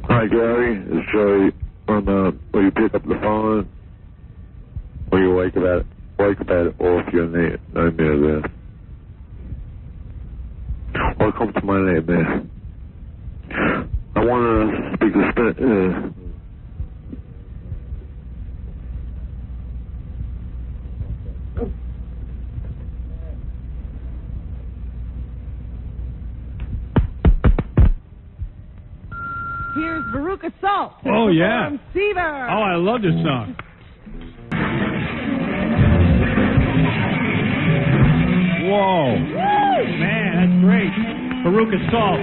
Hi, Gary. It's Joey from, will you pick up the phone? Or you wake up at it off your name there. Welcome to my name there. I want to speak to Here's Veruca Salt. Oh, yeah. From Seaver. Oh, I love this song. Whoa. Woo! Man, that's great. Veruca Salt.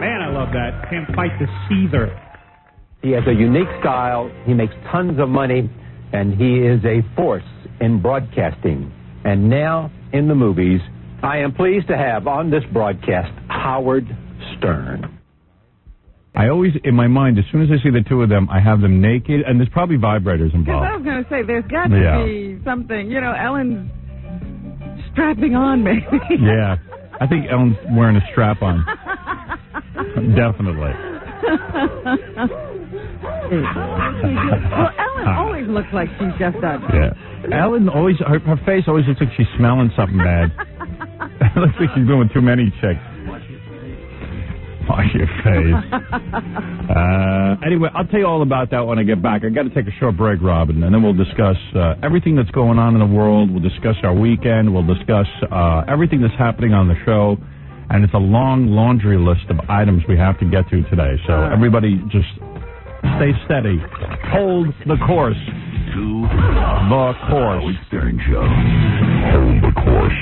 Man, I love that. Can't fight the seether. He has a unique style. He makes tons of money, and he is a force in broadcasting. And now, in the movies, I am pleased to have on this broadcast Howard Stern. I always, in my mind, as soon as I see the two of them, I have them naked, and there's probably vibrators Because involved. I was going to say, there's got to be something. You know, Ellen's strapping on, maybe. Yeah. I think Ellen's wearing a strap on. Definitely. Well, Ellen always looks like she's just done. Yeah. Ellen always, her face always looks like she's smelling something bad. It looks like she's been with too many chicks. Wash your face. Anyway, I'll tell you all about that when I get back. I got to take a short break, Robin, and then we'll discuss everything that's going on in the world. We'll discuss our weekend. We'll discuss everything that's happening on the show. And it's a long laundry list of items we have to get to today. So everybody just stay steady. Hold the course. To the course. Howard Stern Show. Hold the course.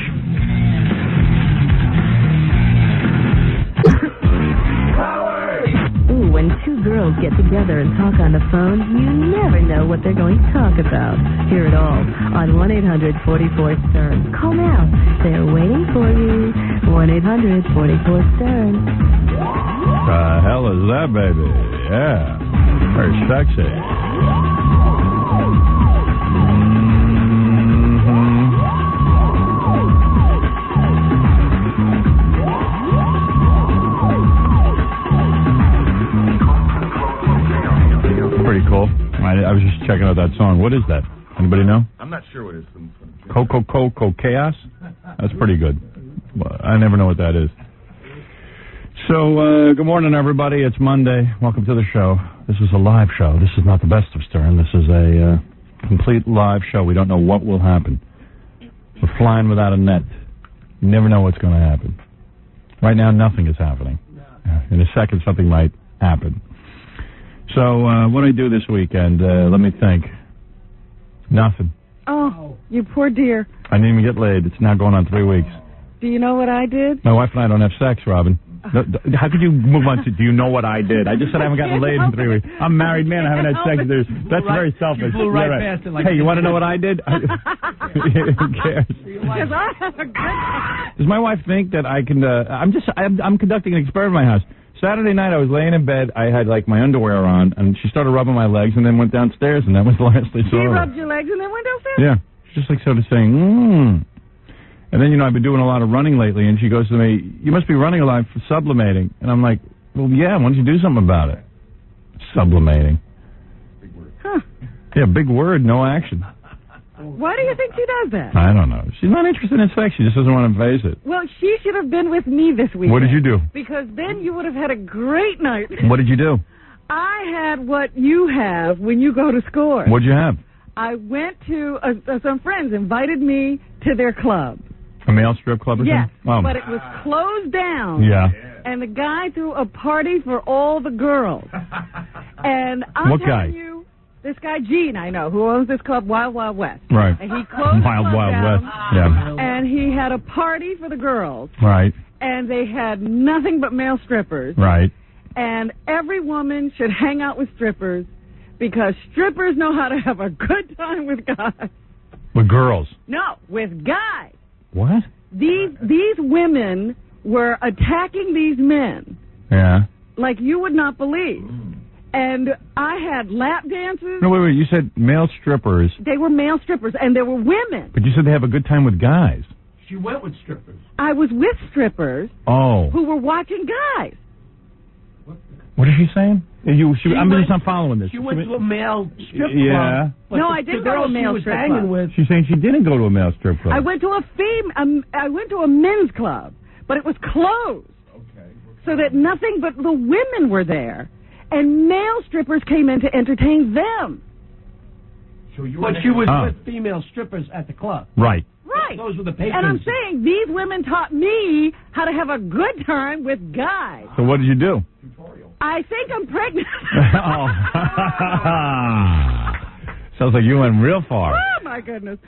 Ooh, when two girls get together and talk on the phone, you never know what they're going to talk about. Hear it all on 1-800-44-STERN. Call now. They're waiting for you. 1-800-44-STERN. The hell is that, baby? Yeah. Very sexy. Pretty cool. I was just checking out that song. What is that? Anybody know? I'm not sure what it is. Coco Chaos? That's pretty good. I never know what that is. So, good morning, everybody. It's Monday. Welcome to the show. This is a live show. This is not the best of Stern. This is a complete live show. We don't know what will happen. We're flying without a net. You never know what's going to happen. Right now, nothing is happening. In a second, something might happen. So, what did I do this weekend? Let me think. Nothing. Oh, you poor dear. I didn't even get laid. It's now going on 3 weeks. Do you know what I did? My wife and I don't have sex, Robin. How could you move on to, do you know what I did? I just said I haven't gotten laid in 3 weeks. I'm a married man. I haven't had sex. That's very selfish. You flew right past it like hey, you want to know what I did? Who cares? Because I have a good time. Does my wife think that I can, I'm conducting an experiment in my house. Saturday night, I was laying in bed. I had, like, my underwear on, and she started rubbing my legs and then went downstairs, and that was the last I saw her. She rubbed your legs and then went downstairs? Yeah. Just like sort of saying, And then, I've been doing a lot of running lately, and she goes to me, you must be running a lot for sublimating. And I'm like, well, yeah, why don't you do something about it? Sublimating. Big word. Huh. Yeah, big word, no action. Why do you think she does that? I don't know. She's not interested in sex. She just doesn't want to face it. Well, she should have been with me this weekend. What did you do? Because then you would have had a great night. What did you do? I had what you have when you go to Score. What'd you have? I went to, some friends invited me to their club. A male strip club or yes, something? Oh. But it was closed down. Yeah. And the guy threw a party for all the girls. And I'm what telling guy? you, this guy, Gene, I know, who owns this club, Wild Wild West. Right. And he closed Wild the club Wild down, West. Yeah. And he had a party for the girls. Right. And they had nothing but male strippers. Right. And every woman should hang out with strippers because strippers know how to have a good time with guys. With girls? No, with guys. What? These women were attacking these men. Yeah. Like you would not believe. And I had lap dances. No, wait. You said male strippers. They were male strippers, and there were women. But you said they have a good time with guys. She went with strippers. I was with strippers Oh. who were watching guys. What is she saying? I'm just not following this. She went to a male strip club. Yeah. But No, I didn't go to a male strip club. She was hanging with. She's saying she didn't go to a male strip club. I went to I went to a men's club, but it was closed. Okay. So that nothing but the women were there. And male strippers came in to entertain them. So you But she was with female strippers at the club. Right. Right. Those were the patrons. And I'm saying these women taught me how to have a good time with guys. So what did you do? tutorial. I think I'm pregnant. Oh. Sounds like you went real far. Oh, my goodness.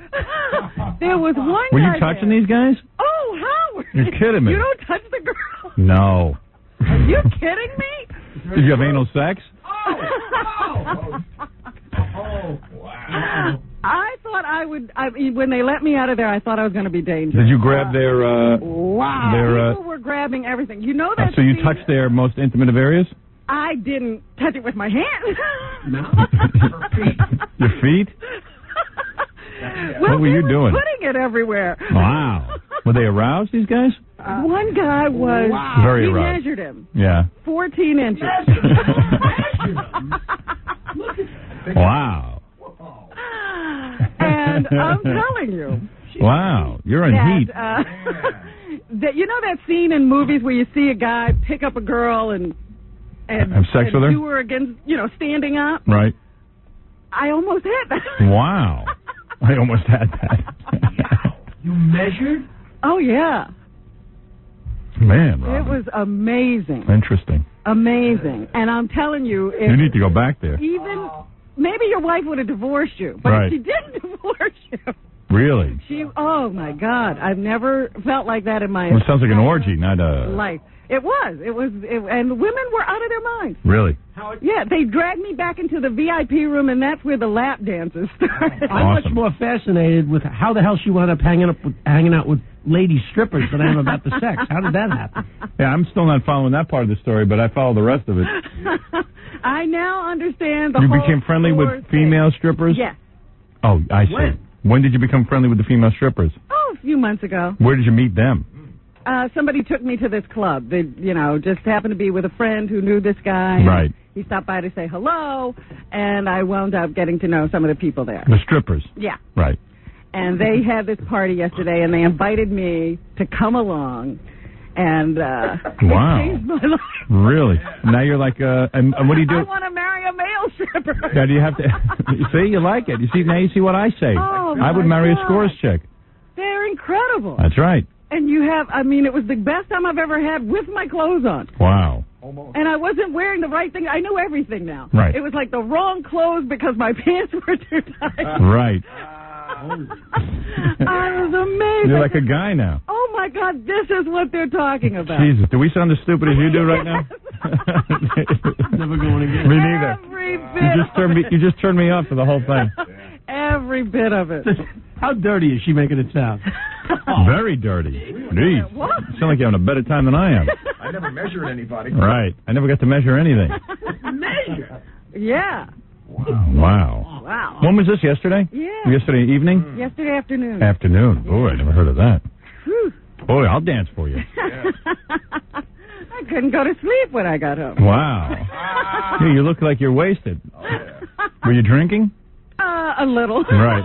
There was one Were guy you touching there. these guys? Oh, Howard. You're kidding me. You don't touch the girl. No. Are you kidding me? Did you have anal sex? Oh, wow. I thought I would, when they let me out of there, I thought I was going to be dangerous. Did you grab their, Wow. their, People were grabbing everything. You know that. so you touched their most intimate of areas? I didn't touch it with my hands. No. Your feet? Well, What were you doing? Putting it everywhere. Wow. Were they aroused, these guys? One guy was. Wow. Very we aroused. measured him. Yeah. 14 inches. Wow. And I'm telling you. Wow. You're in that, heat. That you know that scene in movies where you see a guy pick up a girl and Have sex with her? do her against, standing up. Right. I almost had that. Wow. I almost had that. You measured? Oh yeah, Man, it Robin. was amazing, Interesting. amazing. And I'm telling you, You need to go back there. even maybe your wife would have divorced you, but Right. if she didn't divorce you, Really? oh my God, I've never felt like that in my Well, it sounds like an orgy, not a... life. It was, and the women were out of their minds. Really? Yeah, they dragged me back into the VIP room, and that's where the lap dances started. I'm much Awesome. more fascinated with how the hell she wound up hanging out with lady strippers than I am about the sex. How did that happen? Yeah, I'm still not following that part of the story, but I follow the rest of it. I now understand the You whole became friendly with store female strippers? thing. Yes. Oh, I see. When? Did you become friendly with the female strippers? Oh, a few months ago. Where did you meet them? Somebody took me to this club. They, just happened to be with a friend who knew this guy. Right. He stopped by to say hello, and I wound up getting to know some of the people there. The strippers? Yeah. Right. And they had this party yesterday, and they invited me to come along, and Wow. it changed my life. Really? Now you're like, and what do you do? I want to marry a male stripper. Now, do you have to, see, you like it. Now you see what I say. Oh, I would my marry God. a scores chick. They're incredible. That's right. And it was the best time I've ever had with my clothes on. Wow. And I wasn't wearing the right thing. I know everything now. Right. It was like the wrong clothes because my pants were too tight. Right. I was amazed. You're like a guy now. Oh, my God, this is what they're talking about. Jesus, do we sound as stupid as you do right now? Never going again. Me neither. Every bit You just turned me off for the whole thing. Every bit of it. How dirty is she making it sound? Very dirty. Jeez. What? You sound like you're having a better time than I am. I never measured anybody. Right. I never got to measure anything. Measure? Yeah. Wow. Wow. When was this, yesterday? Yeah. Yesterday evening? Yesterday afternoon. Afternoon. Boy, I never heard of that. Whew. Boy, I'll dance for you. I couldn't go to sleep when I got home. Wow. Yeah, you look like you're wasted. Oh, yeah. Were you drinking? A little. Right.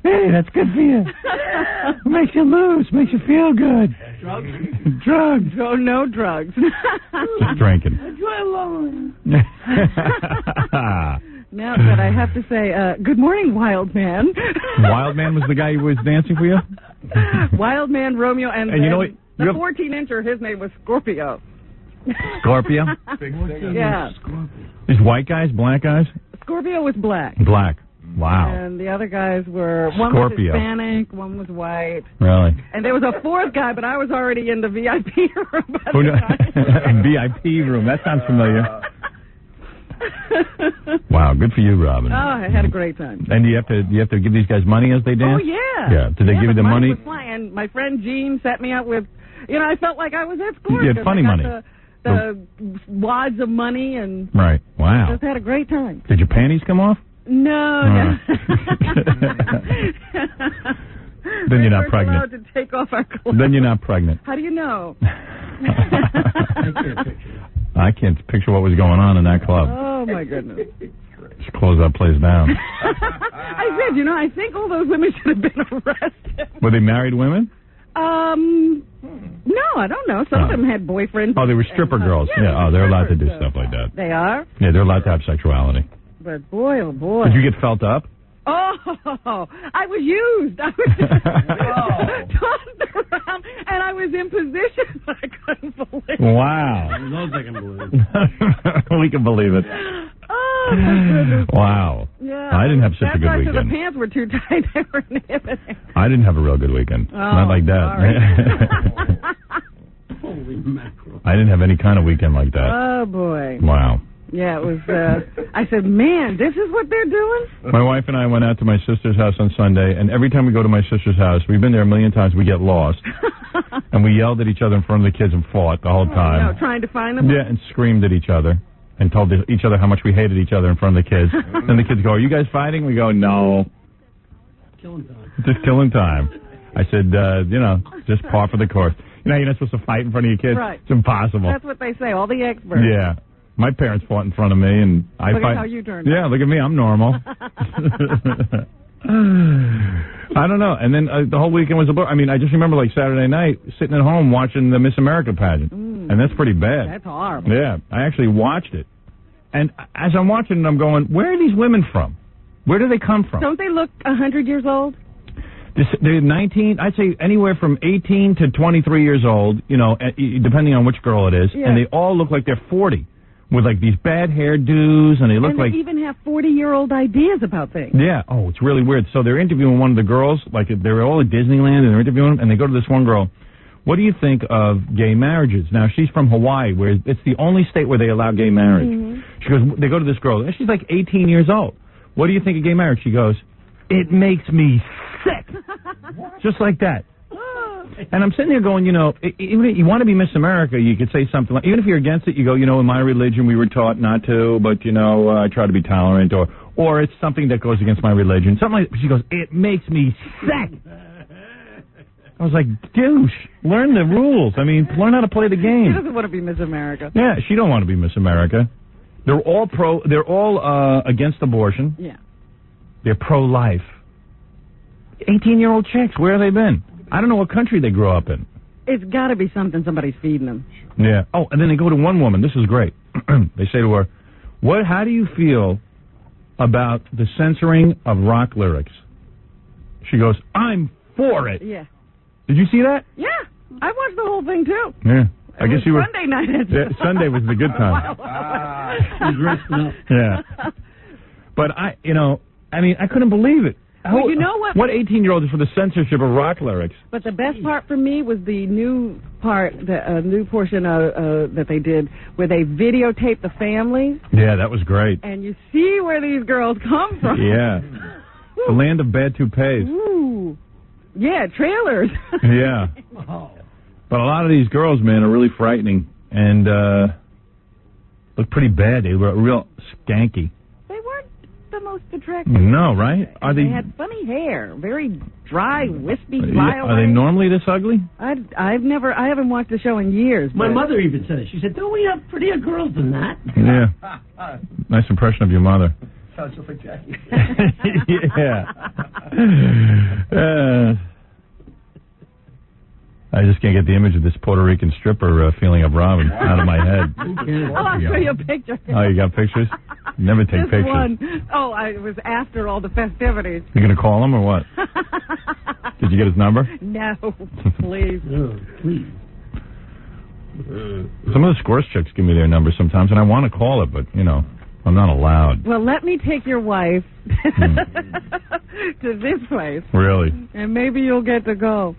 Hey, that's good for you. It makes you loose, makes you feel good. Drugs? Drugs. Oh, no drugs. Just drinking. Now, but I have to say, good morning, Wild Man. Wild Man was the guy who was dancing for you? Wild Man, Romeo, and you know what? the You have- 14-incher, his name was Scorpio. Scorpio? Big thing. Yeah. These white guys, black guys? Scorpio was black. Black. Wow. And the other guys were, one Scorpio. was Hispanic, one was white. Really? And there was a fourth guy, but I was already in the VIP room by Who the kno- time. VIP room. That sounds familiar. Wow, good for you, Robin. Oh, I had a great time. And do you have to give these guys money as they dance? Oh, yeah. Yeah. Did they give you the but money? was flying. And my friend Jean set me up with, I felt like I was at school. You had funny money. The wads of money and Right. Wow. just had a great time. Did your panties come off? No. Then you're not We weren't pregnant. allowed to take off our clothes. Then you're not pregnant. How do you know? I can't picture what was going on in that club. Oh, my goodness. Just close that place down. I said, you know, I think all those women should have been arrested. Were they married women? No, I don't know. Some of them had boyfriends. Oh, they were stripper girls. Yeah, oh, they're allowed to do stuff like that. They are? Yeah, they're allowed to have sexuality. But boy, oh boy. Did you get felt up? Oh, I was used. I was turned around, and I was in position. I couldn't believe it. Wow. Those I can believe. We can believe it. Oh, my goodness. Wow. Yeah. I didn't have such a good That's why weekend. the pants were too tight. They were inhibiting. I didn't have a real good weekend. Oh, Not like that. Holy mackerel. I didn't have any kind of weekend like that. Oh, boy. Wow. Yeah, it was, I said, man, this is what they're doing? My wife and I went out to my sister's house on Sunday, and every time we go to my sister's house, we've been there a million times, we get lost. And we yelled at each other in front of the kids and fought the whole time. No, trying to find them? Yeah, and screamed at each other and told each other how much we hated each other in front of the kids. Then the kids go, are you guys fighting? We go, no. Killing time. Just killing time. I said, just par for the course. You know, you're not supposed to fight in front of your kids. Right. It's impossible. That's what they say, all the experts. Yeah. My parents fought in front of me, and I Look fight. at how you turned Yeah, out. look at me. I'm normal. I don't know. And then the whole weekend was a blur. I mean, I just remember like Saturday night sitting at home watching the Miss America pageant. And that's pretty bad. That's horrible. Yeah, I actually watched it. And as I'm watching it, I'm going, where are these women from? Where do they come from? Don't they look 100 years old? They're 19, I'd say anywhere from 18 to 23 years old, depending on which girl it is. Yeah. And they all look like they're 40 with like these bad hairdos, and they look and like... they even have 40-year-old ideas about things. Yeah. Oh, it's really weird. So they're interviewing one of the girls, like they're all at Disneyland, and they're interviewing them, and they go to this one girl. What do you think of gay marriages? Now, she's from Hawaii, where it's the only state where they allow gay marriage. Mm-hmm. She goes, they go to this girl, and she's like 18 years old. What do you think of gay marriage? She goes, it makes me sick. Just like that. And I'm sitting there going, even if you want to be Miss America, you could say something like, even if you're against it, you go, in my religion we were taught not to, but, I try to be tolerant, or it's something that goes against my religion. Something like, she goes, it makes me sick. I was like, douche, learn the rules. I mean, learn how to play the game. She doesn't want to be Miss America. Yeah, she don't want to be Miss America. They're all against abortion. Yeah. They're pro-life. 18-year-old chicks, where have they been? I don't know what country they grew up in. It's got to be something somebody's feeding them. Yeah. Oh, and then they go to one woman. This is great. They say to her, how do you feel about the censoring of rock lyrics? She goes, I'm for it. Yeah. Did you see that? Yeah. I watched the whole thing, too. Yeah. I guess you were... Sunday night. Yeah, Sunday was the good time. Yeah. But I couldn't believe it. Well, you know what? What 18-year-old is for the censorship of rock lyrics? But the best part for me was the new part, the new portion that they did, where they videotaped the families. Yeah, that was great. And you see where these girls come from. Yeah. The land of bad toupees. Ooh. Yeah, trailers. Yeah. But a lot of these girls, man, are really frightening and look pretty bad. They were real skanky. They weren't the most attractive. No, right? They had funny hair, very dry, wispy, flyaway. Are they normally this ugly? I haven't watched the show in years. My mother even said it. She said, don't we have prettier girls than that? Yeah. Nice impression of your mother. Sounds just like Jackie. Yeah. I just can't get the image of this Puerto Rican stripper feeling of Robin out of my head. I'll show you a picture. Oh, you got pictures? Never take This pictures. one. Oh, it was after all the festivities. You going to call him or what? Did you get his number? No, please. Oh, please. Some of the Squirts chicks give me their number sometimes, and I want to call it, but, I'm not allowed. Well, let me take your wife to this place. Really? And maybe you'll get to go.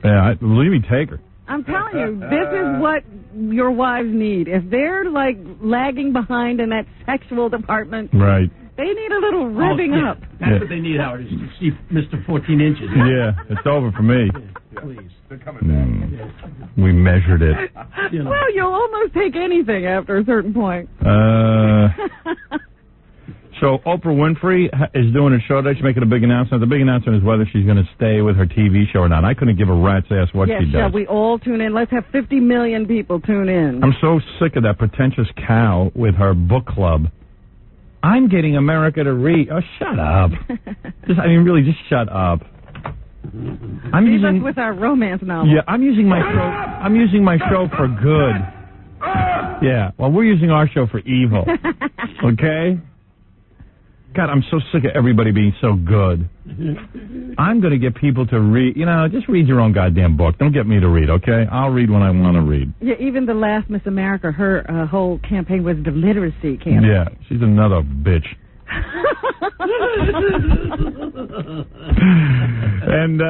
Yeah, believe me, take her. I'm telling you, this is what your wives need. If they're, lagging behind in that sexual department, Right. they need a little revving up. That's what they need, Howard, is to see Mr. 14 inches. Yeah, it's over for me. Please. They're coming back. We measured it. Well, you'll almost take anything after a certain point. So Oprah Winfrey is doing a show today. She's making a big announcement. The big announcement is whether she's going to stay with her TV show or not. I couldn't give a rat's ass what she does. Shall we all tune in? Let's have 50 million people tune in. I'm so sick of that pretentious cow with her book club. I'm getting America to read. Oh, shut up. Really, just shut up. Leave us with our romance novel. Yeah, I'm using my show. I'm using my show for good. Yeah, well, we're using our show for evil. Okay? God, I'm so sick of everybody being so good. I'm going to get people to read. Just read your own goddamn book. Don't get me to read, okay? I'll read when I want to read. Yeah, even the last Miss America, her whole campaign was the literacy campaign. Yeah, she's another bitch. And,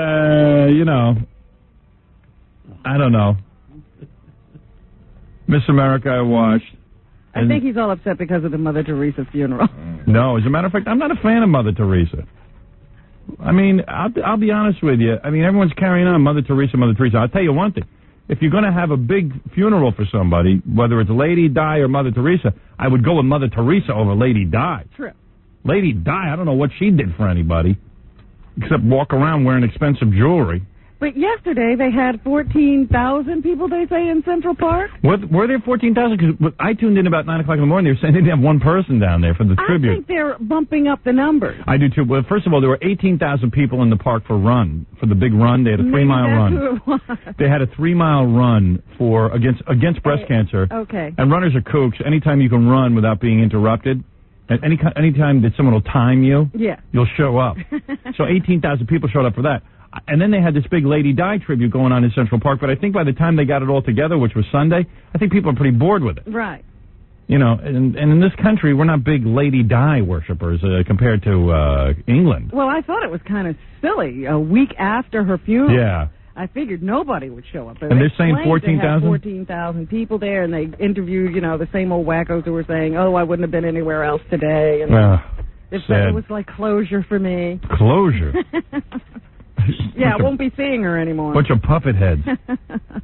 I don't know. Miss America I watched. I think he's all upset because of the Mother Teresa funeral. No, as a matter of fact, I'm not a fan of Mother Teresa. I'll be honest with you. Everyone's carrying on Mother Teresa. I'll tell you one thing. If you're going to have a big funeral for somebody, whether it's Lady Di or Mother Teresa, I would go with Mother Teresa over Lady Di. True. Lady Di, I don't know what she did for anybody, except walk around wearing expensive jewelry. But yesterday they had 14,000 people, they say, in Central Park. Were there 14,000? Because I tuned in about 9 o'clock in the morning. They were saying they didn't have one person down there for the tribute. I think they're bumping up the numbers. I do, too. Well, first of all, there were 18,000 people in the park for the big run. They had a 3-mile run. Who it was. They had a 3-mile run against breast cancer. Okay. And runners are kooks. Anytime you can run without being interrupted, anytime that someone will time you, you'll show up. So 18,000 people showed up for that. And then they had this big Lady Di tribute going on in Central Park, but I think by the time they got it all together, which was Sunday, I think people are pretty bored with it. Right. And in this country, we're not big Lady Di worshippers compared to England. Well, I thought it was kind of silly. A week after her funeral, yeah, I figured nobody would show up. And they're saying 14,000? 14,000 people there, and they interviewed, the same old wackos who were saying, oh, I wouldn't have been anywhere else today. And it was like closure for me. Closure? Yeah, I won't be seeing her anymore. Bunch of puppet heads.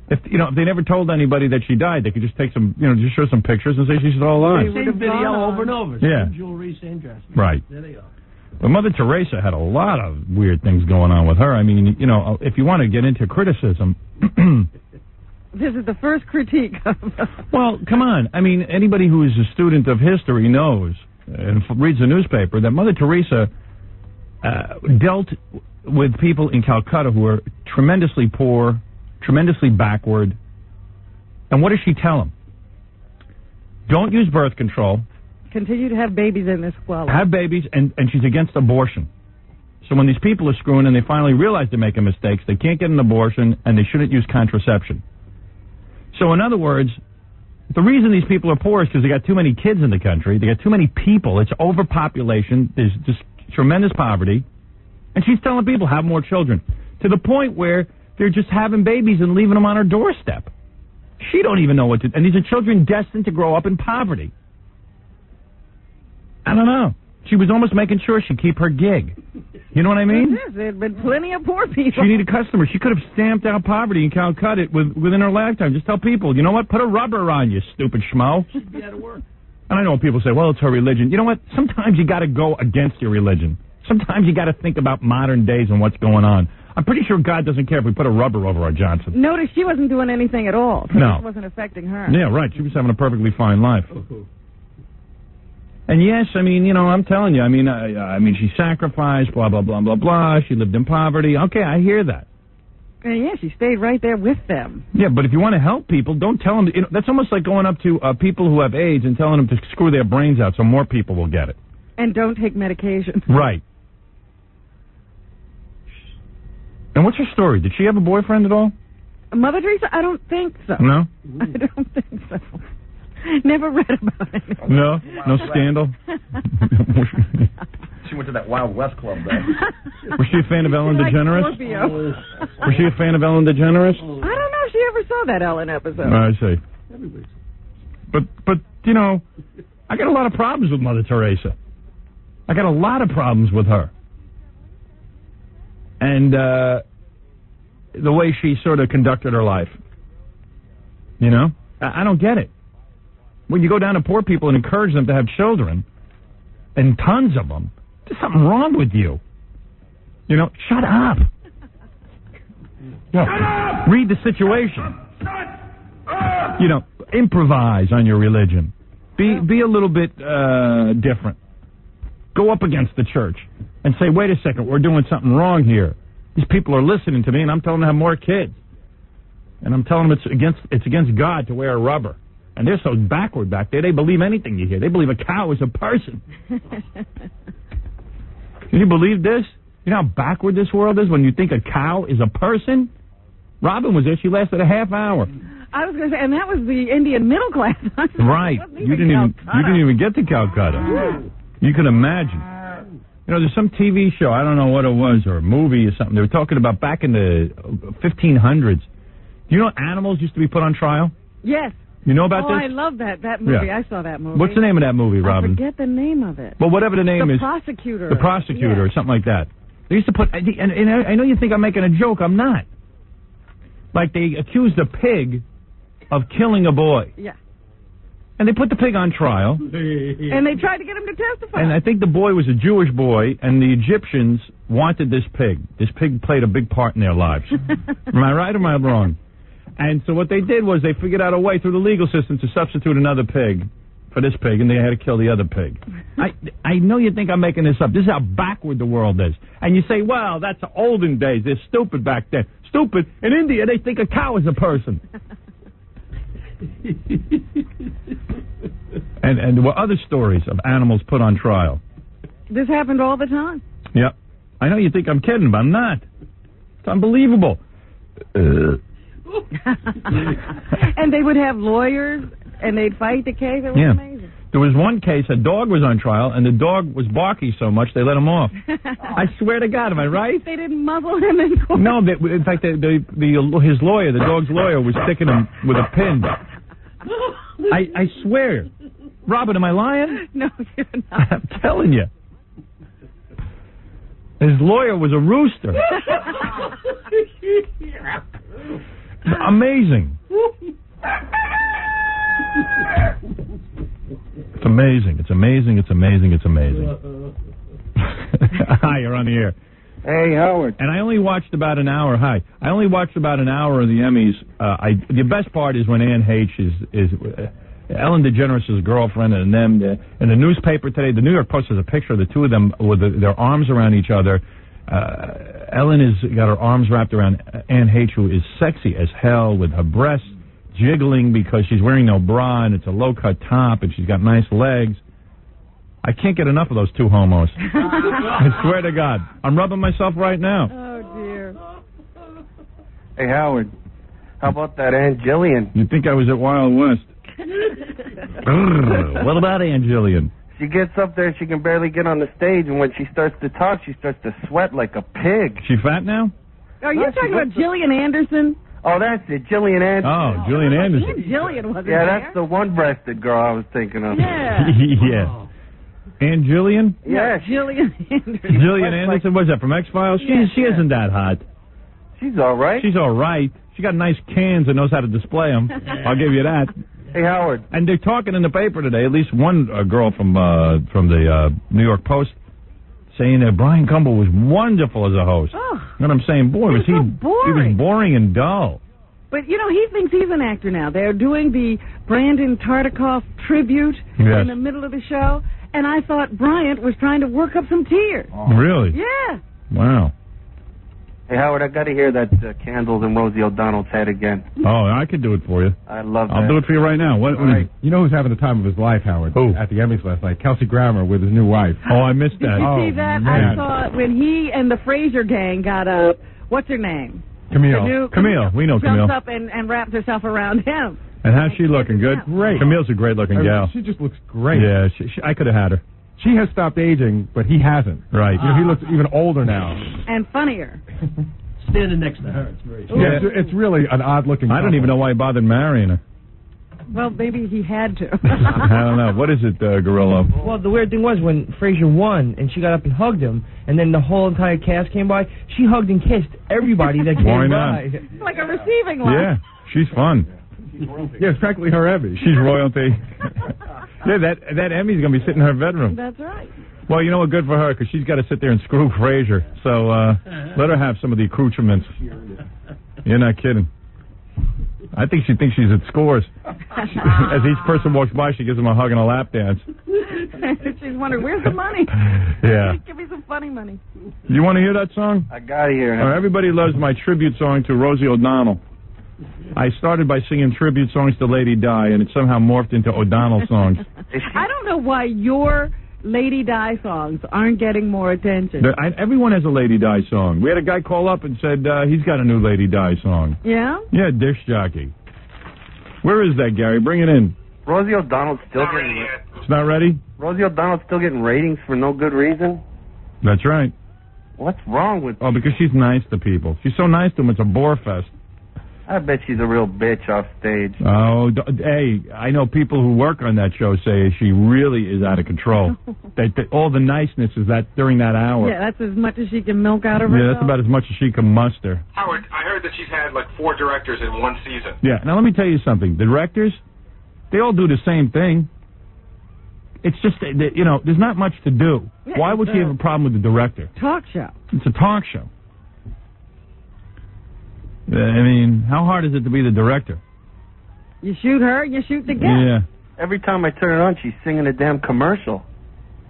If they never told anybody that she died, they could just take some, just show some pictures and say she's still alive. Same video over and over. Yeah. Same jewelry, same dress. Right. There they are. But Mother Teresa had a lot of weird things going on with her. If you want to get into criticism. This is the first critique of Well, come on. Anybody who is a student of history knows and reads the newspaper that Mother Teresa dealt with people in Calcutta who are tremendously poor, tremendously backward. And what does she tell them? Don't use birth control. Continue to have babies in this squalor. Have babies, and she's against abortion. So when these people are screwing and they finally realize they're making mistakes, they can't get an abortion, and they shouldn't use contraception. So in other words, the reason these people are poor is because they got too many kids in the country. They got too many people. It's overpopulation. There's just tremendous poverty. And she's telling people, have more children. To the point where they're just having babies and leaving them on her doorstep. She don't even know what to do. And these are children destined to grow up in poverty. I don't know. She was almost making sure she'd keep her gig. You know what I mean? There had been plenty of poor people. She needed customers. She could have stamped out poverty in Calcutta within her lifetime. Just tell people, you know what? Put a rubber on you, stupid schmo. She'd be out of work. And I know people say, well, it's her religion. You know what? Sometimes you got to go against your religion. Sometimes you got to think about modern days and what's going on. I'm pretty sure God doesn't care if we put a rubber over our Johnson. Notice she wasn't doing anything at all. So no. This wasn't affecting her. Yeah, right. She was having a perfectly fine life. And yes, I'm telling you, she sacrificed, blah, blah, blah, blah, blah. She lived in poverty. Okay, I hear that. And yeah, she stayed right there with them. Yeah, but if you want to help people, don't tell them. That's almost like going up to people who have AIDS and telling them to screw their brains out so more people will get it. And don't take medication. Right. And what's her story? Did she have a boyfriend at all? Mother Teresa? I don't think so. No? I don't think so. Never read about it. No? No scandal? She went to that Wild West club, though. Was she a fan of Ellen DeGeneres? Was she a fan of Ellen DeGeneres? I don't know if she ever saw that Ellen episode. I see. But I got a lot of problems with Mother Teresa. I got a lot of problems with her. And the way she sort of conducted her life. I don't get it. When you go down to poor people and encourage them to have children, and tons of them, there's something wrong with you. You know, shut up. Shut up! Read the situation. You know, improvise on your religion. Be a little bit different. Go up against the church and say, wait a second, we're doing something wrong here. These people are listening to me, and I'm telling them to have more kids. And I'm telling them it's against God to wear a rubber. And they're so backward back there, they believe anything you hear. They believe a cow is a person. Can you believe this? You know how backward this world is when you think a cow is a person? Robin was there. She lasted a half hour. I was going to say, and that was the Indian middle class. Right. You didn't even get to Calcutta. You can imagine. You know, there's some TV show, I don't know what it was, or a movie or something. They were talking about back in the 1500s. Do you know animals used to be put on trial? Yes. You know about this? Oh, I love that movie. Yeah. I saw that movie. What's the name of that movie, Robin? I forget the name of it. Well, whatever the name is. The Prosecutor. The Prosecutor, or something like that. They used to put, and I know you think I'm making a joke. I'm not. Like, they accused a pig of killing a boy. Yeah. And they put the pig on trial. And they tried to get him to testify. And I think the boy was a Jewish boy, and the Egyptians wanted this pig. This pig played a big part in their lives. Am I right or am I wrong? And so what they did was they figured out a way through the legal system to substitute another pig for this pig, and they had to kill the other pig. I know you think I'm making this up. This is how backward the world is. And you say, well, that's the olden days. They're stupid back then. Stupid. In India, they think a cow is a person. And there were other stories of animals put on trial. This happened all the time. Yep. I know you think I'm kidding, but I'm not. It's unbelievable. And they would have lawyers, and they'd fight the case. It was amazing. There was one case, a dog was on trial, and the dog was barky so much they let him off. I swear to God, am I right? They didn't muzzle him in court. No, in fact, his lawyer, the dog's lawyer, was sticking him with a pin. I swear. Robin, am I lying? No, you're not. I'm telling you. His lawyer was a rooster. Amazing. It's amazing. It's amazing. It's amazing. It's amazing. Hi, you're on the air. Hey, Howard. And I only watched about an hour. Hi. I only watched about an hour of the Emmys. The best part is when Anne H. is Ellen DeGeneres' girlfriend, and them. In the newspaper today, the New York Post has a picture of the two of them with their arms around each other. Ellen has got her arms wrapped around Anne H., who is sexy as hell, with her breasts jiggling because she's wearing no bra, and it's a low-cut top, and she's got nice legs. I can't get enough of those two homos. I swear to God. I'm rubbing myself right now. Oh, dear. Hey, Howard. How about that Aunt Jillian? You'd think I was at Wild West. What about Aunt Jillian? She gets up there, she can barely get on the stage, and when she starts to talk, she starts to sweat like a pig. She fat now? Are you talking about Gillian Anderson? Oh, that's it, Gillian Anderson. Oh, Gillian Anderson. Aunt Jillian wasn't Yeah, there. that's the one-breasted girl I was thinking of. Yeah. Yeah. Aunt Jillian? Yeah. No, Gillian Anderson. Gillian Anderson, what's that, from X-Files? She isn't that hot. She's all right. She's all right. She got nice cans and knows how to display them. I'll give you that. Hey, Howard. And they're talking in the paper today, at least one girl from the New York Post, saying that Brian Gumbel was wonderful as a host. Oh. And I'm saying, boy, was he boring. was boring and dull. But, you know, he thinks he's an actor now. They're doing the Brandon Tartikoff tribute in the middle of the show, and I thought Bryant was trying to work up some tears. Oh. Really? Yeah. Wow. Hey, Howard, I got to hear that Candles in Rosie O'Donnell's head again. Oh, I could do it for you. I love that. I'll do it for you right now. What right. You know who's having the time of his life, Howard? Who? At the Emmys last night. Kelsey Grammer with his new wife. Oh, I missed that. Did you see that? Man. I saw when he and the Fraser gang got up. What's her name? Camille. Camille. We know Camille. Jumps up and wraps herself around him. And how's she looking? Good? Great. Camille's a great-looking gal. She just looks great. Yeah, I could have had her. She has stopped aging, but he hasn't. Right. You know, he looks even older now. And funnier. Standing next to her, it's very Yeah, it's really an odd-looking I don't even know why he bothered marrying her. Well, maybe he had to. I don't know. What is it, Gorilla? Well, the weird thing was when Fraser won and she got up and hugged him, and then the whole entire cast came by, she hugged and kissed everybody that came Why by. not? Like a receiving line. Yeah, she's fun. Yeah, it's practically her Emmy. She's royalty. Yeah, that Emmy's going to be sitting in her bedroom. That's right. Well, you know what? Good for her, because she's got to sit there and screw Frasier. So let her have some of the accoutrements. You're not kidding. I think she thinks she's at Scores. As each person walks by, she gives them a hug and a lap dance. She's wondering, where's the money? Yeah. Give me some funny money. You want to hear that song? I got to hear it. Everybody loves my tribute song to Rosie O'Donnell. I started by singing tribute songs to Lady Di, and it somehow morphed into O'Donnell songs. I don't know why your Lady Di songs aren't getting more attention. Everyone has a Lady Di song. We had a guy call up and said he's got a new Lady Di song. Yeah? Yeah, Dish Jockey. Where is that, Gary? Bring it in. Rosie O'Donnell's still getting... It's not ready? Rosie O'Donnell's still getting ratings for no good reason? That's right. What's wrong with... Oh, because she's nice to people. She's so nice to them, it's a bore fest. I bet she's a real bitch off stage. Oh, hey, I know people who work on that show say she really is out of control. All the niceness is that during that hour. Yeah, that's as much as she can milk out of herself. Yeah, that's about as much as she can muster. Howard, I heard that she's had like 4 directors in one season. Yeah, now let me tell you something. The directors, they all do the same thing. It's just, you know, there's not much to do. Yeah, why would she have a problem with the director? Talk show. It's a talk show. I mean, how hard is it to be the director? You shoot her, you shoot the guest. Yeah. Every time I turn it on, she's singing a damn commercial.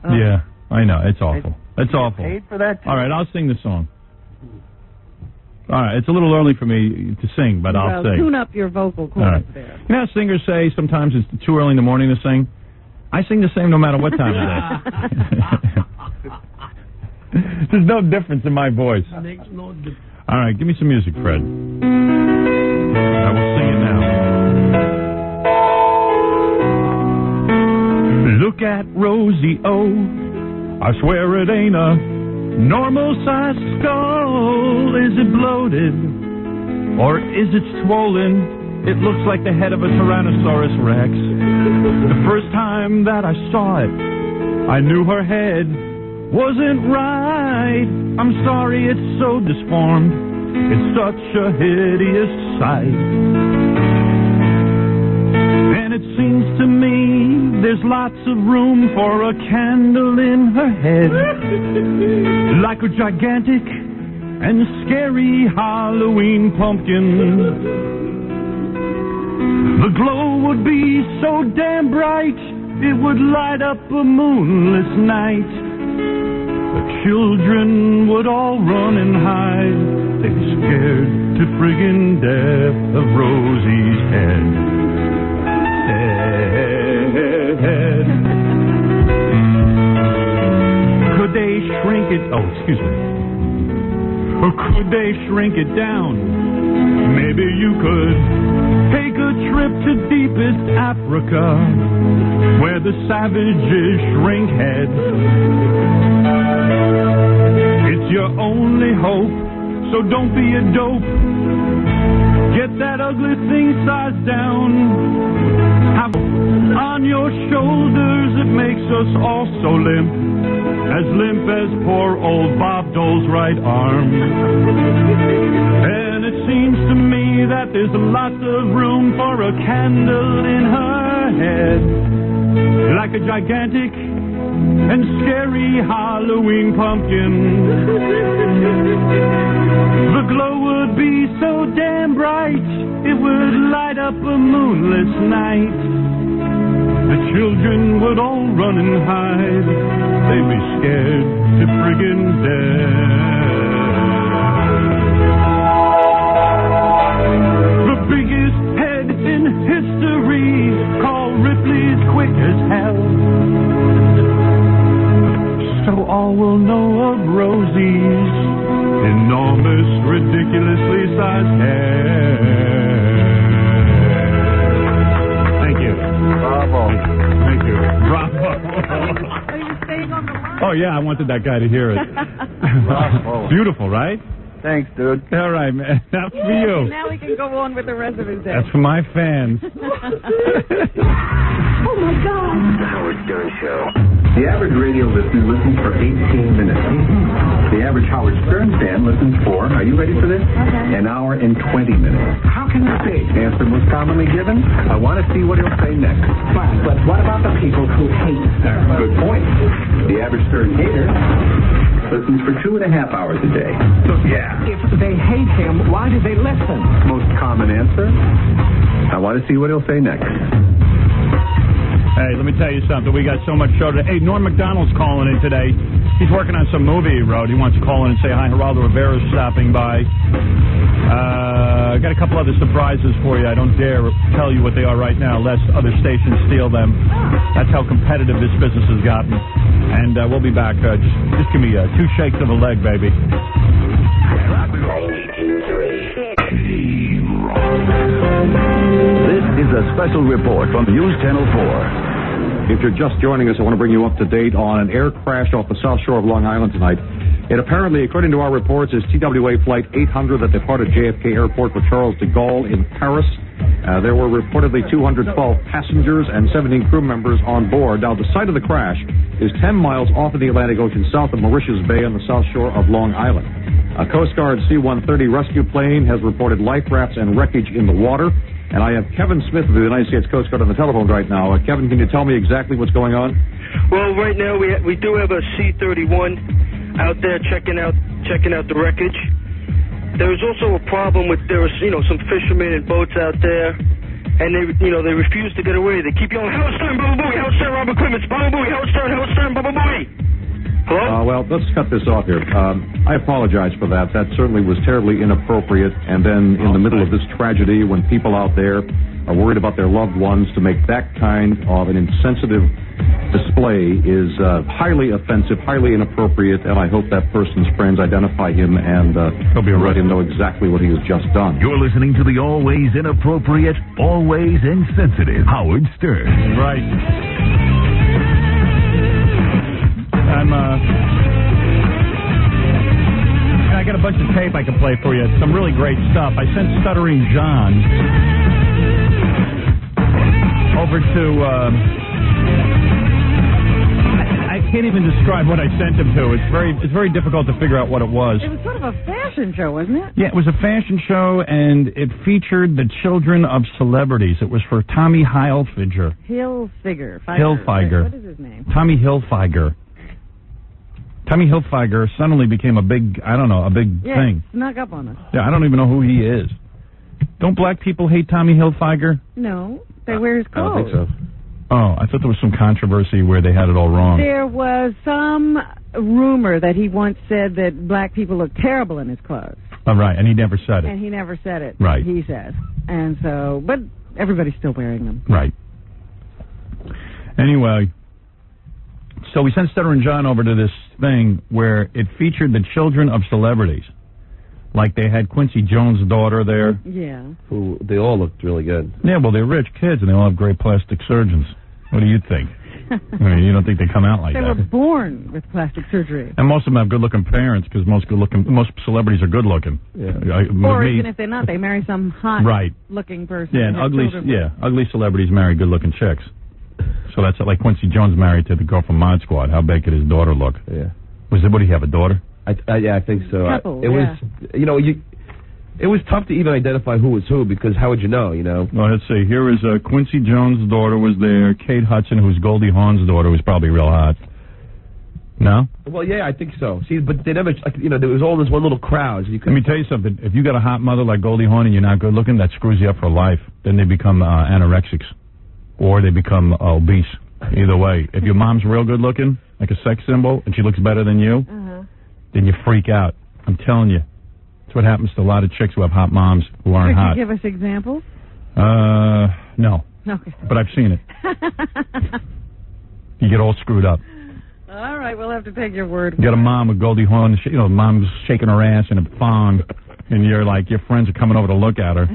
Yeah, I know. It's awful. It's awful. Paid for that, too? All right, I'll sing the song. All right, it's a little early for me to sing, but I'll sing. Tune up your vocal cords there. You know how singers say sometimes it's too early in the morning to sing? I sing the same no matter what time of day. There's no difference in my voice. Makes no difference. All right, give me some music, Fred. I will sing it now. Look at Rosie O. I swear it ain't a normal-sized skull. Is it bloated or is it swollen? It looks like the head of a Tyrannosaurus Rex. The first time that I saw it, I knew her head wasn't right. I'm sorry it's so disformed. It's such a hideous sight. And it seems to me there's lots of room for a candle in her head, like a gigantic and scary Halloween pumpkin. The glow would be so damn bright, it would light up a moonless night. The children would all run and hide. They'd be scared to friggin' death of Rosie's head. Could they shrink it? Oh, excuse me. Or could they shrink it down? Maybe you could take a trip to deepest Africa, where the savages shrink heads. It's your only hope, so don't be a dope. Get that ugly thing sized down. Have on your shoulders, it makes us all so limp as poor old Bob Dole's right arm. And it seems to me that there's lots of room for a candle in her head, like a gigantic and scary Halloween pumpkin. The glow would be so damn bright, it would light up a moonless night. The children would all run and hide. They'd be scared to friggin' death. The biggest head in history, called Ripley's quick as hell. So all will know of Rosie's enormous, ridiculously sized head. Thank you. Bravo. Thank you. Bravo. Are you staying on the line? Oh, yeah, I wanted that guy to hear it. Bravo. Beautiful, right? Thanks, dude. All right, man. That's for you. Now we can go on with the rest of his day. That's for my fans. Oh, my God. The Howard Stern Show. The average radio listener listens for 18 minutes. The average Howard Stern fan listens for, are you ready for this? Okay. An hour and 20 minutes. How can that be? Answer most commonly given, I want to see what he'll say next. But what about the people who hate Stern? Good point. The average Stern hater listens for 2.5 hours a day. So, yeah. If they hate him, why do they listen? Most common answer, I want to see what he'll say next. Hey, let me tell you something. We got so much show today. Hey, Norm McDonald's calling in today. He's working on some movie he wrote. He wants to call in and say hi. Geraldo Rivera's stopping by. I got a couple other surprises for you. I don't dare tell you what they are right now, lest other stations steal them. That's how competitive this business has gotten. And we'll be back. Just give me 2 shakes of a leg, baby. This is a special report from News Channel 4. If you're just joining us, I want to bring you up to date on an air crash off the south shore of Long Island tonight. It apparently, according to our reports, is TWA Flight 800 that departed JFK Airport for Charles de Gaulle in Paris. There were reportedly 212 passengers and 17 crew members on board. Now, the site of the crash is 10 miles off of the Atlantic Ocean, south of Mauritius Bay on the south shore of Long Island. A Coast Guard C-130 rescue plane has reported life rafts and wreckage in the water. And I have Kevin Smith of the United States Coast Guard on the telephone right now. Kevin, can you tell me exactly what's going on? Well, right now we do have a C-31 out there checking out the wreckage. There is also a problem with some fishermen and boats out there, and they refuse to get away. They keep yelling, Howard Stern, Baba Booey, Howard Stern, Robert Clements, Baba Booey, Howard Stern, Baba Booey. Hello? Well, let's cut this off here. I apologize for that. That certainly was terribly inappropriate. And then in the middle of this tragedy, when people out there are worried about their loved ones, to make that kind of an insensitive display is highly offensive, highly inappropriate, and I hope that person's friends identify him and let him know exactly what he has just done. You're listening to the always inappropriate, always insensitive Howard Stern. Right. I got a bunch of tape I can play for you. Some really great stuff. I sent Stuttering John over to... I can't even describe what I sent him to. It's very difficult to figure out what it was. It was sort of a fashion show, wasn't it? Yeah, it was a fashion show, and it featured the children of celebrities. It was for Tommy Hilfiger. Hilfiger. What is his name? Tommy Hilfiger. Tommy Hilfiger suddenly became a big thing. Snuck up on us. Yeah, I don't even know who he is. Don't black people hate Tommy Hilfiger? No, they wear his clothes. I don't think so. Oh, I thought there was some controversy where they had it all wrong. There was some rumor that he once said that black people look terrible in his clothes. Oh, right, and he never said it. And he never said it. Right. He said. And so, but everybody's still wearing them. Right. Anyway, so we sent Stuttering John over to this thing where it featured the children of celebrities. Like they had Quincy Jones' daughter there. Yeah. Who they all looked really good. Yeah, well, they're rich kids and they all have great plastic surgeons. What do you think? I mean, you don't think they come out like that? They were born with plastic surgery. And most of them have good-looking parents because most celebrities are good-looking. Yeah. Even if they're not, they marry some hot-looking person. Yeah, and ugly celebrities marry good-looking chicks. So that's like Quincy Jones married to the girl from Mod Squad. How big could his daughter look? Yeah. What do you have, a daughter? Yeah, I think so. It was tough to even identify who was who because how would you know, Well, let's see. Here is Quincy Jones' daughter was there. Kate Hudson, who's Goldie Hawn's daughter, was probably real hot. No? Well, yeah, I think so. See, but they never, there was all this one little crowd. Let me tell you something. If you got a hot mother like Goldie Hawn and you're not good looking, that screws you up for life. Then they become anorexics. Or they become obese. Either way. If your mom's real good looking, like a sex symbol, and she looks better than you, then you freak out. I'm telling you. That's what happens to a lot of chicks who have hot moms who aren't hot. Could you give us examples? No. Okay. But I've seen it. You get all screwed up. All right, we'll have to take your word. You got a mom with Goldie Hawn, mom's shaking her ass in a thong, and you're like, your friends are coming over to look at her.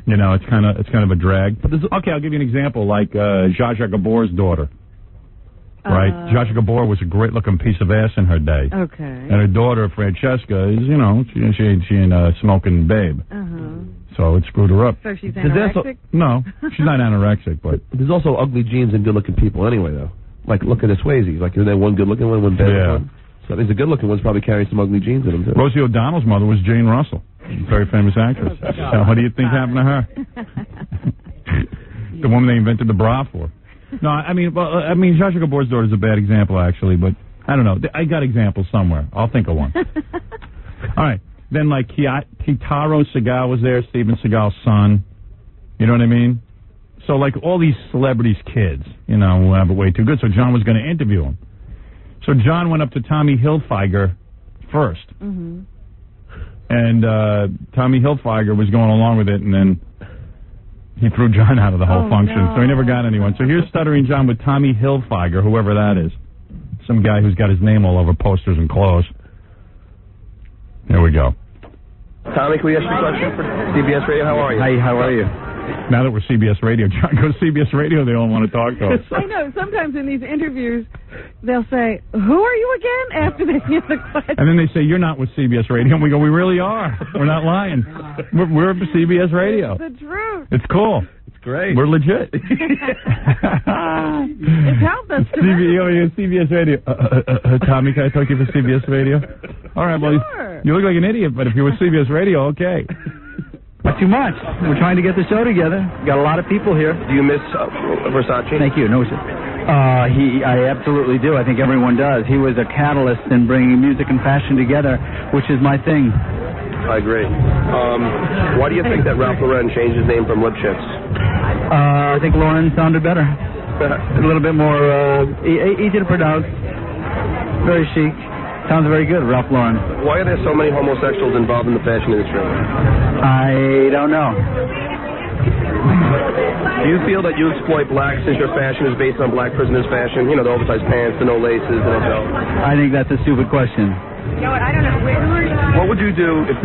It's kind of a drag. But okay, I'll give you an example, like Zsa Zsa Gabor's daughter. Right? Zsa Zsa Gabor was a great-looking piece of ass in her day. Okay. And her daughter, Francesca, is, she ain't a smoking babe. So it screwed her up. So she's anorexic? No, she's not anorexic, but... There's also ugly genes and good-looking people anyway, though. like look at the Swayze. Like, isn't there one good-looking one bad one? So I think the good-looking one's probably carrying some ugly genes in them, too. Rosie O'Donnell's mother was Jane Russell, very famous actress. So what do you think happened to her? The woman they invented the bra for. No, I mean, Zsa Zsa Gabor's daughter's a bad example, actually, but I don't know. I got examples somewhere. I'll think of one. All right. Then, like, Kitaro Segal was there, Steven Seagal's son. You know what I mean? So, like, all these celebrities' kids, you know, have it way too good. So John was going to interview him. So John went up to Tommy Hilfiger first. Mm-hmm. And Tommy Hilfiger was going along with it, and then he threw John out of the whole function. No. So he never got anyone. So here's Stuttering John with Tommy Hilfiger, whoever that is. Some guy who's got his name all over posters and clothes. Here we go. Tommy, can we ask you a question for CBS Radio? How are you? Hi, how are you? Now that we're CBS Radio, John goes CBS Radio, they don't want to talk to us. I know. Sometimes in these interviews, they'll say, "Who are you again?" after they hear the question. And then they say, "You're not with CBS Radio." And we go, "We really are. We're not lying. We're CBS Radio." It's the truth. It's cool. It's great. We're legit. It's helped us to CBS Radio. Tommy, can I talk to you for CBS Radio? All right, well, you look like an idiot, but if you're with CBS Radio, okay. Not too much. We're trying to get the show together. Got a lot of people here. Do you miss Versace? Thank you. No, sir. I absolutely do. I think everyone does. He was a catalyst in bringing music and fashion together, which is my thing. I agree. Why do you think that Ralph Lauren changed his name from Lipschitz? I think Lauren sounded better. A little bit more easy to pronounce. Very chic. Sounds very good, Ralph Lauren. Why are there so many homosexuals involved in the fashion industry? I don't know. Do you feel that you exploit blacks since your fashion is based on black prisoners' fashion? You know, the oversized pants, the no laces, the no belt. I think that's a stupid question. You know what? I don't know. What would you do if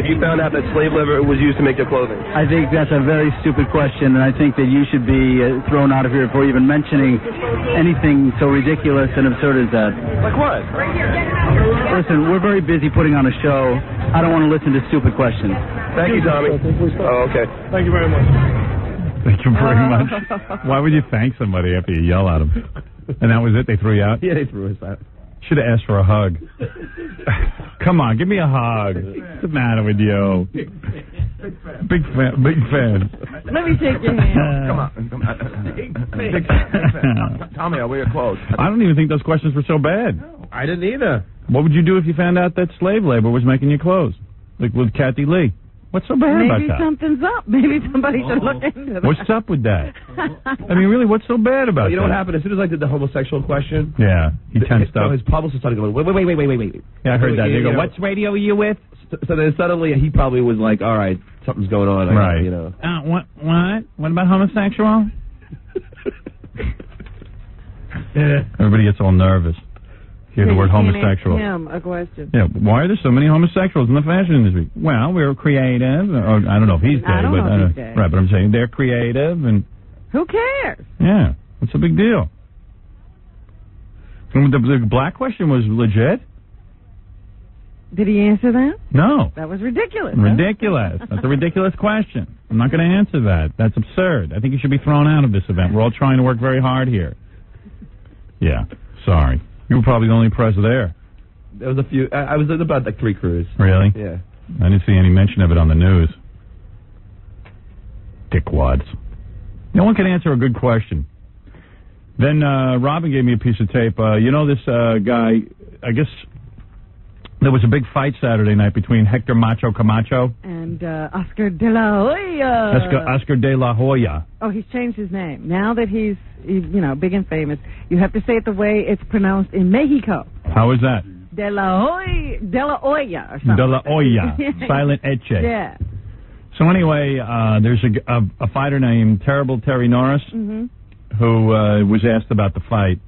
you found out that slave labor was used to make your clothing? I think that's a very stupid question, and I think that you should be thrown out of here before even mentioning anything so ridiculous and absurd as that. Like what? Listen, we're very busy putting on a show. I don't want to listen to stupid questions. Thank you, Tommy. Oh, okay. Thank you very much. Thank you very much. Why would you thank somebody after you yell at them? And that was it? They threw you out? Yeah, they threw us out. Should have asked for a hug. Come on, give me a hug. What's the matter with you? Big fan. Let me take your hand. Come on. Tommy, I'll wear your clothes. I don't even think those questions were so bad. No, I didn't either. What would you do if you found out that slave labor was making your clothes? Like with Kathy Lee. What's so bad about that? Maybe something's up. Maybe somebody should look into that. What's up with that? I mean, really, what's so bad about that? You know what happened? As soon as I did the homosexual question, yeah, he tensed up. His publicist started going, wait. Yeah, I heard that. They go, "What's radio are you with?" So then suddenly he probably was like, "All right, something's going on." Right. You know. What? What about homosexual? Everybody gets all nervous. Hear the word homosexual. Him a question. Yeah, why are there so many homosexuals in the fashion industry? Well, we're creative. Or, I don't know if he's gay. I don't know if he's gay. Right, but I'm saying they're creative and... Who cares? Yeah, what's the big deal? And the black question was legit? Did he answer that? No. That was ridiculous. Ridiculous. That's a ridiculous question. I'm not going to answer that. That's absurd. I think you should be thrown out of this event. We're all trying to work very hard here. Yeah, sorry. You were probably the only press there. There was a few. I was at about like 3 crews. Really? Yeah. I didn't see any mention of it on the news. Dickwads. No one can answer a good question. Then Robin gave me a piece of tape. You know this guy, I guess there was a big fight Saturday night between Hector Macho Camacho and Oscar De La Hoya. Oscar De La Hoya. Oh, he's changed his name. Now that he's big and famous, you have to say it the way it's pronounced in Mexico. How is that? De La Hoya or something. De La Hoya. Silent Eche. Yeah. So anyway, there's a fighter named Terrible Terry Norris who was asked about the fight.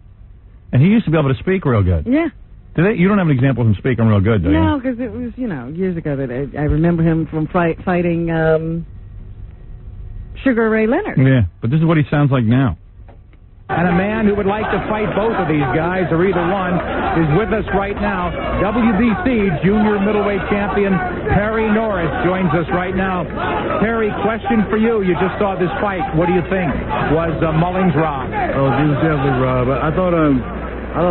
And he used to be able to speak real good. Yeah. You don't have an example of him speaking real good, do you? No, because it was, years ago that I remember him from fighting Sugar Ray Leonard. Yeah, but this is what he sounds like now. And a man who would like to fight both of these guys, or either one, is with us right now. WBC junior middleweight champion Perry Norris joins us right now. Perry, question for you. You just saw this fight. What do you think? Was Mullins robbed? Oh, he was definitely robbed. I thought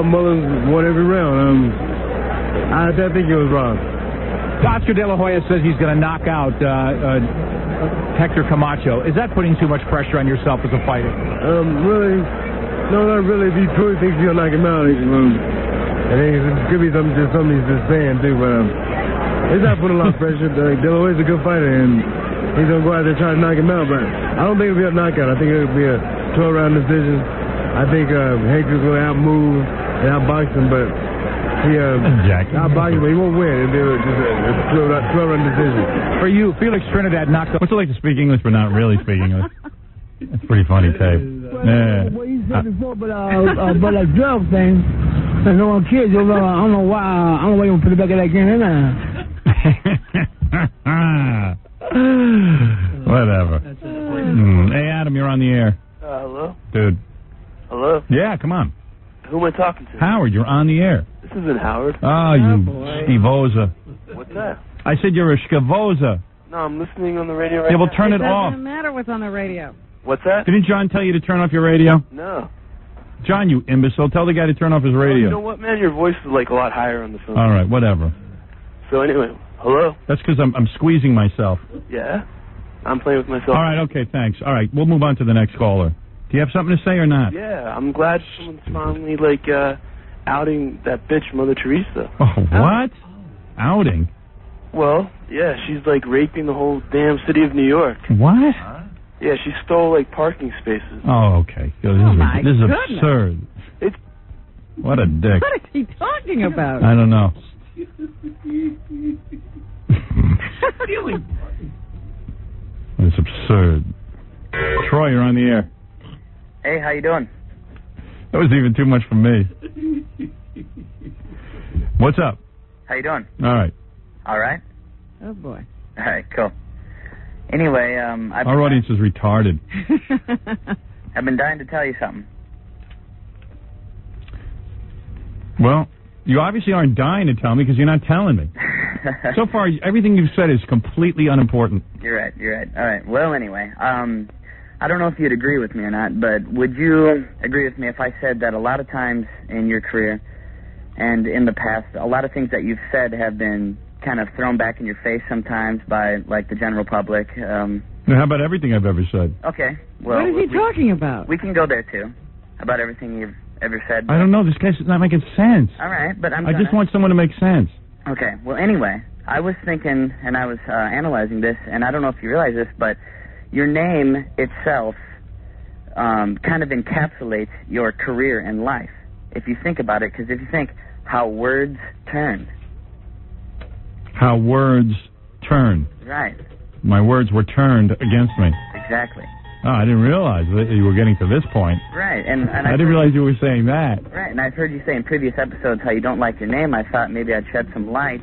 Mullins won every round. I think he was robbed. Oscar De La Hoya says he's going to knock out Hector Camacho. Is that putting too much pressure on yourself as a fighter? Really? No, not really. If he truly thinks he'll knock him out, I think it could be something he's just saying, too. But it's not putting a lot of pressure. De La Hoya's a good fighter, and he's going to go out there and try to knock him out. But I don't think it'll be a knockout. I think it'll be a 12-round decision. I think Hector's going to outmove and outbox him, but outbox him, but he won't win. It'll be just a 12-round decision. For you, Felix Trinidad knocked out. What's it like to speak English but not really speak English? That's pretty funny tape. Yeah. What you said before, but that drug thing, and no one kids, I don't know why you don't put it back in that game in there. Whatever. Hey, Adam, you're on the air. Hello? Dude. Hello? Yeah, come on. Who am I talking to? Howard, you're on the air. This isn't Howard. Oh, you skivoza. What's that? I said you're a skivoza. No, I'm listening on the radio right Yeah, now. well, turn it off. Doesn't matter what's on the radio. What's that? Didn't John tell you to turn off your radio? No. John, you imbecile, tell the guy to turn off his radio. You know what, man? Your voice is like a lot higher on the phone. All right, whatever. So anyway, hello? That's because I'm squeezing myself. Yeah? I'm playing with myself. All right, okay, thanks. All right, we'll move on to the next caller. Do you have something to say or not? Yeah, I'm glad someone's finally, outing that bitch, Mother Teresa. Oh, what? Outing? Well, yeah, she's, raping the whole damn city of New York. What? Yeah, she stole, parking spaces. Oh, okay. This is absurd. What a dick. What is he talking about? I don't know. It's absurd. Troy, you're on the air. Hey, how you doing? That was even too much for me. What's up? How you doing? All right. All right? Oh, boy. All right, cool. Anyway, our audience is retarded. I've been dying to tell you something. Well, you obviously aren't dying to tell me because you're not telling me. So far, everything you've said is completely unimportant. You're right. All right. Well, anyway, I don't know if you'd agree with me or not, but would you agree with me if I said that a lot of times in your career and in the past, a lot of things that you've said have been kind of thrown back in your face sometimes by, the general public? Now, how about everything I've ever said? Okay. Well, what is he talking about? We can go there, too, about everything you've ever said. I don't know. This guy's not making sense. All right, but I just want someone to make sense. Okay. Well, anyway, I was thinking, and I was analyzing this, and I don't know if you realize this, but your name itself kind of encapsulates your career in life, if you think about it, because if you think how words turn. How words turn. Right. My words were turned against me. Exactly. Oh, I didn't realize that you were getting to this point. Right, and I didn't realize you were saying that. Right, and I've heard you say in previous episodes how you don't like your name. I thought maybe I'd shed some light,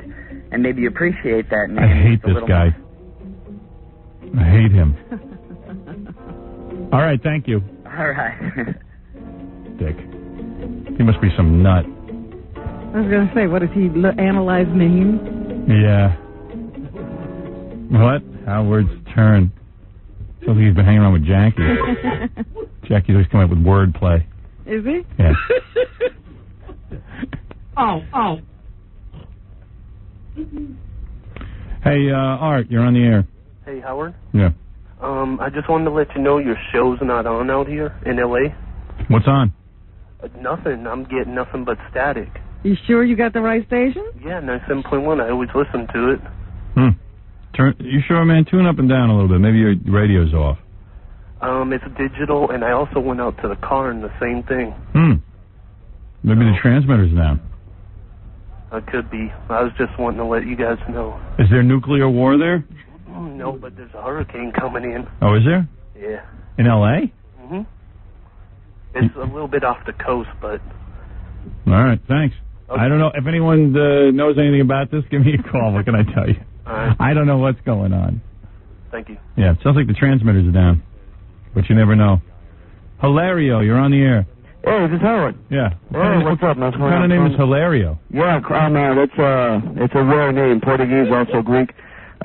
and maybe you appreciate that name. I hate this guy. I hate him. All right, thank you. All right. Dick. He must be some nut. I was going to say, what does he analyze names? Yeah. What? How words turn. Sounds like he's been hanging around with Jackie. Jackie's always coming up with wordplay. Is he? Yeah. Oh. Hey, Art, you're on the air. Hey, Howard? Yeah. I just wanted to let you know your show's not on out here in L.A. What's on? Nothing. I'm getting nothing but static. You sure you got the right station? Yeah, 97.1. I always listen to it. You sure, man? Tune up and down a little bit. Maybe your radio's off. It's digital, and I also went out to the car and the same thing. Maybe the transmitter's down. It could be. I was just wanting to let you guys know. Is there nuclear war there? No, but there's a hurricane coming in. Oh, is there? Yeah. In L.A.? Mm-hmm. It's a little bit off the coast, but... All right, thanks. Okay. I don't know. If anyone knows anything about this, give me a call. What can I tell you? All right. I don't know what's going on. Thank you. Yeah, it sounds like the transmitters are down, but you never know. Hilario, you're on the air. Hey, this is Howard. Yeah. Hey, what's up, man? What kind of name is Hilario? Yeah, man, it's a rare name. Portuguese, also Greek.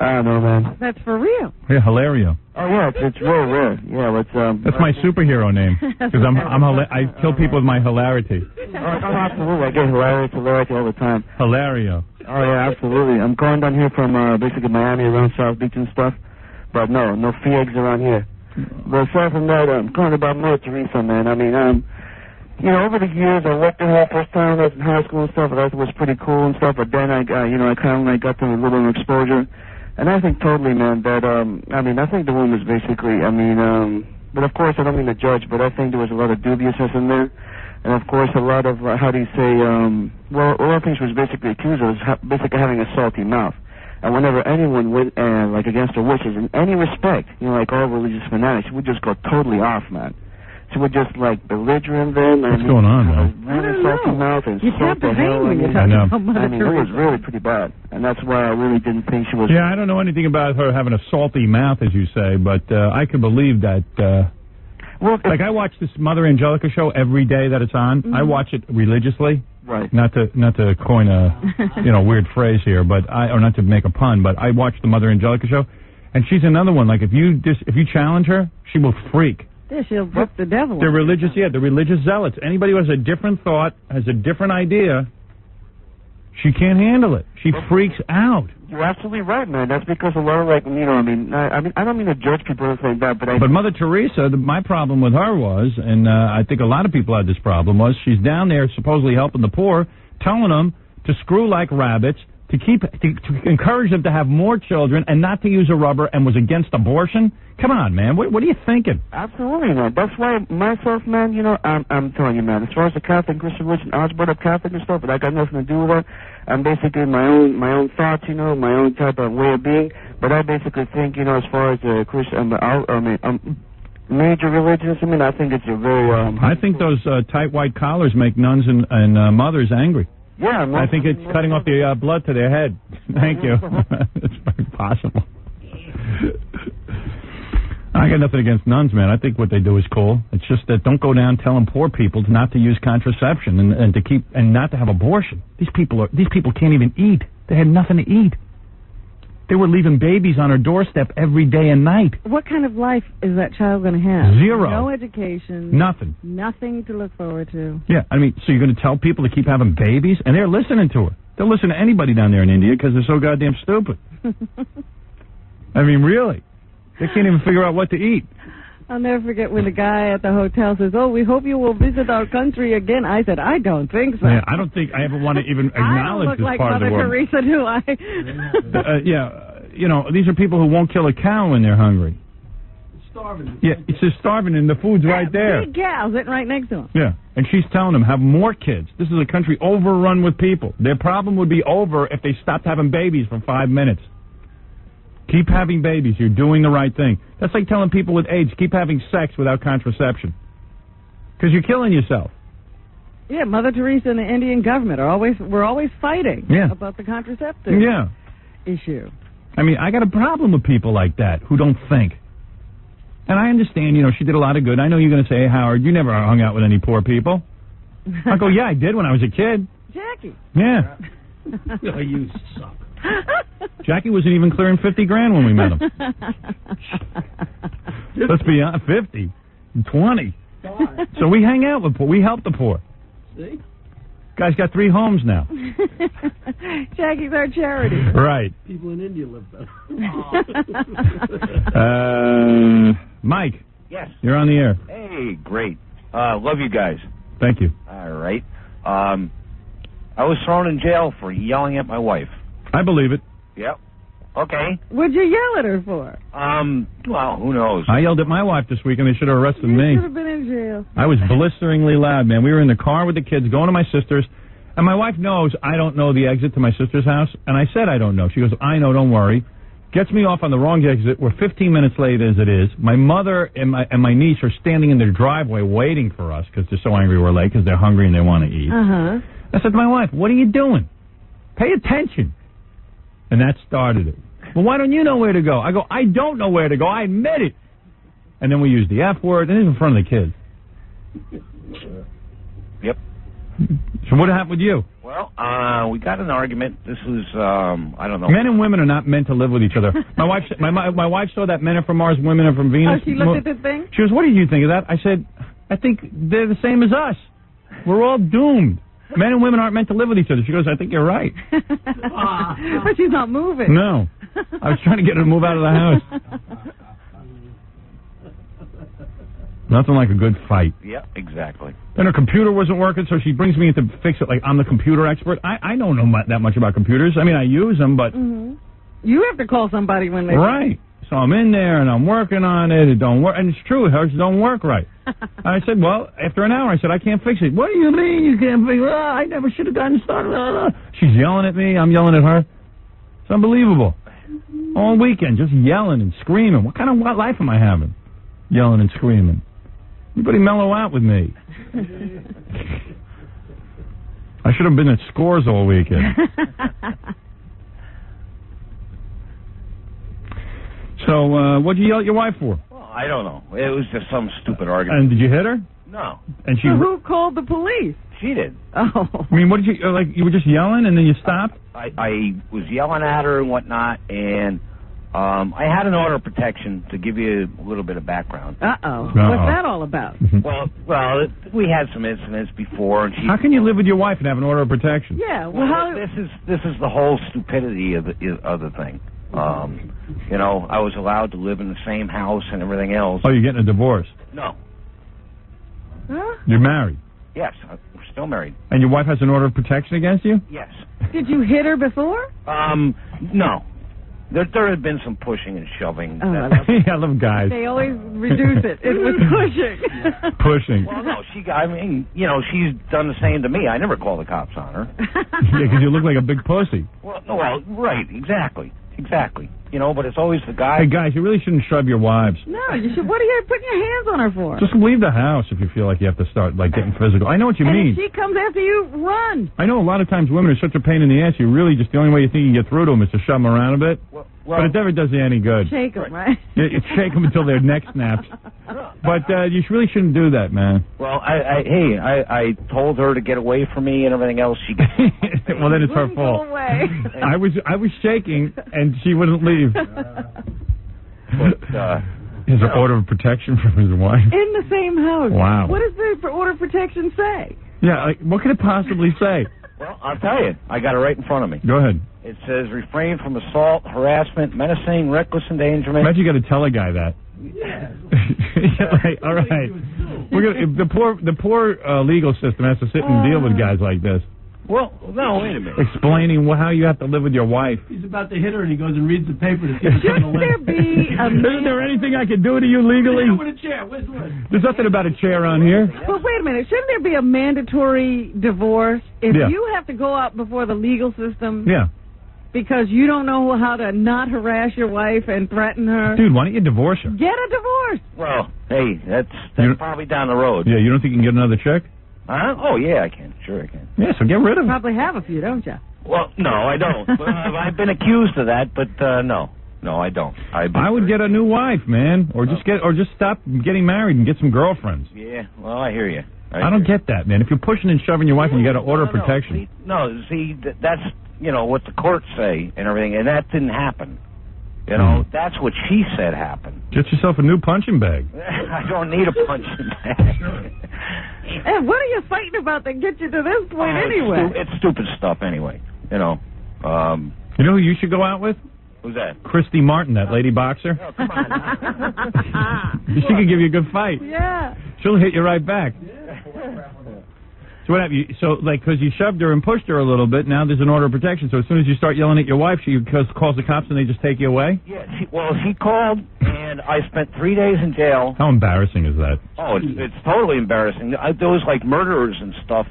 I don't know, man. That's for real. Yeah, Hilario. Oh yeah, it's real rare. Yeah, it's That's my superhero name because I kill people with my hilarity. Absolutely, I get hilarity all the time. Hilario. Oh yeah, absolutely. I'm calling down here from basically Miami, around South Beach and stuff. But no FIEGs around here. But aside from that, I'm calling about Mother Teresa, man. I mean, over the years, I worked with her first time when I was in high school and stuff. I thought it was pretty cool and stuff. But then I kind of got to a little exposure. And I think totally, man, that, I think the woman was basically, but of course I don't mean to judge, but I think there was a lot of dubiousness in there. And of course a lot of, one of the things she was basically accused of was basically having a salty mouth. And whenever anyone went, against her wishes in any respect, like all religious fanatics, she would just go totally off, man. She would just, belligerent them. What's going on, man? Really salty mouth and you salt the hell. when you're talking about Mother it was really pretty bad. And that's why I really didn't think she was... Yeah, I don't know anything about her having a salty mouth, as you say, but I could believe that... I watch this Mother Angelica show every day that it's on. Mm-hmm. I watch it religiously. Right. Not to coin a weird phrase here, or not to make a pun, but I watch the Mother Angelica show, and she's another one. Like if you challenge her, she will freak. Yeah, she'll book the devil. They're religious, the religious zealots. Anybody who has a different thought, has a different idea, she can't handle it. She freaks out. You're absolutely right, man. That's because a lot of I don't mean to judge people or anything like that, but Mother Teresa, my problem with her was, and I think a lot of people had this problem, was she's down there supposedly helping the poor, telling them to screw like rabbits, to encourage them to have more children and not to use a rubber, and was against abortion. Come on, man. What are you thinking? Absolutely, man. That's why myself, man, I'm telling you, man, as far as the Catholic Christian religion, I was brought up Catholic and stuff, but I got nothing to do with that. I'm basically my own thoughts, my own type of way of being. But I basically think, as far as the Christian, major religions, I think it's a very... I think those tight white collars make nuns and mothers angry. Yeah, I think it's cutting off the blood to their head. Thank you. It's very possible. I got nothing against nuns, man. I think what they do is cool. It's just that don't go down telling poor people not to use contraception and not to have abortion. These people can't even eat. They had nothing to eat. They were leaving babies on her doorstep every day and night. What kind of life is that child going to have? Zero. No education. Nothing. Nothing to look forward to. Yeah, so you're going to tell people to keep having babies? And they're listening to her. They'll listen to anybody down there in India because they're so goddamn stupid. Really. They can't even figure out what to eat. I'll never forget when the guy at the hotel says, "Oh, we hope you will visit our country again." I said, "I don't think so." Yeah, I don't think I ever want to even acknowledge this part of the world. I don't look like Mother Teresa, do I? These are people who won't kill a cow when they're hungry. Starving. Yeah, it's just starving, and the food's right there. Big gal sitting right next to him. Yeah, and she's telling them, have more kids. This is a country overrun with people. Their problem would be over if they stopped having babies for 5 minutes. Keep having babies. You're doing the right thing. That's like telling people with AIDS, keep having sex without contraception. Because you're killing yourself. Yeah, Mother Teresa and the Indian government we're always fighting about the contraceptive issue. I got a problem with people like that who don't think. And I understand, she did a lot of good. I know you're going to say, hey, Howard, you never hung out with any poor people. I go, yeah, I did when I was a kid. Jackie. Yeah. You suck. Jackie wasn't even clearing $50,000 when we met him. Let's be honest, 50, 20. So we hang out with poor. We help the poor. See? Guy's got 3 homes now. Jackie's our charity. Right. People in India live better. Mike. Yes. You're on the air. Hey, great. Love you guys. Thank you. All right. I was thrown in jail for yelling at my wife. I believe it. Yep. Okay. What'd you yell at her for? Well, who knows? I yelled at my wife this week, and they should have arrested me. You should have been in jail. I was blisteringly loud, man. We were in the car with the kids going to my sister's, and my wife knows I don't know the exit to my sister's house, and I said I don't know. She goes, I know, don't worry. Gets me off on the wrong exit. We're 15 minutes late as it is. My mother and my niece are standing in their driveway waiting for us because they're so angry we're late because they're hungry and they want to eat. Uh-huh. I said to my wife, what are you doing? Pay attention. And that started it. Well, why don't you know where to go? I go, I don't know where to go. I admit it. And then we used the F word, and it was in front of the kids. Yep. So what happened with you? Well, we got in an argument. This was, I don't know. Men and women are not meant to live with each other. My wife saw that Men Are From Mars, Women Are From Venus. Oh, she looked at the thing? She goes, what do you think of that? I said, I think they're the same as us. We're all doomed. Men and women aren't meant to live with each other. She goes, I think you're right. But she's not moving. No. I was trying to get her to move out of the house. Nothing like a good fight. Yeah, exactly. Then her computer wasn't working, so she brings me in to fix it. Like, I'm the computer expert. I don't know that much about computers. I mean, I use them, but... Mm-hmm. You have to call somebody when they... Right. So I'm in there, and I'm working on it. It don't work. And it's true. Hers don't work right. And I said, well, after an hour, I said, I can't fix it. What do you mean you can't fix it? I never should have gotten started. She's yelling at me. I'm yelling at her. It's unbelievable. All weekend, just yelling and screaming. What kind of life am I having? Yelling and screaming. Everybody mellow out with me. I should have been at Scores all weekend. So, what'd you yell at your wife for? Well, I don't know. It was just some stupid argument. And did you hit her? No. And she. So who called the police? She did. Oh. I mean, what did you like? You were just yelling, and then you stopped. I was yelling at her and whatnot, and I had an order of protection to give you a little bit of background. What's that all about? Well, we had some incidents before, and she. How can you live with your wife and have an order of protection? Yeah. Well, this is the whole stupidity of the thing. You know, I was allowed to live in the same house and everything else. Oh, you're getting a divorce? No. Huh? You're married? Yes, we're still married. And your wife has an order of protection against you? Yes. Did you hit her before? No. There had been some pushing and shoving. Oh, I love guys. They always reduce it. It was pushing. Pushing. Well, no, she's done the same to me. I never called the cops on her. Yeah, because you look like a big pussy. Well, right, exactly. You know, but it's always the guy. Hey, guys, you really shouldn't shove your wives. No, you should. What are you putting your hands on her for? Just leave the house if you feel like you have to start, like, getting physical. I know what you mean. If she comes after you, run. I know a lot of times women are such a pain in the ass, you really just, the only way you think you can get through to them is to shove them around a bit. But it never does you any good. Shake them, right? You shake them until their neck snaps. But you really shouldn't do that, man. Well, I told her to get away from me and everything else. She well, then it's her fault. Go away. I was shaking, and she wouldn't leave. But, his order of protection from his wife. In the same house. Wow. What does the order of protection say? Yeah, like, what could it possibly say? Well, I'll tell you. I got it right in front of me. Go ahead. It says refrain from assault, harassment, menacing, reckless endangerment. Imagine you got to tell a guy that. Yeah. All right. We're gonna, the poor legal system has to sit and deal with guys like this. Well, no, wait a minute. Explaining how you have to live with your wife. He's about to hit her, and he goes and reads the paper to see if it's on the list. Isn't there anything I can do to you legally? With a chair. Where's the list? There's nothing about a chair on here. Well, wait a minute. Shouldn't there be a mandatory divorce if Yeah. you have to go out before the legal system? Yeah. Because you don't know how to not harass your wife and threaten her? Dude, why don't you divorce her? Get a divorce. Well, hey, that's probably down the road. Yeah, you don't think you can get another chick? Huh? Oh, yeah, I can. Sure I can. Yeah, so get rid of You her. probably have a few, don't you? Well, no, I don't. I've been accused of that, but no. No, I don't. I would get a new wife, man, or just stop getting married and get some girlfriends. Yeah, well, I hear you. I don't get that, man. If you're pushing and shoving your wife and you got an order of protection. See, that's, what the courts say and everything, and that didn't happen. That's what she said happened. Get yourself a new punching bag. I don't need a punching bag. And what are you fighting about that gets you to this point anyway? It's stupid stuff anyway, You know who you should go out with? Who's that? Christy Martin, that lady boxer. Oh, come on. She could give you a good fight. Yeah. She'll hit you right back. So what happened? Because you shoved her and pushed her a little bit, now there's an order of protection. So as soon as you start yelling at your wife, she calls the cops and they just take you away? Yeah, she called, and I spent 3 days in jail. How embarrassing is that? Oh, it's totally embarrassing. There was like murderers and stuff.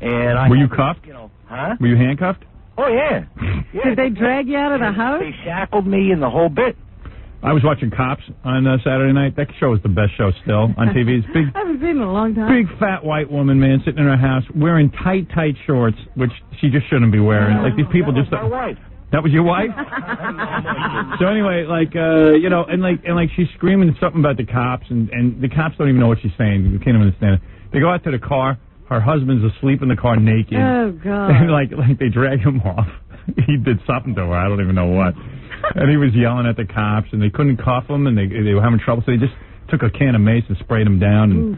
And Were you cuffed? Huh? Were you handcuffed? Oh, yeah. Did they drag you out of the house? They shackled me and the whole bit. I was watching Cops on Saturday night. That show is the best show still on TV. It's big. I haven't seen it in a long time. Big fat white woman, man, sitting in her house wearing tight shorts, which she just shouldn't be wearing. Like these people just. My wife. That was your wife? So anyway, and she's screaming something about the cops, and the cops don't even know what she's saying. You can't even understand it. They go out to the car. Her husband's asleep in the car naked. Oh, God. And they drag him off. He did something to her. I don't even know what. And he was yelling at the cops, and they couldn't cuff him, and they were having trouble, so they just took a can of mace and sprayed him down, and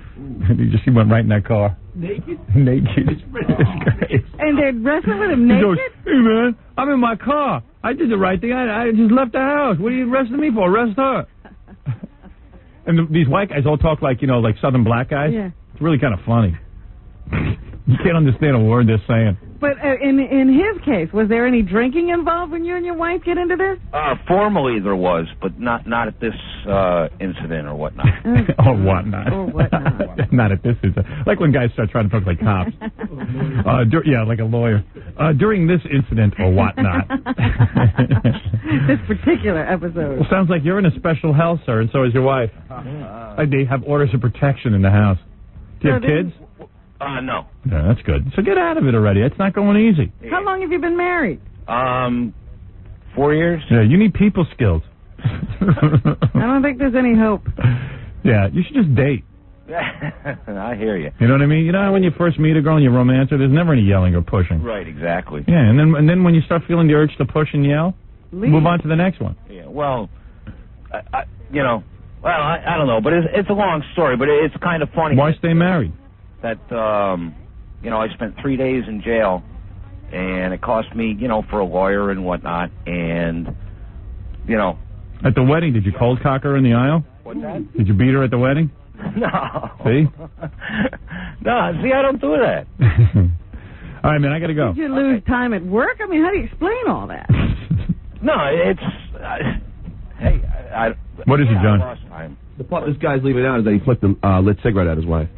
he went right in that car. Naked? Naked. It's great. And they're wrestling with him naked? He goes, hey, man, I'm in my car. I did the right thing. I just left the house. What are you arresting me for? Arrest her. And these white guys all talk like Southern black guys. Yeah. It's really kind of funny. You can't understand a word they're saying. But in his case, was there any drinking involved when you and your wife get into this? Formally there was, but not at this incident or whatnot. Or whatnot. Or whatnot. Not at this incident. Like when guys start trying to talk like cops. Like a lawyer. During this incident or whatnot. This particular episode. Well, sounds like you're in a special hell, sir, and so is your wife. They have orders of protection in the house. Do you have kids? No. Yeah, that's good. So get out of it already. It's not going easy. How long have you been married? 4 years. Yeah, you need people skills. I don't think there's any hope. Yeah, you should just date. I hear you. You know what I mean? You know how when you first meet a girl and you romance her, there's never any yelling or pushing. Right, exactly. Yeah, and then when you start feeling the urge to push and yell, move on to the next one. Yeah, well, I don't know, but it's a long story, but it's kind of funny. Why stay married? That, I spent 3 days in jail, and it cost me, for a lawyer and whatnot, and, At the wedding, did you cold cock her in the aisle? What's that? Did you beat her at the wedding? No. See? No, see, I don't do that. All right, man, I got to go. Did you lose time at work? I mean, how do you explain all that? No, it's... What is it, John? I lost time. The part this guy's leaving out is that he flicked a lit cigarette at his wife.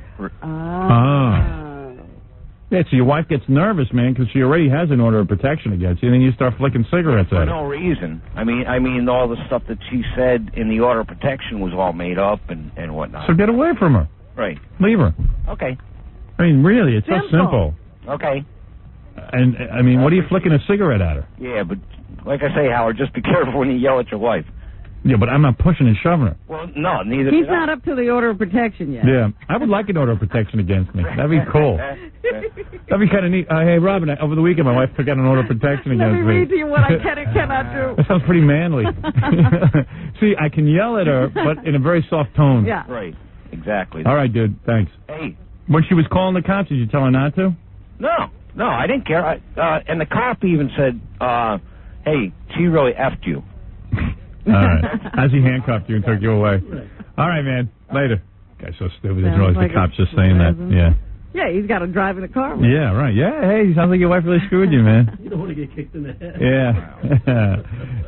Yeah, so your wife gets nervous, man, because she already has an order of protection against you, and then you start flicking cigarettes For at her. no reason. I mean, all the stuff that she said in the order of protection was all made up and whatnot. So get away from her. Right. Leave her. Okay. I mean, really, it's so simple. Okay. And, I mean, what are you flicking a cigarette at her? Yeah, but like I say, Howard, just be careful when you yell at your wife. Yeah, but I'm not pushing and shoving her. Well, no, neither He's did I. not up to the order of protection yet. Yeah, I would like an order of protection against me. That'd be cool. That'd be kind of neat. Hey, Robin, over the weekend my wife took out an order of protection Let against me read to you what I can and cannot do. That sounds pretty manly. See, I can yell at her, but in a very soft tone. Yeah. Right, exactly. All right, dude, thanks. Hey. When she was calling the cops, did you tell her not to? No, I didn't care. And the cop even said, hey, she really effed you. All right. As he handcuffed you and took you away. All right, man. Later. Guy's so stupid. Didn't realize the cop's just saying that. Yeah. Yeah, he's got to drive in a car. Yeah, right. Yeah, hey, sounds like your wife really screwed you, man. You don't want to get kicked in the head. Yeah.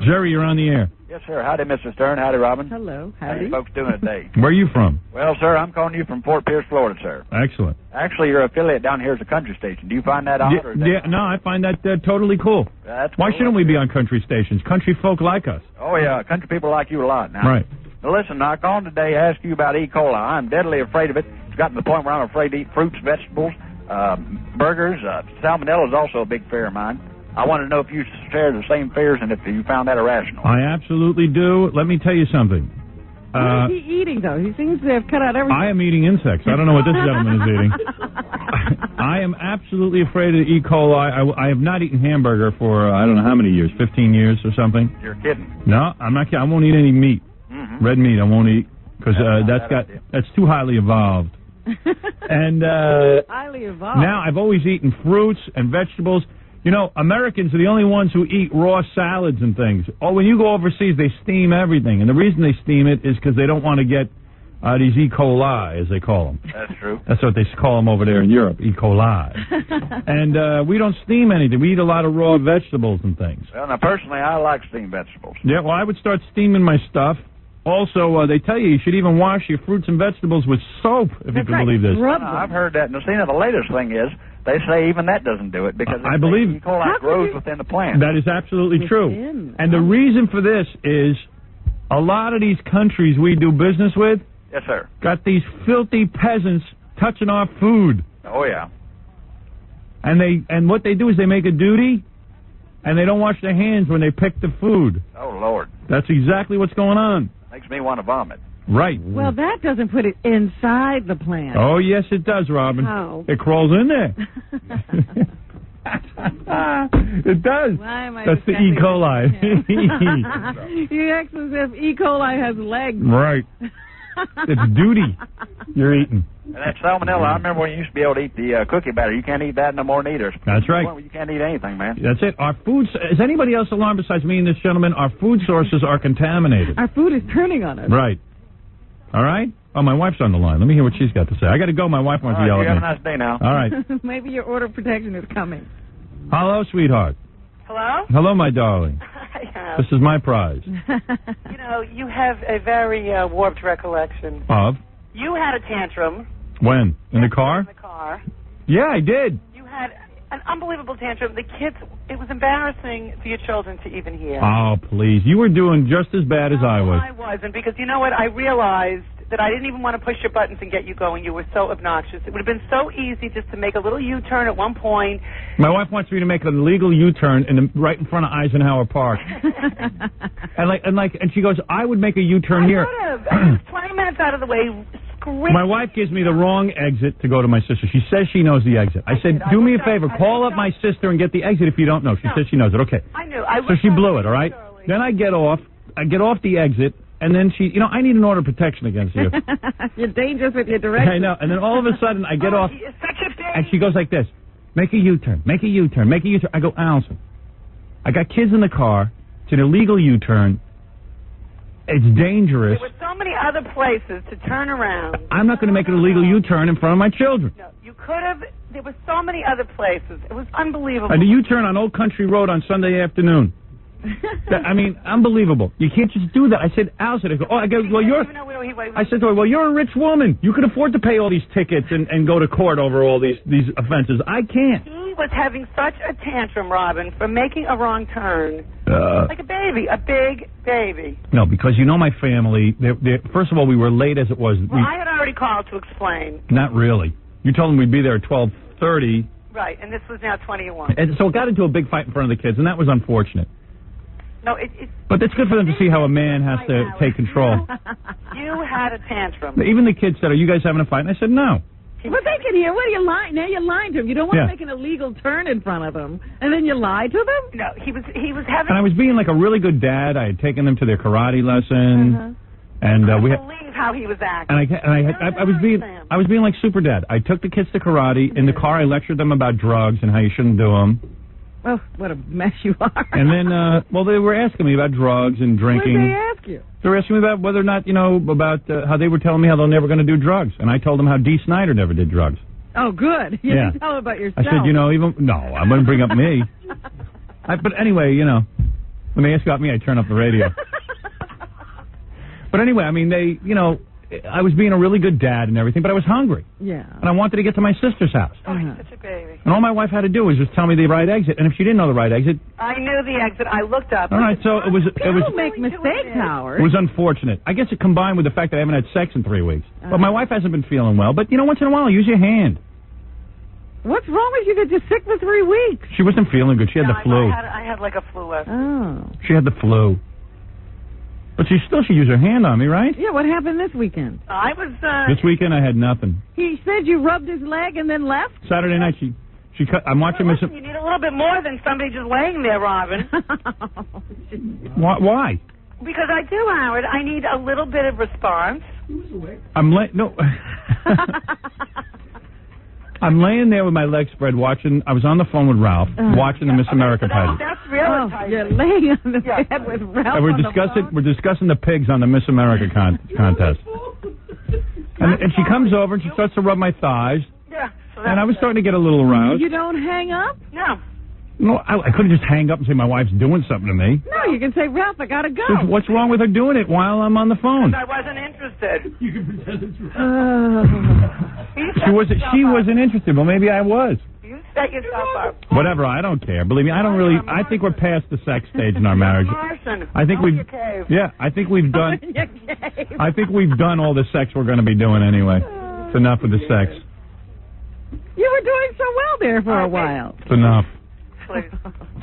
Jerry, you're on the air. Yes, sir. Howdy, Mr. Stern. Howdy, Robin. Hello. How you folks doing today? Where are you from? Well, sir, I'm calling you from Fort Pierce, Florida, sir. Excellent. Actually, your affiliate down here is a country station. Do you find that odd? Or is that No, I find that totally cool. That's Why cool. shouldn't we be on country stations? Country folk like us. Oh, yeah. Country people like you a lot now. Right. Now, listen, I called today to ask you about E. coli. I'm deadly afraid of it. It's gotten to the point where I'm afraid to eat fruits, vegetables, burgers. Salmonella is also a big fear of mine. I want to know if you share the same fears and if you found that irrational. I absolutely do. Let me tell you something. What is he eating, though? He seems to have cut out everything. I am eating insects. I don't know what this gentleman is eating. I am absolutely afraid of E. coli. I have not eaten hamburger for, I don't know how many years, 15 years or something. You're kidding. No, I'm not kidding. I won't eat any meat. Mm-hmm. Red meat I won't eat because that's too highly evolved. And highly evolved. Now I've always eaten fruits and vegetables. You know, Americans are the only ones who eat raw salads and things. Oh, when you go overseas, they steam everything. And the reason they steam it is because they don't want to get these E. coli, as they call them. That's true. That's what they call them over there in Europe, E. coli. And we don't steam anything. We eat a lot of raw vegetables and things. Well, now, personally, I like steamed vegetables. Yeah, well, I would start steaming my stuff. Also, they tell you should even wash your fruits and vegetables with soap, if you can believe this. I've heard that. Now, see, now, the latest thing is, they say even that doesn't do it because I believe E. coli grows within the plant. That is absolutely true. And the reason for this is a lot of these countries we do business with Yes, sir. got these filthy peasants touching our food. Oh, yeah. And what they do is they make a duty and they don't wash their hands when they pick the food. Oh, Lord. That's exactly what's going on. Makes me want to vomit. Right. Well, that doesn't put it inside the plant. Oh, yes, it does, Robin. How? It crawls in there. It does. Why am I That's the E. coli. You act as if E. coli has legs. Right. It's duty you're eating. And that salmonella, I remember when you used to be able to eat the cookie batter. You can't eat that no more neither. That's right. You can't eat anything, man. That's it. Our food. Is anybody else alarmed besides me and this gentleman? Our food sources are contaminated. Our food is turning on us. Right. All right? Oh, my wife's on the line. Let me hear what she's got to say. I got to go. My wife wants to yell You at have me. a nice day now. All right. Maybe your order of protection is coming. Hello, sweetheart. Hello? Hello, my darling. This is my prize. You know, you have a very warped recollection. Of? You had a tantrum When? In the car? in the car. Yeah, I did. You had an unbelievable tantrum. The kids, it was embarrassing for your children to even hear. Oh, please. You were doing just as bad as I was. I wasn't, because you know what? I realized that I didn't even want to push your buttons and get you going. You were so obnoxious. It would have been so easy just to make a little U-turn at one point. My wife wants me to make an illegal U-turn right in front of Eisenhower Park. and she goes, I would make a U-turn here. I would have. 20 minutes out of the way, scream. My wife gives me the wrong exit to go to my sister. She says she knows the exit. I said, do me a favor, call up my sister and get the exit if you don't know. She says she knows it. Okay. I knew. So she blew it, all right? Then I get off the exit, and then she, I need an order of protection against you. You're dangerous with your directions. I know. And then all of a sudden I get off, You're such a and she goes like this, make a U-turn, make a U-turn, make a U-turn. I go, Allison, I got kids in the car. It's an illegal U-turn. It's dangerous. There were so many other places to turn around. I'm not going to make an illegal U-turn in front of my children. No, you could have. There were so many other places. It was unbelievable. And a U-turn on Old Country Road on Sunday afternoon. Unbelievable. You can't just do that. I said, Allison, I said to her, well, you're a rich woman. You can afford to pay all these tickets and go to court over all these offenses. I can't. He was having such a tantrum, Robin, for making a wrong turn. Like a baby, a big baby. No, because my family, first of all, we were late as it was. Well, I had already called to explain. Not really. You told them we'd be there at 12:30. Right, and this was now 21. And so it got into a big fight in front of the kids, and that was unfortunate. No, But it's good for them to see how a man has to take control. You had a tantrum. Even the kids said, are you guys having a fight? And I said, no. But they can hear. What are you lying? Now you're lying to them. You don't want to make an illegal turn in front of them, and then you lie to them. No, he was having. And I was being like a really good dad. I had taken them to their karate lesson, and we had. Believe how he was acting. And I was being like super dad. I took the kids to karate. In the car, I lectured them about drugs and how you shouldn't do them. Oh, what a mess you are. And then, they were asking me about drugs and drinking. What did they ask you? They were asking me about whether or not, about how they were telling me how they're never going to do drugs. And I told them how Dee Snider never did drugs. Oh, good. You didn't tell them about yourself. I said, I wouldn't bring up me. But anyway, when they ask about me, I turn up the radio. But anyway, I was being a really good dad and everything, but I was hungry. Yeah. And I wanted to get to my sister's house. Oh, he's such a baby. And all my wife had to do was just tell me the right exit. And if she didn't know the right exit... I knew the exit. I looked up. All right, so it was... People make mistakes, Howard. It was unfortunate. I guess it combined with the fact that I haven't had sex in 3 weeks. But my wife hasn't been feeling well. But, once in a while, use your hand. What's wrong with you that you're sick for 3 weeks? She wasn't feeling good. She had the flu. I had like a flu lesson. Oh. She had the flu. But she still should use her hand on me, right? Yeah, what happened this weekend? I was... This weekend, I had nothing. He said you rubbed his leg and then left? Saturday night, she cut... I'm watching Miss... You need a little bit more than somebody just laying there, Robin. Why? Because I do, Howard. I need a little bit of response. No. I'm laying there with my legs spread watching... I was on the phone with Ralph, watching the Miss America pageant. That's really you're laying on the bed with Ralph and we're discussing the pigs on the Miss America contest. And she comes over and she starts to rub my thighs. Yeah. And I was starting to get a little aroused. You don't hang up? No. No, I couldn't just hang up and say my wife's doing something to me. No, you can say, Ralph, I gotta go. What's wrong with her doing it while I'm on the phone? I wasn't interested. You can pretend it's She wasn't interested. Well, maybe I was. You set yourself up. Whatever, I don't care. Believe me, I don't really. I think we're past the sex stage in our marriage. I think we've. Yeah, I think we've done. I think we've done all the sex we're going to be doing anyway. It's enough of the sex. You were doing so well there for a while. It's enough. Please.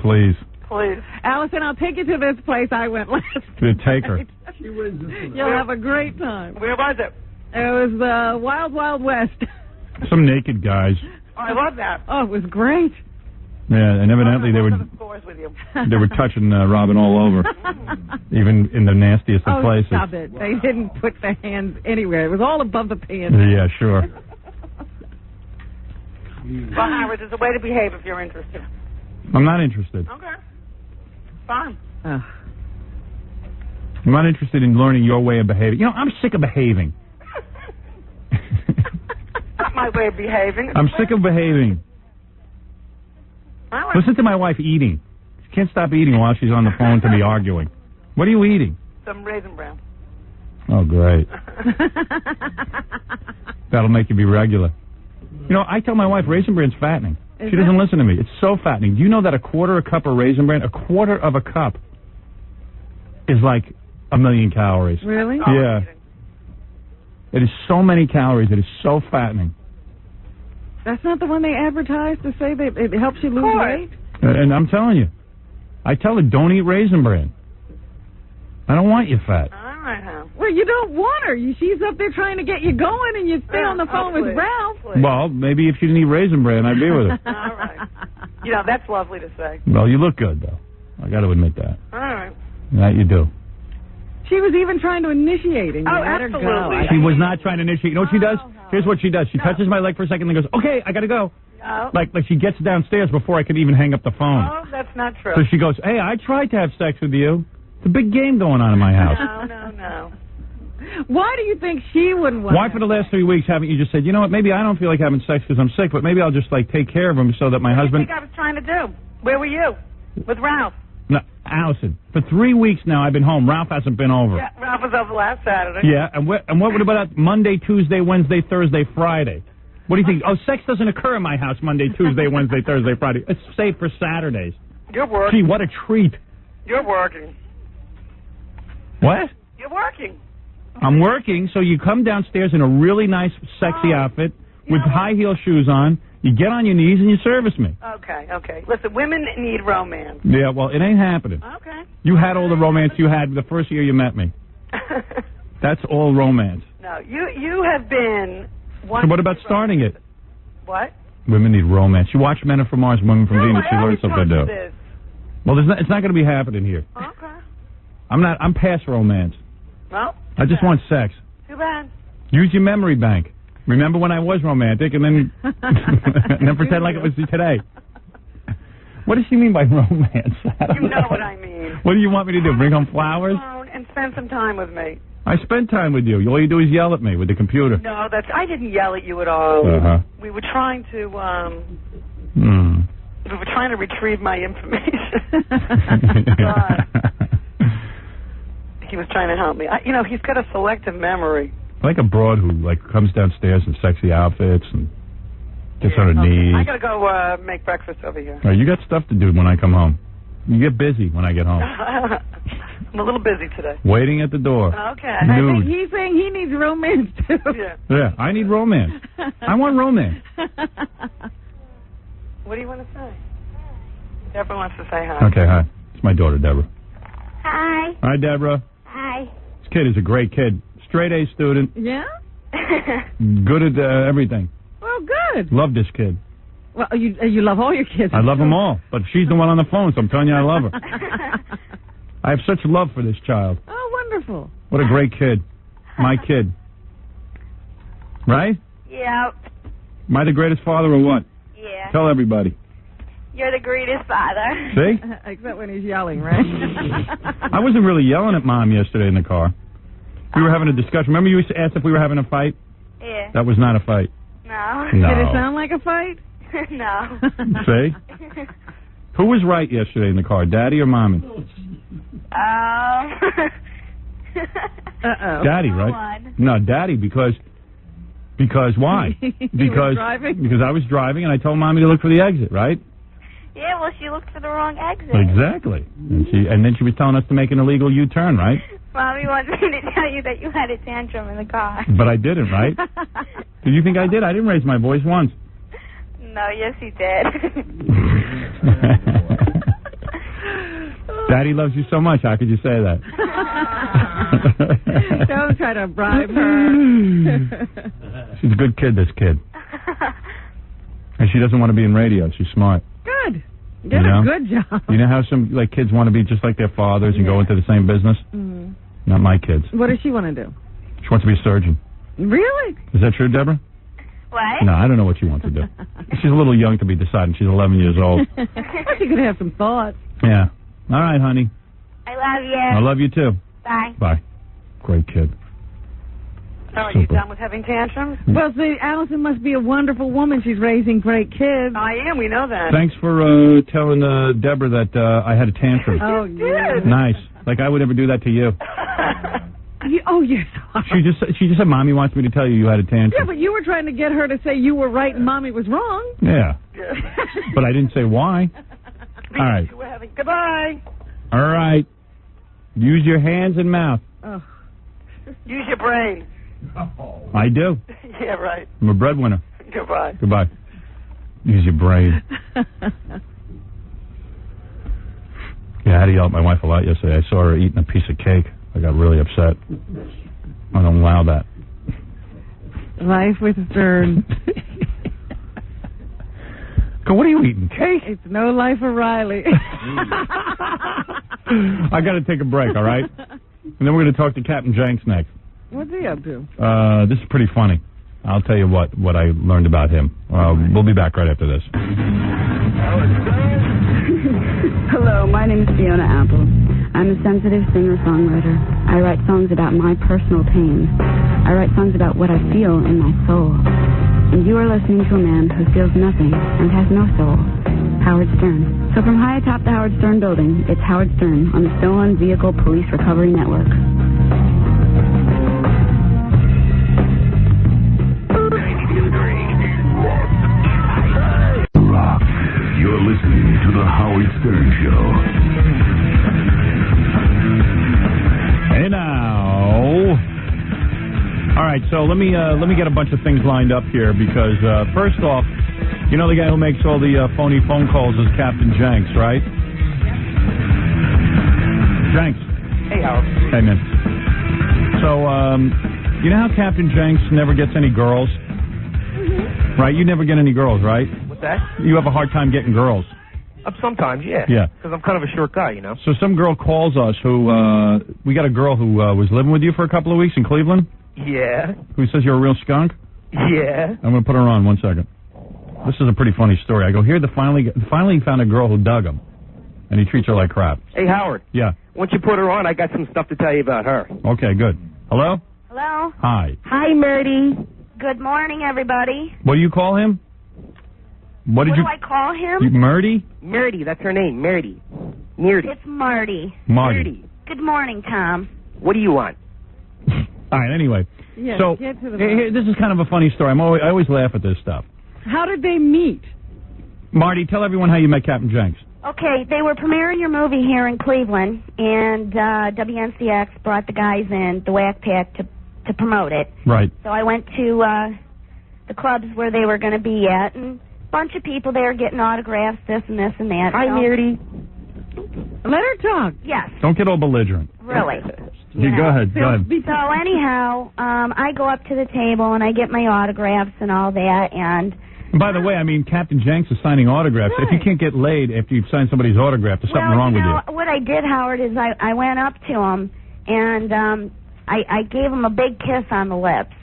Please. Please. Allison, I'll take you to this place I went last Take her. night. You'll have a great time. Where was it? It was the Wild Wild West. Some naked guys. Oh, I love that. Oh, it was great. Yeah, and evidently they were Scores with you. touching Robin all over, even in the nastiest of places. Stop it. They didn't put their hands anywhere. It was all above the pants. Yeah, sure. Well, Howard, there's a way to behave if you're interested. I'm not interested. Okay. Fine. I'm not interested in learning your way of behaving. You know, I'm sick of behaving. Not my way of behaving. I'm sick of behaving. Well, Listen to my wife eating. She can't stop eating while she's on the phone to me arguing. What are you eating? some Raisin Bran. Oh, great. That'll make you be regular. You know, I tell my wife Raisin Bran's fattening. She doesn't listen to me. It's so fattening. Do you know that a quarter a cup of Raisin Bran, a quarter of a cup, is like 1 million calories? Really? Yeah. It is so many calories. It is so fattening. That's not the one they advertise to say that it helps you lose weight? And I'm telling you, I tell her, don't eat Raisin Bran. I don't want you fat. All right, Hal. Well, you don't want her. She's up there trying to get you going, and you stay on the phone with Ralph. Well, maybe if she didn't eat Raisin Bran, I'd be with her. All right. You know, that's lovely to say. Well, you look good, though. I got to admit that. All right. That you do. She was even trying to initiate, and you let her go. She was not trying to initiate. You know what she does? Here's what she does. She touches my leg for a second and goes, okay, I got to go. No. Like she gets downstairs before I could even hang up the phone. Oh, that's not true. So she goes, hey, I tried to have sex with you. It's a big game going on in my house. No. Why do you think she wouldn't want Why for the last 3 weeks haven't you just said, you know what, maybe I don't feel like having sex because I'm sick, but maybe I'll just like take care of him so that my husband... What do you think I was trying to do? Where were you? With Ralph. No, Allison, for 3 weeks now I've been home. Ralph hasn't been over. Yeah, Ralph was over last Saturday. Yeah, and what about Monday, Tuesday, Wednesday, Thursday, Friday? What do you think? Oh, sex doesn't occur in my house Monday, Tuesday, Wednesday, Thursday, Friday. It's safe for Saturdays. You're working. Gee, what a treat. You're working. What? You're working. I'm working, so you come downstairs in a really nice, sexy outfit with high heel shoes on. You get on your knees and you service me. Okay. Listen, women need romance. Yeah, well, it ain't happening. Okay. You had all the romance you had the first year you met me. That's all romance. No, you have been... So what about starting it? What? Women need romance. You watch Men Are From Mars, Women From Venus. You learn something to do. This. Well, it's not going to be happening here. Okay. I'm past romance. Well, I just want sex. too bad. Use your memory bank. Remember when I was romantic, and then and then pretend like it was today. What does she mean by romance? You know what I mean. What do you want me to do? Bring home flowers? And spend some time with me. I spend time with you. All you do is yell at me with the computer. No, I didn't yell at you at all. Uh-huh. We were trying to we were trying to retrieve my information. He was trying to help me. He's got a selective memory. I like a broad who comes downstairs in sexy outfits and gets on her knees. I gotta go make breakfast over here. All right, you got stuff to do when I come home. You get busy when I get home. I'm a little busy today. Waiting at the door. Okay. I think he's saying he needs romance too. Yeah, I need romance. I want romance. What do you want to say? Deborah wants to say hi. Okay, hi. It's my daughter, Deborah. Hi. Hi, Deborah. Hi. This kid is a great kid. Straight A student. Yeah? Good at everything. Well, good. Love this kid. Well, you love all your kids. I love them all, but she's the one on the phone, so I'm telling you I love her. I have such love for this child. Oh, wonderful. What a great kid. My kid. Right? Yeah. Am I the greatest father or what? Yeah. Tell everybody. You're the greatest father. See? Except when he's yelling, right? I wasn't really yelling at Mom yesterday in the car. We were having a discussion. Remember you asked if we were having a fight? Yeah. That was not a fight. No. No. Did it sound like a fight? No. See? Who was right yesterday in the car, Daddy or Mommy? Uh-oh. Daddy, right? No, Daddy, because why? Was driving? Because I was driving and I told Mommy to look for the exit, right? Yeah, well, she looked for the wrong exit. Exactly. And then she was telling us to make an illegal U-turn, right? Mommy wanted me to tell you that you had a tantrum in the car. But I didn't, right? Did you think I did? I didn't raise my voice once. No, yes, you did. Daddy loves you so much. How could you say that? Don't try to bribe her. She's a good kid, this kid. And she doesn't want to be in radio. She's smart. Good. Did a good job. You know how some kids want to be just like their fathers and go into the same business? Mm-hmm. Not my kids. What does she want to do? She wants to be a surgeon. Really? Is that true, Deborah? What? No, I don't know what she wants to do. She's a little young to be deciding. She's 11 years old. Well, she could have some thoughts. Yeah. All right, honey. I love you. I love you, too. Bye. Bye. Great kid. Oh, are you done with having tantrums? Well, see, Allison must be a wonderful woman. She's raising great kids. I am. We know that. Thanks for telling Deborah that I had a tantrum. Oh, yes. Nice. Like I would never do that to you. You're sorry. She just said, Mommy wants me to tell you had a tantrum. Yeah, but you were trying to get her to say you were right and Mommy was wrong. Yeah. But I didn't say why. All right. Goodbye. All right. Use your hands and mouth. Oh. Use your brain. I do. Yeah, right. I'm a breadwinner. Goodbye. Goodbye. Use your brain. Yeah, I had to yell at my wife a lot yesterday. I saw her eating a piece of cake. I got really upset. I don't allow that. Life with Stern. What are you eating? Cake? It's no life of Riley. I got to take a break, all right? And then we're going to talk to Captain Jenks next. What's he up to? This is pretty funny. I'll tell you what I learned about him. We'll be back right after this. Hello, my name is Fiona Apple. I'm a sensitive singer-songwriter. I write songs about my personal pain. I write songs about what I feel in my soul. And you are listening to a man who feels nothing and has no soul, Howard Stern. So from high atop the Howard Stern building, it's Howard Stern on the Stolen Vehicle Police Recovery Network. Rock. You're listening to the Howard Stern Show. Hey now. All right, so let me get a bunch of things lined up here because first off, you know the guy who makes all the phony phone calls is Captain Jenks, right? Jenks. Hey, Howard. Hey, man. So, you know how Captain Jenks never gets any girls? Mm-hmm. Right? You never get any girls, right? What's that? You have a hard time getting girls. Sometimes, yeah. Yeah. Because I'm kind of a short guy, you know. So some girl calls us who, we got a girl who was living with you for a couple of weeks in Cleveland. Yeah. Who says you're a real skunk? Yeah. I'm going to put her on 1 second. This is a pretty funny story. I go, here, finally he found a girl who dug him. And he treats her like crap. Hey, Howard. Yeah. Once you put her on, I got some stuff to tell you about her. Okay, good. Hello? Hello? Hi. Hi, Marty. Good morning, everybody. What do you call him? What do I call him? Murdy? Murdy, that's her name, Murdy. Murdy. It's Marty. Marty. Good morning, Tom. What do you want? All right, anyway. Yeah, so, get to the here, this is kind of a funny story. I always laugh at this stuff. How did they meet? Marty, tell everyone how you met Captain Jenks. Okay, they were premiering your movie here in Cleveland, and WNCX brought the guys in, the Whack Pack, to promote it. Right. So I went to the clubs where they were going to be at, and a bunch of people there getting autographs, this and this and that. Hi, Murdy. Let her talk. Yes. Don't get all belligerent. Really. Go ahead. Go ahead. So anyhow, I go up to the table and I get my autographs and all that, and by the way, I mean, Captain Jenks is signing autographs. Right. If you can't get laid after you've signed somebody's autograph, there's something wrong with you. What I did, Howard, is I went up to him and I gave him a big kiss on the lips.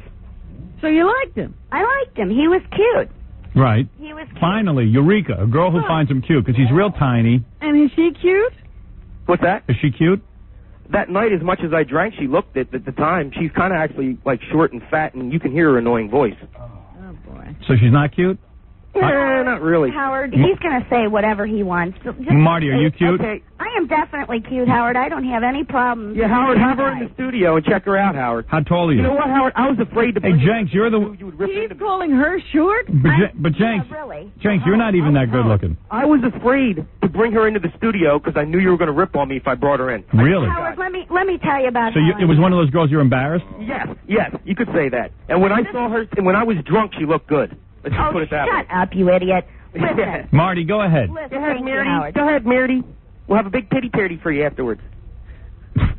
So you liked him? I liked him. He was cute. Right. He was cute. Finally, Eureka, a girl who finds him cute because he's real tiny. And is she cute? What's that? Is she cute? That night, as much as I drank, she looked at the time. She's kind of actually like short and fat, and you can hear her annoying voice. Oh, boy. So she's not cute? Not really. Howard, he's going to say whatever he wants. So Marty, are you cute? Okay. I am definitely cute, Howard. I don't have any problems. Yeah, Howard, have her in the studio and check her out, Howard. How tall are you? You know what, Howard? I was afraid to. Hey, Jenks, you're the. He's calling her short? But Jenks, Yeah, really. Jenks, you're not even that good looking. I was afraid to bring her into the studio because I knew you were going to rip on me if I brought her in. Really? Howard, let me tell you about. So it was one of those girls you're embarrassed? Yes, you could say that. And when I saw her, and when I was drunk, she looked good. Let's just put it that way. Shut up, you idiot. Listen. Marty, go ahead. Listen, Go ahead, thank you, Marty. Howard. Go ahead, Marty. We'll have a big pity party for you afterwards.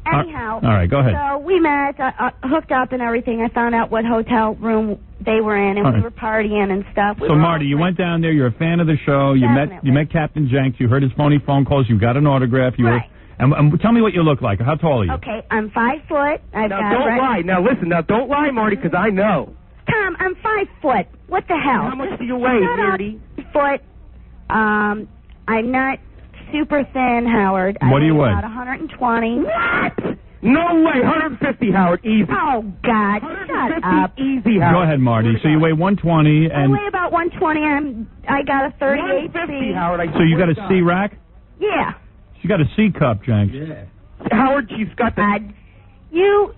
Anyhow. All right, go ahead. So we met, hooked up and everything. I found out what hotel room they were in, and we were partying and stuff. So, Marty, you went down there. You're a fan of the show. You met Captain Jenks. You heard his phony phone calls. You got an autograph. You were, and tell me what you look like. How tall are you? Okay, I'm 5 foot. Now, don't lie. Now, listen. Now, don't lie, Marty, because I know. Tom, I'm 5 foot. What the hell? How much do you weigh, Marty? 5 foot. I'm not super thin, Howard. What do you weigh? About 120. What? No way. 150, Howard. Easy. Oh, God. Shut up. Easy, Howard. Go ahead, Marty. So you weigh 120, I and weigh about 120. I got a 38 150, Howard. so you got a C rack. Yeah. She got a C cup, Jenks. Yeah. Howard, she's got the... You...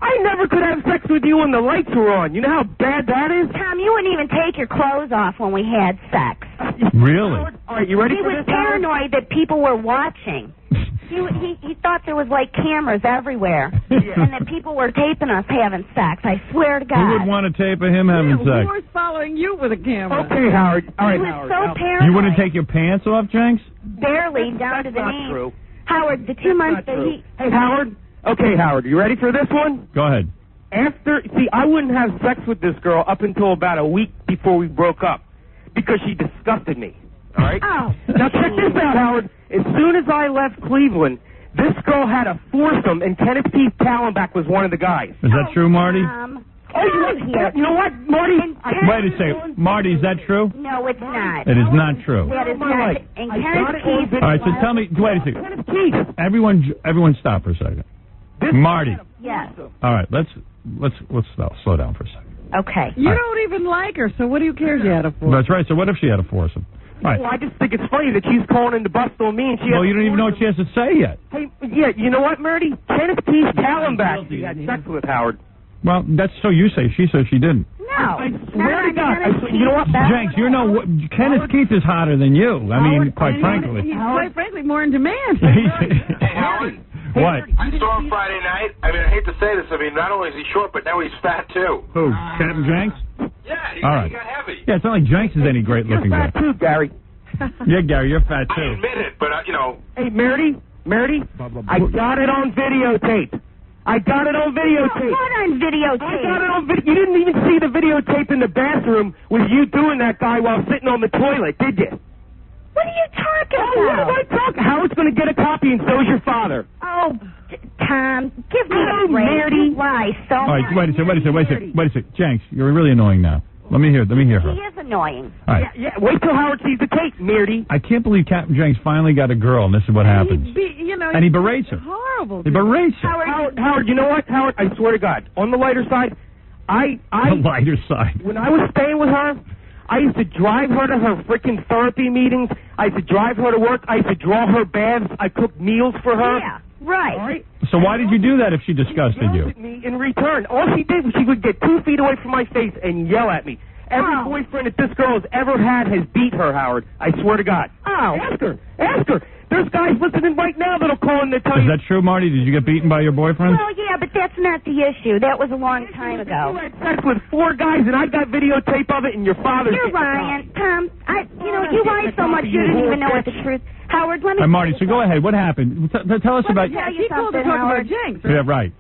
I never could have sex with you when the lights were on. You know how bad that is? Tom, you wouldn't even take your clothes off when we had sex. Really? All right, you ready he for was this, Howard? paranoid that people were watching. He thought there was, like, cameras everywhere, and that people were taping us having sex. I swear to God. Who would want to tape of him having sex? Who was following you with a camera? Okay, Howard. All right, he was Howard. so paranoid. You wouldn't take your pants off, Jenks? Barely, down to the not knees. true. Howard, the 2 months that he... Hey, Howard. Okay, Howard, you ready for this one? Go ahead. I wouldn't have sex with this girl up until about a week before we broke up because she disgusted me. All right? Oh. Now, check this out, Howard. As soon as I left Cleveland, this girl had a foursome, and Kenneth Keith Tallenbach was one of the guys. Is that true, Marty? You know what, Marty? Wait a second. Marty, is that true? No, it's not. It is not true. That is not. And Kenneth Keith... All right, so tell me, wait a second. Everyone stop for a second. Marty. Yes. All right, let's slow down for a second. Okay. You don't even like her, so what do you care she had a foursome? That's right. So what if she had a foursome? Right. Well, I just think it's funny that she's calling in to bust on me, and she. Well, you don't even know what she has to say yet. Hey, yeah, you know what, Marty? Kenneth Keith Tallenbach she had sex with, Howard. Well, that's so you say. She says she didn't. No. I swear to God. You know what? Jenks, you know what? Kenneth Keith is hotter than you. I mean, quite frankly. He's quite frankly more in demand. Howard. What? I saw him Friday night. I mean, I hate to say this. I mean, not only is he short, but now he's fat, too. Who? Captain Jenks? Yeah, he got heavy. Yeah, it's not like Jenks is any great looking guy. You're fat, too, Gary. Yeah, Gary, you're fat, too. I admit it, but, you know. Hey, Marty, I got it on videotape. I got it on videotape. What on videotape? I got it on video. You didn't even see the videotape in the bathroom with you doing that guy while sitting on the toilet, did you? What are you talking about? What am I talking? Howard's going to get a copy, and so's your father. Oh, Tom, give me a break. Marty. You lie so All right, much. wait a second. Jenks, you're really annoying now. Let me hear her. He is annoying. All right. Yeah, wait till Howard sees the tape, Marty. I can't believe Captain Jenks finally got a girl, and this is what happens. And he berates her. Horrible. He berates her. Howard, you know what, Howard? I swear to God, on the lighter side, The lighter side. When I was staying with her, I used to drive her to her freaking therapy meetings. I used to drive her to work. I used to draw her baths. I cooked meals for her. Yeah, right. All right? So why did you do that if she disgusted you? Me in return. All she did was she would get 2 feet away from my face and yell at me. Every boyfriend that this girl has ever had has beat her, Howard. I swear to God. Oh. Ask her. Ask her. There's guys listening right now that'll call in to tell Is you. that true, Marty? Did you get beaten by your boyfriend? Well, yeah, but that's not the issue. That was a long time ago. You had sex with 4 guys, and I got videotape of it, and your father. You're lying, Tom. You lie so much you didn't even know what the truth. Howard, let me. Marty, so go ahead. What happened? Tell us about. Tell you He called to something, talk about Howard. Jenks. Yeah, right.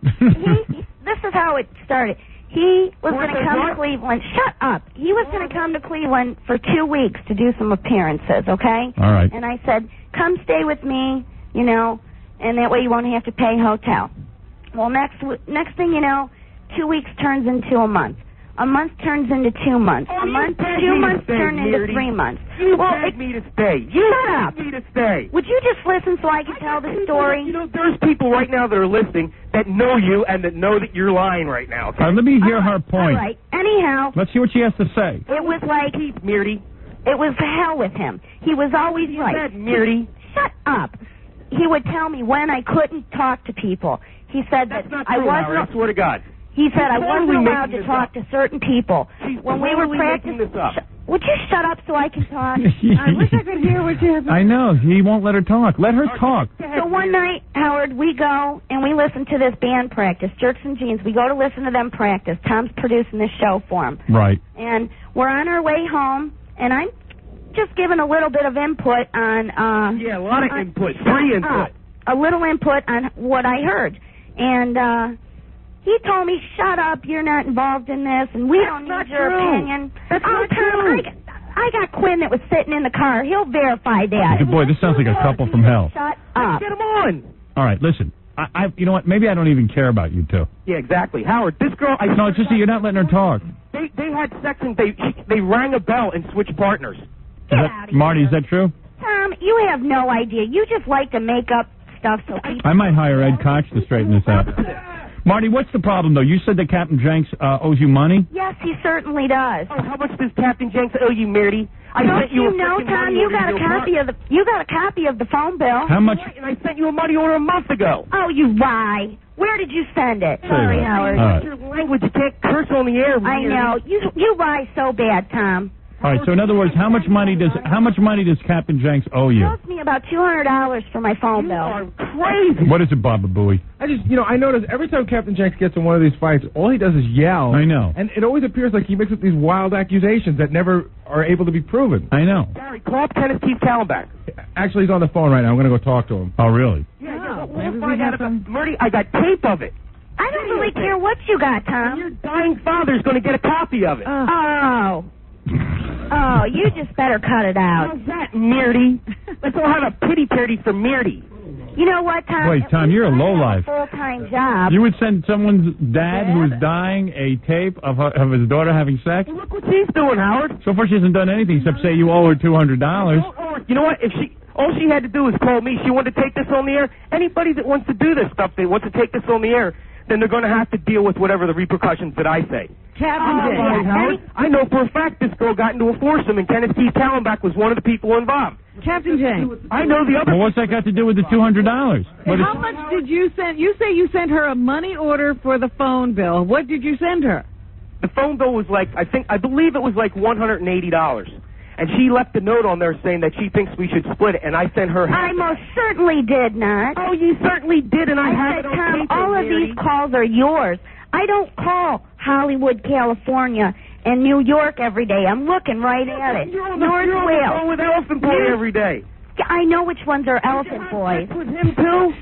This is how it started. He was going to come to Cleveland. Shut up. He was going to come to Cleveland for 2 weeks to do some appearances, okay? All right. And I said, come stay with me, and that way you won't have to pay hotel. Well, next thing you know, 2 weeks turns into a month. A month turns into 2 months. A month, 2 months turn into 3 months. You begged me to stay. Shut up. Me to stay. Would you just listen so I can tell the story? There's people right now that are listening that know you and that know that you're lying right now. Okay? All right, let me hear her point. All right. Anyhow. Let's hear what she has to say. It was like... Marty. It was hell with him. He was always right. Marty. Shut up. He would tell me when I couldn't talk to people. He said that I wasn't... I swear to God. He said I totally wasn't allowed to making this talk to certain people. When we were practicing... this up. Would you shut up so I can talk? I wish I could hear what you have to say. I know. He won't let her talk. Let her talk. So one night, Howard, we go and we listen to this band practice, Jerks and Jeans. We go to listen to them practice. Tom's producing this show for him. Right. And we're on our way home, and I'm just giving a little bit of input on. Yeah, a lot of input, free input. A little input on what I heard, and he told me, "Shut up, you're not involved in this, and we don't need your opinion." That's not true. I got Quinn that was sitting in the car. He'll verify that. Good boy, this sounds like a couple from hell. Shut up. Get him on. All right, listen. You know what? Maybe I don't even care about you two. Yeah, exactly. Howard, this girl... No, it's just that you're not letting her talk. They had sex and they rang a bell and switched partners. Marty, is that true? Tom, you have no idea. You just like to make up stuff so people... I might hire Ed Koch to straighten this out. Marty, what's the problem, though? You said that Captain Jenks owes you money? Yes, he certainly does. Oh, how much does Captain Jenks owe you, Marty? Don't you know, Tom? You got a copy of the phone bill. How much? And I sent you a money order a month ago. Oh, you lie. Where did you send it? Sorry, Howard. All right. Your language, you can't curse on the air. I know. You lie so bad, Tom. All right. So in other words, how much money does Captain Jenks owe you? He owes me about $200 for my phone bill. You are crazy. What is it, Baba Booey? I notice every time Captain Jenks gets in one of these fights, all he does is yell. I know. And it always appears like he makes up these wild accusations that never are able to be proven. I know. Gary, call up Kenneth Keith Kallenbach. Actually, he's on the phone right now. I'm going to go talk to him. Oh, really? Yeah, we'll find out about Marty, I got tape of it. I don't really care what you got, Tom. Your dying father's going to get a copy of it. Oh, you just better cut it out. How's that, Mirty? Let's all have a pity party for Mirty. You know what, Tom? Wait, Tom, you're a lowlife. Full-time job. You would send someone's dad who is dying a tape of his daughter having sex? Well, look what she's doing, Howard. So far, she hasn't done anything except say you owe her $200. You know what? All she had to do was call me. She wanted to take this on the air. Anybody that wants to do this stuff, they want to take this on the air, then they're going to have to deal with whatever the repercussions that I say. Captain Howard, I know for a fact this girl got into a foursome, and Kenneth Keith Kallenbach was one of the people involved. Captain James. I know the other... Well, what's that got to do with the $200? How much did you send? You say you sent her a money order for the phone bill. What did you send her? The phone bill was like, I believe it was like $180. And she left a note on there saying that she thinks we should split it, and I sent her... I most certainly did not. Oh, you certainly did, and I have said, it on Tom, paper, all of Mary. these calls are yours. I don't call Hollywood, California, and New York every day. I'm looking right at it. You're on the phone with Elephant Boy every day. I know which ones are Elephant Boys. With him, too?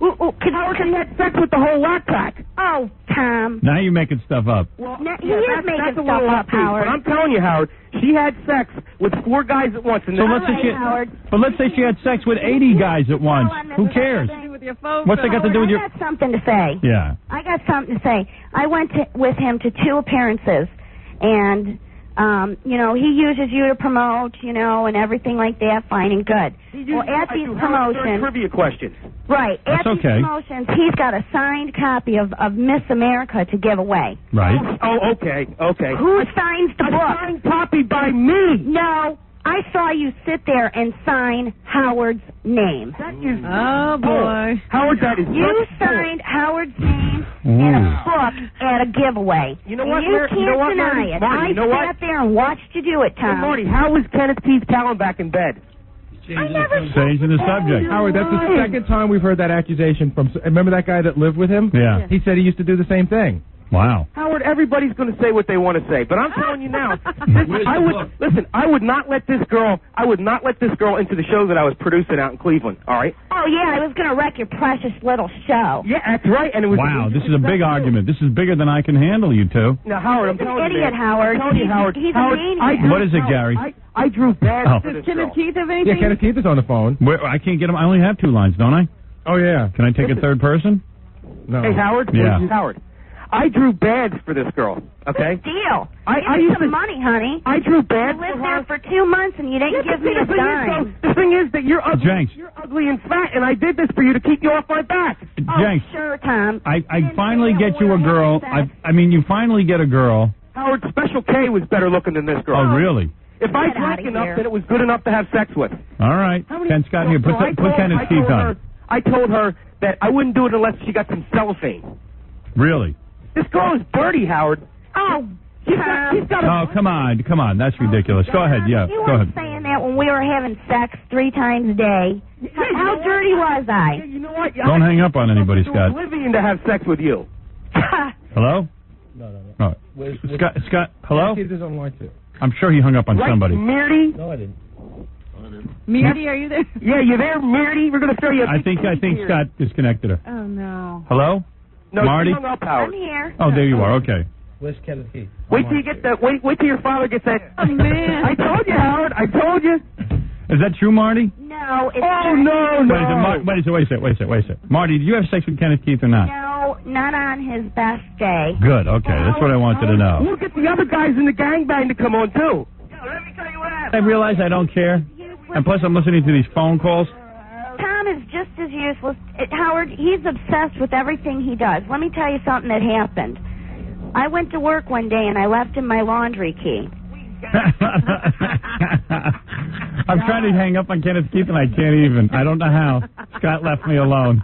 Howard, he had sex with the whole whack pack. Oh, Tom. Now you're making stuff up. Well, he is making stuff up, Howard. But I'm telling you, Howard, she had sex with 4 guys at once. And so let's say she had sex with 80 guys at once. Who cares? What's that got to do with your... I got something to say. Yeah. I got something to say. I went with him to 2 appearances, and... he uses you to promote, and everything like that, fine and good. Well, at these promotions... Trivia questions. Right. That's at these promotions, he's got a signed copy of Miss America to give away. Right. Oh, okay. Who signs the book? A signed copy by me. No. I saw you sit there and sign Howard's name. That is... Oh, boy. Howard, that is... You signed Howard's name in a book at a giveaway. You know what, You can't deny it. Marty, you know what? I sat there and watched you do it, Tom. Hey, Marty, how was Kenneth Keith Kallenbach in bed? Changing the subject. Howard, that's the second time we've heard that accusation from... Remember that guy that lived with him? Yeah. He said he used to do the same thing. Wow. Howard, everybody's going to say what they want to say, but I'm telling you now, I would not let this girl into the show that I was producing out in Cleveland, all right? Oh, yeah, I was going to wreck your precious little show. Yeah, that's right, and it was... Wow, this is a big argument. This is bigger than I can handle, you two. Now, Howard, I'm He's telling an you, idiot, Howard. I'm telling you, Howard. He's Howard, a maniac. What is it, Gary? I drew bags for Does this Kenneth girl. Keith have anything? Yeah, Kenneth Keith is on the phone. I can't get him. I only have 2 lines, don't I? Oh, yeah. Can I take a third person? No. Hey, Howard? Yeah. Howard, I drew bags for this girl, okay? Good deal. I Give used me to... some money, honey. I drew bags I lived for her. there for 2 months, and you didn't give me a dime. The thing is that you're ugly. Jenks. You're ugly and fat, and I did this for you to keep you off my back. Jenks. Sure, Tom. I finally get you a girl. You finally get a girl. Howard, Special K was better looking than this girl. Oh, really? If I drank enough, then it was good enough to have sex with. All right. Ken Scott here. Put Kenneth Keith on. I told her that I wouldn't do it unless she got some cellophane. Really? This girl is dirty, Howard. Oh, She's got Oh, come on. That's ridiculous. Go ahead. Yeah, You go weren't ahead. saying that when we were having sex 3 times a day. How dirty was I? You know what? Don't hang up on anybody, Scott. Oblivion to have sex with you. Hello? No. Oh. Scott, hello? Kenneth Keith is on line 2. I'm sure he hung up on Right, somebody. Meardy? No, I didn't. Meardy, are you there? Yeah, you there, Meardy? We're going to throw you a I think Scott disconnected her. Oh, no. Hello? No, Marty? she hung up, Howard. I'm here. Oh, there you are. Okay. Where's Kenneth Keith? Wait till you get the. Wait till your father gets that. Oh, man. I told you, Howard. I told you. Is that true, Marty? No, it's Oh, not. no. Wait a second. Marty, did you have sex with Kenneth Keith or not? No, not on his best day. Good. Okay. That's what I wanted to know. We'll get the other guys in the gangbang to come on, too. I realize I don't care. And plus, I'm listening to these phone calls. Tom is just as useless. Howard, he's obsessed with everything he does. Let me tell you something that happened. I went to work one day and I left him my laundry key. I'm trying to hang up on Kenneth Keith and I can't even. I don't know how. Scott left me alone.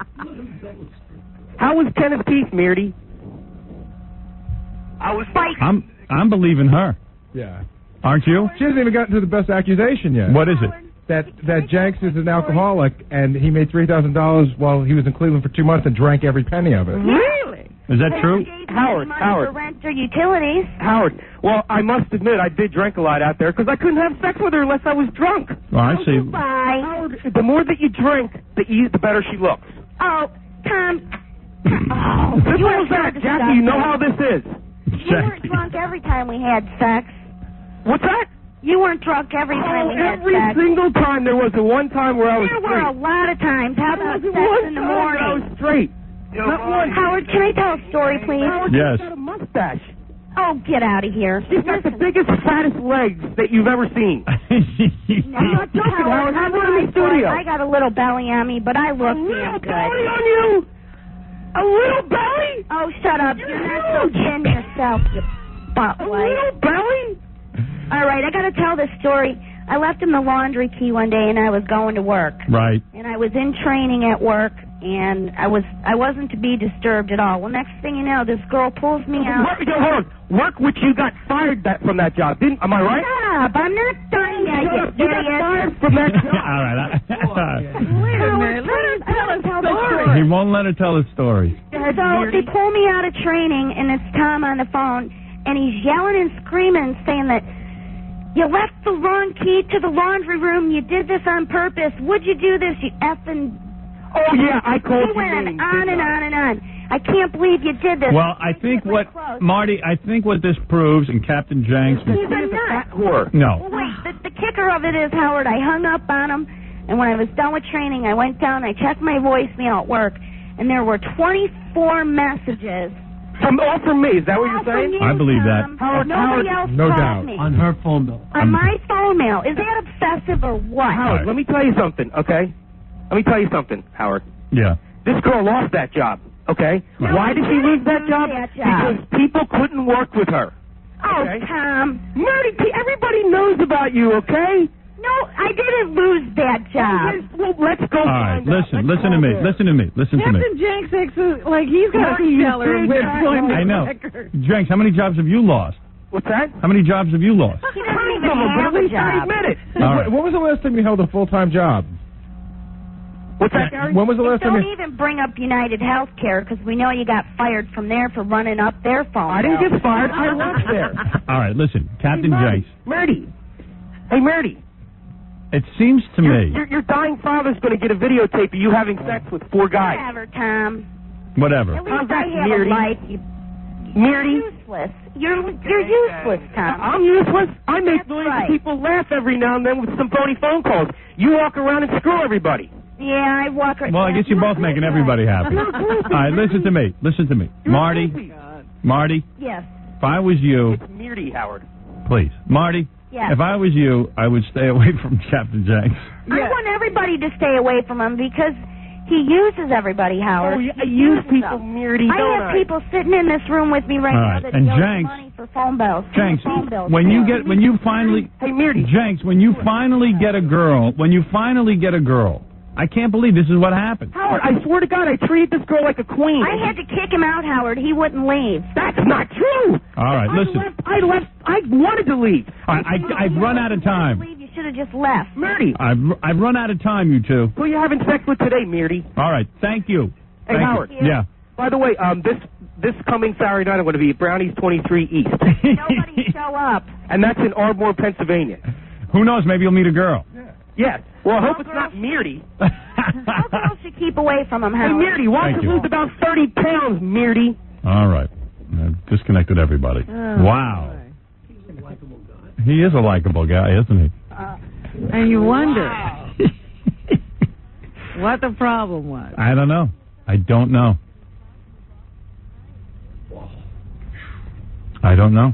How was Kenneth Keith, Meardy? I was fighting. I'm believing her. Yeah. Aren't you? She hasn't even gotten to the best accusation yet. What is it? That Jenks is an alcoholic, and he made $3,000 while he was in Cleveland for 2 months and drank every penny of it. Really? Is that true? Howard, For rent or utilities. Howard. Well, I must admit, I did drink a lot out there because I couldn't have sex with her unless I was drunk. Oh, I see. Bye. Howard, the more that you drink, the better she looks. Oh, Tom. This You was that, Jackie. You know how this is. You weren't drunk every time we had sex. What's that? You weren't drunk every time we had every sex. single time. There was the one time where I was There were a lot of times. How about sex in the I morning? was straight. Not one. Howard, can I tell a story, please? Howard, Yes. she's got a mustache. Oh, get out of here. She's got the biggest, fattest legs that you've ever seen. I'm not joking, Howard. Have her in the studio. I got a little belly on me, but I look A damn little good. belly on you? A little belly? Oh, shut up. You're not so thin yourself, you butt A little belly? All right, I got to tell this story. I left him the laundry key one day, and I was going to work. Right. And I was in training at work, and I wasn't to be disturbed at all. Well, next thing you know, this girl pulls me out. Hold on. Work which you got fired from that job. Am I right? Stop! I'm not done yet, you You got idiot. fired from that job. All right. Wait a minute. Let her tell the story. He won't let her tell the story. So they pull me out of training, and it's Tom on the phone, and he's yelling and screaming, saying that you left the wrong key to the laundry room. You did this on purpose. Would you do this, you effing... Oh, yeah, I called He you went names, on didn't and I? on and on. I can't believe you did this. Well, I think what Marty, I think what this proves, and Captain Jenks. He's a nut. Whore. No. Well, wait, the kicker of it is, Howard, I hung up on him, and when I was done with training, I went down, I checked my voicemail at work, and there were 24 messages. All from me. Is that what All you're saying? from you, I believe that. Tom. Nobody else no called doubt. me. On her phone bill. On my phone mail. Is that obsessive or what? Howard, let me tell you something, okay? Let me tell you something, Howard. Yeah. This girl lost that job, okay? No, Why did she lose that job? Because people couldn't work with her. Oh, Okay. Tom. Marty, everybody knows about you, okay? No, I didn't lose that job. Well, let's go All right. find out. Listen to me. Listen to me. Captain Jenks acts like he's got a stellar employment I know. record. Jenks, how many jobs have you lost? What's that? How many jobs have you lost? He doesn't even But have at a least I job. admit it. All right. When was the last time you held a full-time job? What's that, Gary? When was the last time Don't you... even bring up United Healthcare because we know you got fired from there for running up their phone. I didn't bill. get fired. I worked there. All right. Listen, Captain Jenks. Marty. Hey, Marty. It seems to me. Your dying father's going to get a videotape of you having sex with 4 guys. Whatever, Tom. Whatever. At least How's that, I have Meardy? a life. Meardy. Useless. You're useless, Tom. I'm useless. I make That's millions right. of people laugh every now and then with some phony phone calls. You walk around and screw everybody. Yeah, I walk. Well, I guess you're both making everybody happy. All right. Listen to me. Listen to me. Marty. Marty. Yes. If I was you, It's Meardy, Howard. please, Marty. Yes. If I was you, I would stay away from Captain Jenks. I want everybody to stay away from him because he uses everybody, Howard. Oh, yeah, I He use uses people, them. Meardy, I don't have I? people sitting in this room with me right All now right. that And deal Jenks- money for phone bills. Jenks, Phone bills. when you finally, Hey, Meardy. Jenks, when you finally get a girl, I can't believe this is what happened. Howard, I swear to God, I treated this girl like a queen. I had to kick him out, Howard. He wouldn't leave. That's not true. All right, listen. I left. I wanted to leave. I've run out of time. Leave. You should have just left. Meardy. I've run out of time, you two. Who are you having sex with today, Meardy? All right, thank you. Hey, Thank Howard. You. Yeah. By the way, this coming Saturday night I'm going to be at Brownies 23 East. Nobody show up. And that's in Ardmore, Pennsylvania. Who knows? Maybe you'll meet a girl. Yes. Well, I hope it's not Meardy. All girls should keep away from him, Hey, Howard. Meardy, why don't you lose about 30 pounds, Meardy? All right. I've disconnected everybody. Wow. He is a likable guy, isn't he? And you wonder what the problem was. I don't know. I don't know. I don't know.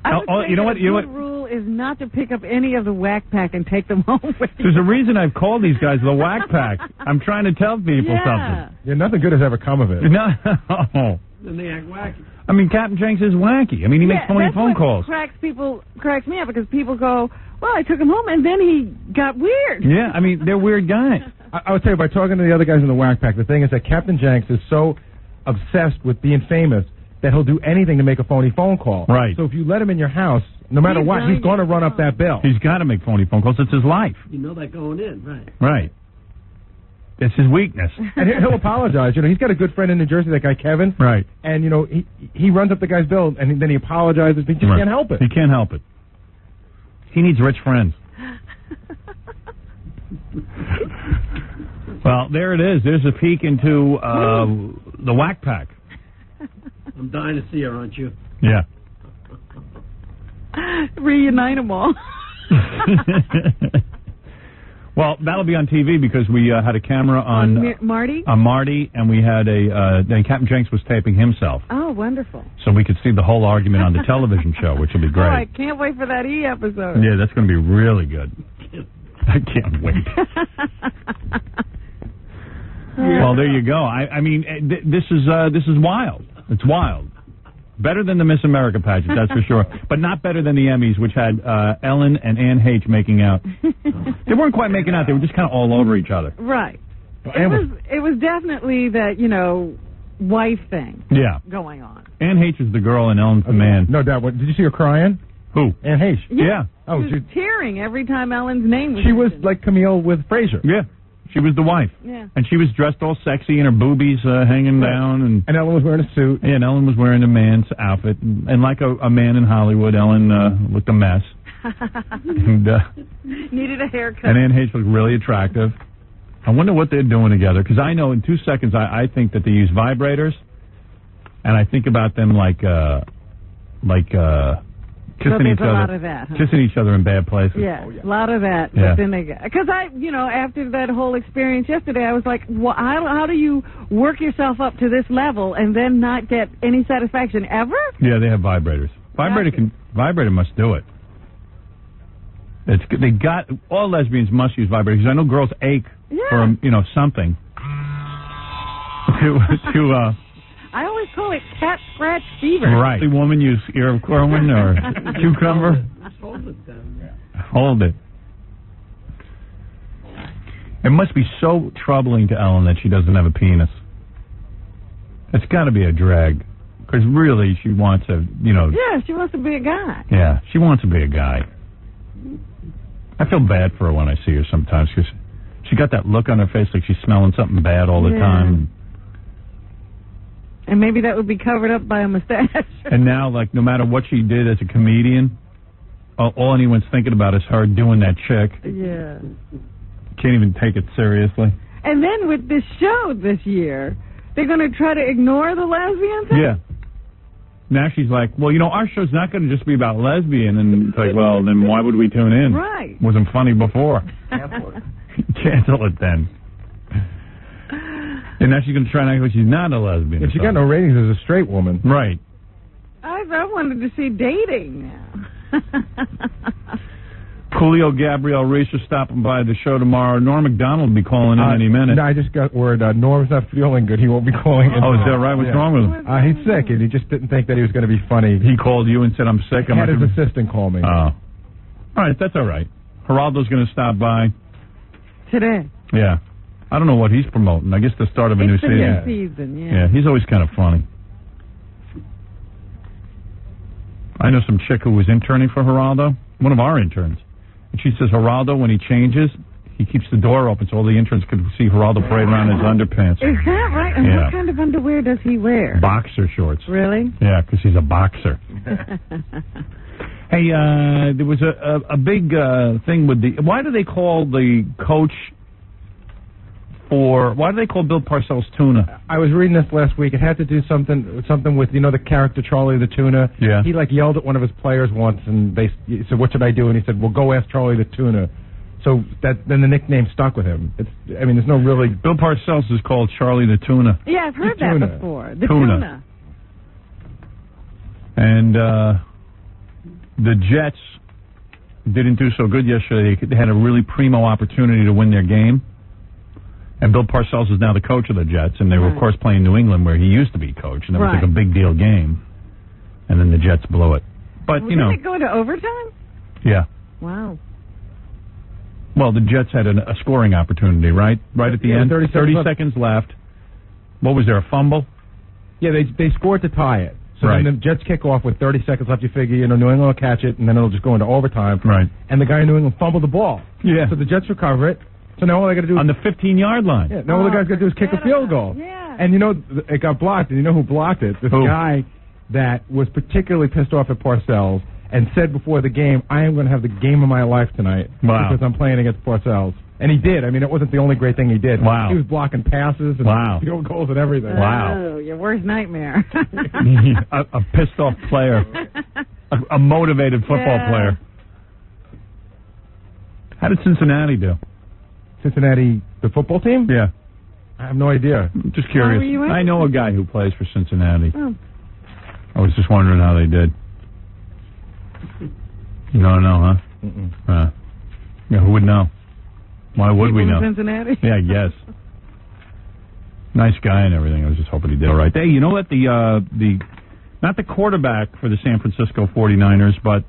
I would say you know what? the You know good what? rule is not to pick up any of the whack pack and take them home with you. There's a reason I've called these guys the whack pack. I'm trying to tell people something. Yeah, nothing good has ever come of it. No. Then they act wacky. I mean, Captain Jenks is wacky. I mean, he makes phony that's phone what calls. cracks me up because people go, well, I took him home and then he got weird. Yeah, I mean, they're weird guys. I would tell you, by talking to the other guys in the whack pack, the thing is that Captain Jenks is so obsessed with being famous that he'll do anything to make a phony phone call. Right. So if you let him in your house, no matter what, he's going to run up that bill. He's got to make phony phone calls. It's his life. You know that going in, right? Right. It's his weakness. And he'll apologize. You know, he's got a good friend in New Jersey, that guy Kevin. Right. And, you know, he runs up the guy's bill, and then he apologizes. He just can't help it. He can't help it. He needs rich friends. Well, there it is. There's a peek into the whack pack. I'm dying to see her, aren't you? Yeah. Reunite them all. Well, that'll be on TV because we had a camera on Marty? On Marty, and we had then Captain Jenks was taping himself. Oh, wonderful. So we could see the whole argument on the television show, which will be great. Oh, I can't wait for that E episode. Yeah, that's going to be really good. I can't wait. Well, there you go. I mean, this is wild. It's wild. Better than the Miss America pageant, that's for sure. But not better than the Emmys, which had Ellen and Anne H. making out. They weren't quite making out. They were just kind of all over each other. Right. It was definitely that, you know, wife thing going on. Anne H. is the girl and Ellen's the man. No doubt. Did you see her crying? Who? Anne H. Yeah. Oh, she was tearing every time Ellen's name was She was mentioned. like Camille with Frasier. Yeah. She was the wife. Yeah. And she was dressed all sexy and her boobies hanging down. And Ellen was wearing a suit. Yeah, and Ellen was wearing a man's outfit. And like a man in Hollywood, Ellen looked a mess. And, needed a haircut. and Anne H. looked really attractive. I wonder what they're doing together. Because I know in 2 seconds I think that they use vibrators. And I think about them like kissing each other. A lot of that, huh? Kissing each other in bad places. Yeah, a lot of that. Yeah. But then they got, because after that whole experience yesterday, I was like, how do you work yourself up to this level and then not get any satisfaction ever? Yeah, they have vibrators. Vibrator must do it. All lesbians must use vibrators. Because I know girls ache for something. to I always call it cat scratch fever. Right. The woman use ear of corn or cucumber. Hold it then. Hold it. It must be so troubling to Ellen that she doesn't have a penis. It's got to be a drag. Because really, she wants Yeah, she wants to be a guy. Yeah, she wants to be a guy. I feel bad for her when I see her sometimes because she got that look on her face like she's smelling something bad all the time. And maybe that would be covered up by a mustache. And now, like, no matter what she did as a comedian, all anyone's thinking about is her doing that chick. Yeah. Can't even take it seriously. And then with this show this year, they're going to try to ignore the lesbian thing? Yeah. Now she's like, well, our show's not going to just be about lesbian. And it's like, well, then why would we tune in? Right. Wasn't funny before. Cancel it then. And now she's going to try and act like she's not a lesbian. If she got no ratings as a straight woman. Right. I wanted to see dating now. Julio Gabriel Reese is stopping by the show tomorrow. Norm Macdonald will be calling in any minute. No, I just got word Norm's not feeling good. He won't be calling in. Oh, is that right? What's wrong with him? He's sick, and he just didn't think that he was going to be funny. He called you and said, I'm sick. He had his assistant call me. Oh. All right, that's all right. Geraldo's going to stop by. Today. Yeah. I don't know what he's promoting. I guess the start of a new season. It's the new season, Yeah, he's always kind of funny. I know some chick who was interning for Geraldo, one of our interns. And she says Geraldo, when he changes, He keeps the door open so all the interns could see Geraldo parade around in his underpants. Is that right? And Yeah. what kind of underwear does he wear? Boxer shorts. Really? Yeah, because he's a boxer. Hey, there was a big thing with the... Why do they call the coach for... Why do they call Bill Parcells Tuna? I was reading this last week. It had to do something with, you know, the character Charlie the Tuna. Yeah. He, like, yelled at one of his players once, and he said, what should I do? And he said, well, go ask Charlie the Tuna. So then the nickname stuck with him. There's no really... Bill Parcells is called Charlie the Tuna. Yeah, I've heard Tuna. that before. The Tuna. And the Jets didn't do so good yesterday. They had a really primo opportunity to win their game. And Bill Parcells is now the coach of the Jets. And they were, of course, playing New England, where he used to be coach. And it was like a big deal game. And then the Jets blew it. But, Well, you know... Did it go into overtime? Yeah. Wow. Well, the Jets had a scoring opportunity, right? Right at the end. 30 seconds left. What was there, a fumble? Yeah, they scored to tie it. So Right. then the Jets kick off with 30 seconds left. You figure, New England will catch it, and then it'll just go into overtime. Right. And the guy in New England fumbled the ball. Yeah. So the Jets recover it. So now all they got to do is... On the 15-yard line. Yeah, now all the guy's got to do is kick a field goal. Yeah. And it got blocked, and you know who blocked it? This guy that was particularly pissed off at Parcells and said before the game, I am going to have the game of my life tonight because I'm playing against Parcells. And he did. I mean, it wasn't the only great thing he did. Wow. He was blocking passes and field goals and everything. Oh, your worst nightmare. a pissed off player. A motivated football player. How did Cincinnati do? Cincinnati, the football team? Yeah. I have no idea. Just curious. were you in? I know a guy who plays for Cincinnati. Oh. I was just wondering how they did. You don't know, huh? Mm-mm. Yeah, who would know? Why would we People know? in Cincinnati? Yeah, I guess. Nice guy and everything. I was just hoping he did all right. Hey, you know what? Not the quarterback for the San Francisco 49ers, but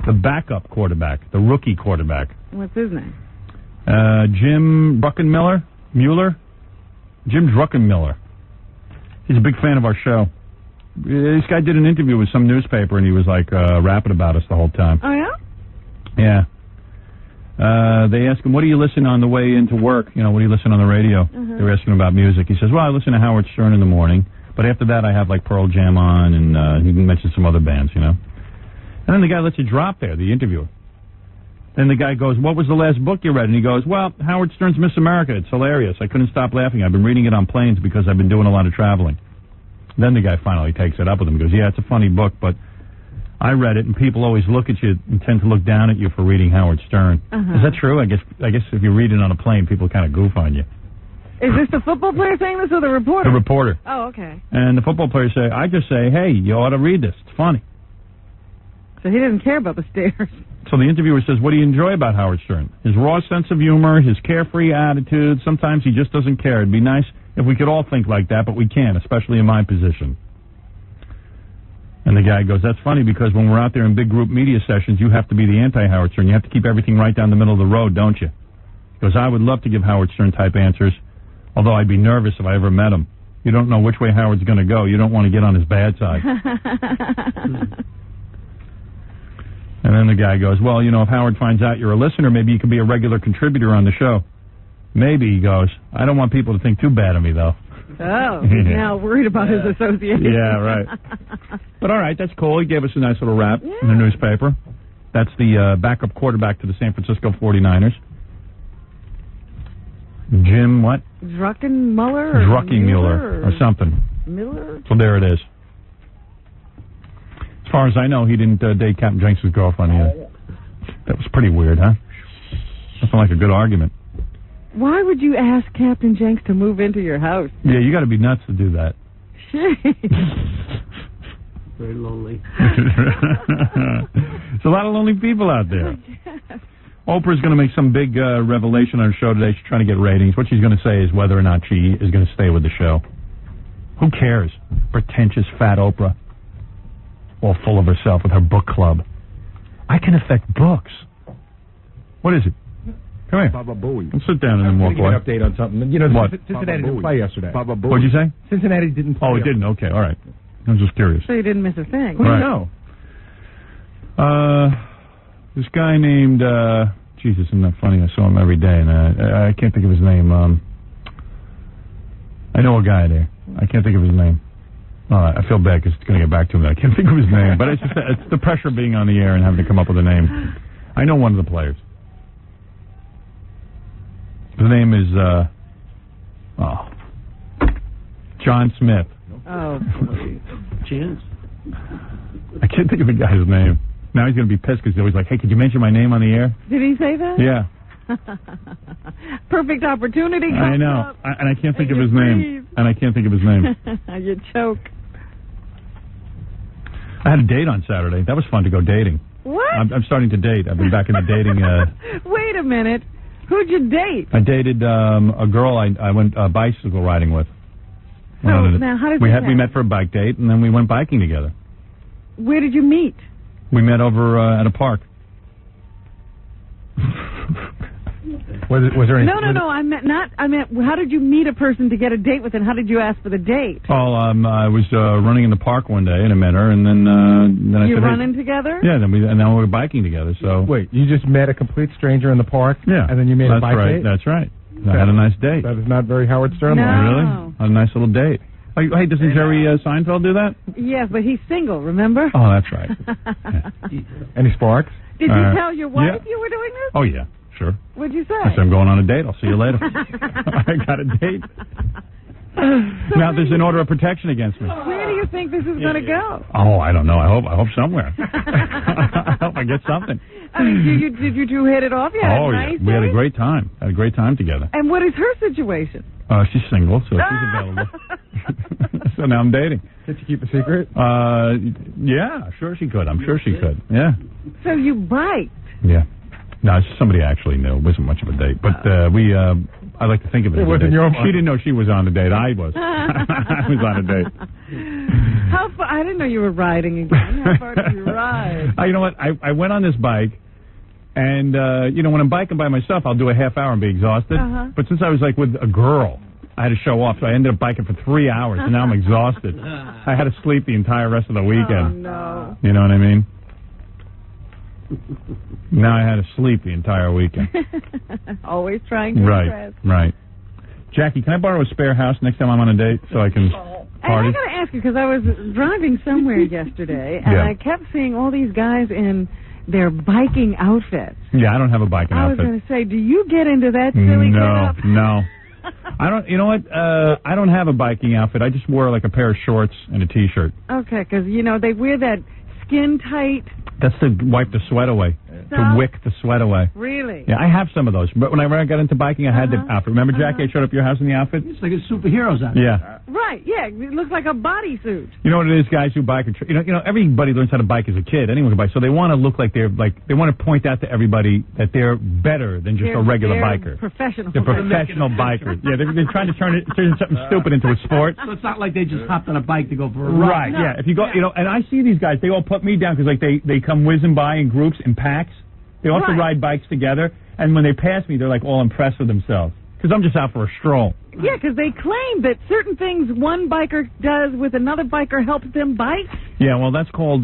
the backup quarterback, the rookie quarterback. What's his name? Jim Druckenmiller? Jim Druckenmiller. He's a big fan of our show. This guy did an interview with some newspaper, and he was like rapping about us the whole time. Oh, yeah? Yeah. They asked him, what do you listen on the way into work? What do you listen on the radio? They were asking him about music. He says, well, I listen to Howard Stern in the morning, but after that I have like Pearl Jam on, and he mentioned some other bands, And then the guy lets it drop there, the interviewer. Then the guy goes, what was the last book you read? And he goes, well, Howard Stern's Miss America. It's hilarious. I couldn't stop laughing. I've been reading it on planes because I've been doing a lot of traveling. Then the guy finally takes it up with him. He goes, yeah, it's a funny book, but I read it, and people always look at you and tend to look down at you for reading Howard Stern. Is that true? I guess if you read it on a plane, people kind of goof on you. Is this the football player saying this or the reporter? The reporter. Oh, okay. And the football players say, I just say, hey, you ought to read this. It's funny. So he didn't care about the stairs. So the interviewer says, what do you enjoy about Howard Stern? His raw sense of humor, his carefree attitude. Sometimes he just doesn't care. It'd be nice if we could all think like that, but we can't, especially in my position. And the guy goes, that's funny because when we're out there in big group media sessions, you have to be the anti-Howard Stern. You have to keep everything right down the middle of the road, don't you? He goes, I would love to give Howard Stern type answers, although I'd be nervous if I ever met him. You don't know which way Howard's going to go. You don't want to get on his bad side. And then the guy goes, well, if Howard finds out you're a listener, maybe you could be a regular contributor on the show. Maybe, he goes. I don't want people to think too bad of me, though. Oh, he's now worried about his association. Yeah, right. But all right, that's cool. He gave us a nice little rap in the newspaper. That's the backup quarterback to the San Francisco 49ers. Jim what? Druckenmiller? Druckenmiller or something. Miller? So there it is. As far as I know, he didn't date Captain Jenks' girlfriend either. That was pretty weird, huh? That sounded like a good argument. Why would you ask Captain Jenks to move into your house? Yeah, you got to be nuts to do that. Very lonely. There's a lot of lonely people out there. Oprah's going to make some big revelation on her show today. She's trying to get ratings. What she's going to say is whether or not she is going to stay with the show. Who cares? Pretentious fat Oprah. All full of herself with her book club. I can affect books. What is it? Come here. Baba Booey. Let's sit down and then walk away. An update on something. What? Cincinnati didn't play yesterday. What'd you say? Cincinnati didn't play. Oh, it didn't? Okay, all right. I was just curious. So you didn't miss a thing. What do you know? This guy named, Jesus, isn't that funny? I saw him every day, and I can't think of his name. I know a guy there. I can't think of his name. I feel bad because it's going to get back to me. I can't think of his name, but it's just it's the pressure of being on the air and having to come up with a name. I know one of the players. His name is John Smith. Oh, chance. I can't think of the guy's name. Now he's going to be pissed because he's always like, "Hey, could you mention my name on the air?" Did he say that? Yeah. Perfect opportunity. I know, and I can't think of his name. And I can't think of his name. You choke. I had a date on Saturday. That was fun to go dating. What? I'm starting to date. I've been back in the dating. Wait a minute. Who'd you date? I dated a girl I went bicycle riding with. So, now, how did we happen? We met for a bike date, and then we went biking together. Where did you meet? We met over at a park. Was there any? No. I meant how did you meet a person to get a date with, and how did you ask for the date? Oh, I was running in the park one day, and I met her, and then I you said, running together? Yeah, then we were biking together. So wait, you just met a complete stranger in the park? Yeah, and then you made a bike date? That's right. I had a nice date. That is not very Howard Stern. No. Really? A nice little date. Hey, doesn't Jerry Seinfeld do that? Yes, but he's single, remember? Oh, that's right. Any sparks? Did you tell your wife you were doing this? Oh, yeah, sure. What'd you say? I said, I'm going on a date. I'll see you later. I got a date. Now there's an order of protection against me. Where do you think this is going to go? Oh, I don't know. I hope somewhere. I hope I get something. I mean, did you two hit it off? You had a nice we had a date? great time. Had a great time together. And what is her situation? She's single, so she's available. So now I'm dating. Did you keep a secret? Yeah, sure she could. I'm sure she could. Yeah. So you biked? Yeah. No, somebody actually knew. It wasn't much of a date, but I like to think of it. It wasn't your. She didn't know she was on the date. I was. I was on a date. How far? I didn't know you were riding again. How far did you ride? You know what? I went on this bike, and when I'm biking by myself, I'll do a half hour and be exhausted. But since I was like with a girl, I had to show off, so I ended up biking for 3 hours, and now I'm exhausted. I had to sleep the entire rest of the weekend. Oh, no. You know what I mean? Now I had to sleep the entire weekend. Always trying to impress. Right. Jackie, can I borrow a spare house next time I'm on a date so I can party? I got to ask you, because I was driving somewhere yesterday, and I kept seeing all these guys in their biking outfits. Yeah, I don't have a biking outfit. I was going to say, do you get into that silly getup? No. I don't. You know what? I don't have a biking outfit. I just wore like a pair of shorts and a T-shirt. Okay, because, they wear that skin-tight... That's to wipe the sweat away, to wick the sweat away. Really? Yeah, I have some of those. But when I got into biking, I had the outfit. Remember, Jackie, I showed up at your house in the outfit? It's like a superhero's outfit. Yeah. Right, yeah. It looks like a bodysuit. You know what it is, guys who bike? Everybody learns how to bike as a kid. Anyone can bike. So they want to look like they want to point out to everybody that they're better than just a regular biker. Professional. They're professional bikers. Yeah, they're trying to turn something stupid into a sport. So it's not like they just hopped on a bike to go for a Right, ride. yeah. If you go, and I see these guys, they all put me down because they come whizzing by in groups, in packs. They also ride bikes together, and when they pass me, they're like all impressed with themselves because I'm just out for a stroll. Yeah, because they claim that certain things one biker does with another biker helps them bike. Yeah, well, that's called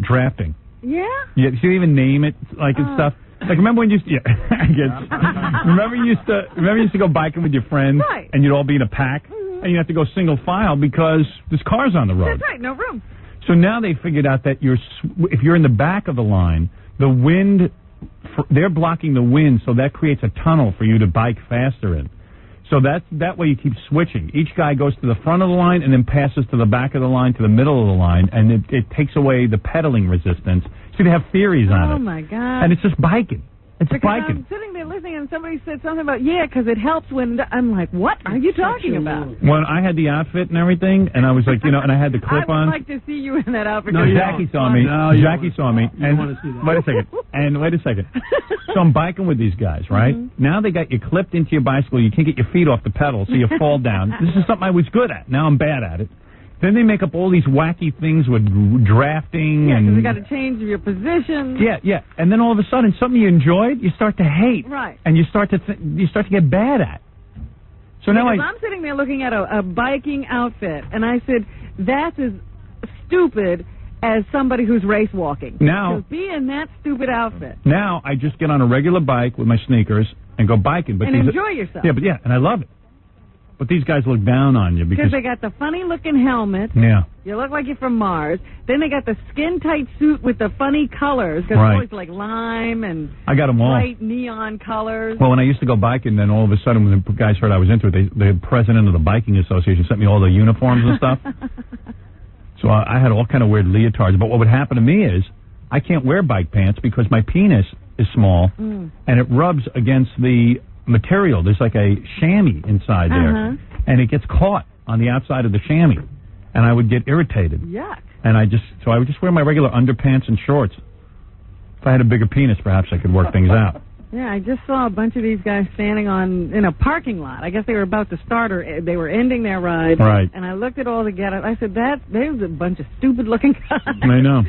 drafting. Yeah? Yeah, you even name it and stuff. Like, remember when you used to, remember you used to go biking with your friends, and you'd all be in a pack, and you have to go single file because there's cars on the road. That's right, no room. So now they figured out that if you're in the back of the line, the wind, they're blocking the wind, so that creates a tunnel for you to bike faster in. So that way you keep switching. Each guy goes to the front of the line and then passes to the back of the line, to the middle of the line, and it takes away the pedaling resistance. So they have theories on it. Oh, my God. And it's just biking. It's biking. I'm sitting there listening, and somebody said something about, because it helps when... I'm like, what are you talking about? When I had the outfit and everything, and I was like, and I had the clip-on. I would like to see you in that outfit. No, Jackie saw me. Jackie saw me. And want to see that. Wait a second. So I'm biking with these guys, right? Now they got you clipped into your bicycle. You can't get your feet off the pedal, so you fall down. This is something I was good at. Now I'm bad at it. Then they make up all these wacky things with drafting. Yeah, because and you got to change your position. Yeah. And then all of a sudden, something you enjoyed, you start to hate. Right. And you start to get bad at. So now I'm sitting there looking at a biking outfit, and I said, that's as stupid as somebody who's race walking. Now- So be in that stupid outfit Now I just get on a regular bike with my sneakers and go biking. But and these enjoy yourself. Yeah, and I love it. But these guys look down on you Because because they got the funny-looking helmet. yeah. You look like you're from Mars. Then they got the skin-tight suit with the funny colors. Because Right. it's always like lime and I got 'em all. bright neon colors. Well, when I used to go biking, then all of a sudden, when the guys heard I was into it, the president of the biking association sent me all the uniforms and stuff. So I had all kind of weird leotards. But what would happen to me is I can't wear bike pants because my penis is small and it rubs against the material. There's like a chamois inside there, and it gets caught on the outside of the chamois, and I would get irritated. Yuck. And I would just wear my regular underpants and shorts. If I had a bigger penis, perhaps I could work things out. Yeah, I just saw a bunch of these guys standing in a parking lot. I guess they were about to start or they were ending their ride. Right. And I looked at all the get-up. I said, there's a bunch of stupid-looking guys. I know.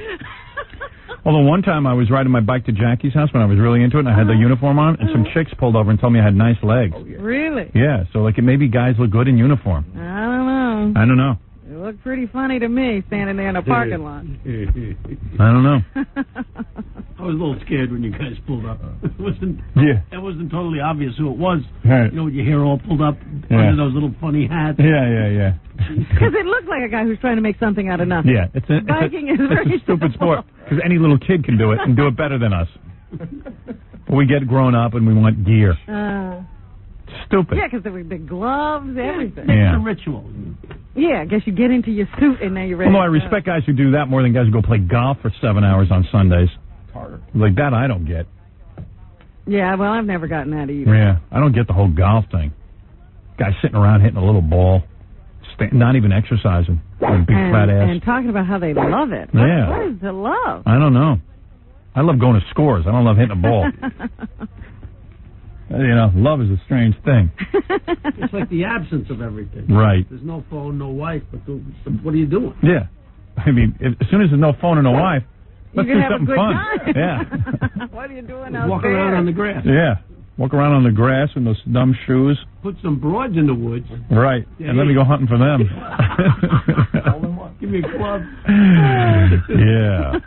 Although one time I was riding my bike to Jackie's house when I was really into it, and I had the uniform on, and some chicks pulled over and told me I had nice legs. Really? Yeah, so like maybe guys look good in uniform. I I don't know. It looked pretty funny to me standing there in a parking lot. I don't know. I was a little scared when you guys pulled up. It wasn't. Yeah. It wasn't totally obvious who it was. Right. You know, with your hair all pulled up under those little funny hats. Yeah. Because it looked like a guy who's trying to make something out of nothing. Yeah, Biking is it's very a stupid simple. sport because any little kid can do it and do it better than us. But we get grown up and we want gear. Stupid. Yeah, because there were big gloves, everything. Yeah. It's a ritual. Yeah, I guess you get into your suit and now you're ready. Well, no, I to go. respect guys who do that more than guys who go play golf for 7 hours on Sundays. Like that, I don't get. Yeah, well, I've never gotten that either. Yeah, I don't get the whole golf thing. Guys sitting around hitting a little ball, not even exercising. With a big fat ass. And talking about how they love it. Yeah. What is to love? I don't know. I love going to scores. I don't love hitting a ball. You know, love is a strange thing. It's like the absence of everything. Right. There's no phone, no wife, but what are you doing? Yeah. I mean, as soon as there's no phone and no wife, let's You do can have a something good fun. time. Yeah. What are you doing out Walk there? around on the grass. Yeah. Walk around on the grass in those dumb shoes. Put some broads in the woods. Right. Yeah, And let me go hunting for them. Give me a club. Yeah.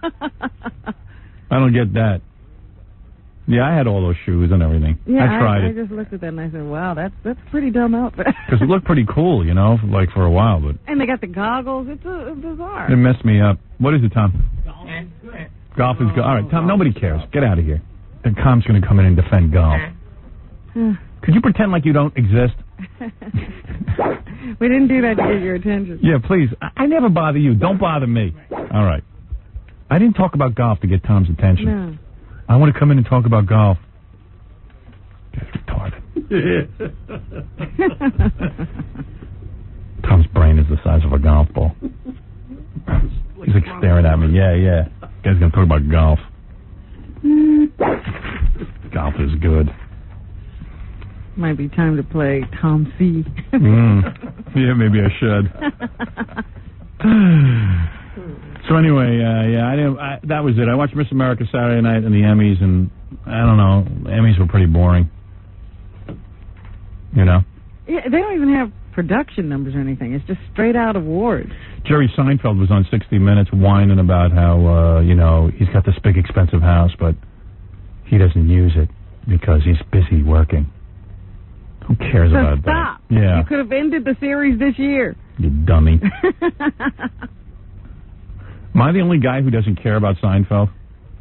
I don't get that. Yeah, I had all those shoes and everything. Yeah, I tried I it. just looked at that and I said, wow, that's a pretty dumb outfit. Because it looked pretty cool, you know, like for a while, but And they got the goggles. It's bizarre. it messed me up. What is it, Tom? Golf is good. All right, Tom, nobody cares. Get out of here. And Tom's going to come in and defend golf. Could you pretend like you don't exist? We didn't do that to get your attention. Yeah, please. I never bother you. Don't bother me. All right. I didn't talk about golf to get Tom's attention. No. I want to come in and talk about golf. Guy's retarded. Tom's brain is the size of a golf ball. He's like staring at me. Yeah. Guy's going to talk about golf. Golf is good. Might be time to play Tom C. Yeah, maybe I should. So anyway, that was it. I watched Miss America Saturday night and the Emmys, and I don't know, the Emmys were pretty boring. You know? Yeah, they don't even have production numbers or anything. It's just straight out awards. Jerry Seinfeld was on 60 Minutes whining about how, he's got this big expensive house, but he doesn't use it because he's busy working. Who cares So about stop. that? Yeah. You could have ended the series this year. You dummy. Am I the only guy who doesn't care about Seinfeld?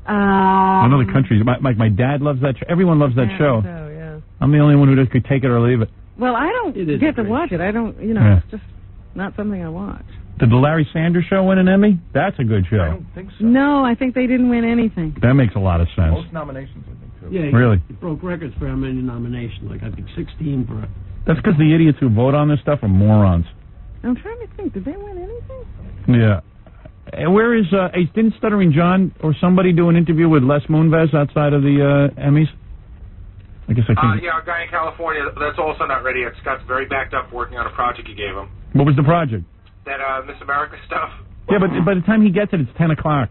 I know the countries. My dad loves that show. Everyone loves that show. So, yeah. I'm the only one who could take it or leave it. Well, I don't It is get to great. watch it. I don't, Yeah. it's just not something I watch. Did the Larry Sanders Show win an Emmy? That's a good show. think so. No, I think they didn't win anything. That makes a lot of sense. Most nominations, I think, too. Yeah, Really? He broke records for how many nominations? Like, I think 16 for it. That's because the idiots who vote on this stuff are morons. I'm trying to think. Did they win anything? Yeah. Where is, didn't Stuttering John or somebody do an interview with Les Moonves outside of the Emmys? I guess I think. Yeah, a guy in California that's also not ready yet. Scott's very backed up working on a project you gave him. What was the project? That Miss America stuff. Yeah, but by the time he gets it, it's 10 o'clock.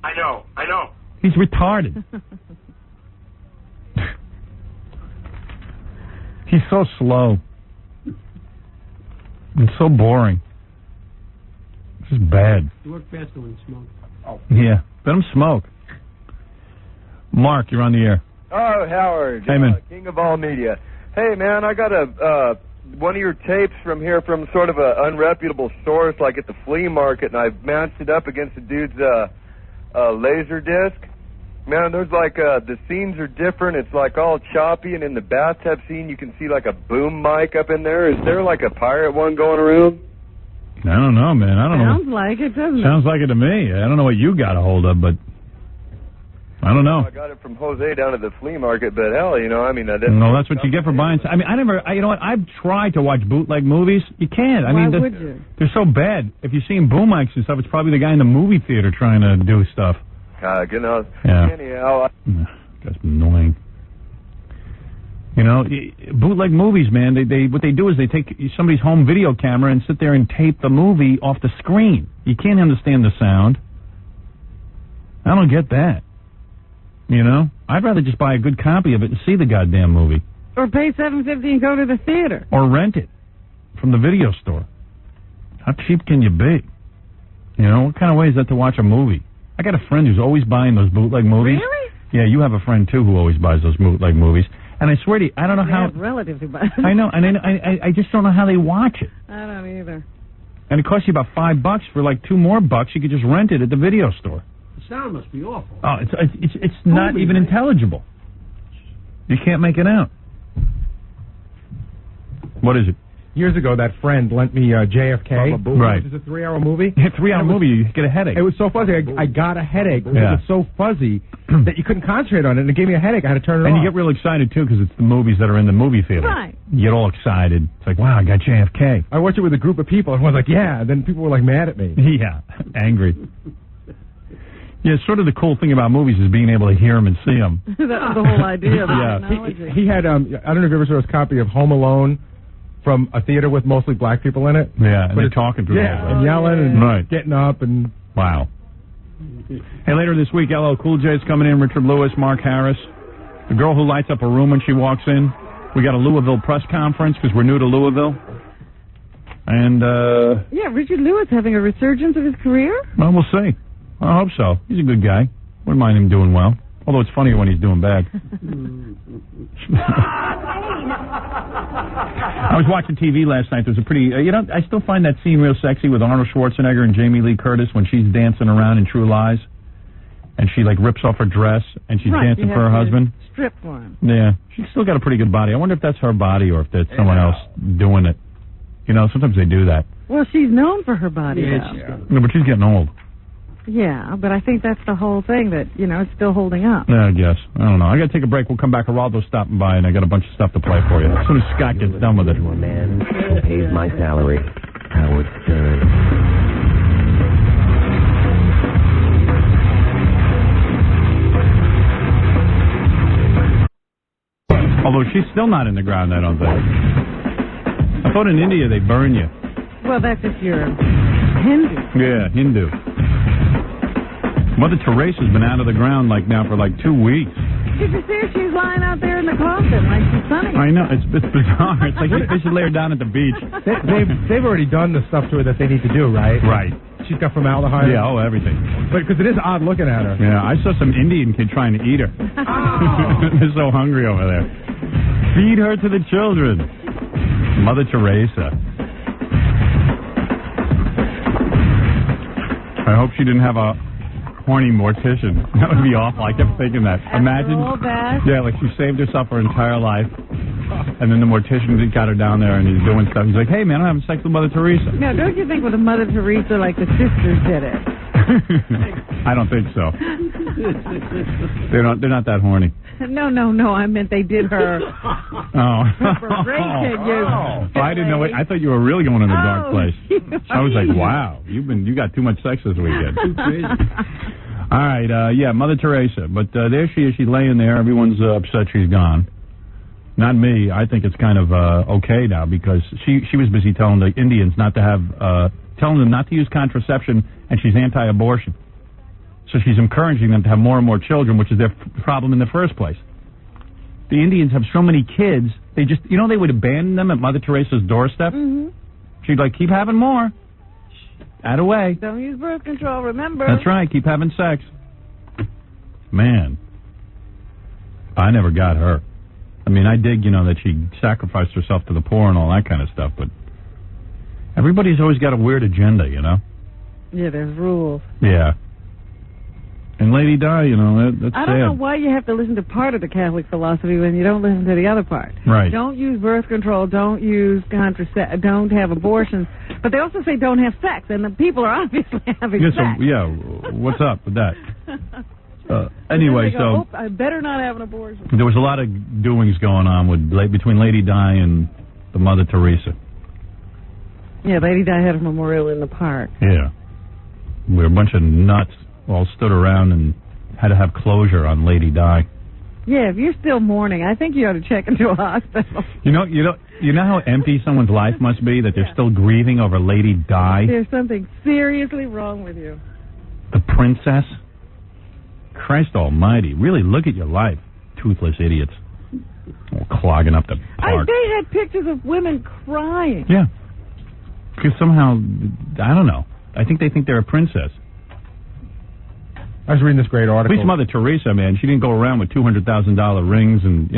I know. He's retarded. He's so slow. And so boring. It's just bad. You work faster when you smoke. Yeah, let them smoke. Mark, you're on the air. Oh, Howard. Hey, man. King of all media. Hey, man, I got one of your tapes from here from sort of an unreputable source, like at the flea market, and I've matched it up against the dude's laser disc. Man, there's like, the scenes are different. It's like all choppy, and in the bathtub scene, you can see like a boom mic up in there. Is there like a pirate one going around? I don't know, man. I don't know. Sounds like it, doesn't it? Sounds like it to me. I don't know what you got a hold of, but I don't know. I got it from Jose down at the flea market, but hell, you know, I mean, that's what you get for buying. I mean, you know what? I've tried to watch bootleg movies. You can't. I mean, Why would you? They're so bad. If you're seeing boom mics and stuff, it's probably the guy in the movie theater trying to do stuff. You know. Yeah. Anyhow, That's annoying. You know, bootleg movies, man. What they do is they take somebody's home video camera and sit there and tape the movie off the screen. You can't understand the sound. I don't get that. You know, I'd rather just buy a good copy of it and see the goddamn movie, Or pay $7.50 and go to the theater. or rent it from the video store. How cheap can you be? You know, what kind of way is that to watch a movie? I got a friend who's always buying those bootleg movies. Really? Yeah, you have a friend too who always buys those bootleg movies. And I swear to you, I don't know They how. have relatives who buy it. I know, and I just don't know how they watch it. I don't either. And it costs you about $5 for like $2 more. You could just rent it at the video store. The sound must be awful. Oh, it's not even intelligible. You can't make it out. What is it? Years ago, that friend lent me JFK. Right. Which is a 3-hour movie. Yeah, 3-hour movie, you get a headache. It was so fuzzy. I got a headache. It Yeah. was so fuzzy that you couldn't concentrate on it, and it gave me a headache. I had to turn it And off. you get real excited, too, because it's the movies that are in the movie theater. Right. You get all excited. It's like, wow, I got JFK. I watched it with a group of people, and I was like, yeah. And then people were like mad at me. Yeah, angry. Yeah, sort of the cool thing about movies is being able to hear them and see them. That was the whole idea of the Yeah. technology. He had, I don't know if you ever saw his copy of Home Alone from a theater with mostly black people in it. Yeah, and But they're it's- talking through Yeah, the whole and yelling and Right. getting up and... Wow. Hey, later this week, LL Cool J's coming in, Richard Lewis, Mark Harris. The girl who lights up a room when she walks in. We got a Louisville press conference because we're new to Louisville. And, Yeah, Richard Lewis having a resurgence of his career? well, we'll see. I hope so. He's a good guy. Wouldn't mind him doing well. Although it's funnier when he's doing bad. I was watching TV last night. There's a pretty, I still find that scene real sexy with Arnold Schwarzenegger and Jamie Lee Curtis when she's dancing around in True Lies. And she, like, rips off her dress and she's Right, dancing you for her have to husband. Strip for him. Yeah. She's still got a pretty good body. I wonder if that's her body or if that's someone else doing it. You know, sometimes they do that. Well, she's known for her body, though. No, but she's getting old. Yeah, but I think that's the whole thing that, it's still holding up. Yeah, I guess. I don't know. I got to take a break. We'll come back. Geraldo's stopping by, and I got a bunch of stuff to play for you. As soon as Scott gets done with it. Man who pays my salary, Howard Stern. Although she's still not in the ground, I don't think. I thought in India they burn you. Well, that's if you're Hindu. Yeah, Hindu. Mother Teresa's been out of the ground now for 2 weeks. Did you see her? She's lying out there in the coffin like she's sunny. I know, it's bizarre. It's like they should lay her down at the beach. They've already done the stuff to her that they need to do, right? Right. She's got formaldehyde. Yeah, everything. But because it is odd looking at her. Yeah, I saw some Indian kid trying to eat her. They're so hungry over there. Feed her to the children. Mother Teresa. I hope she didn't have a horny mortician. That would be awful. I kept thinking that. Imagine. All that. Yeah, she saved herself her entire life. And then the mortician got her down there and he's doing stuff. He's like, hey, man, I'm having sex with Mother Teresa. Now, don't you think with a Mother Teresa, like the sisters did it? I don't think so. They're not that horny. No. I meant they did her. Oh. Preparation, I didn't know it. I thought you were really going in a dark place. I was like, wow, you got too much sex this weekend. All right, Mother Teresa. But there she is. She's laying there. Everyone's upset she's gone. Not me. I think it's kind of okay now because she was busy telling the Indians not to have, telling them not to use contraception, and she's anti-abortion. So she's encouraging them to have more and more children, which is their problem in the first place. The Indians have so many kids, they just, they would abandon them at Mother Teresa's doorstep. Mm-hmm. She'd keep having more. Out of way. Don't use birth control, remember. That's right. Keep having sex. Man. I never got her. I mean, I dig, that she sacrificed herself to the poor and all that kind of stuff, but everybody's always got a weird agenda, Yeah, there's rules. Yeah. And Lady Di, that's I don't know sad. why you have to listen to part of the Catholic philosophy when you don't listen to the other part. Right. Don't use birth control, don't use don't have abortions, but they also say don't have sex, and the people are obviously having Yeah, sex. so, what's up with that? Anyway, They go, I better not have an abortion. there was a lot of doings going on between Lady Di and the Mother Teresa. Yeah, Lady Di had a memorial in the park. Yeah. We were a bunch of nuts all stood around and had to have closure on Lady Di. Yeah, if you're still mourning, I think you ought to check into a hospital. You know how empty someone's life must be that they're still grieving over Lady Di, There's something seriously wrong with you. the princess. Christ Almighty! Really, look at your life, toothless idiots, all clogging up the park. They had pictures of women crying. Yeah, because somehow I don't know. I think they think they're a princess. I was reading this great article. At least Mother Teresa, man, she didn't go around with $200,000 rings and,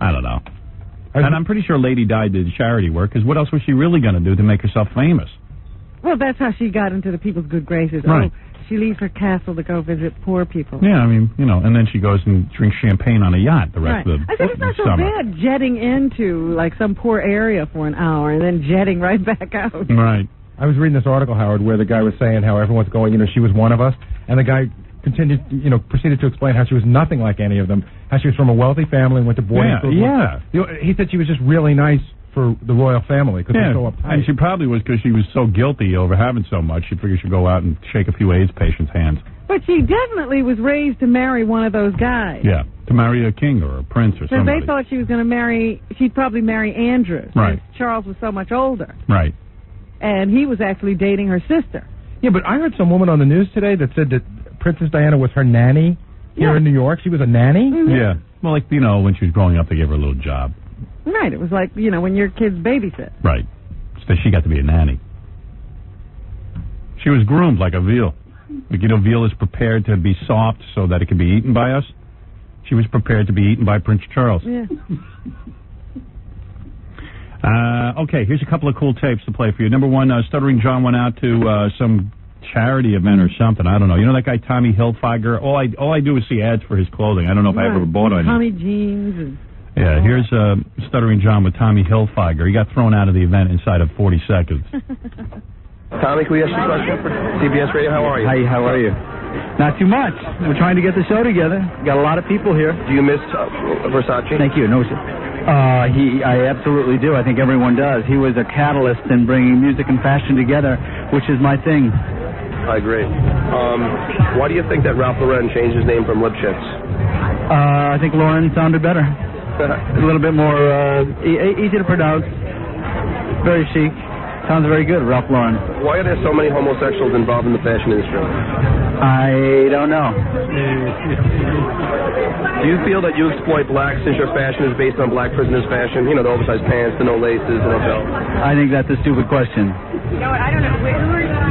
I don't know. And I'm pretty sure Lady Di did charity work, because what else was she really going to do to make herself famous? Well, that's how she got into the people's good graces. Right. Oh, she leaves her castle to go visit poor people. Yeah, I mean, and then she goes and drinks champagne on a yacht the rest of the I think it's not so summer. bad jetting into, some poor area for an hour and then jetting right back out. Right. I was reading this article, Howard, where the guy was saying how everyone's going, she was one of us, and the guy proceeded to explain how she was nothing like any of them, how she was from a wealthy family and went to boarding school. Yeah. He said she was just really nice for the royal family because they're so uptight. And she probably was because she was so guilty over having so much. She figured she'd go out and shake a few AIDS patients' hands. But she definitely was raised to marry one of those guys. Yeah, to marry a king or a prince or So somebody. they thought she was going to she'd probably marry Andrew, Right. since Charles was so much older. Right. And he was actually dating her sister. Yeah, but I heard some woman on the news today that said that Princess Diana was her nanny here in New York. She was a nanny? Mm-hmm. Yeah. Well, when she was growing up, they gave her a little job. Right. It was like, when your kids babysit. Right. So she got to be a nanny. She was groomed like a veal. Veal is prepared to be soft so that it can be eaten by us. She was prepared to be eaten by Prince Charles. Yeah. Okay, here's a couple of cool tapes to play for you. Number one, Stuttering John went out to some charity event or something. I don't know. You know that guy Tommy Hilfiger? All I do is see ads for his clothing. I don't know if I ever bought any. Tommy jeans and... Yeah, here's Stuttering John with Tommy Hilfiger. He got thrown out of the event inside of 40 seconds. Tommy, can we ask you a question for CBS Radio? How are you? Hi, how are you? Not too much. We're trying to get the show together. Got a lot of people here. Do you miss Versace? Thank you. No, sir. I absolutely do. I think everyone does. He was a catalyst in bringing music and fashion together, which is my thing. I agree. Why do you think that Ralph Lauren changed his name from Lipschitz? I think Lauren sounded better. A little bit more easy to pronounce. Very chic. Sounds very good, Ralph Lauren. Why are there so many homosexuals involved in the fashion industry? I don't know. Do you feel that you exploit blacks since your fashion is based on black prisoners' fashion? The oversized pants, the no laces, and no belt. I think that's a stupid question. You know what? I don't know.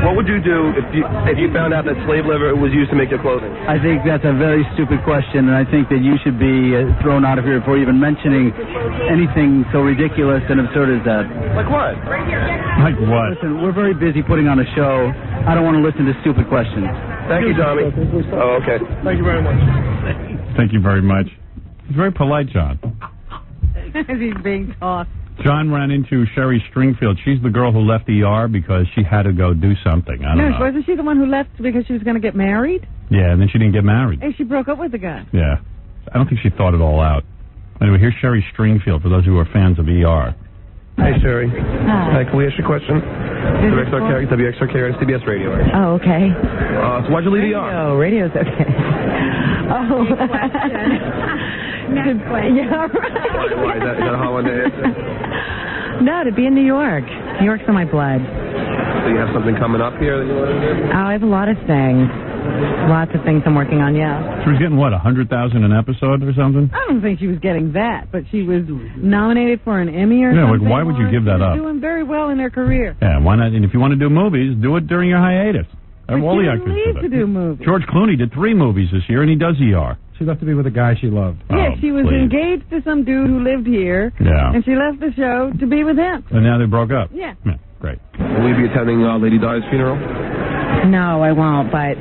What would you do if you found out that slave liver was used to make your clothing? I think that's a very stupid question, and I think that you should be thrown out of here before even mentioning anything so ridiculous and absurd as that. Like what? Like what? Listen, we're very busy putting on a show. I don't want to listen to stupid questions. Thank you, Tommy. Oh, okay. Thank you very much. Thank you very much. He's very polite, John. As he's being tossed. John ran into Sherry Stringfield. She's the girl who left ER because she had to go do something. I don't know. Wasn't she the one who left because she was going to get married? Yeah, and then she didn't get married. And she broke up with the guy. Yeah. I don't think she thought it all out. Anyway, here's Sherry Stringfield for those who are fans of ER. Hey, Sherry. Hi. Can we ask you a question? WXRK on CBS Radio. Oh, okay. So why'd you leave ER? Oh, radio's okay. Oh. Good question. Yeah, right. Why? Is that a holiday answer? No, to be in New York. New York's in my blood. So you have something coming up here that you want to do? Oh, I have a lot of things. Lots of things I'm working on, yeah. She was getting, what, 100,000 an episode or something? I don't think she was getting that, but she was nominated for an Emmy or Yeah, like, something. why would you give that She up? was doing very well in her career. Yeah, why not? And if you want to do movies, do it during your hiatus. But All she the didn't actors leave do to that. do movies. George Clooney did 3 movies this year, and he does ER. She left to be with a guy she loved. Yeah, she was please. engaged to some dude who lived here, Yeah. and she left the show to be with him. And now they broke up. Yeah. Great. Will you be attending Lady Di's funeral? No, I won't, but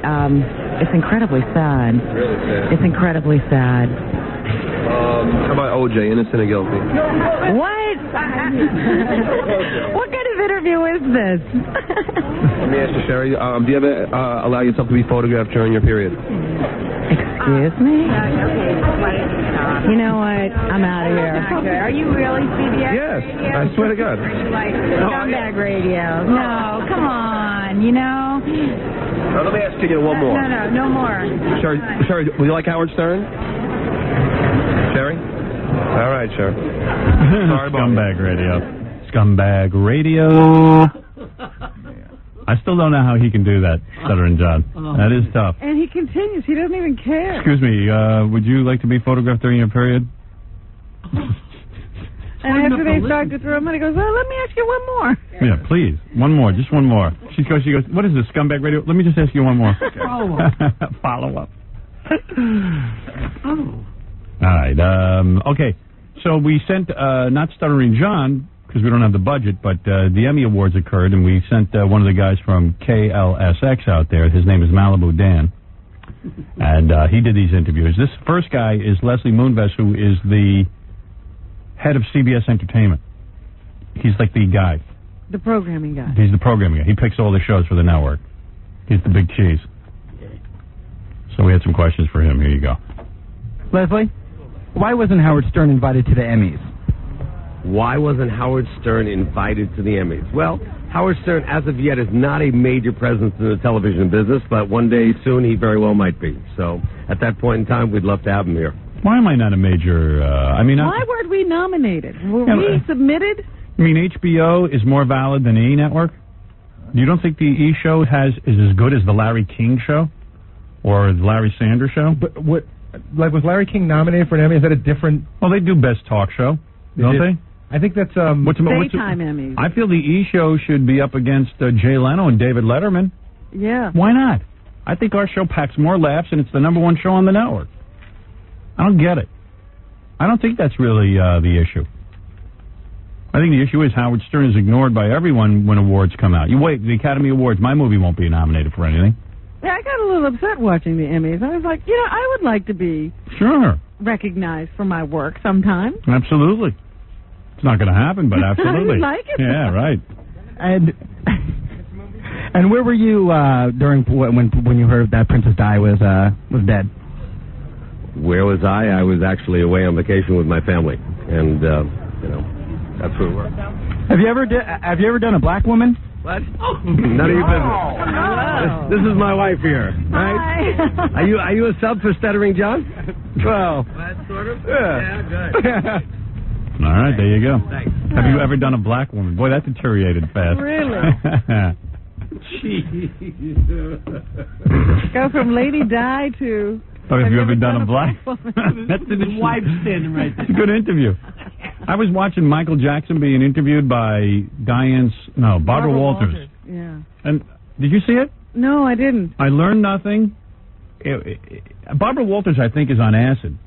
it's incredibly sad. Really sad. It's incredibly sad. How about OJ, innocent or guilty? What? What kind of interview is this? Let me ask you, Sherry, do you ever allow yourself to be photographed during your period? Excuse me? You know what? I'm out of here. Are you really CBS? Yes, Radio? I swear to God. Like scumbag radio. No, come on, you know? Let me ask you one more. No more. Sherry, would you like Howard Stern? Sherry? All right, Sherry. Sorry about Scumbag Radio. Scumbag Radio. I still don't know how he can do that, Stuttering John. That is tough. And he continues. He doesn't even care. Excuse me, would you like to be photographed during your period? And after they start to throw him in, he goes, well, let me ask you one more. Yeah, please. One more. Just one more. She goes, what is this, Scumbag Radio? Let me just ask you one more. Follow up. All right. Okay. So we sent, not Stuttering John, because we don't have the budget, but the Emmy Awards occurred, and we sent one of the guys from KLSX out there. His name is Malibu Dan. And he did these interviews. This first guy is Leslie Moonves, who is the head of CBS Entertainment. He's like the guy. The programming guy. He's the programming guy. He picks all the shows for the network. He's the big cheese. So we had some questions for him. Here you go. Leslie, why wasn't Howard Stern invited to the Emmys? Why wasn't Howard Stern invited to the Emmys? Well, Howard Stern, as of yet, is not a major presence in the television business, but one day soon he very well might be. So at that point in time, we'd love to have him here. Why am I not a major, Why weren't we nominated? Were we submitted? I mean, HBO is more valid than the E! Network? You don't think the E! show is as good as the Larry King show? Or the Larry Sanders show? But what, like, was Larry King nominated for an Emmy? Is that a different... Well, they do Best Talk Show, don't they? I think that's, Daytime Emmys. I feel the E! show should be up against Jay Leno and David Letterman. Yeah. Why not? I think our show packs more laughs, and it's the number one show on the network. I don't get it. I don't think that's really the issue. I think the issue is Howard Stern is ignored by everyone when awards come out. You wait, the Academy Awards, my movie won't be nominated for anything. Yeah, I got a little upset watching the Emmys. I was like, I would like to be Sure. recognized for my work sometime. Absolutely. It's not going to happen, but absolutely. I would like it. Yeah, right. And where were you during when you heard that Princess Di was dead? Where was I? I was actually away on vacation with my family, and that's where we were. Have you ever done a black woman? What? None of your business. This is my wife here, right? Hi. Are you a sub for Stuttering John? Well, sort of. Yeah, good. All right, there you go. Thanks. Have you ever done a black woman? Boy, that deteriorated fast. Really? Jeez. Go from Lady Di to... But have you ever done a black woman? That's the wife standing right there. It's a good interview. I was watching Michael Jackson being interviewed by Barbara Walters. Yeah. And did you see it? No, I didn't. I learned nothing. Barbara Walters, I think, is on acid.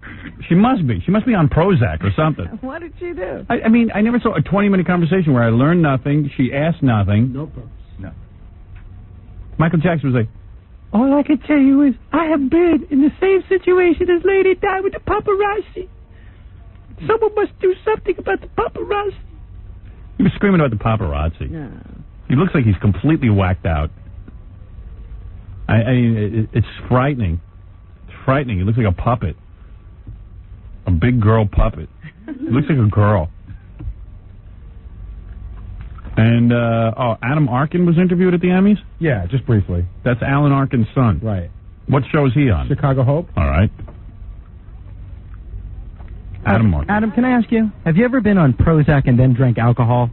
She must be. She must be on Prozac or something. What did she do? I mean, I never saw a 20-minute conversation where I learned nothing. She asked nothing. No problem. No. Michael Jackson was like, all I can tell you is I have been in the same situation as Lady Di with the paparazzi. Someone must do something about the paparazzi. He was screaming about the paparazzi. Yeah. He looks like he's completely whacked out. It's frightening. It's frightening. He looks like a puppet. A big girl puppet. He looks like a girl. And, Adam Arkin was interviewed at the Emmys? Yeah, just briefly. That's Alan Arkin's son. Right. What show is he on? Chicago Hope. All right. Adam Arkin. Adam, can I ask you, have you ever been on Prozac and then drank alcohol?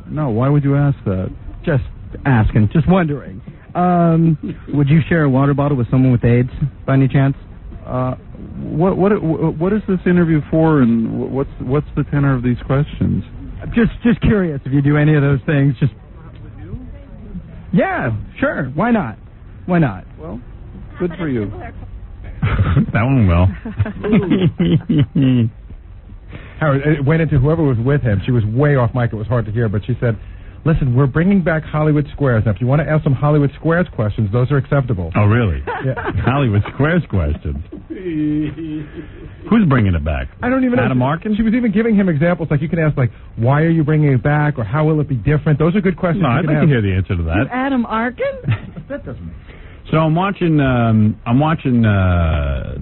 No, why would you ask that? Just asking, just wondering. Would you share a water bottle with someone with AIDS, by any chance? What is this interview for, and what's the tenor of these questions? Just curious if you do any of those things. Just. Yeah, sure. Why not? Why not? Well, good for you. That one will. Howard, it went into whoever was with him. She was way off mic. It was hard to hear, but she said, listen, we're bringing back Hollywood Squares. Now, if you want to ask some Hollywood Squares questions, those are acceptable. Oh, really? Yeah. Hollywood Squares questions. Who's bringing it back? I don't even know. Adam Arkin? She was even giving him examples, like you can ask, like, why are you bringing it back, or how will it be different? Those are good questions. No, I'd like to hear the answer to that. Adam Arkin? That doesn't make sense. So I'm watching the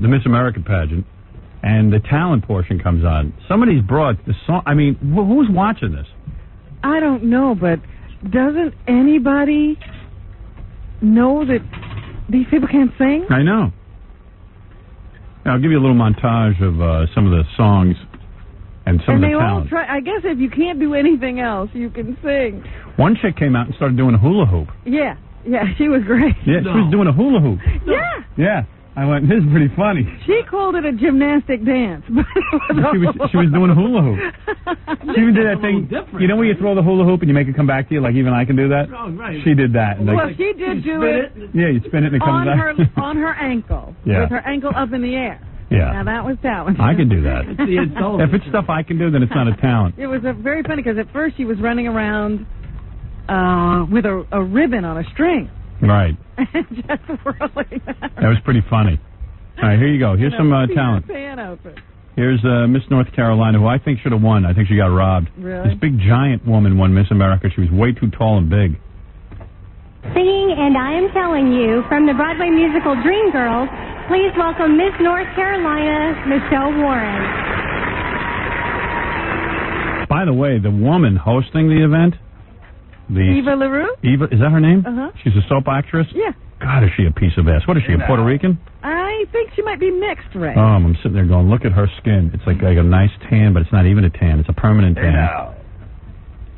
Miss America pageant, and the talent portion comes on. Some of these broads, the song. I mean, who's watching this? I don't know, but doesn't anybody know that these people can't sing? I know. Now, I'll give you a little montage of some of the songs and some and of they the all talent. try. I guess if you can't do anything else, you can sing. One chick came out and started doing a hula hoop. Yeah, she was great. Yeah, she was doing a hula hoop. Yeah. Yeah. I went, this is pretty funny. She called it a gymnastic dance. But she was doing a hula hoop. She even did that thing. You know when you throw the hula hoop and you make it come back to you, like even I can do that? Oh, right. She did that. And Well, she did do it Yeah, you spin it and it comes on back. on her ankle, Yeah. with her ankle up in the air. Yeah. Now that was talent. I can do that. If it's stuff I can do, then it's not a talent. It was very funny because at first she was running around with a ribbon on a string. Right. And just whirling. That was pretty funny. All right, here you go. Here's some talent. Pan outfit. Here's Miss North Carolina, who I think should have won. I think she got robbed. Really? This big giant woman won Miss America. She was way too tall and big. Singing And I Am Telling You from the Broadway musical Dreamgirls, please welcome Miss North Carolina, Michelle Warren. By the way, the woman hosting the event, Eva LaRue? Eva, is that her name? Uh-huh. She's a soap actress? Yeah. God, is she a piece of ass. What is she, a Puerto Rican? I think she might be mixed, Ray. I'm sitting there going, look at her skin. It's like a nice tan, but it's not even a tan. It's a permanent tan.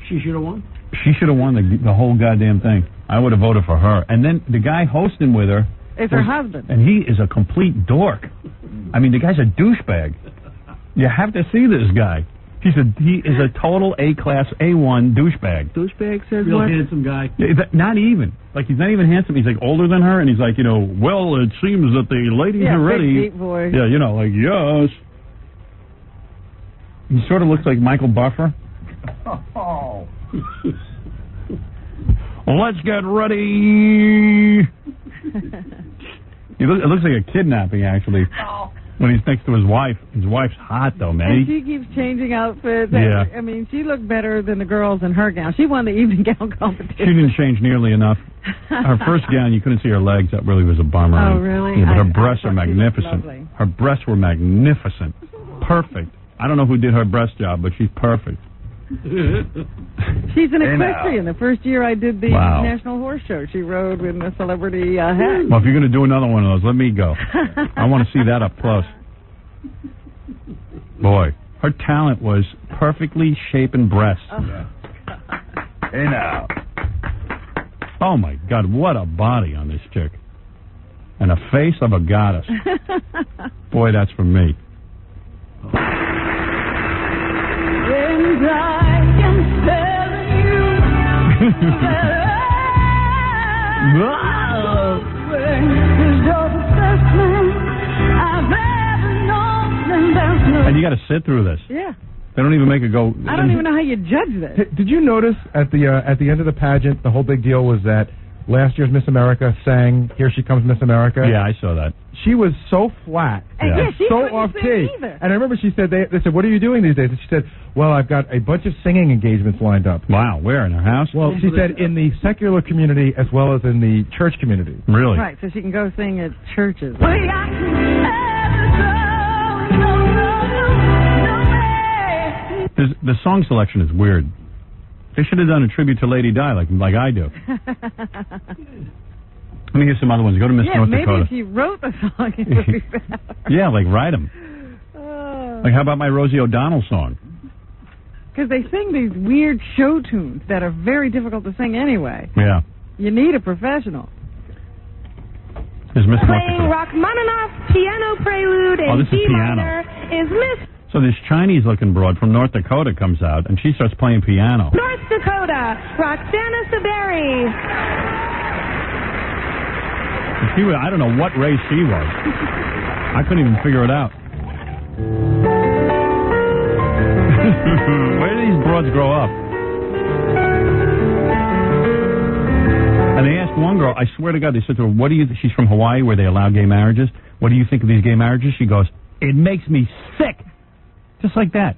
She should have won. She should have won the whole goddamn thing. I would have voted for her. And then the guy hosting with her... It's her husband. And he is a complete dork. I mean, the guy's a douchebag. You have to see this guy. He is a total A-class, A1 douchebag. Douchebag says real what? Handsome guy. Yeah, not even. Like, he's not even handsome. He's, like, older than her, and he's like, well, it seems that the ladies are ready. Big, deep voice. Yeah, like, yes. He sort of looks like Michael Buffer. Oh. Let's get ready. It looks like a kidnapping, actually. When he's next to his wife. His wife's hot, though, man. And she keeps changing outfits. Yeah. I mean, she looked better than the girls in her gown. She won the evening gown competition. She didn't change nearly enough. Her first gown, you couldn't see her legs. That really was a bummer. Oh, really? Yeah, but her breasts are magnificent. lovely. Her breasts were magnificent. Perfect. I don't know who did her breast job, but she's perfect. She's an equestrian. The first year I did the National Horse Show, she rode with a celebrity hat. Well, if you're going to do another one of those, let me go. I want to see that up close. Boy, her talent was perfectly shapen breasts. Hey now. Oh, my God, what a body on this chick. And a face of a goddess. Boy, that's for me. And I am telling you that And you got to sit through this. Yeah. They don't even make it go. I don't even know how you judge this. Did you notice at the end of the pageant, the whole big deal was that last year's Miss America sang "Here She Comes Miss America"? Yeah, I saw that. She was so flat and she so couldn't off sing key. either. And I remember she said they said, "What are you doing these days?" And she said, "Well, I've got a bunch of singing engagements lined up." Wow, where in her house? Well, she said in the secular community as well as in the church community. Really? Right, so she can go sing at churches. The song selection is weird. They should have done a tribute to Lady Di like I do. Let me hear some other ones. Go to Miss North maybe Dakota. if she wrote the song, it would be better. Yeah, like write them. Like how about my Rosie O'Donnell song? Because they sing these weird show tunes that are very difficult to sing anyway. Yeah. You need a professional. Is Miss North Playing Dakota. Rachmaninoff's Piano Prelude in This is D piano. minor is Miss So this Chinese-looking broad from North Dakota comes out, and she starts playing piano. North Dakota, Roxana Saberi. I don't know what race she was. I couldn't even figure it out. Where do these broads grow up? And they asked one girl, I swear to God, they said to her, what do you, she's from Hawaii where they allow gay marriages. What do you think of these gay marriages? She goes, it makes me sick. Just like that.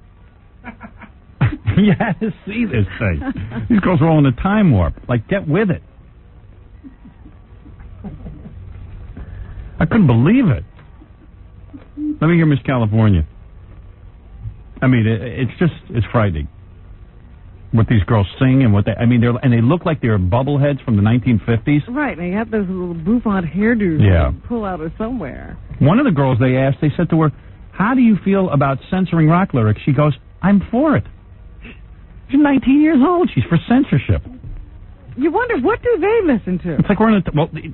You had to see this thing. These girls are all in a time warp. Like, get with it. I couldn't believe it. Let me hear Miss California. I mean, it's frightening. What these girls sing and they look like they're bubbleheads from the 1950s. Right, and they have those little bouffant hairdos Yeah. that pull out of somewhere. One of the girls they said to her, how do you feel about censoring rock lyrics? She goes, I'm for it. She's 19 years old. She's for censorship. You wonder, what do they listen to? It's like we're in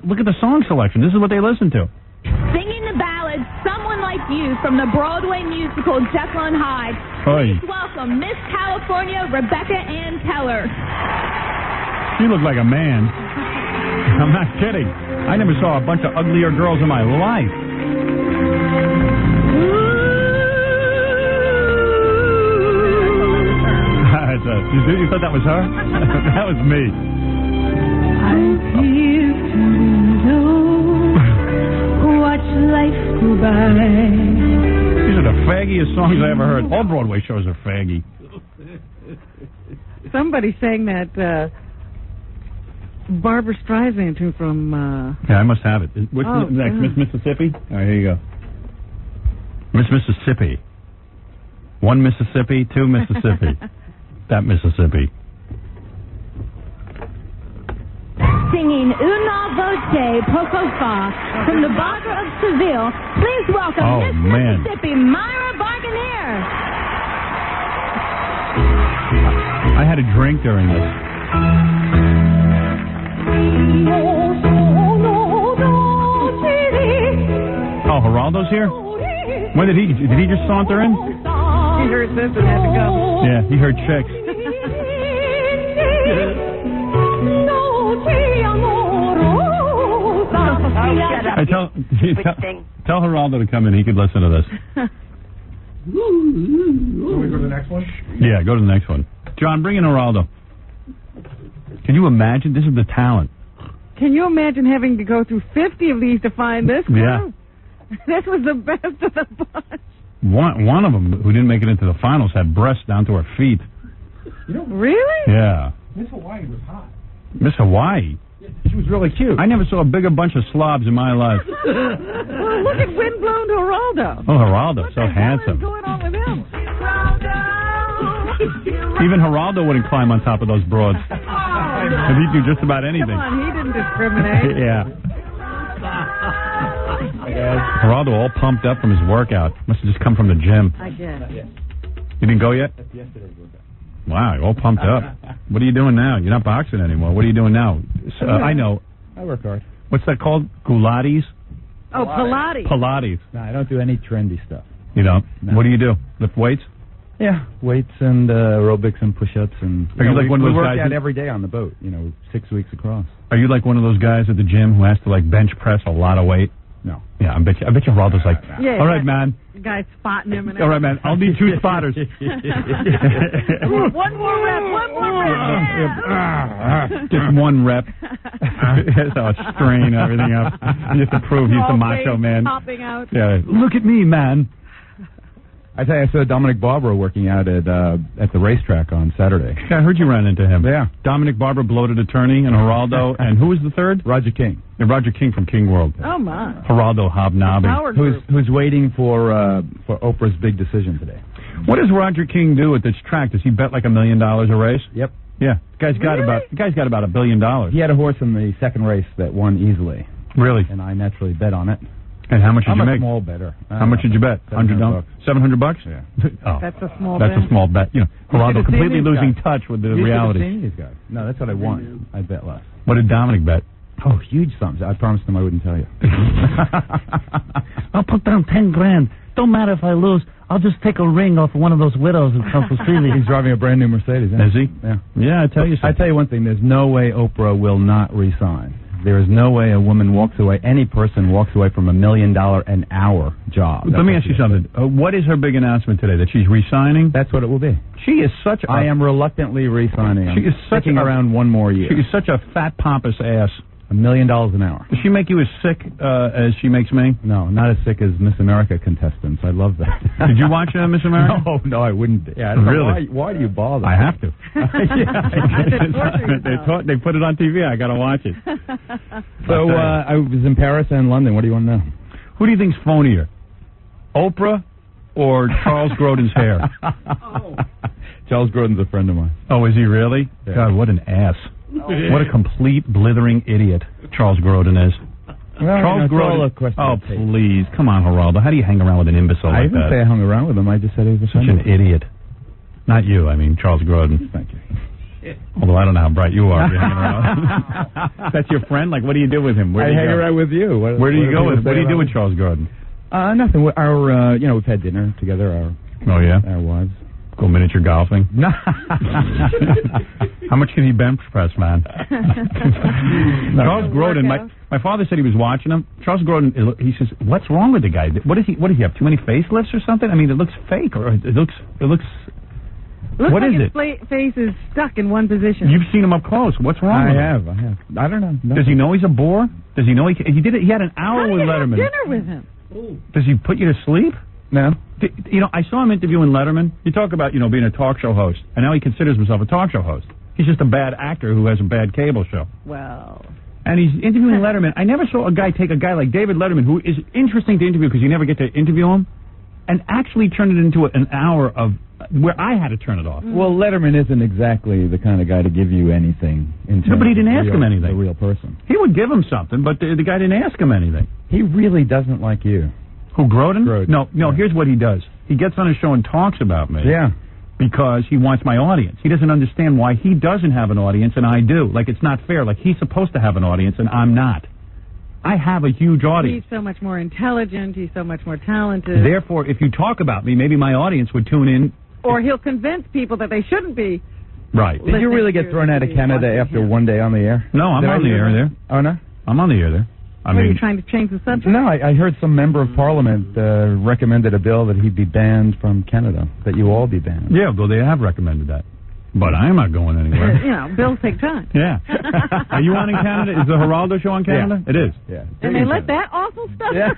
look at the song selection. This is what they listen to. Singing the ballad, Someone Like You, from the Broadway musical Jekyll and Hyde. Oy. Please welcome Miss California, Rebecca Ann Keller. She looked like a man. I'm not kidding. I never saw a bunch of uglier girls in my life. You thought that was her? That was me. I'm here to watch life go by. These are the faggiest songs I ever heard. All Broadway shows are faggy. Somebody sang that Barbara Streisand tune from... Yeah, I must have it. What's next? Miss Mississippi? All right, here you go. Miss Mississippi. 1 Mississippi, 2 Mississippi. That Mississippi. Singing Una Voce Poco Fa from the Barber of Seville. Please welcome Miss Mississippi, Myra Barganier. I had a drink during this. Oh, Geraldo's here? When did he just saunter in? He heard this and had to go. Yeah, he heard chicks. Hey, tell Geraldo to come in. He could listen to this. Can we go to the next one? Yeah, go to the next one. John, bring in Geraldo. Can you imagine? This is the talent. Can you imagine having to go through 50 of these to find this crew? Yeah. This was the best of the bunch. One of them who didn't make it into the finals had breasts down to her feet. Really? Yeah. Miss Hawaii was hot. Miss Hawaii? She was really cute. I never saw a bigger bunch of slobs in my life. Well, look at Windblown Geraldo. Oh, Geraldo, so handsome. What's going on with him? Even Geraldo wouldn't climb on top of those broads. And he'd do just about anything. Come on, he didn't discriminate. Yeah. Geraldo all pumped up from his workout. Must have just come from the gym. I guess. You didn't go yet? That's yesterday's workout. Wow, you're all pumped up. What are you doing now? You're not boxing anymore. What are you doing now? I know. I work hard. What's that called? Pilates? Oh, Pilates. Pilates. No, I don't do any trendy stuff. You don't? No. What do you do? Lift weights? Yeah, weights and aerobics and push-ups and. Are you like one of those we guys work out who- every day on the boat. 6 weeks across. Are you like one of those guys at the gym who has to like bench press a lot of weight? No. Yeah, I bet you Geraldo's like, Yeah, all right, man. The guy's spotting him. And All right, man. I'll need 2 spotters. One more rep. Just 1 rep. So strain everything up. He has to prove he's the macho man. Popping out. Yeah. Look at me, man. I tell you, I saw Dominic Barbara working out at the racetrack on Saturday. I heard you ran into him. Yeah. Dominic Barbara, bloated attorney, and Geraldo, and who was the third? Roger King. Yeah, Roger King from King World. Oh, my. Geraldo hobnobbing. Power group. Who's waiting for Oprah's big decision today? What does Roger King do at this track? Does he bet like $1 million a race? Yep. Yeah. The guy's got about $1 billion. He had a horse in the second race that won easily. Really? And I naturally bet on it. And how much did you I'm make? a small better. How much did you bet? $700. $700? Yeah. Oh, That's a small that's bet. a small bet. You know, Geraldo completely losing touch with the You should have reality. seen these guys. No, that's what I won. I bet less. What did Dominic bet? Oh, huge sums. I promised him I wouldn't tell you. I'll put down 10 grand. Don't matter if I lose. I'll just take a ring off one of those widows in Council Street. He's driving a brand new Mercedes. Is he? Yeah. Yeah, I tell you something. I tell you one thing. There's no way Oprah will not resign. There is no way a woman walks away, any person walks away from $1 million an hour job. Let me ask you something. What is her big announcement today? That she's resigning? That's what it will be. She is such a... I am reluctantly resigning. She is such sticking around one more year. She is such a fat, pompous ass. $1 million an hour. Does she make you as sick as she makes me? No, not as sick as Miss America contestants. I love that. Did you watch Miss America? No, I wouldn't. Yeah, I don't know really? why do you bother? I have to. They put it on TV. I got to watch it. So I was in Paris and London. What do you want to know? Who do you think's phonier, Oprah or Charles Grodin's hair? Charles Grodin's a friend of mine. Oh, is he really? Yeah. God, what an ass. What a complete blithering idiot Charles Grodin is. Well, Charles Grodin. Oh, please. Come on, Geraldo. How do you hang around with an imbecile I like didn't that? say I hung around with him. I just said he was a Such friend. an idiot. Not you, I mean Charles Grodin. Thank you. Although I don't know how bright you are. You're hanging around. That's your friend? Like, what do you do with him? Where do I you hang go? around with you. Where do you go with? What do you do with Charles Grodin? Nothing. Our, we've had dinner together. Our wives. Go miniature golfing. No. How much can he bench press, man? Charles Grodin. My father said he was watching him. Charles Grodin. He says, "What's wrong with the guy? What does he have? Too many facelifts or something? I mean, it looks fake, or it looks. Looks what like is his face is stuck in one position. You've seen him up close. What's wrong with him? I have. I don't know. Does he know he's a bore? Does he know he did it? He had an hour with Letterman. How do you have dinner with him? Does he put you to sleep? No. I saw him interviewing Letterman. You talk about, being a talk show host, and now he considers himself a talk show host. He's just a bad actor who has a bad cable show. Well. And he's interviewing Letterman. I never saw a guy take a guy like David Letterman, who is interesting to interview because you never get to interview him, and actually turn it into an hour of where I had to turn it off. Well, Letterman isn't exactly the kind of guy to give you anything. No, but he didn't ask him anything. A real person. He would give him something, but the guy didn't ask him anything. He really doesn't like you. Who, Grodin? Grodin. No, yeah. Here's what he does. He gets on his show and talks about me. Yeah. Because he wants my audience. He doesn't understand why he doesn't have an audience and I do. Like, it's not fair. Like, he's supposed to have an audience and I'm not. I have a huge audience. He's so much more intelligent. He's so much more talented. Therefore, if you talk about me, maybe my audience would tune in. Or he'll convince people that they shouldn't be. Right. Did you really get thrown out of Canada after one day on the air? No, I'm on the air there. Oh, no? I'm on the air there. Are you trying to change the subject? No, I heard some member of Parliament recommended a bill that he'd be banned from Canada, that you all be banned. Yeah, well, they have recommended that. But I'm not going anywhere. Bills take time. Yeah. Are you on in Canada? Is the Geraldo show on Canada? Yeah. It is. Yeah. And they let that awful stuff? Yeah.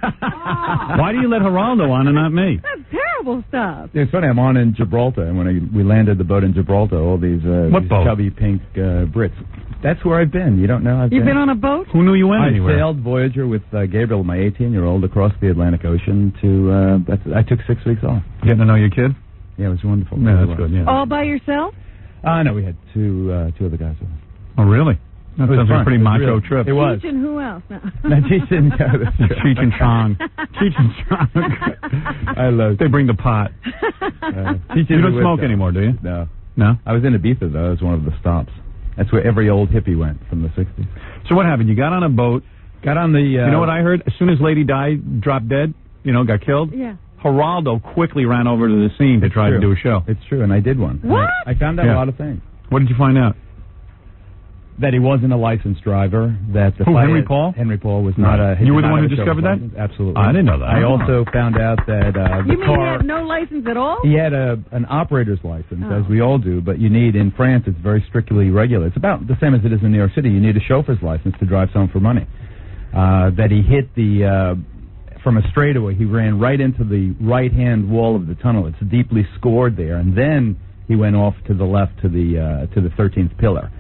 Why do you let Geraldo on and not me? That's terrible stuff. It's funny, I'm on in Gibraltar, and when we landed the boat in Gibraltar, all these boat? chubby pink Brits. That's where I've been. You don't know You've been on a boat? Who knew you went anywhere? I sailed Voyager with Gabriel, my 18-year-old, across the Atlantic Ocean to, I took 6 weeks off. Getting to know your kid? Yeah, it was wonderful. Yeah, that's good, yeah. All by yourself? No, we had two other guys with us. Oh, really? That sounds like a pretty macho trip. It was. Cheech and who else? No. Cheech and Cheech and Chong. Cheech and Chong. I love. They bring the pot. You don't smoke anymore, do you? No. No? I was in Ibiza, though. That was one of the stops. That's where every old hippie went from the 60s. So what happened? You got on a boat. Got on the... you know what I heard? As soon as Lady died, dropped dead, got killed? Yeah. Geraldo quickly ran over to the scene to try to do a show. It's true, and I did one. What? I found out a lot of things. What did you find out? That he wasn't a licensed driver. That the Henry Paul? Henry Paul was not a... You were the one who discovered that? Absolutely. I didn't know that. I also found out that You mean he had no license at all? He had an operator's license, as we all do, but you need, in France, it's very strictly regulated. It's about the same as it is in New York City. You need a chauffeur's license to drive someone for money. That he hit the... from a straightaway, he ran right into the right-hand wall of the tunnel. It's deeply scored there, and then he went off to the left to the 13th pillar.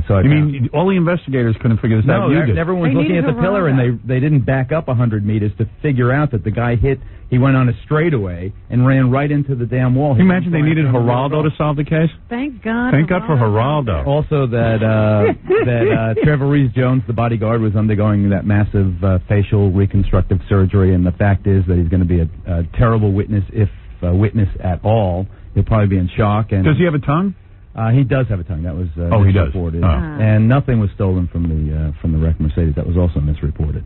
So you mean all the investigators couldn't figure this out? No, everyone was looking at the pillar, and they didn't back up 100 meters to figure out that the guy he went on a straightaway and ran right into the damn wall. Can you imagine they needed Geraldo to solve the case? Thank God. Thank God for Geraldo. Also that Trevor Rees-Jones, the bodyguard, was undergoing that massive facial reconstructive surgery, and the fact is that he's going to be a terrible witness, if a witness at all. He'll probably be in shock. And does he have a tongue? He does have a tongue. That was he does. misreported. Oh. And nothing was stolen from the wrecked Mercedes. That was also misreported.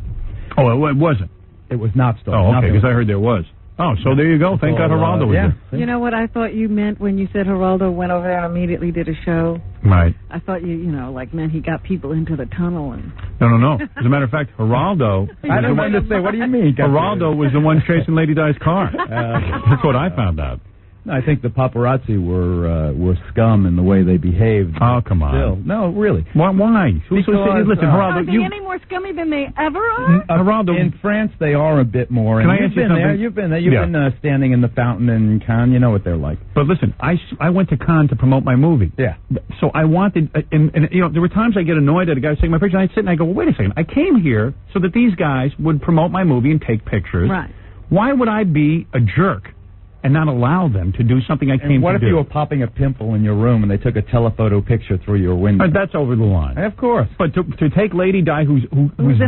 Oh, it wasn't. It was not stolen. Oh, okay, Nothing because I was- heard there was. Oh, so there you go. Thank God Geraldo was there. You know what I thought you meant when you said Geraldo went over there and immediately did a show? Right. I thought like meant he got people into the tunnel and... No. As a matter of fact, Geraldo... I don't understand. What do you mean? Geraldo was the one chasing Lady Di's car. That's what I found out. No, I think the paparazzi were scum in the way they behaved. Oh, come on. Still. No, really. Why? Because, listen, Geraldo, Are they any more scummy than they ever are? Geraldo, in France, they are a bit more. Can And I ask you something? You've been there. You've been standing in the fountain in Cannes. You know what they're like. But listen, I went to Cannes to promote my movie. Yeah. So I wanted, and there were times I get annoyed at a guy taking my picture, and I'd sit and I go, well, wait a second, I came here so that these guys would promote my movie and take pictures. Right. Why would I be a jerk and not allow them to do something I came to do? And what if you were popping a pimple in your room and they took a telephoto picture through your window? That's over the line. Of course. But to take Lady Di, who's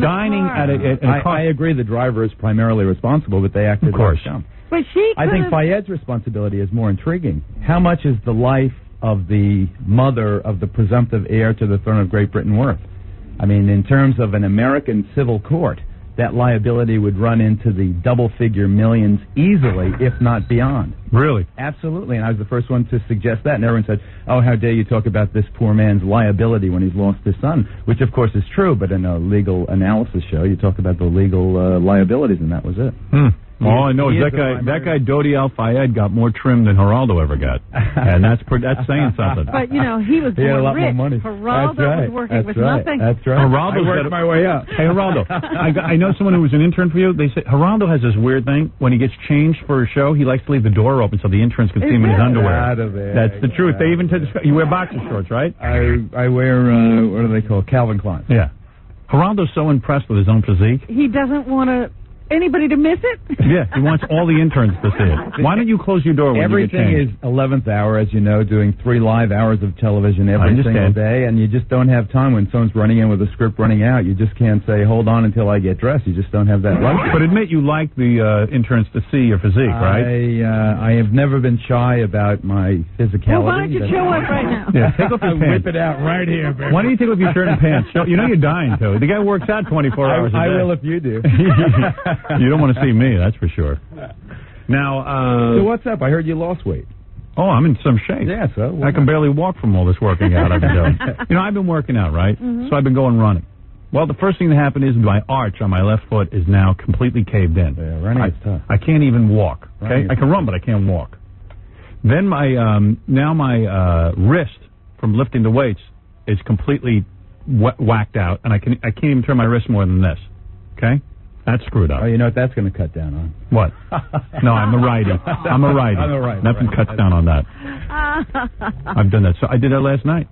dining at a car. I agree the driver is primarily responsible, but they acted Of course. like scum. But I think Fayed's responsibility is more intriguing. How much is the life of the mother of the presumptive heir to the throne of Great Britain worth? I mean, in terms of an American civil court, that liability would run into the double-figure millions easily, if not beyond. Really? Absolutely, and I was the first one to suggest that, and everyone said, oh, how dare you talk about this poor man's liability when he's lost his son, which of course is true, but in a legal analysis show, you talk about the legal liabilities, and that was it. All I know is that guy Dodi Al-Fayed got more trim than Geraldo ever got, and that's saying something. But he was He had a lot rich. more money. Geraldo was working with nothing. That's right. Geraldo's I worked my way up. Hey, Geraldo, I know someone who was an intern for you. They say Geraldo has this weird thing. When he gets changed for a show, he likes to leave the door open so the interns can see him in his underwear. Out of it. That's the truth. They even you wear boxer shorts, right? I wear, what do they call, Calvin Klein. Yeah. Geraldo's so impressed with his own physique. He doesn't want anybody to miss it? Yeah, he wants all the interns to see it. Why don't you close your door when Everything you get changed? is 11th hour, as you know, doing 3 live hours of television every single day, and you just don't have time when someone's running in with a script running out. You just can't say, hold on until I get dressed. You just don't have that luxury. But admit you like the interns to see your physique, right? I have never been shy about my physicality. Well, why don't you show us right now? Yeah, take off your pants. Whip it out right here, baby. Why don't you take off your shirt and pants? You know you're dying, too. The guy works out 24 hours a day. I will if you do. You don't want to see me, that's for sure. Now, so what's up? I heard you lost weight. Oh, I'm in some shape. Yeah, so I can barely walk from all this working out I've been doing. I've been working out, right? So I've been going running. Well, the first thing that happened is my arch on my left foot is now completely caved in. Yeah, running is tough. I can't even walk. Okay, Running I can run, but I can't walk. Then my wrist from lifting the weights is completely whacked out, and I can't even turn my wrist more than this. Okay. That's screwed up. Oh, you know what that's going to cut down on? What? No, I'm a righty. I'm a righty. Nothing cuts down on that. I've done that. So I did that last night.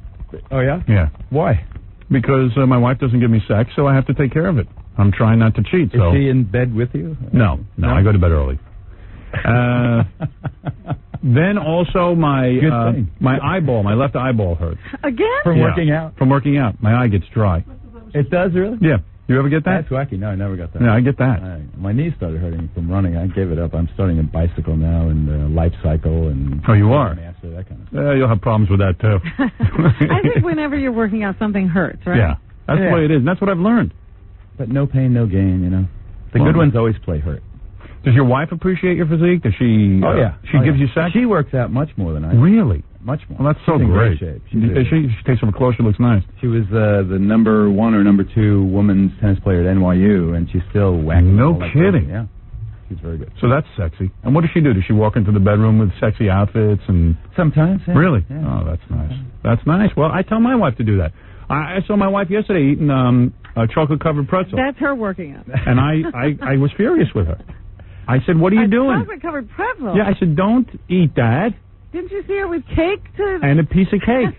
Oh, yeah? Yeah. Why? Because my wife doesn't give me sex, so I have to take care of it. I'm trying not to cheat. Is she in bed with you? No, I go to bed early. Then also my eyeball, my left eyeball hurts. Again? From working out? From working out. My eye gets dry. It does, really? Yeah. You ever get that? That's wacky. No, I never got that. Yeah, I get that. My knees started hurting from running. I gave it up. I'm starting a bicycle now and life cycle and... Oh, you are? Master, that kind of You'll have problems with that, too. I think whenever you're working out, something hurts, right? Yeah. That's the way it is. And that's what I've learned. But no pain, no gain, you know. The good ones always play hurt. Does your wife appreciate your physique? Does she... Oh, yeah. She gives you sex? She works out much more than I do. Really? Much more. Well, that's so She's in great. shape. She takes her close. She looks nice. She was the number 1 or number 2 women's tennis player at NYU, and she's still whacking. No kidding. Yeah. She's very good. So that's sexy. And what does she do? Does she walk into the bedroom with sexy outfits and... Sometimes, yeah. Really? Yeah. Oh, that's nice. That's nice. Well, I tell my wife to do that. I saw my wife yesterday eating a chocolate-covered pretzel. That's her working out. And I was furious with her. I said, what are you doing? Chocolate-covered pretzel? Yeah, I said, don't eat that. Didn't you see her with cake too? And a piece of cake.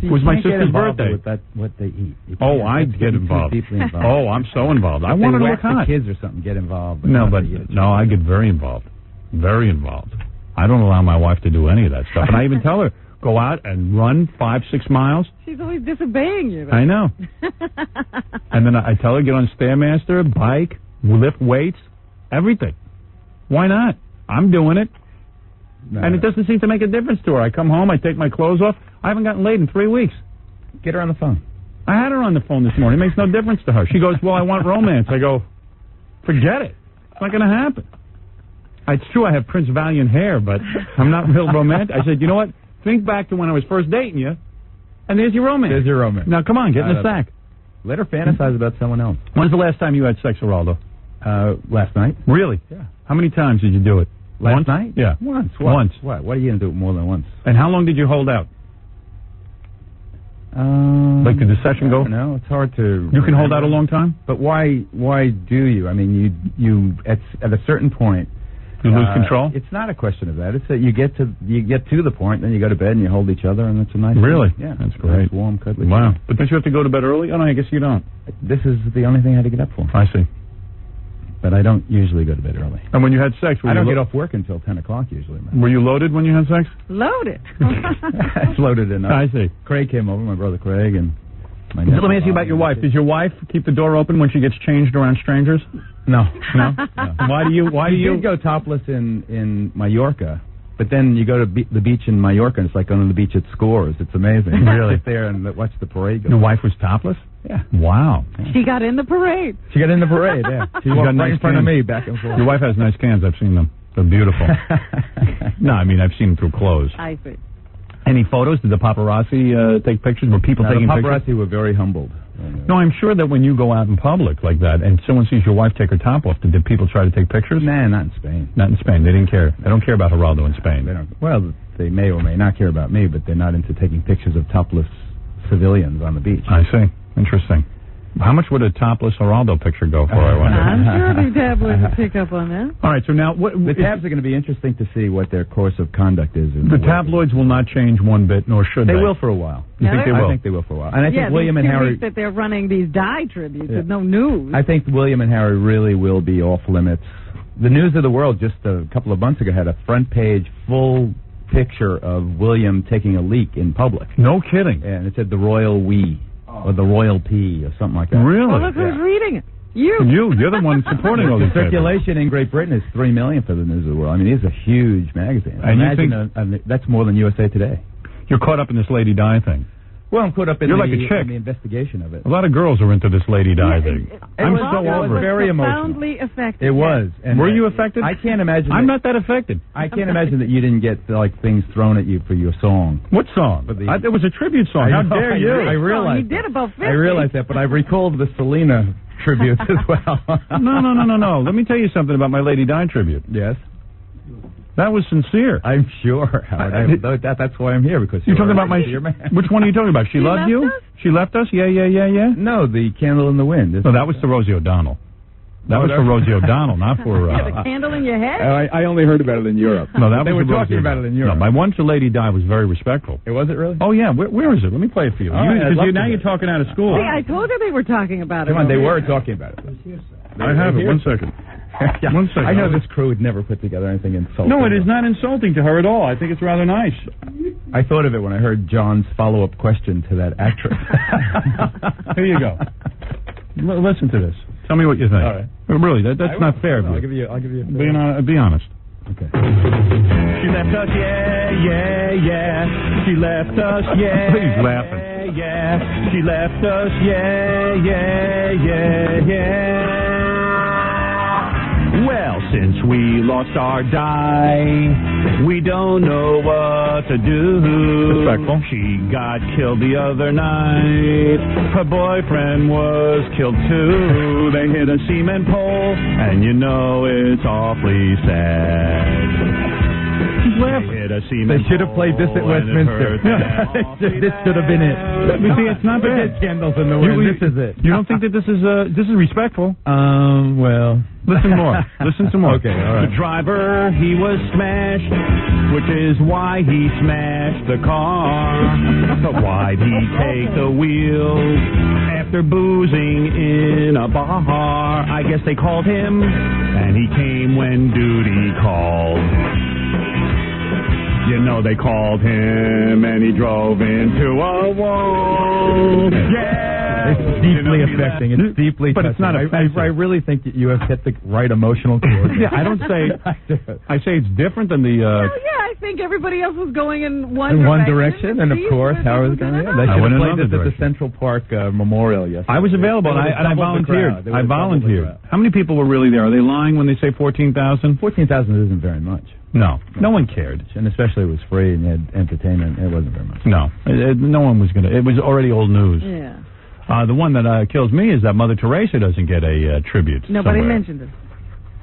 It was my sister's birthday. With that, what they eat. I get involved. Deeply involved. Oh, I'm so involved. I want to know what kind. Kids or something get involved. No, I get very involved. Very involved. I don't allow my wife to do any of that stuff. And I even tell her, go out and run 5-6 miles. She's always disobeying you, though. I know. And then I tell her, get on Stairmaster, bike, lift weights, everything. Why not? I'm doing it. And it doesn't seem to make a difference to her. I come home, I take my clothes off. I haven't gotten laid in 3 weeks. Get her on the phone. I had her on the phone this morning. It makes no difference to her. She goes, well, I want romance. I go, forget it. It's not going to happen. It's true I have Prince Valiant hair, but I'm not real romantic. I said, you know what? Think back to when I was first dating you, and there's your romance. There's your romance. Now, come on, get in the sack. Let her fantasize about someone else. When's the last time you had sex, Geraldo? Last night. Really? Yeah. How many times did you do it? Last night? Yeah. Once. Once. What? What are you going to do it more than once? And how long did you hold out? Like, did the session go? No, it's hard to. You can hold out a long time? But why do you? I mean, you at a certain point. You lose control? It's not a question of that. It's that you get to the point, then you go to bed and you hold each other, and it's a nice. Really? Thing. Yeah. That's great. Nice, warm, cuddly. Wow. But don't you have to go to bed early? Oh, no, I guess you don't. This is the only thing I had to get up for. I see. But I don't usually go to bed early. And when you had sex, I don't get off work until 10 o'clock usually. Man. Were you loaded when you had sex? Loaded. It's loaded enough. I see. Craig came over, my brother Craig, and my Let me ask you about your wife. Does your wife keep the door open when she gets changed around strangers? No. No? Why do you? You did go topless in Mallorca, but then you go to the beach in Mallorca, and it's like going to the beach at Scores. It's amazing. Really? Sit there and watch the parade go. Your wife was topless? Yeah. Wow. She got in the parade. She got in the parade, yeah. She walked right in front of me, back and forth. Your wife has nice cans. I've seen them. They're beautiful. No, I mean, I've seen them through clothes. I see. Any photos? Did the paparazzi take pictures? Were people taking the pictures? paparazzi were very humbled. No, I'm sure that when you go out in public like that and someone sees your wife take her top off, did people try to take pictures? Nah, not in Spain. Not in Spain. They didn't care. They don't care about Geraldo in Spain. They don't. Well, they may or may not care about me, but they're not into taking pictures of topless civilians on the beach. I see. Interesting. How much would a topless Geraldo picture go for, I wonder? I'm sure the tabloids would pick up on that. All right, so now... the tabs are going to be interesting to see what their course of conduct is. The tabloids will not change one bit, nor should they. They will for a while. You think they will? I think they will for a while. And I think William and these 2 Harry... weeks that they're running these die tributes with no news. I think William and Harry really will be off limits. The News of the World just a couple of months ago had a front page full picture of William taking a leak in public. No kidding. And it said the Royal We. Or the Royal P, or something like that. Really? Well, look who's reading it. You're the one supporting all these circulation in Great Britain is 3 million for the News of the World. I mean, it's a huge magazine. And Imagine that's more than USA Today. You're caught up in this Lady Di thing. Well, I'm caught up in, You're like a chick. in the investigation of it. A lot of girls are into this Lady Di thing. I'm so over it. Very emotional. Profoundly affected. It was. And were you affected? I can't imagine. I'm not that affected. I can't imagine that you didn't get things thrown at you for your song. What song? There was a tribute song. How dare you? I realized. He did about 50. I realized that, but I recalled the Selena tribute as well. No. Let me tell you something about my Lady Di tribute. Yes. That was sincere. I'm sure, Howard. That's why I'm here, because you're talking about which one are you talking about? She loved you? Us? She left us? Yeah. No, the Candle in the Wind. No, that was to Rosie O'Donnell. That was for Rosie O'Donnell, not for... the candle in your head? I only heard about it in Europe. No, they were talking about it in Europe. No, my one to Lady Di was very respectful. Was it really? Oh, yeah. Where is it? Let me play it for you. Now you're talking out of school. See, I told you they were talking about it. Come on, they were talking about it. I have it. 1 second. Yeah. 1 second. I know this crew would never put together anything insulting. No, it is not insulting to her at all. I think it's rather nice. I thought of it when I heard John's follow-up question to that actress. Here you go. Listen to this. Tell me what you think. All right. Really, that's not fair. I'll give you. Be honest. Okay. She left us, yeah. She left us, yeah. He's laughing. Yeah. She left us, yeah. Well, since we lost our Di, we don't know what to do. Respectful. She got killed the other night. Her boyfriend was killed too. They hit a cement pole, and you know it's awfully sad. They should have played this at Westminster. This should have been it. You see, it's not bad. Candles in the Wind. This is it. You don't think that this is respectful? Well. Listen more. Listen some more. Okay, all right. The driver, he was smashed, which is why he smashed the car. But why'd he take the wheel after boozing in a bar? I guess they called him, and he came when duty called. You know they called him, and he drove into a wall. Yeah! It's deeply affecting. It's deeply but it's not offensive. I really think that you have hit the right emotional chord. Yeah, I don't say... I say it's different than the... Yeah, I think everybody else was going in one direction, and of course, Howard was going to. They should have played this at the Central Park Memorial yesterday. I was available, and I volunteered. I volunteered. How many people were really there? Are they lying when they say 14,000? 14,000 isn't very much. No one cared. And especially it was free and you had entertainment. It wasn't very much. No. No one was going to. It was already old news. Yeah. The one that kills me is that Mother Teresa doesn't get a tribute. Nobody somewhere. mentioned it.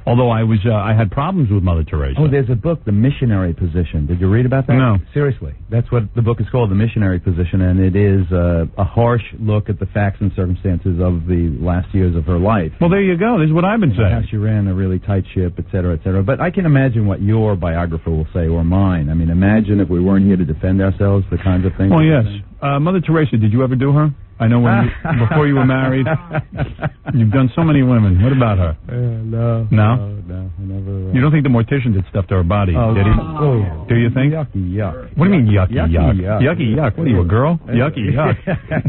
Although I had problems with Mother Teresa. Oh, there's a book, The Missionary Position. Did you read about that? No. Seriously. That's what the book is called, The Missionary Position, and it is a harsh look at the facts and circumstances of the last years of her life. Well, there you go. This is what I've been saying. How she ran a really tight ship, et cetera, et cetera. But I can imagine what your biographer will say, or mine. I mean, imagine if we weren't here to defend ourselves, the kinds of things. Well, yes. Mother Teresa, did you ever do her? I know before you were married, you've done so many women. What about her? No. I never. You don't think the mortician did stuff to her body, did he? Oh. Do you think? Yucky yuck. What do you mean yucky yuck? Yucky yuck. What are you, a girl? Yucky yuck.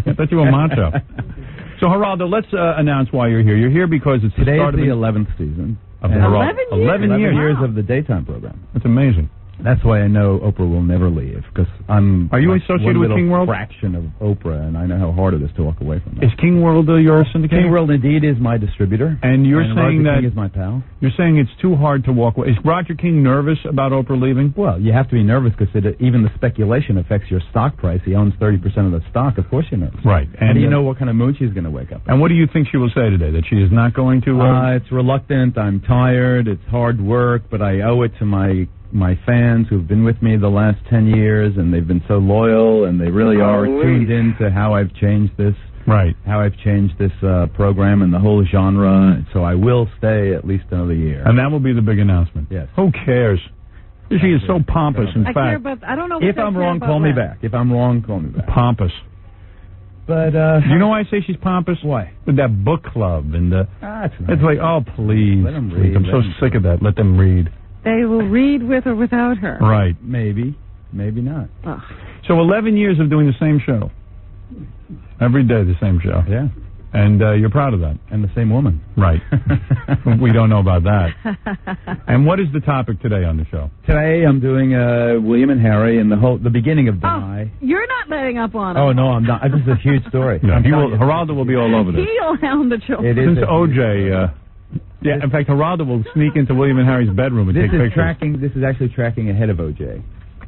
I thought you were macho. So, Geraldo, let's announce why you're here. You're here because it's the Today start is of the 11th season. Of 11 years Wow. of the daytime program. That's amazing. That's why I know Oprah will never leave, because I'm. Are you like associated with King World? Fraction of Oprah, and I know how hard it is to walk away from that. Is King World your syndicator? King World indeed is my distributor, and you're saying Roger that King is my pal. You're saying it's too hard to walk away. Is Roger King nervous about Oprah leaving? Well, you have to be nervous because even the speculation affects your stock price. He owns 30% of the stock. Of course, you're nervous. Right. And how do you know what kind of mood she's going to wake up? And what do you think she will say today? That she is not going to? It's reluctant. I'm tired. It's hard work, but I owe it to my fans who've been with me the last 10 years, and they've been so loyal, and they really are tuned in to how I've changed this. Right. How I've changed this program and the whole genre. So I will stay at least another year. And that will be the big announcement. Yes. Who cares? She is so pompous. In I fact, care about. I don't know. If I'm wrong, call me back. If I'm wrong, call me back. Pompous. But you know why I say she's pompous? Why? With that book club and the. It's like, oh please, Let them read. I'm so sick of that. Let them read. They will read with or without her. Right. Maybe not. Ugh. So 11 years of doing the same show. Every day the same show. Yeah. And you're proud of that. And the same woman. Right. We don't know about that. And what is the topic today on the show? Today I'm doing William and Harry and the beginning of Die. You're not letting up on it. Oh, no, I'm not. This is a huge story. No, Geraldo will be all over this. He'll hound the children. It is Since OJ... yeah, in fact, Geraldo will sneak into William and Harry's bedroom and take pictures. This is actually tracking ahead of OJ.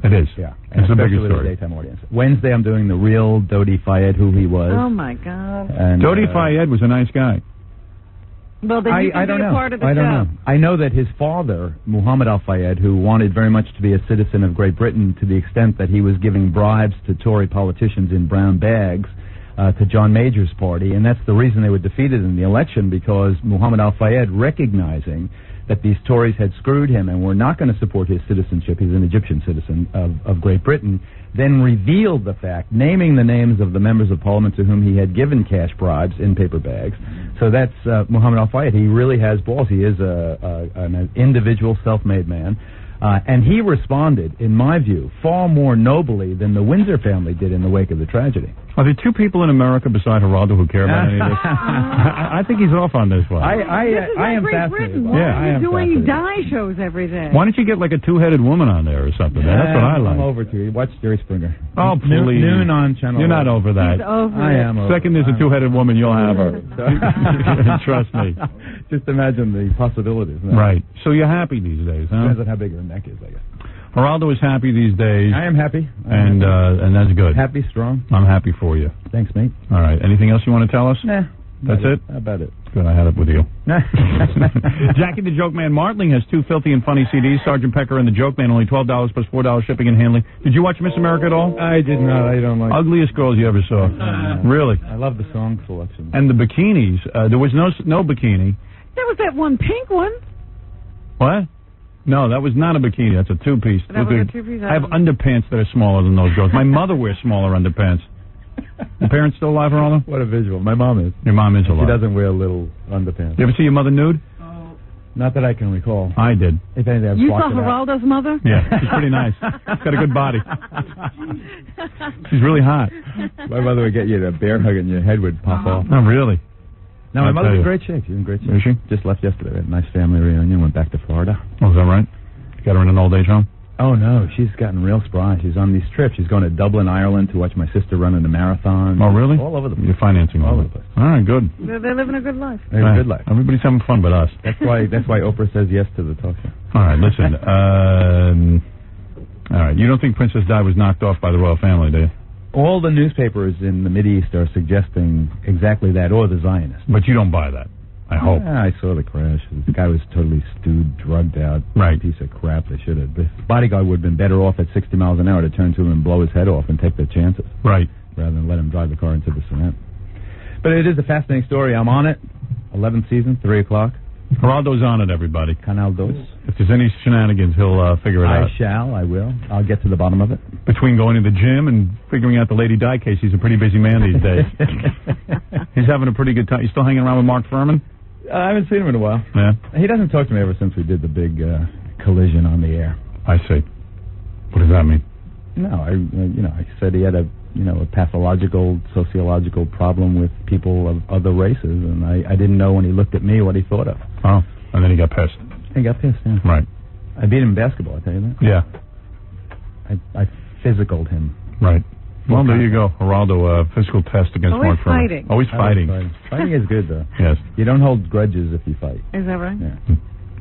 It is. Yeah. It's the biggest with the story. daytime audience. Wednesday I'm doing the real Dodi Fayed, who he was. Oh, my God. And, Dodi Fayed was a nice guy. Well, then you can I don't be know. a part of the I show. don't know. I know that his father, Muhammad al-Fayed, who wanted very much to be a citizen of Great Britain to the extent that he was giving bribes to Tory politicians in brown bags, to John Major's party, and that's the reason they were defeated in the election, because Muhammad al-Fayed, recognizing that these Tories had screwed him and were not going to support his citizenship, he's an Egyptian citizen of Great Britain, then revealed the fact, naming the names of the members of parliament to whom he had given cash bribes in paper bags. So that's Muhammad al-Fayed. He really has balls. He is an individual, self-made man. And he responded, in my view, far more nobly than the Windsor family did in the wake of the tragedy. Are there two people in America beside Geraldo who care about any of this? I think he's off on this one. I am Great fascinated. Britain. Why are you doing fascinated. die shows every day? Why don't you get like a two-headed woman on there or something? That's what I like. I'm over to you. Watch Jerry Springer. Oh, please. Noon on Channel You're not 11. over that. He's over I it. am over Second there's a two-headed woman, you'll have her. Trust me. Just imagine the possibilities. No? Right. So you're happy these days, huh? Depends on how big her neck is, I guess. Geraldo is happy these days. I am happy. And that's good. Happy, strong. I'm happy for you. Thanks, mate. All right. Anything else you want to tell us? Nah. That's it? How about it? Good, I had it with you. Jackie the Joke Man Martling has two filthy and funny CDs. Sergeant Pecker and the Joke Man, only $12 plus $4 shipping and handling. Did you watch Miss America at all? I did not. I don't like Ugliest girls you ever saw. Really? I love the song selection. And the bikinis. There was no bikini. There was that one pink one. What? No, that was not a bikini. That's a two-piece. That was a two-piece. I have underpants that are smaller than those girls. My mother wears smaller underpants. Your parents still alive, Geraldo? What a visual. My mom is. Your mom is alive. She doesn't wear little underpants. You ever see your mother nude? Not that I can recall. I did. If anything, I've You saw blocked it out. Geraldo's mother? Yeah, she's pretty nice. She's got a good body. She's really hot. My mother would get you a bear hug and your head would pop off. Oh, really? No, my I'll mother's tell in you. great shape. She's in great shape. Is she? Just left yesterday. We had a nice family reunion. Went back to Florida. Oh, is that right? Got her in an old age home? Oh, no, she's gotten real spry. She's on these trips. She's going to Dublin, Ireland to watch my sister run in the marathon. Oh, really? All over the place. You're financing all over the place. All right, good. They're living a good life. They have a good life. Everybody's having fun but us. That's why Oprah says yes to the talk show. All right, listen. All right, you don't think Princess Di was knocked off by the royal family, do you? All the newspapers in the Mideast are suggesting exactly that, or the Zionists. But you don't buy that, I hope. Yeah, I saw the crash. The guy was totally stewed, drugged out. Right. Piece of crap. They should have. The bodyguard would have been better off at 60 miles an hour to turn to him and blow his head off and take their chances. Right. Rather than let him drive the car into the cement. But it is a fascinating story. I'm on it. 11th season, 3 o'clock. Geraldo's on it, everybody. Canal 2. If there's any shenanigans, he'll figure it out. I will. I'll get to the bottom of it. Between going to the gym and figuring out the Lady Di case, he's a pretty busy man these days. He's having a pretty good time. You still hanging around with Mark Furman? I haven't seen him in a while. Yeah. He doesn't talk to me ever since we did the big collision on the air. I see. What does that mean? No, I said he had a pathological, sociological problem with people of other races, and I didn't know when he looked at me what he thought of. Oh, and then he got pissed. He got pissed, yeah. Right. I beat him in basketball, I tell you that. Yeah. I physicaled him. Right. Well, there you go. Geraldo, physical test against Always Mark Furman. fighting. Always fighting. Fighting is good, though. Yes. You don't hold grudges if you fight. Is that right? Yeah.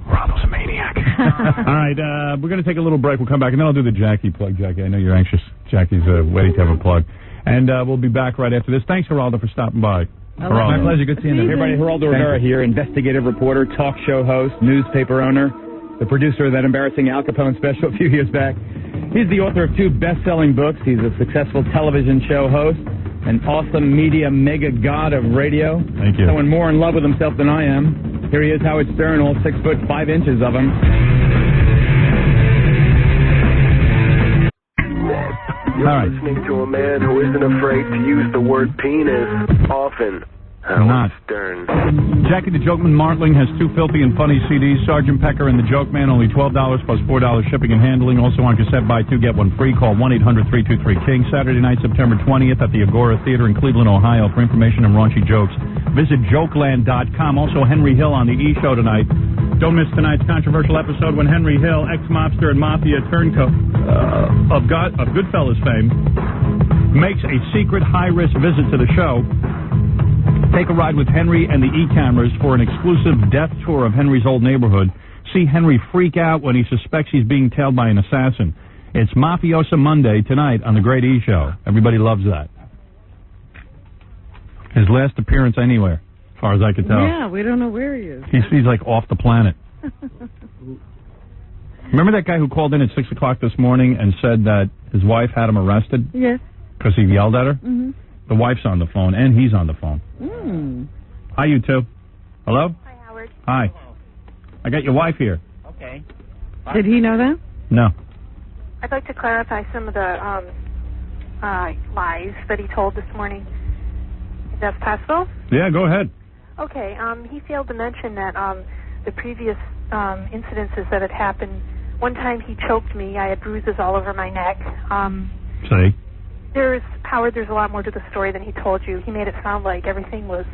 Geraldo's a maniac. All right, we're going to take a little break. We'll come back, and then I'll do the Jackie plug. Jackie, I know you're anxious. Jackie's waiting to have a plug. And we'll be back right after this. Thanks, Geraldo, for stopping by. My pleasure. Good seeing you. Everybody, Geraldo Rivera here, investigative reporter, talk show host, newspaper owner, the producer of that embarrassing Al Capone special a few years back. He's the author of 2 best-selling books. He's a successful television show host, an awesome media mega god of radio. Thank you. Someone more in love with himself than I am. Here he is, Howard Stern, all 6 foot 5 inches of him. You're listening to a man who isn't afraid to use the word penis often. Howard Stern. Jackie the Jokeman Martling has 2 filthy and funny CDs. Sergeant Pecker and the Joke Man, only $12 plus $4 shipping and handling. Also on cassette, buy 2, get 1 free. Call 1-800-323-KING. Saturday night, September 20th at the Agora Theater in Cleveland, Ohio. For information and raunchy jokes, visit jokeland.com. Also Henry Hill on the E! Show tonight. Don't miss tonight's controversial episode when Henry Hill, ex-mobster and mafia turncoat of Goodfellas fame, makes a secret high-risk visit to the show. Take a ride with Henry and the E-Cameras for an exclusive death tour of Henry's old neighborhood. See Henry freak out when he suspects he's being tailed by an assassin. It's Mafiosa Monday tonight on the Great E! Show. Everybody loves that. His last appearance anywhere, as far as I can tell. Yeah, we don't know where he is. He's like off the planet. Remember that guy who called in at 6 o'clock this morning and said that his wife had him arrested? Yes. Because he yelled at her? Mm-hmm. The wife's on the phone, and he's on the phone. Mm. Hi, you two. Hello? Hi, Howard. Hi. I got your wife here. Okay. Did he know that? No. I'd like to clarify some of the lies that he told this morning. If that's possible? Yeah, go ahead. Okay. He failed to mention that the previous incidences that had happened. One time he choked me. I had bruises all over my neck. See? Howard, there's a lot more to the story than he told you. He made it sound like everything was,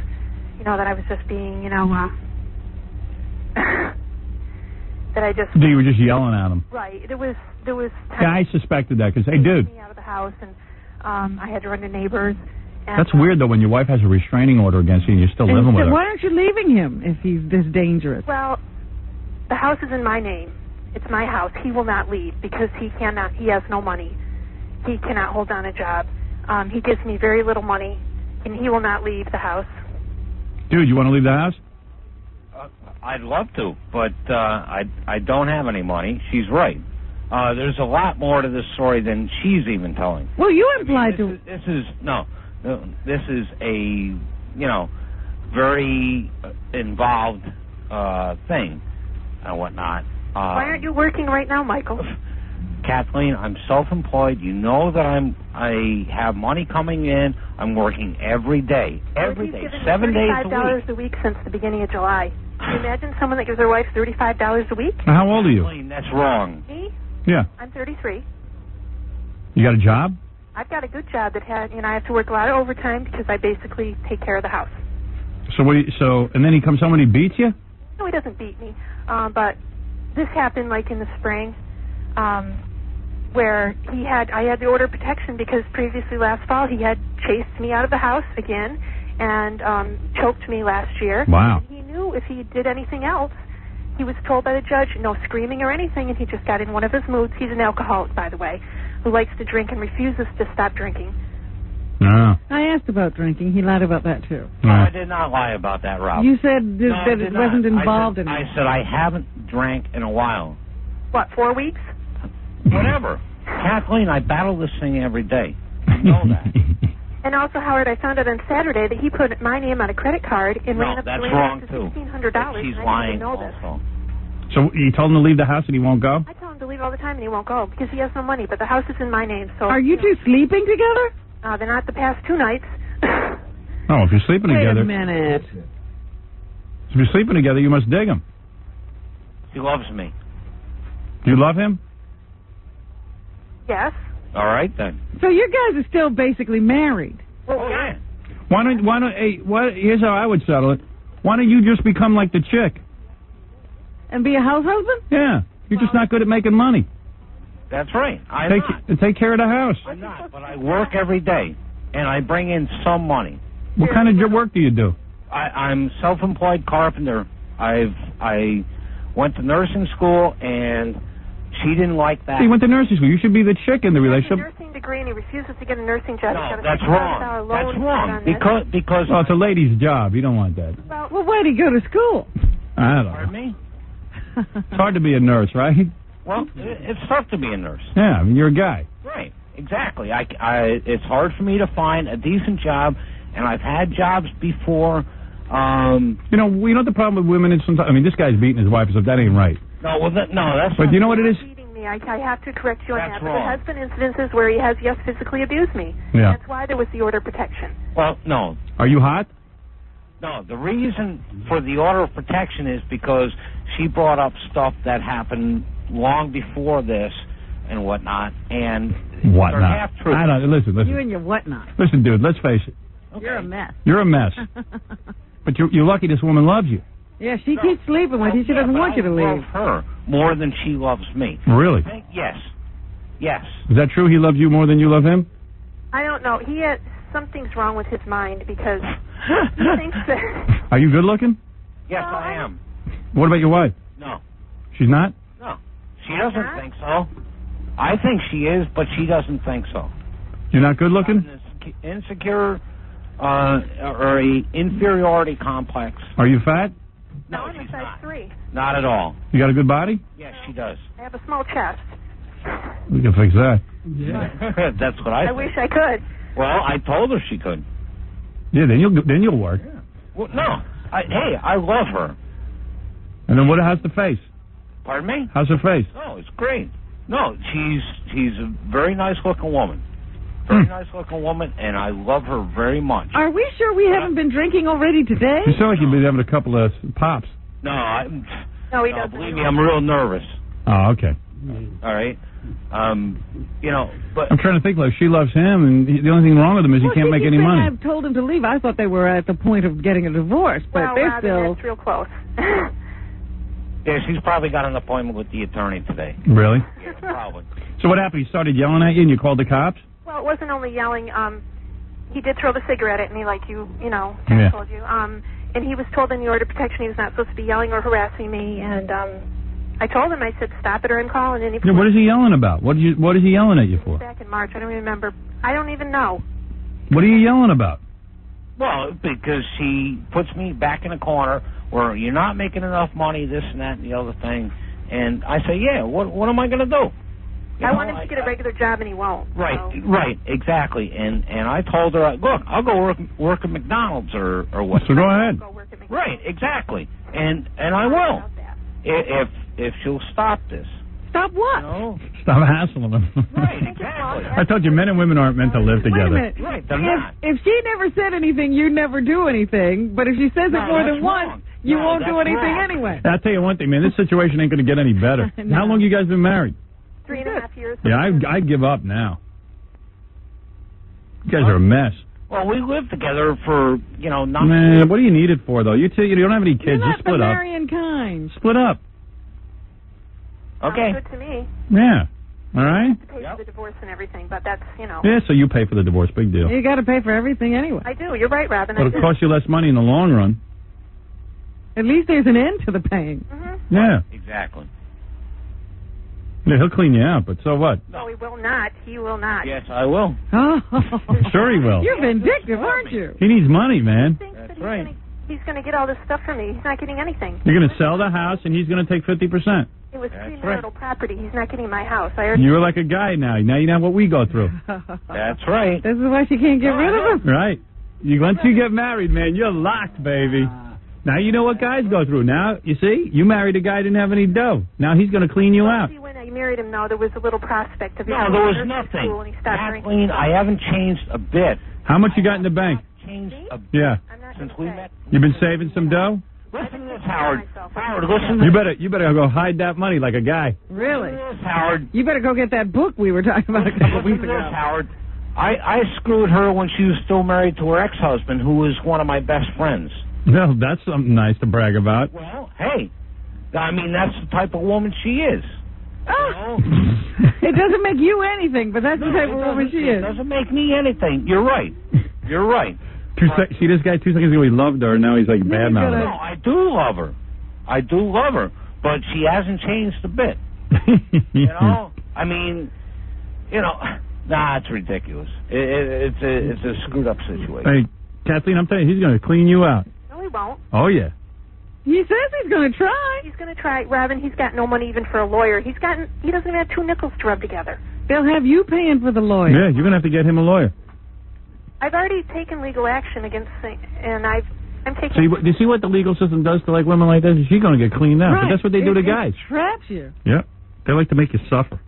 that I was just being, that I just... You were just yelling at him. Right. There was Yeah, I suspected that, because, hey, dude. Me out of the house, and I had to run to neighbors. And, That's weird, though, when your wife has a restraining order against you and you're still living with her. Why aren't you leaving him if he's this dangerous? Well, the house is in my name. It's my house. He will not leave because he has no money. He cannot hold down a job. He gives me very little money, and he will not leave the house. Dude, you want to leave the house? I'd love to, but I don't have any money. She's right. There's a lot more to this story than she's even telling. Well, you implied to... This is a, very involved thing and whatnot. Why aren't you working right now, Michael? Kathleen, I'm self-employed. You know that I have money coming in. I'm working every day. Every day. 7 days a week. $35 a week since the beginning of July. Can you imagine someone that gives their wife $35 a week? How old are you? Kathleen, that's wrong. Me? Yeah. I'm 33. You got a job? I've got a good job that I have to work a lot of overtime because I basically take care of the house. And then he comes home and he beats you? No, he doesn't beat me. But this happened like in the spring. where I had the order of protection because previously last fall he had chased me out of the house again and choked me last year. Wow. And he knew if he did anything else, he was told by the judge, no screaming or anything, and he just got in one of his moods. He's an alcoholic, by the way, who likes to drink and refuses to stop drinking. No. I asked about drinking. He lied about that, too. No, I did not lie about that, Rob. You said No, I that did it not. wasn't involved in I it. said I haven't drank in a while. What, 4 weeks? Whatever. Kathleen, I battle this thing every day. You know that. And also, Howard, I found out on Saturday that he put my name on a credit card and ran up that's ran wrong, up too. to $1,600. She's and I lying didn't even know this. also. So you told him to leave the house and he won't go? I tell him to leave all the time and he won't go because he has no money, but the house is in my name. So Are you two sleeping together? They're not the past 2 nights. Oh, if you're sleeping Wait together. a minute. If you're sleeping together, you must dig him. He loves me. Do you love him? Yes. All right, then. So you guys are still basically married. Well, yeah. Here's how I would settle it. Why don't you just become like the chick? And be a house husband? Yeah. You're just not good at making money. That's right. Take care of the house. I'm not, but I work every day, and I bring in some money. What kind of work do you do? I'm self-employed carpenter. I went to nursing school, and she didn't like that. He went to nursing school. You should be the chick in the he has a relationship. nursing degree and he refuses to get a nursing job. No, He's got a that's $6,000 wrong. loan That's to wrong. put on this. Because Well, it's a lady's job. You don't want that. Well, where'd he go to school? I don't know. Pardon me? It's hard to be a nurse, right? Well, it's tough to be a nurse. Yeah, I mean, you're a guy. Right. Exactly. It's hard for me to find a decent job, and I've had jobs before. You know the problem with women is sometimes. I mean, this guy's beating his wife, so that ain't right. No, that's. But you know what it is? I have to correct you on That's that. But wrong. there has been incidences where he has, yes, physically abused me. Yeah. That's why there was the order of protection. Well, no. Are you hot? No, the reason for the order of protection is because she brought up stuff that happened long before this and whatnot, and they're half truths. I don't. Listen. You and your whatnot. Listen, dude. Let's face it. Okay. You're a mess. You're a mess. But you're lucky this woman loves you. Yeah, she keeps sleeping with you. She doesn't want you to I leave. love her more than she loves me. Really? Yes. Yes. Is that true? He loves you more than you love him? I don't know. Something's wrong with his mind because he thinks that... Are you good looking? Yes, I am. What about your wife? No. She's not? No. She doesn't think so. I think she is, but she doesn't think so. You're not good looking? Insecure or a inferiority complex. Are you fat? No, I'm a size 3. Not at all. You got a good body? Yes, she does. I have a small chest. We can fix that. Yeah. That's what I think. wish I could. Well, I told her she could. Yeah, then you'll work. Well, no. Hey, I love her. And then how's the face? Pardon me? How's her face? No, it's great. No, she's a very nice looking woman. Very nice looking woman, and I love her very much. Are we sure we haven't been drinking already today? You sound like you've been having a couple of pops. No, No, he doesn't. believe me, I'm real nervous. Oh, okay. All right. But I'm trying to think, like, she loves him, and the only thing wrong with him is he can't make any money. I've told him to leave. I thought they were at the point of getting a divorce, but Well, they're still... that's real close. yeah, she's probably got an appointment with the attorney today. Really? Yeah, probably. So what happened? He started yelling at you, and you called the cops? Well, it wasn't only yelling. He did throw the cigarette at me, like you Yeah. told you. And he was told in the order of protection he was not supposed to be yelling or harassing me. And I told him, I said, stop it or I'm calling. And he Yeah, what is he yelling about? What is he yelling at you for? back in March. I don't remember. I don't even know. What are you yelling about? Well, because she puts me back in a corner where you're not making enough money, this and that and the other thing. And I say, yeah, what am I going to do? I want him to get a regular job, and he won't. Right, so. right, exactly. And I told her, look, I'll go work at McDonald's or what. So go ahead. Right, exactly. And I will if she'll stop this. Stop what? You know? Stop hassling him. Right, exactly. I told you, men and women aren't meant to live Wait a together. minute. Right, they're not. If she never said anything, you never do anything. But if she says it more than once, you won't do anything anyway. I'll tell you one thing, man. This situation ain't going to get any better. No. How long you guys been married? 3.5 years. Yeah, I'd give up now. You guys are a mess. Well, we lived together for, not... Man, what do you need it for, though? You don't have any kids. You're not Just split the up. marrying kind. Split up. Okay. Good to me. Yeah. All right? Pay for the divorce and everything, but that's, you know. Yeah, so you pay for the divorce. Big deal. You got to pay for everything anyway. I do. You're right, Robin. But it costs you less money in the long run. At least there's an end to the pain. Mm-hmm. Yeah. Exactly. Yeah, he'll clean you out, but so what? No, he will not. He will not. Yes, I will. Sure he will. You're vindictive, aren't you? He needs money, man. That's right. He's going to get all this stuff from me. He's not getting anything. You're going to sell the house, and he's going to take 50%. It was premarital property. He's not getting my house. I already. You're like a guy now. Now you know what we go through. That's right. This is why she can't get rid of him. Right. Once you get married, man, you're locked, baby. Now you know what guys go through. Now, you see, you married a guy who didn't have any dough. Now he's going to clean you out. See, when I married him, though, there was a little prospect of No, there was nothing. And he stopped Kathleen, I haven't changed a bit. How much you got in the bank? Changed a bit Yeah. since we met. You've been saving some dough? Listen to this, Howard. Howard, listen to You better go hide that money like a guy. Really? Howard. You better go get that book we were talking about a couple of weeks Listen to ago. this, Howard. I screwed her when she was still married to her ex-husband, who was one of my best friends. No, that's something nice to brag about. Well, hey, I mean, that's the type of woman she is. Oh. It doesn't make you anything, but that's the type of woman she is. It doesn't make me anything. You're right. You're right. See this guy 2 seconds ago, he loved her, and now he's like bad mouthing No, I do love her. I do love her, but she hasn't changed a bit. You know, I mean, you know, nah, it's ridiculous. It's a screwed up situation. Hey, Kathleen, I'm telling you, he's going to clean you out. No, he won't. Oh, yeah. He says he's going to try. He's going to try. Robin, he's got no money even for a lawyer. He doesn't even have 2 nickels to rub together. They'll have you paying for the lawyer. Yeah, you're going to have to get him a lawyer. I've already taken legal action against things, and I'm taking... See, do you see what the legal system does to like women like this? She's going to get cleaned out. Right. But that's what they do to guys. It traps you. Yeah. They like to make you suffer.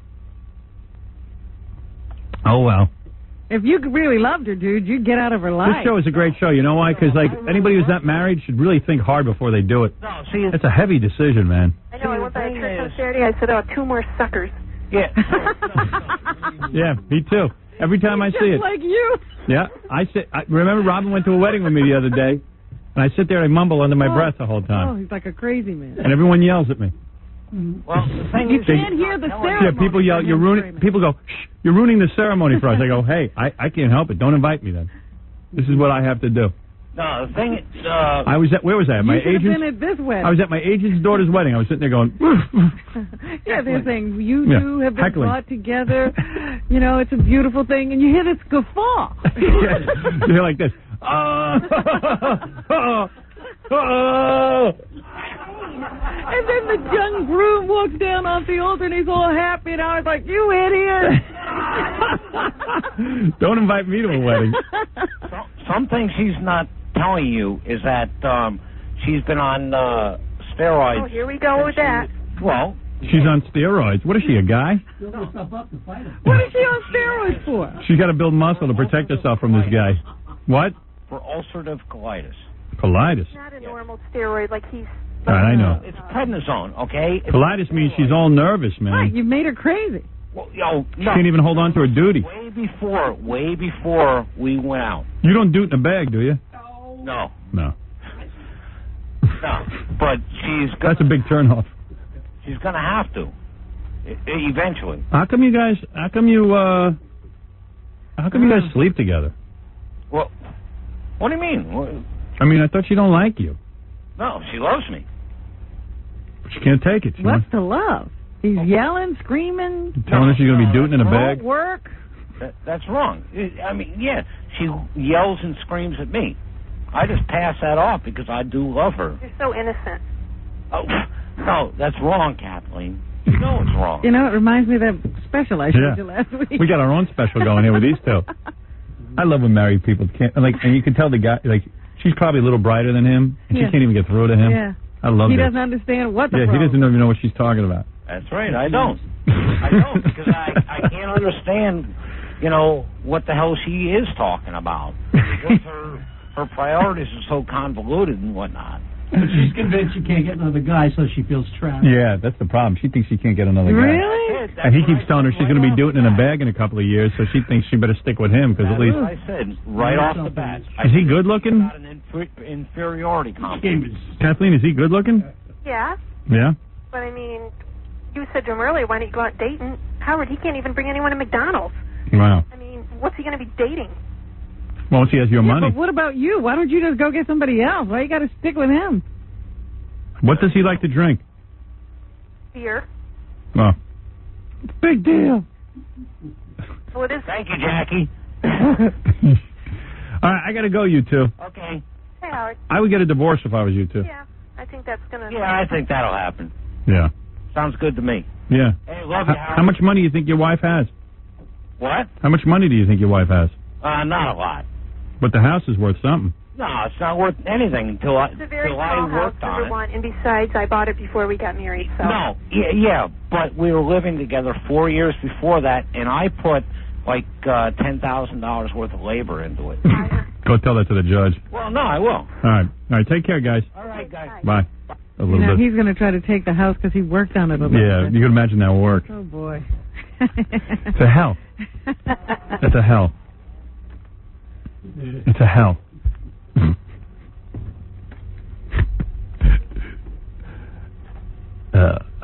Oh, well. If you really loved her, dude, you'd get out of her life. This show is a great show. You know why? Because like anybody who's not married should really think hard before they do it. No, see, it's a heavy decision, man. I know, I went by a church on Saturday, I said, 2 more suckers. Yeah. Yeah, me too. Every time I see it. Just like you. Yeah, I remember Robin went to a wedding with me the other day, and I sit there and I mumble under my breath the whole Oh, time. he's like a crazy man. And everyone yells at me. Well, the thing You is, can't hear the ceremony. Yeah, people yell, you're ruining. People go, shh, you're ruining the ceremony for us. I go, hey, I can't help it. Don't invite me then. This is what I have to do. No, the thing is, I was at, where was I? At my You should have agent's. been at this wedding. I was at my agent's daughter's wedding. I was sitting there going, Yeah, they're saying you Yeah, two have been heckling. brought together. You know, it's a beautiful thing, and you hear this guffaw. you hear like this. And then the young groom walks down off the altar, and he's all happy, and I was like, you idiot. Don't invite me to a wedding. something she's not telling you is that she's been on steroids. Oh, here we go with that. Well, she's on steroids. What is she, a guy? What is she on steroids for? She's got to build muscle to protect herself from this guy. What? For ulcerative colitis. Colitis. It's not a normal steroid like he's... All right, I know. It's prednisone, okay? Colitis means she's all nervous, man. Right, you've made her crazy. Well, She can't even hold on to her duty. Way before we went out. You don't do it in a bag, do you? No. No. No. But That's a big turnoff. she's going to have to. Eventually. How come you guys sleep together? Well, what do you mean? I mean, I thought she don't like you. No, she loves me. She can't take it. What's the love? He's yelling, screaming. Telling her she's going to be doing it in a won't bag? work. That's wrong. I mean, yeah, she yells and screams at me. I just pass that off because I do love her. You're so innocent. Oh, no, that's wrong, Kathleen. You know it's wrong. You know, it reminds me of that special I showed you last week. We got our own special going here with these two. I love when married people can't, like, and you can tell the guy, like, she's probably a little brighter than him, and she Yeah. can't even get through to him. Yeah. I love He that. doesn't understand what the Yeah, he problem. doesn't even know what she's talking about. That's right, I don't. I don't, because I can't understand, you know, what the hell she is talking about. Because her priorities are so convoluted and whatnot. But she's convinced she can't get another guy, so she feels trapped. Yeah, that's the problem. She thinks she can't get another guy. Really? And he keeps telling her she's going to be doing it in a bag in a couple of years, so she thinks she better stick with him, because at That's least... what I said right off the bat. Is he good looking? Got an inferiority complex. Kathleen, is he good looking? Yeah, Yeah? but I mean, You said to him earlier, why don't you go out dating? Howard, he can't even bring anyone to McDonald's. Wow. I mean, what's he going to be dating? Well, she has your money. But what about you? Why don't you just go get somebody else? Why you got to stick with him? What does he like to drink? Beer. Oh. Big deal. Well, it is. Thank you, Jackie. All right, I got to go, you two. Okay. Hey, Howard. I would get a divorce if I was you two. Yeah, I think that's going to... Yeah, I think that'll happen. Yeah. Sounds good to me. Yeah. Hey, love you, Howard. How much money do you think your wife has? What? How much money do you think your wife has? Not a lot. But the house is worth something. No, it's not worth anything until I It's a very till small I house, worked on number it. one, and besides, I bought it before we got married, so... No, yeah, but we were living together 4 years before that, and I put like $10,000 worth of labor into it. Go tell that to the judge. Well, no, I will. All right, take care, guys. All right, guys. Bye. A You little know, bit. he's going to try to take the house because he worked on it a little Yeah, bit. you can imagine that work. Oh, boy. It's a hell. It's a hell. It's a hell.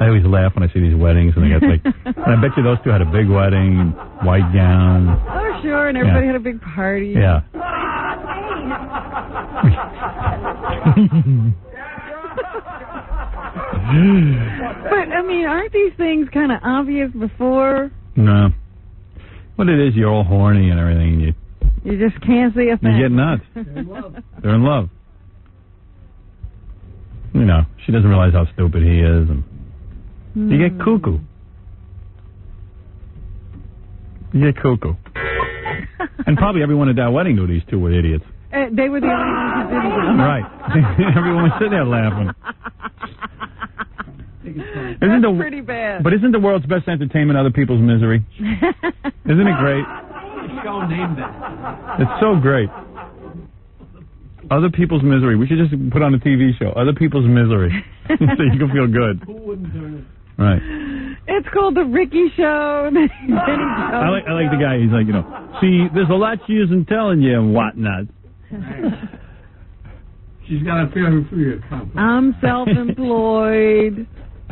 I always laugh when I see these weddings, and they got like. And I bet you those two had a big wedding, white gown. Oh, sure, and everybody had a big party. Yeah. But, I mean, aren't these things kind of obvious before? No. What it is, you're all horny and everything, and You just can't see a thing. you get nuts. They're in love. You know, she doesn't realize how stupid he is, and you get cuckoo. You get cuckoo. And probably everyone at that wedding knew these two were idiots. They were the only ones who didn't do it. Right. Everyone was sitting there laughing. That's pretty bad. But isn't the world's best entertainment other people's misery? Isn't it great? Show named that. It's so great. Other people's misery. We should just put on a TV show. Other people's misery. So you can feel good. Who wouldn't turn it? Right. It's called The Ricky Show. I like the guy. He's like, you know, see, there's a lot she isn't telling you and whatnot. She's got a feeling for you. I'm self-employed.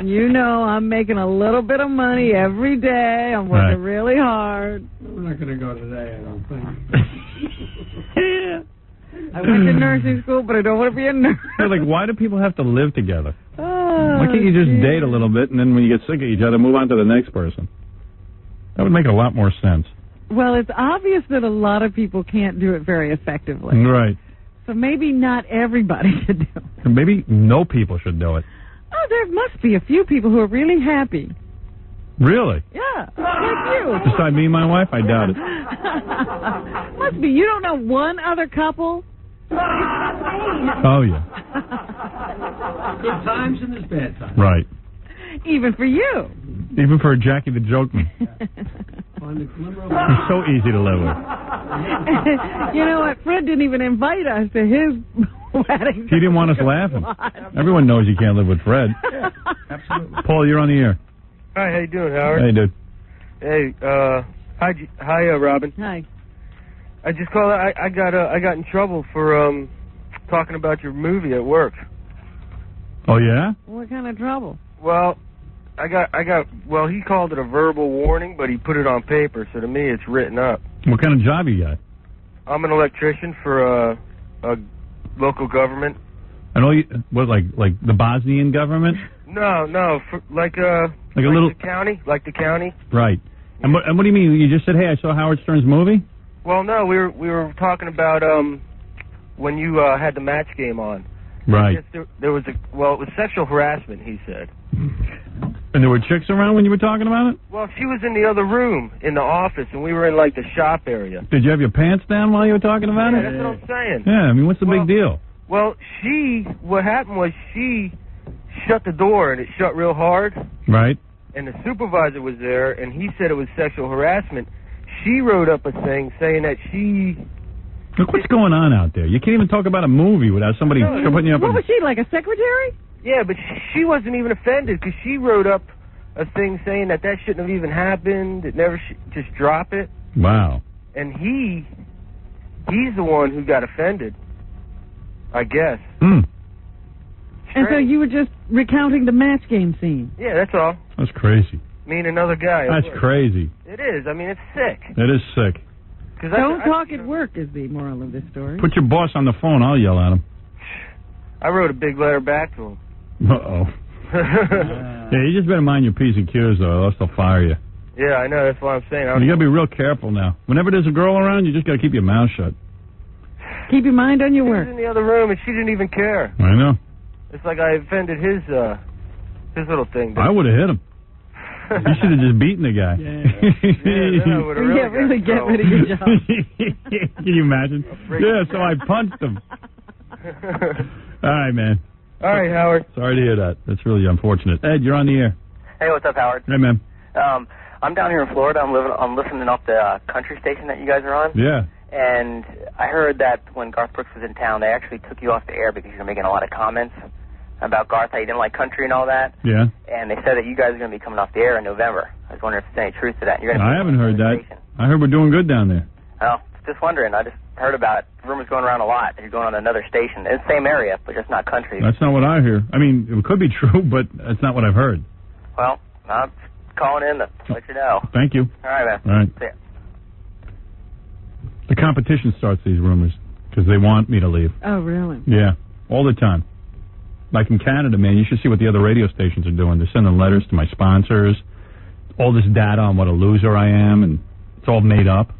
You know, I'm making a little bit of money every day. I'm working really hard. We're not going to go today, I don't think. I went to nursing school, but I don't want to be a nurse. You're like, why do people have to live together? Oh, Why can't you just date a little bit, and then when you get sick of each other, move on to the next person? That would make a lot more sense. Well, it's obvious that a lot of people can't do it very effectively. Right. So maybe not everybody should do it. And maybe no people should do it. Oh, there must be a few people who are really happy. Really? Yeah, like you. Beside me and my wife? I doubt it. Must be. You don't know one other couple? Oh, yeah. Good times and there's bad times. Right. Even for you. Even for Jackie the Jokeman. He's so easy to live with. You know what? Fred didn't even invite us to his wedding. He didn't want us laughing. Everyone knows you can't live with Fred. Yeah, absolutely. Paul, you're on the air. Hi, how you doing, Howard? Hey, dude. Hey, hi, Robin. Hi. I just called. I got in trouble for talking about your movie at work. Oh yeah? What kind of trouble? Well, I got. Well, he called it a verbal warning, but he put it on paper, so to me, it's written up. What kind of job you got? I'm an electrician for a local government. I know you. What, like the Bosnian government? No, for, like a little the county, like the county. Right. And what do you mean? You just said, "Hey, I saw Howard Stern's movie." Well, no, we were talking about when you had the match game on. Right. I guess there was it was sexual harassment, he said. And there were chicks around when you were talking about it? Well, she was in the other room in the office, and we were in like the shop area. Did you have your pants down while you were talking about it? That's what I'm saying. Yeah, I mean, what's the big deal? Well, what happened was she shut the door, and it shut real hard. Right. And the supervisor was there, and he said it was sexual harassment. She wrote up a thing saying that she... Look what's going on out there. You can't even talk about a movie without somebody putting you up. What was she, like a secretary? Yeah, but she wasn't even offended because she wrote up a thing saying that shouldn't have even happened. It never just drop it. Wow. And he's the one who got offended, I guess. And so you were just recounting the match game scene. Yeah, that's all. That's crazy. Me and another guy. That's crazy. It is. I mean, it's sick. It is sick. Don't talk at work is the moral of this story. Put your boss on the phone. I'll yell at him. I wrote a big letter back to him. Uh-oh. Yeah, you just better mind your P's and Q's, though, or else they'll fire you. Yeah, I know. That's what I'm saying. You got to be real careful now. Whenever there's a girl around, you just got to keep your mouth shut. Keep your mind on your She work. was in the other room, and she didn't even care. I know. It's like I offended his little thing. I would have hit him. You should have just beaten the guy. Then I would've really get rid of your job. Can you imagine? Yeah, so I punched him. All right, man. All right, Howard. Sorry to hear that. That's really unfortunate. Ed, you're on the air. Hey, what's up, Howard? Hey, man. I'm down here in Florida. I'm listening off the country station that you guys are on. Yeah. And I heard that when Garth Brooks was in town, they actually took you off the air because you were making a lot of comments about Garth, how you didn't like country and all that. Yeah. And they said that you guys are going to be coming off the air in November. I was wondering if there's any truth to that. You're going to I haven't heard that. I heard we're doing good down there. Oh, just wondering. I just heard about it. Rumors going around a lot that you're going on another station in the same area, but just not country. That's not what I hear. I mean, it could be true, but that's not what I've heard. Well, I'm just calling in to let you know. Thank you. All right, man. All right. See ya. The competition starts these rumors because they want me to leave. Oh, really? Yeah, all the time. Like in Canada, man, you should see what the other radio stations are doing. They're sending letters to my sponsors, all this data on what a loser I am, and it's all made up.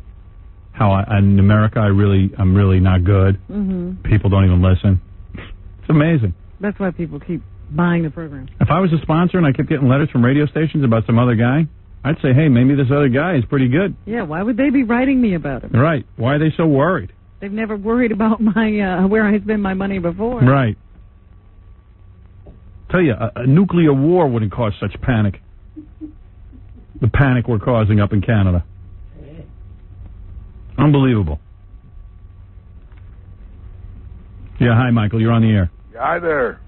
How in America, I'm really not good. Mm-hmm. People don't even listen. It's amazing. That's why people keep buying the program. If I was a sponsor and I kept getting letters from radio stations about some other guy, I'd say, hey, maybe this other guy is pretty good. Yeah, why would they be writing me about him? Right. Why are they so worried? They've never worried about my where I spend my money before. Right. Tell you, a nuclear war wouldn't cause such panic. The panic we're causing up in Canada. Unbelievable. Yeah, hi, Michael. You're on the air. Hi there.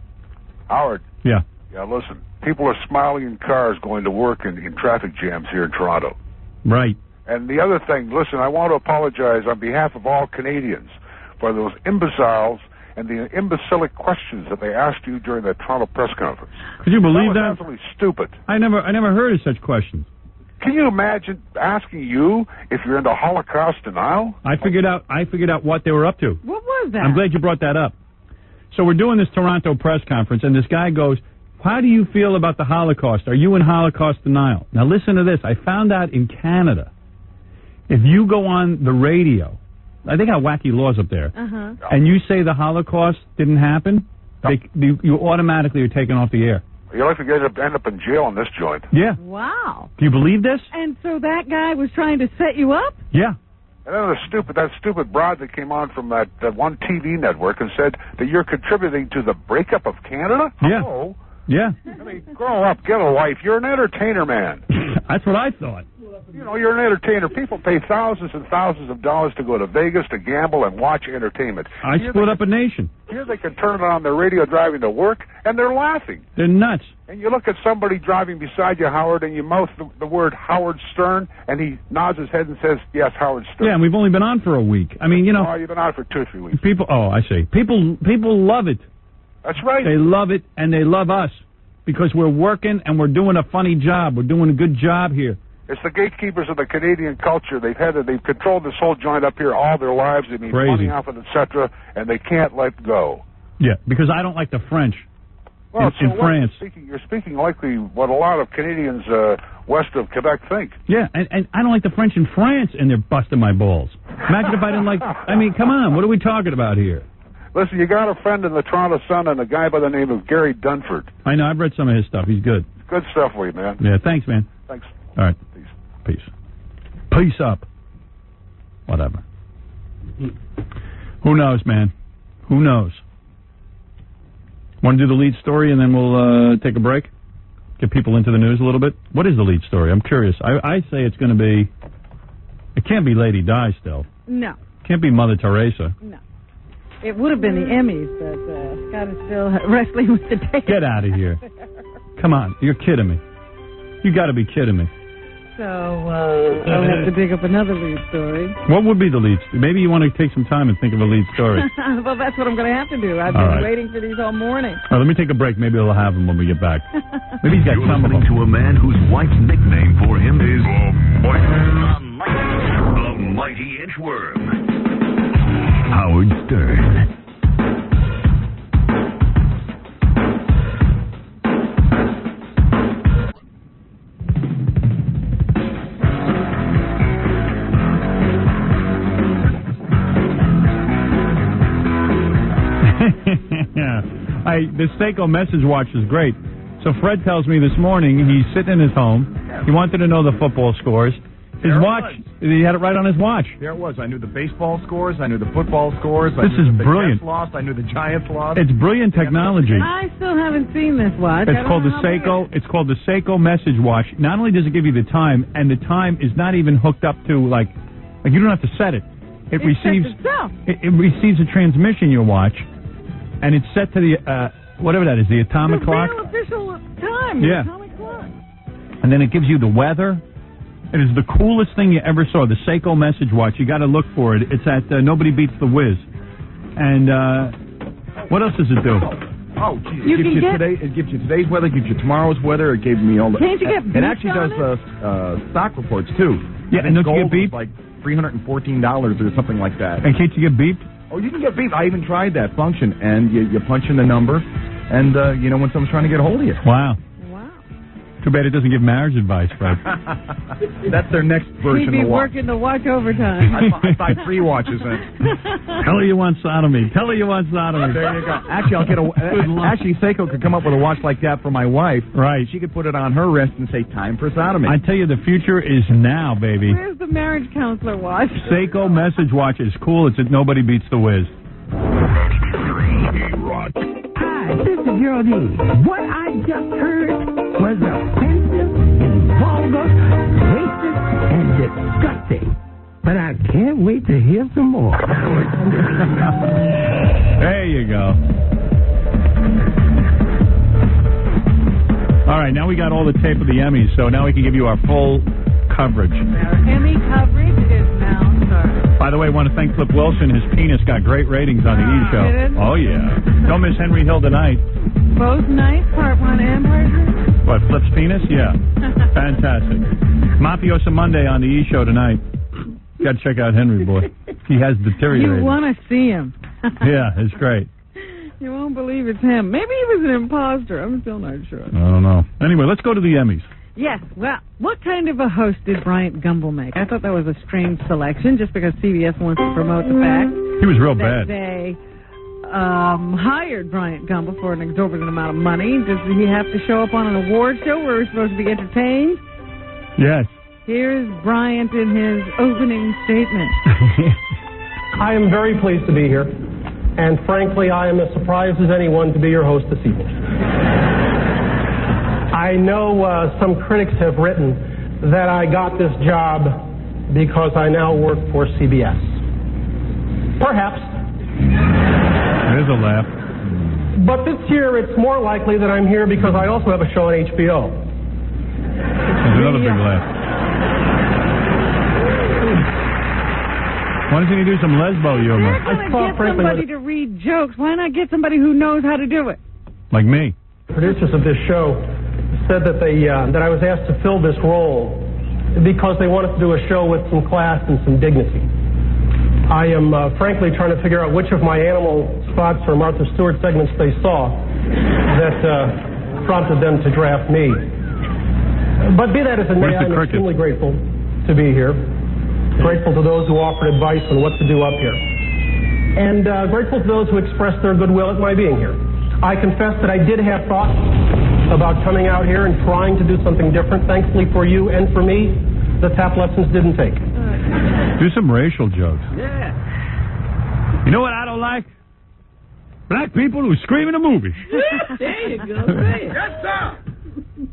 Howard. Yeah. Yeah, listen. People are smiling in cars going to work in traffic jams here in Toronto. Right. And the other thing, listen, I want to apologize on behalf of all Canadians for those imbeciles and the imbecilic questions that they asked you during that Toronto press conference. Could you believe that? That was absolutely stupid. I never heard of such questions. Can you imagine asking you if you're into Holocaust denial? I figured out what they were up to. What was that? I'm glad you brought that up. So we're doing this Toronto press conference, and this guy goes, how do you feel about the Holocaust? Are you in Holocaust denial? Now listen to this. I found out in Canada, if you go on the radio, I think how wacky laws up there, and you say the Holocaust didn't happen, you automatically are taken off the air. You're likely to end up in jail in this joint. Yeah. Wow. Do you believe this? And so that guy was trying to set you up? Yeah. And then that stupid broad that came on from that one TV network and said that you're contributing to the breakup of Canada? Yeah. Hello? Yeah. I mean, grow up, get a life. You're an entertainer, man. That's what I thought. You know, you're an entertainer. People pay thousands and thousands of dollars to go to Vegas to gamble and watch entertainment. I split up a nation. Here they can turn it on their radio driving to work, and they're laughing. They're nuts. And you look at somebody driving beside you, Howard, and you mouth the word Howard Stern, and he nods his head and says, yes, Howard Stern. Yeah, and we've only been on for a week. I mean, you know. Oh, you've been on for 2 or 3 weeks. People, I see. People love it. That's right. They love it, and they love us because we're working and we're doing a funny job. We're doing a good job here. It's the gatekeepers of the Canadian culture. They've controlled this whole joint up here all their lives. They made money off it, etc., and they can't let go. Yeah, because I don't like the French. Well, in France. You're speaking likely what a lot of Canadians west of Quebec think. Yeah, and I don't like the French in France, and they're busting my balls. Imagine if I didn't like. I mean, come on, what are we talking about here? Listen, you got a friend in the Toronto Sun and a guy by the name of Gary Dunford. I know, I've read some of his stuff. He's good. Good stuff for you, man. Yeah, thanks, man. Thanks. All right. Peace. Peace up. Whatever. Who knows, man? Who knows? Want to do the lead story and then we'll take a break? Get people into the news a little bit? What is the lead story? I'm curious. I say it's going to be... It can't be Lady Di still. No. Can't be Mother Teresa. No. It would have been the Emmys, but Scott is still wrestling with the tape. Get out of here. Come on. You're kidding me. You got to be kidding me. So I'll have to dig up another lead story. What would be the lead? Maybe you want to take some time and think of a lead story. Well, that's what I'm going to have to do. I've been waiting for these all morning. All right, let me take a break. Maybe we'll have them when we get back. Maybe he's got some of them. To a man whose wife's nickname for him is the Mighty Inchworm. Howard Stern. The Seiko message watch is great. So Fred tells me this morning he's sitting in his home. He wanted to know the football scores. His watch, he had it right on his watch. There it was. I knew the baseball scores. I knew the football scores. This is brilliant. Jets lost. I knew the Giants lost. It's brilliant technology. I still haven't seen this watch. It's called the Seiko. It's called the Seiko message watch. Not only does it give you the time, and the time is not even hooked up to like you don't have to set it. It receives itself. It receives a transmission in your watch, and it's set to the whatever that is, the atomic clock. Real official time. Yeah. The atomic clock. And then it gives you the weather. It is the coolest thing you ever saw. The Seiko message watch. You got to look for it. It's at Nobody Beats the Wiz. And what else does it do? Oh, geez. It gives you today's weather. It gives you tomorrow's weather. It gave me all the. Can't you get beeped? It actually does stock reports too. Yeah, and don't you get beeped? Like $314 or something like that. And can't you get beeped? Oh, you can get beeped. I even tried that function, and you punch in the number, and you know when someone's trying to get a hold of you. Wow. Too bad it doesn't give marriage advice, Fred. That's their next version He'd be of the watch. working the watch overtime. I buy 3 watches in. Tell her you want sodomy. Tell her you want sodomy. There you go. Actually, I'll get actually, Seiko could come up with a watch like that for my wife. Right. She could put it on her wrist and say, "Time for sodomy." I tell you, the future is now, baby. Where's the marriage counselor watch? Seiko message watch is cool. It's at Nobody Beats the Wiz. Hi, this is Geraldine. What I just heard was offensive and vulgar, racist, and disgusting. But I can't wait to hear some more. There you go. All right, now we got all the tape of the Emmys, so now we can give you our full coverage. Our Emmy coverage is now started. By the way, I want to thank Flip Wilson. His penis got great ratings on the E! Show. Did it? Oh, yeah. Don't miss Henry Hill tonight. Both nights, part 1 and part 2? What, Flip's penis? Yeah. Fantastic. Mafiosa Monday on the E! Show tonight. Got to check out Henry, boy. He has deteriorated. You want to see him. Yeah, it's great. You won't believe it's him. Maybe he was an imposter. I'm still not sure. I don't know. Anyway, let's go to the Emmys. Yes, well, what kind of a host did Bryant Gumbel make? I thought that was a strange selection just because CBS wants to promote the fact He was real that bad. they hired Bryant Gumbel for an exorbitant amount of money. Does he have to show up on an award show where we're supposed to be entertained? Yes. Here's Bryant in his opening statement. I am very pleased to be here, and frankly, I am as surprised as anyone to be your host this evening. I know some critics have written that I got this job because I now work for CBS. Perhaps. There's a laugh. But this year it's more likely that I'm here because I also have a show on HBO. There's another big laugh. Why doesn't he do some lesbo humor? Get somebody to read jokes. Why not get somebody who knows how to do it? Like me. Producers of this show said that that I was asked to fill this role because they wanted to do a show with some class and some dignity. I am frankly trying to figure out which of my animal spots or Martha Stewart segments they saw that prompted them to draft me. But be that as it may, I'm extremely grateful to be here. Grateful to those who offered advice on what to do up here. And grateful to those who expressed their goodwill at my being here. I confess that I did have thoughts about coming out here and trying to do something different. Thankfully for you and for me, the tap lessons didn't take. Do some racial jokes. Yeah. You know what I don't like? Black people who scream in the movies. There you go. Say it. Yes, sir.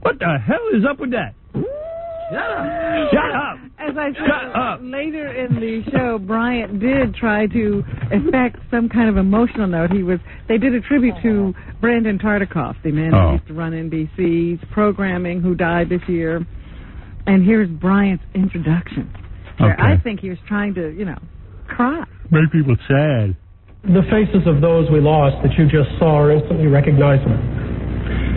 What the hell is up with that? Shut up. Shut up. As I said later in the show, Bryant did try to effect some kind of emotional note. They did a tribute to Brandon Tartikoff, the man who used to run NBC's programming, who died this year. And here's Bryant's introduction. Where Okay. I think he was trying to, cry. Make people sad. The faces of those we lost that you just saw are instantly recognizable.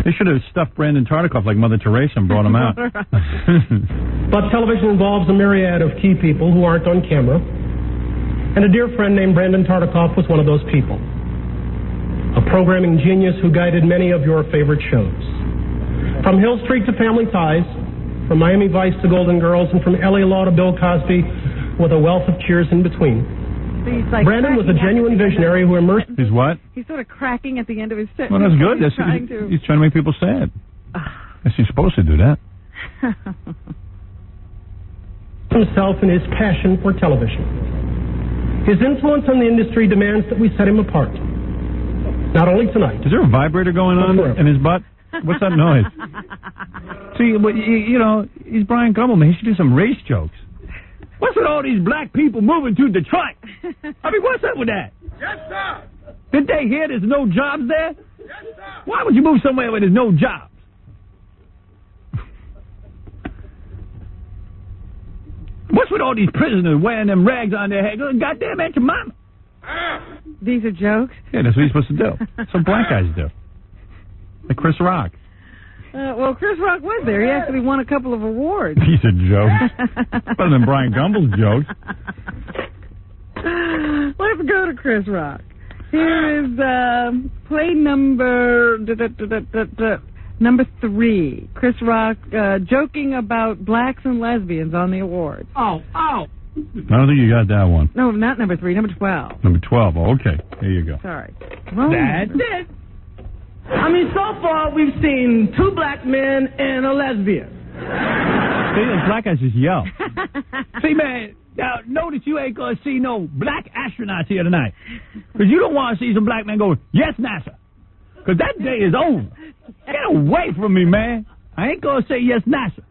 They should have stuffed Brandon Tartikoff like Mother Teresa and brought him out. But television involves a myriad of key people who aren't on camera. And a dear friend named Brandon Tartikoff was one of those people. A programming genius who guided many of your favorite shows. From Hill Street to Family Ties, from Miami Vice to Golden Girls, and from L.A. Law to Bill Cosby, with a wealth of cheers in between. Brandon was a genuine visionary who immersed... He's what? He's sort of cracking at the end of his sentence. Well, that's good. He's trying to... He's trying to make people sad. Yes, he's supposed to do that. himself and his passion for television. His influence on the industry demands that we set him apart. Not only tonight. Is there a vibrator going on in his butt? What's that noise? See, he's Brian Gumbel, man. He should do some race jokes. What's with all these black people moving to Detroit? I mean, what's up with that? Yes, sir. Did they hear there's no jobs there? Yes, sir. Why would you move somewhere where there's no jobs? What's with all these prisoners wearing them rags on their head? Goddamn, Aunt your mama. These are jokes? Yeah, that's what you're supposed to do. That's what black guys do. Like Chris Rock. Well, Chris Rock was there. He actually won a couple of awards. Piece of jokes. Better than Brian Gumbel's jokes. Let's go to Chris Rock. Here is play number number 3. Chris Rock joking about blacks and lesbians on the awards. Oh. I don't think you got that one. No, not number 3, number 12. Number 12. Oh, okay. Here you go. Sorry. That's it. I mean, so far we've seen 2 black men and a lesbian. See, those black guys just yell. See, man, now notice you ain't gonna see no black astronauts here tonight, because you don't want to see some black men go, yes, NASA, because that day is over. Get away from me, man. I ain't gonna say yes, NASA.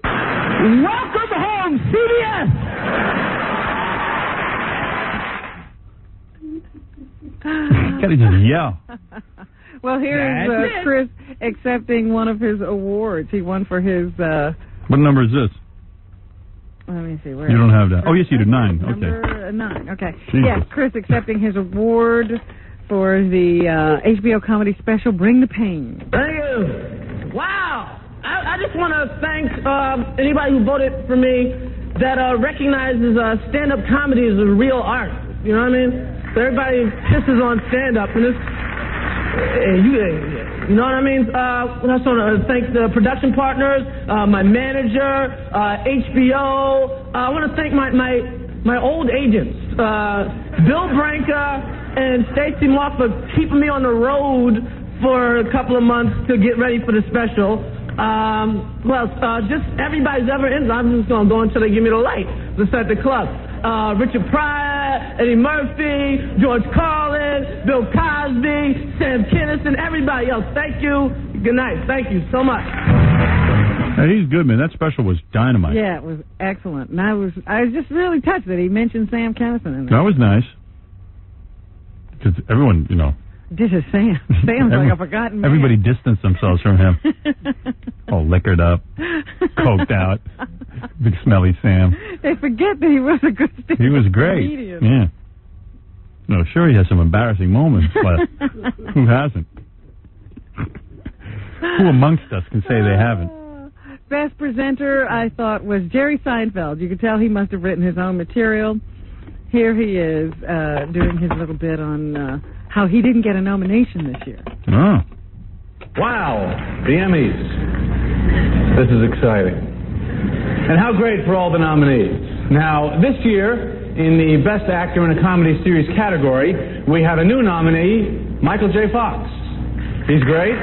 Welcome home, CBS. Gotta just yell. Well, here's Chris accepting one of his awards. He won for his... What number is this? Let me see. Where You don't have that. Oh, yes, you do. 9. Okay. Number 9. Okay. Jesus. Yes, Chris accepting his award for the HBO comedy special, Bring the Pain. Thank you. Wow. I just want to thank anybody who voted for me that recognizes stand-up comedy as a real art. You know what I mean? So everybody pisses on stand-up, and you know what I mean? I just want to thank the production partners, my manager, HBO. I want to thank my old agents, Bill Branca and Stacey Mock, for keeping me on the road for a couple of months to get ready for the special. Just everybody's ever in. I'm just going to go until they give me the light to start the club. Richard Pryor, Eddie Murphy, George Carlin, Bill Cosby, Sam Kinison, everybody else. Thank you. Good night. Thank you so much. Hey, he's good, man. That special was dynamite. Yeah, it was excellent. And I was just really touched that he mentioned Sam Kinison in there. That was nice. Because everyone, This is Sam. Sam's like a forgotten man. Everybody distanced themselves from him. All liquored up, coked out. Big smelly Sam. They forget that he was a good stand-up He was great. comedian. Yeah. No, sure he has some embarrassing moments, but who hasn't? Who amongst us can say they haven't? Best presenter, I thought, was Jerry Seinfeld. You could tell he must have written his own material. Here he is doing his little bit on how he didn't get a nomination this year. Oh. Wow, the Emmys. This is exciting. And how great for all the nominees. Now, this year, in the Best Actor in a Comedy Series category, we have a new nominee, Michael J. Fox. He's great.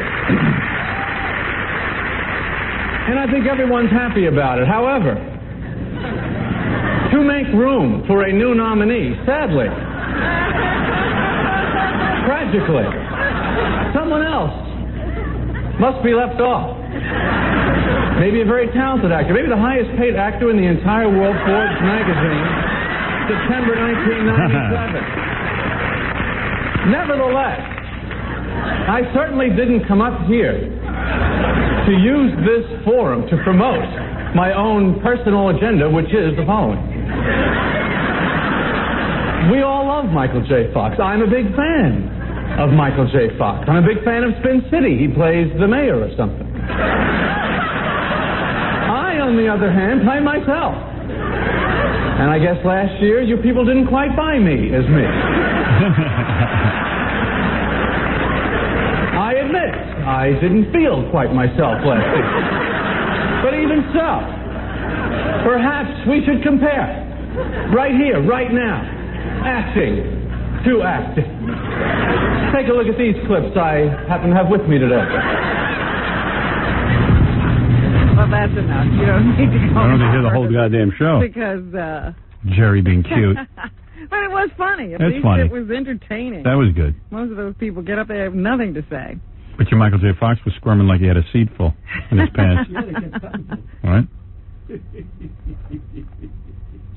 And I think everyone's happy about it. However, to make room for a new nominee, sadly, tragically, someone else must be left off. Maybe a very talented actor, maybe the highest paid actor in the entire world, Forbes magazine, September 1997. Nevertheless, I certainly didn't come up here to use this forum to promote my own personal agenda, which is the following. We all love Michael J. Fox. I'm a big fan of Michael J. Fox. I'm a big fan of Spin City. He plays the mayor or something. I, on the other hand, play myself. And I guess last year you people didn't quite buy me as me. I admit, I didn't feel quite myself last year. But even so, perhaps we should compare. Right here, right now. Acting to acting. Take a look at these clips I happen to have with me today. Well, that's enough. You don't need to go. I don't need to hear the whole goddamn show. Because, Jerry being cute. but it was funny. At That's least funny. it was entertaining. That was good. Most of those people get up there and have nothing to say. But your Michael J. Fox was squirming like he had a seat full in his pants. All right?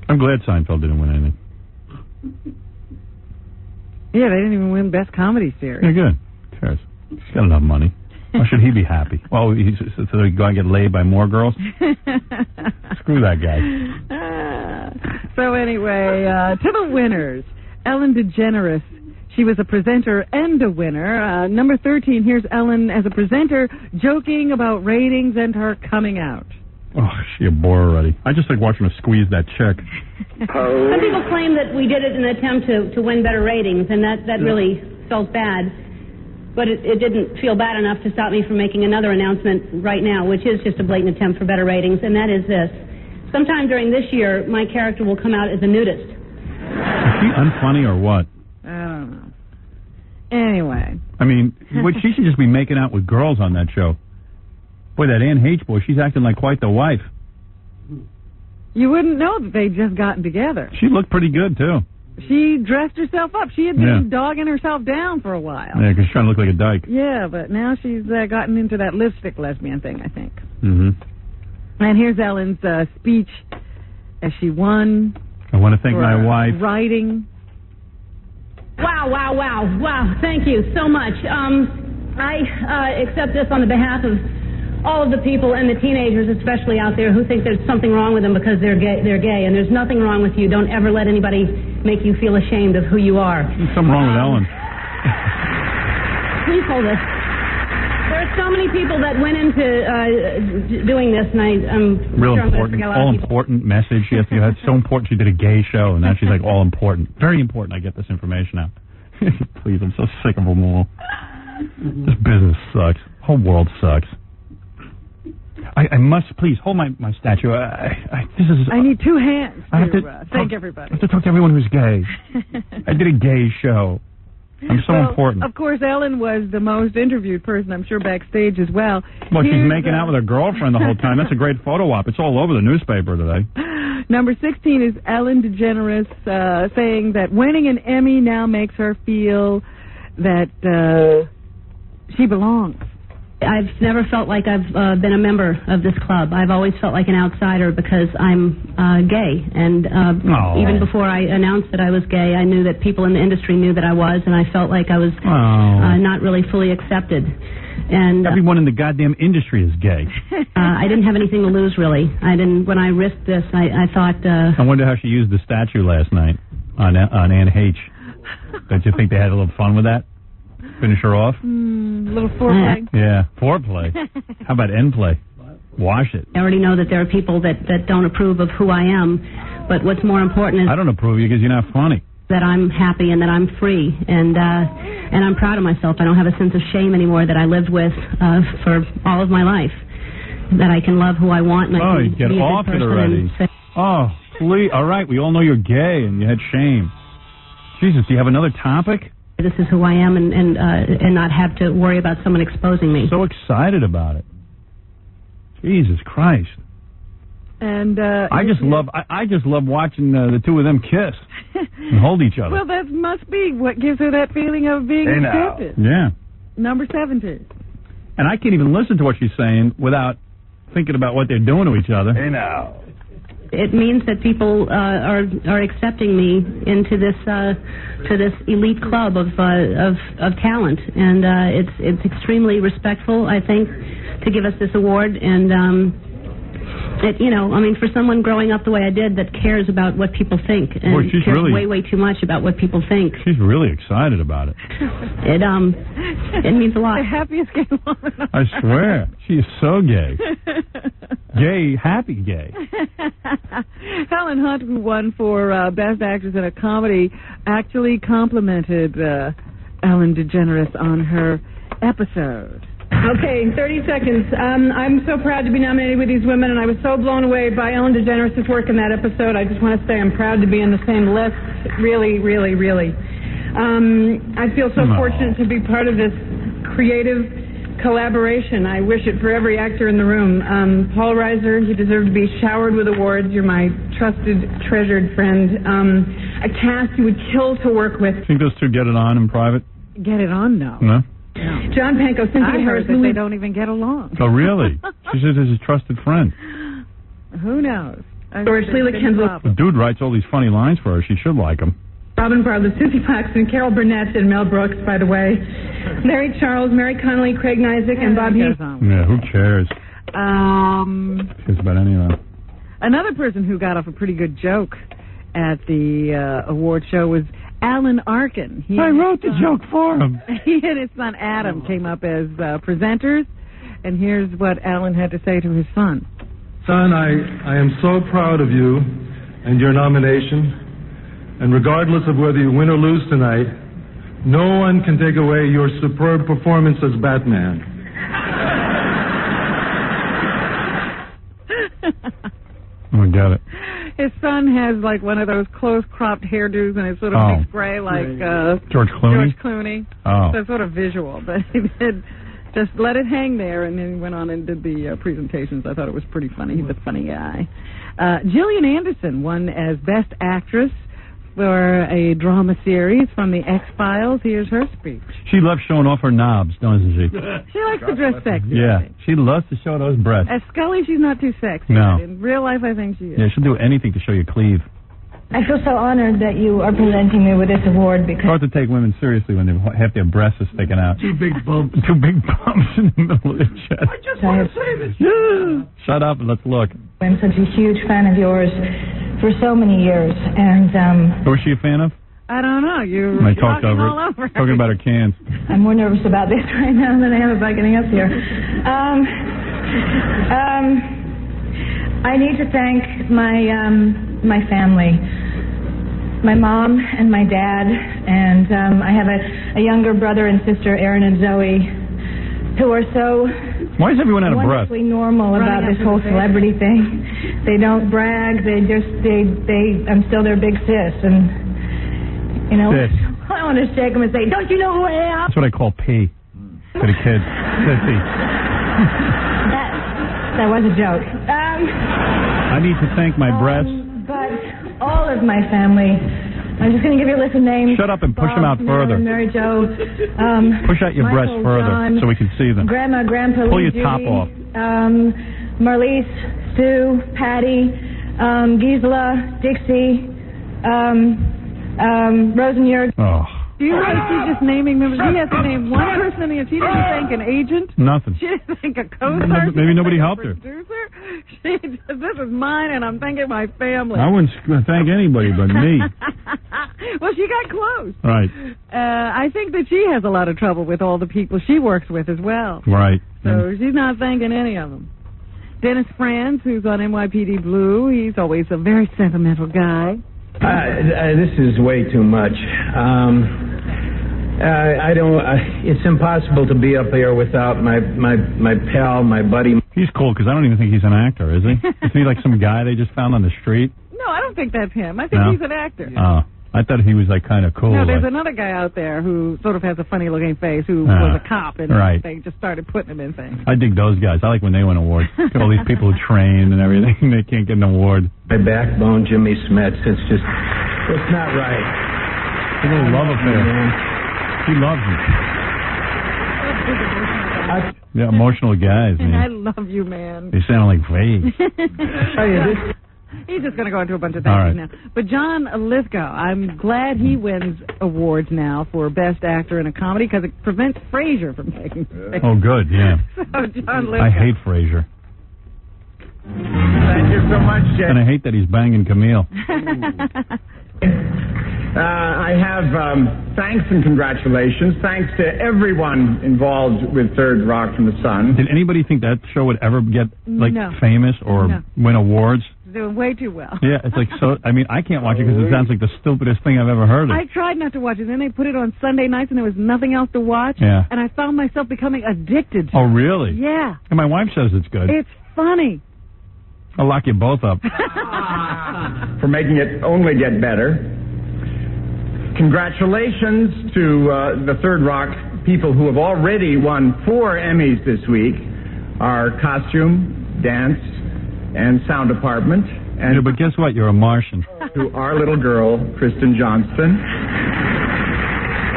I'm glad Seinfeld didn't win anything. Yeah, they didn't even win Best Comedy Series. Yeah, good. Who cares? He's got enough money. Why should he be happy? Well, so he go and get laid by more girls? Screw that guy. So anyway, to the winners. Ellen DeGeneres. She was a presenter and a winner. Number 13, here's Ellen as a presenter joking about ratings and her coming out. Oh, she a bore already. I just like watching her squeeze that chick. Some people claim that we did it in an attempt to win better ratings, and that really felt bad. But it didn't feel bad enough to stop me from making another announcement right now, which is just a blatant attempt for better ratings, and that is this. Sometime during this year, my character will come out as a nudist. Is she unfunny or what? I don't know. Anyway. I mean, she should just be making out with girls on that show. Boy, that Anne H. boy, she's acting like quite the wife. You wouldn't know that they'd just gotten together. She looked pretty good, too. She dressed herself up. She had been dogging herself down for a while. Yeah, because she's trying to look like a dyke. Yeah, but now she's gotten into that lipstick lesbian thing, I think. Mm-hmm. And here's Ellen's speech as she won. I want to thank my wife. Writing. Wow. Thank you so much. I accept this on the behalf of all of the people and the teenagers especially out there who think there's something wrong with them because they're gay, and there's nothing wrong with you. Don't ever let anybody make you feel ashamed of who you are. There's something wrong with Ellen. Please hold this. There are so many people that went into doing this, and I'm real sure important, all important message. She has to have so important. She did a gay show, and now she's like all important, very important. I get this information out. Please, I'm so sick of them all. This business sucks. The whole world sucks. I must please hold my statue. I need two hands to thank everybody. I have to talk to everyone who's gay. I did a gay show. I'm so important. Of course, Ellen was the most interviewed person, I'm sure, backstage as well. Well, she's making out with her girlfriend the whole time. That's a great photo op. It's all over the newspaper today. Number 16 is Ellen DeGeneres saying that winning an Emmy now makes her feel that she belongs. I've never felt like I've been a member of this club. I've always felt like an outsider because I'm gay. And even before I announced that I was gay, I knew that people in the industry knew that I was, and I felt like I was not really fully accepted. And everyone in the goddamn industry is gay. I didn't have anything to lose, really. When I risked this, I thought... I wonder how she used the statue last night on Anne H. Don't you think they had a little fun with that? Finish her off? A little foreplay. Yeah, foreplay. How about end play? Wash it. I already know that there are people that don't approve of who I am, but what's more important is... I don't approve of you because you're not funny. That I'm happy and that I'm free, and I'm proud of myself. I don't have a sense of shame anymore that I lived with for all of my life. That I can love who I want and I can get be a off good it person. already. Oh, please. All right, we all know you're gay and you had shame. Jesus, do you have another topic? This is who I am, and not have to worry about someone exposing me. So excited about it. Jesus Christ. And I just love watching the two of them kiss and hold each other. Well, that must be what gives her that feeling of being accepted. Yeah. Number 17. And I can't even listen to what she's saying without thinking about what they're doing to each other. Hey now. it means that people are accepting me into this to this elite club of talent, and it's extremely respectful, I think, to give us this award. And for someone growing up the way I did, that cares about what people think, and Boy, she's cares really- way too much about what people think. She's really excited about it. It means a lot. The happiest gay woman. I swear. She is so gay. Gay, happy gay. Helen Hunt, who won for Best Actress in a Comedy, actually complimented Ellen DeGeneres on her episode. Okay, 30 seconds. I'm so proud to be nominated with these women, and I was so blown away by Ellen DeGeneres' work in that episode. I just want to say I'm proud to be in the same list. Really, really, really. I feel so fortunate to be part of this creative collaboration. I wish it for every actor in the room. Paul Reiser, you deserve to be showered with awards. You're my trusted, treasured friend. A cast you would kill to work with. Think those two get it on in private? Get it on? No. No? John Pankow, Cynthia I heard Harris, that they don't even get along. Oh, really? She says he's a trusted friend. Who knows? George Leela Kinsel, The dude writes all these funny lines for her. She should like him. Robin Bartlett, Susie Paxton, Carol Burnett, and Mel Brooks, by the way. Larry Charles, Mary Connolly, Craig Nizick, and Bob Hughes. Yeah, who cares? Cares about any of them. Another person who got off a pretty good joke at the award show was Alan Arkin. I wrote the joke for him. He and his son Adam came up as presenters, and here's what Alan had to say to his son. Son, I am so proud of you and your nomination, and regardless of whether you win or lose tonight, no one can take away your superb performance as Batman. Oh, got it. His son has like one of those close-cropped hairdos, and it's sort of mixed gray, like George Clooney. George Clooney. Oh. So it's sort of visual, but he did just let it hang there, and then he went on and did the presentations. I thought it was pretty funny. He's a funny guy. Gillian Anderson won as Best Actress for a drama series from the X-Files. Here's her speech. She loves showing off her knobs, doesn't she? She likes to dress sexy. Yeah, she loves to show those breasts. As Scully, she's not too sexy. No. But in real life, I think she is. Yeah, she'll do anything to show you cleave. I feel so honored that you are presenting me with this award It's because hard to take women seriously when half their breasts are sticking out. Two big bumps in the middle of their chest. I just want to say this. Shut up and let's look. I'm such a huge fan of yours for so many years, and Who was she a fan of? I don't know. You're I talked talking over all it. over. Talking about her cans. I'm more nervous about this right now than I am about getting up here. I need to thank my family, my mom and my dad, and I have a younger brother and sister, Aaron and Zoe, who are so Why is everyone out of breath? wonderfully normal about this whole celebrity thing. They don't brag. I'm still their big sis, and you know, Sis. I want to shake them and say, "Don't you know who I am?" That's what I call P to the kids. Sissy. That was a joke. I need to thank my breasts. But all of my family. I'm just going to give you a list of names. Shut up and push Bob, them out further. Marilyn, Mary Jo. Push out your breasts Michael, further John, so we can see them. Grandma, Grandpa, Pull Lee, your top Judy, off. Marlise, Sue, Patty, Gisela, Dixie, Rosenjörg. Oh. Do you know she's just naming members? She has to name one person in the She didn't thank an agent. Nothing. She didn't thank a co-star. Maybe nobody helped her. Producer. She just, this is mine, and I'm thanking my family. I wouldn't thank anybody but me. Well, she got close. Right. I think that she has a lot of trouble with all the people she works with as well. Right. So she's not thanking any of them. Dennis Franz, who's on NYPD Blue, he's always a very sentimental guy. This is way too much. I don't. It's impossible to be up here without my pal, my buddy. He's cool because I don't even think he's an actor, is he? Isn't he like some guy they just found on the street? No, I don't think that's him. I think No? he's an actor. Oh, I thought he was like kind of cool. No, there's like, another guy out there who sort of has a funny-looking face who Ah, was a cop, and right. they just started putting him in things. I dig those guys. I like when they win awards. Look at all these people who train and everything. They can't get an award. My backbone, Jimmy Smets. It's not right. A little love affair. He loves him. Yeah, emotional guys, And I man. love you, man. They sound like Ray. Tell you, He's just going to go into a bunch of thank yous now. But John Lithgow, I'm glad he wins awards now for Best Actor in a Comedy because it prevents Frasier from taking place. Oh, good, yeah. So, John Lithgow. I hate Frasier. Thank you so much, Jen. And I hate that he's banging Camille. I have thanks and congratulations. Thanks to everyone involved with Third Rock from the Sun. Did anybody think that show would ever get, No. famous or win awards? Doing way too well. Yeah, it's like so. I mean, I can't watch it because it sounds like the stupidest thing I've ever heard of. I tried not to watch it. Then they put it on Sunday nights, and there was nothing else to watch. Yeah. And I found myself becoming addicted to it. Oh, really? Yeah. And my wife says it's good. It's funny. I'll lock you both up. For making it only get better. Congratulations to the Third Rock people who have already won 4 Emmys this week. Our costume, dance, and sound department. And yeah, but guess what? You're a Martian. To our little girl, Kristen Johnston.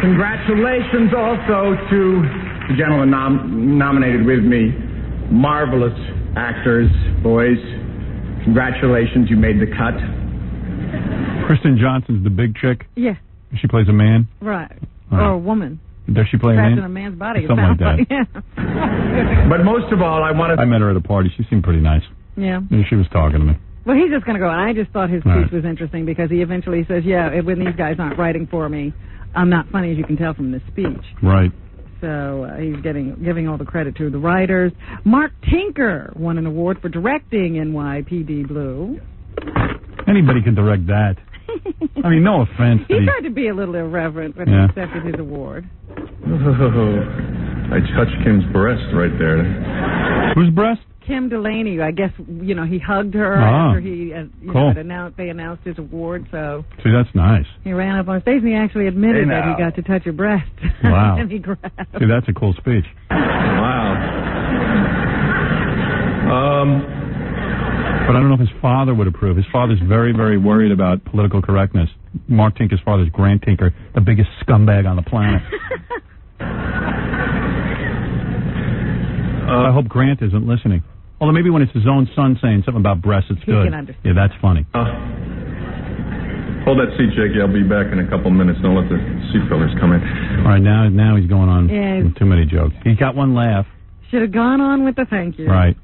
Congratulations also to the gentleman nominated with me. Marvelous actors, boys. Congratulations, you made the cut. Kristen Johnston's the big chick. Yeah. She plays a man. Right. All right. Or a woman. Does she play a Trapped man? in a man's body. Something like that. Yeah. But most of all, I met her at a party. She seemed pretty nice. Yeah. And she was talking to me. Well, he's just going to go. And I just thought his All speech right. was interesting because he eventually says, yeah, when these guys aren't writing for me, I'm not funny, as you can tell from this speech. Right. So he's giving all the credit to the writers. Mark Tinker won an award for directing NYPD Blue. Anybody can direct that. I mean, no offense. He tried to be a little irreverent when he accepted his award. I touched Kim's breast right there. Whose breast? Kim Delaney. I guess, he hugged her after he cool. they announced his award. So See, that's nice. he ran up on stage and he actually admitted that he got to touch her breast. Wow. And he grabbed. See, that's a cool speech. But I don't know if his father would approve. His father's very, very worried about political correctness. Mark Tinker's father's Grant Tinker, the biggest scumbag on the planet. I hope Grant isn't listening. Although maybe when it's his own son saying something about breasts, it's good. He can understand. Yeah, that's funny. Hold that seat, Jackie. I'll be back in a couple minutes. Don't let the seat fillers come in. All right, now he's going on Yeah. with too many jokes. He got one laugh. Should have gone on with the thank you. Right.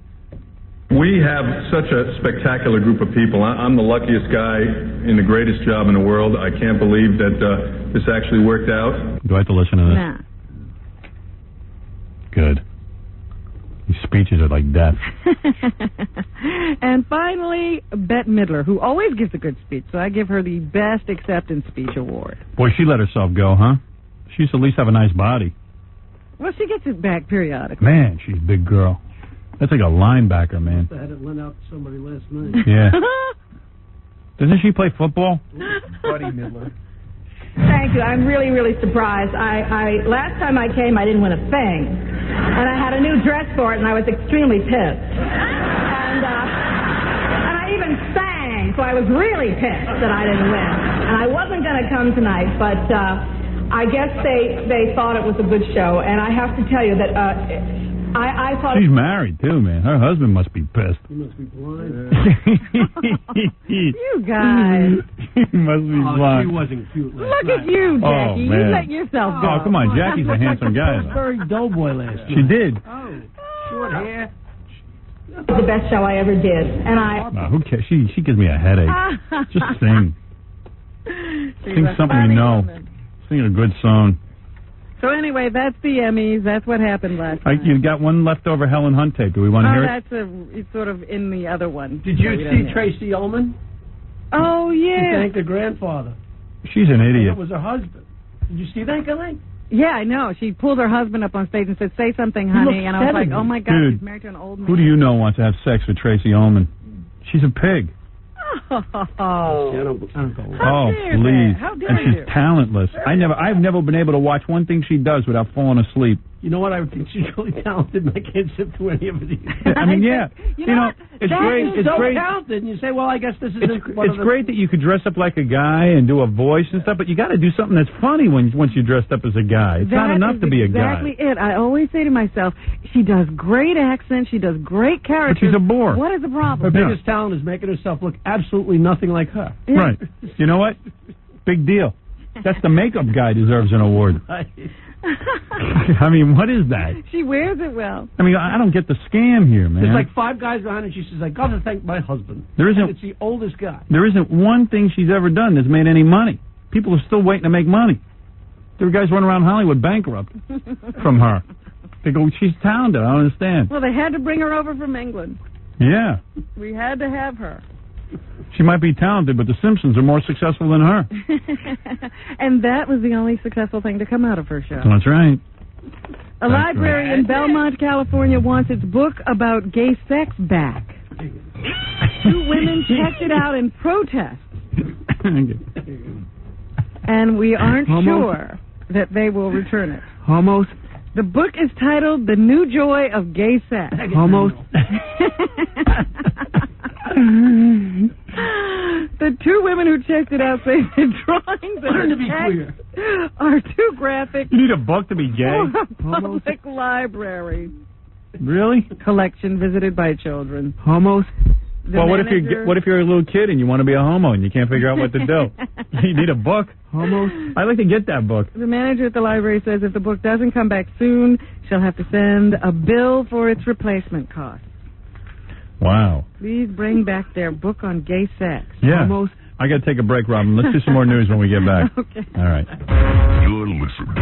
We have such a spectacular group of people. I'm the luckiest guy in the greatest job in the world. I can't believe that this actually worked out. Do I have to listen to this? Nah. Good. These speeches are like death. And finally, Bette Midler, who always gives a good speech, so I give her the Best Acceptance Speech Award. Boy, she let herself go, huh? She used to at least have a nice body. Well, she gets it back periodically. Man, she's a big girl. That's like a linebacker, man. I had it lent out to somebody last night. Yeah. Doesn't she play football? Buddy Midler. Thank you. I'm really, really surprised. I last time I came, I didn't win a thing, and I had a new dress for it, and I was extremely pissed. And I even sang, so I was really pissed that I didn't win. And I wasn't going to come tonight, but I guess they thought it was a good show, and I have to tell you that I thought She's married, too, man. Her husband must be pissed. You must be blind. You guys. He must be blind. She wasn't cute last Look night. at you, Jackie. You man. let yourself go. Oh, come on. Jackie's a handsome guy. Very doughboy last night. She did. Oh, short hair. the best show I ever did, and I. Who cares? She gives me a headache. Just sing. Sing something you know. Sing a good song. So anyway, that's the Emmys. That's what happened last night. You got one leftover Helen Hunt tape. Do we want to hear it? It's sort of in the other one. Did you see Tracy Ullman? Oh, yeah. She thanked her grandfather. She's an idiot. That was her husband. Did you see that, Gilly? Yeah, I know. She pulled her husband up on stage and said, "Say something, honey." And I was like, "Oh my God, Dude, she's married to an old man." Who do you know wants to have sex with Tracy Ullman? She's a pig. Oh, Oh, please. How dare And she's you? talentless. I've never been able to watch one thing she does without falling asleep. You know what? I think she's really talented, and I can't sit through any of it. I mean, yeah. You know, it's that great. is It's so great. talented, and you say, well, I guess this isn't one of It's the... great that you could dress up like a guy and do a voice and stuff, but you got to do something that's funny once you're dressed up as a guy. It's not That enough is to be a guy. exactly it. I always say to myself, she does great accents, she does great characters. But she's a bore. What is the problem? Her biggest talent is making herself look absolutely nothing like her. Right. You know what? Big deal. That's the makeup guy deserves an award. I mean, what is that? She wears it well. I mean, I don't get the scam here, man. There's like 5 guys behind her, and she says, I got to thank my husband. There isn't- And it's the oldest guy. There isn't one thing she's ever done that's made any money. People are still waiting to make money. There are guys running around Hollywood bankrupt from her. They go, she's talented. I don't understand. Well, they had to bring her over from England. Yeah. We had to have her. She might be talented, but the Simpsons are more successful than her. And that was the only successful thing to come out of her show. That's right. A library in Belmont, California wants its book about gay sex back. 2 women checked it out in protest, and we aren't sure that they will return it. Homos. The book is titled The New Joy of Gay Sex. Homos. The 2 women who checked it out say the drawings and the text are too graphic You need a book to be gay? for a public library Really? collection visited by children. Homos. Well, what if you're a little kid and you want to be a homo and you can't figure out what to do? You need a book. Homos. I'd like to get that book. The manager at the library says if the book doesn't come back soon, she'll have to send a bill for its replacement cost. Wow. Please bring back their book on gay sex. Yeah. I got to take a break, Robin. Let's do some more news when we get back. Okay. All right. You're listening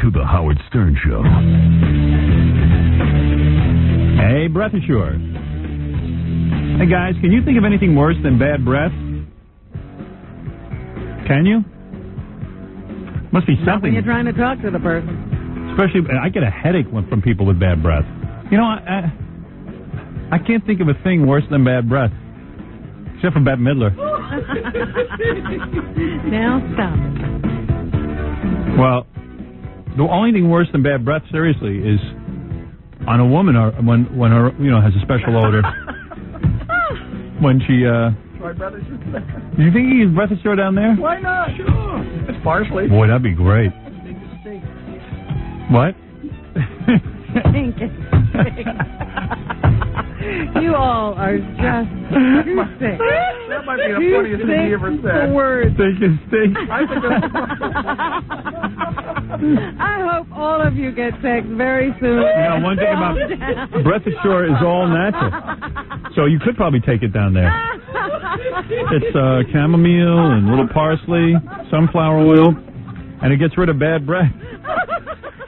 to the Howard Stern Show. Hey, breath assured. Hey, guys, can you think of anything worse than bad breath? Can you? Must be Not when something. you're trying to talk to the person. Especially, I get a headache from people with bad breath. You know, I can't think of a thing worse than bad breath. Except for Bette Midler. Now stop. Well, the only thing worse than bad breath, seriously, is on a woman or when her, has a special odor. When she, My brother's do you think he can breath assured down there? Why not? Sure. It's parsley. Boy, that'd be great. What? You all are just too sick. That might be the funniest thing he ever said. Words. Stink. I hope all of you get sex very soon. One thing about breath assured is all natural. So you could probably take it down there. It's chamomile and little parsley, sunflower oil, and it gets rid of bad breath.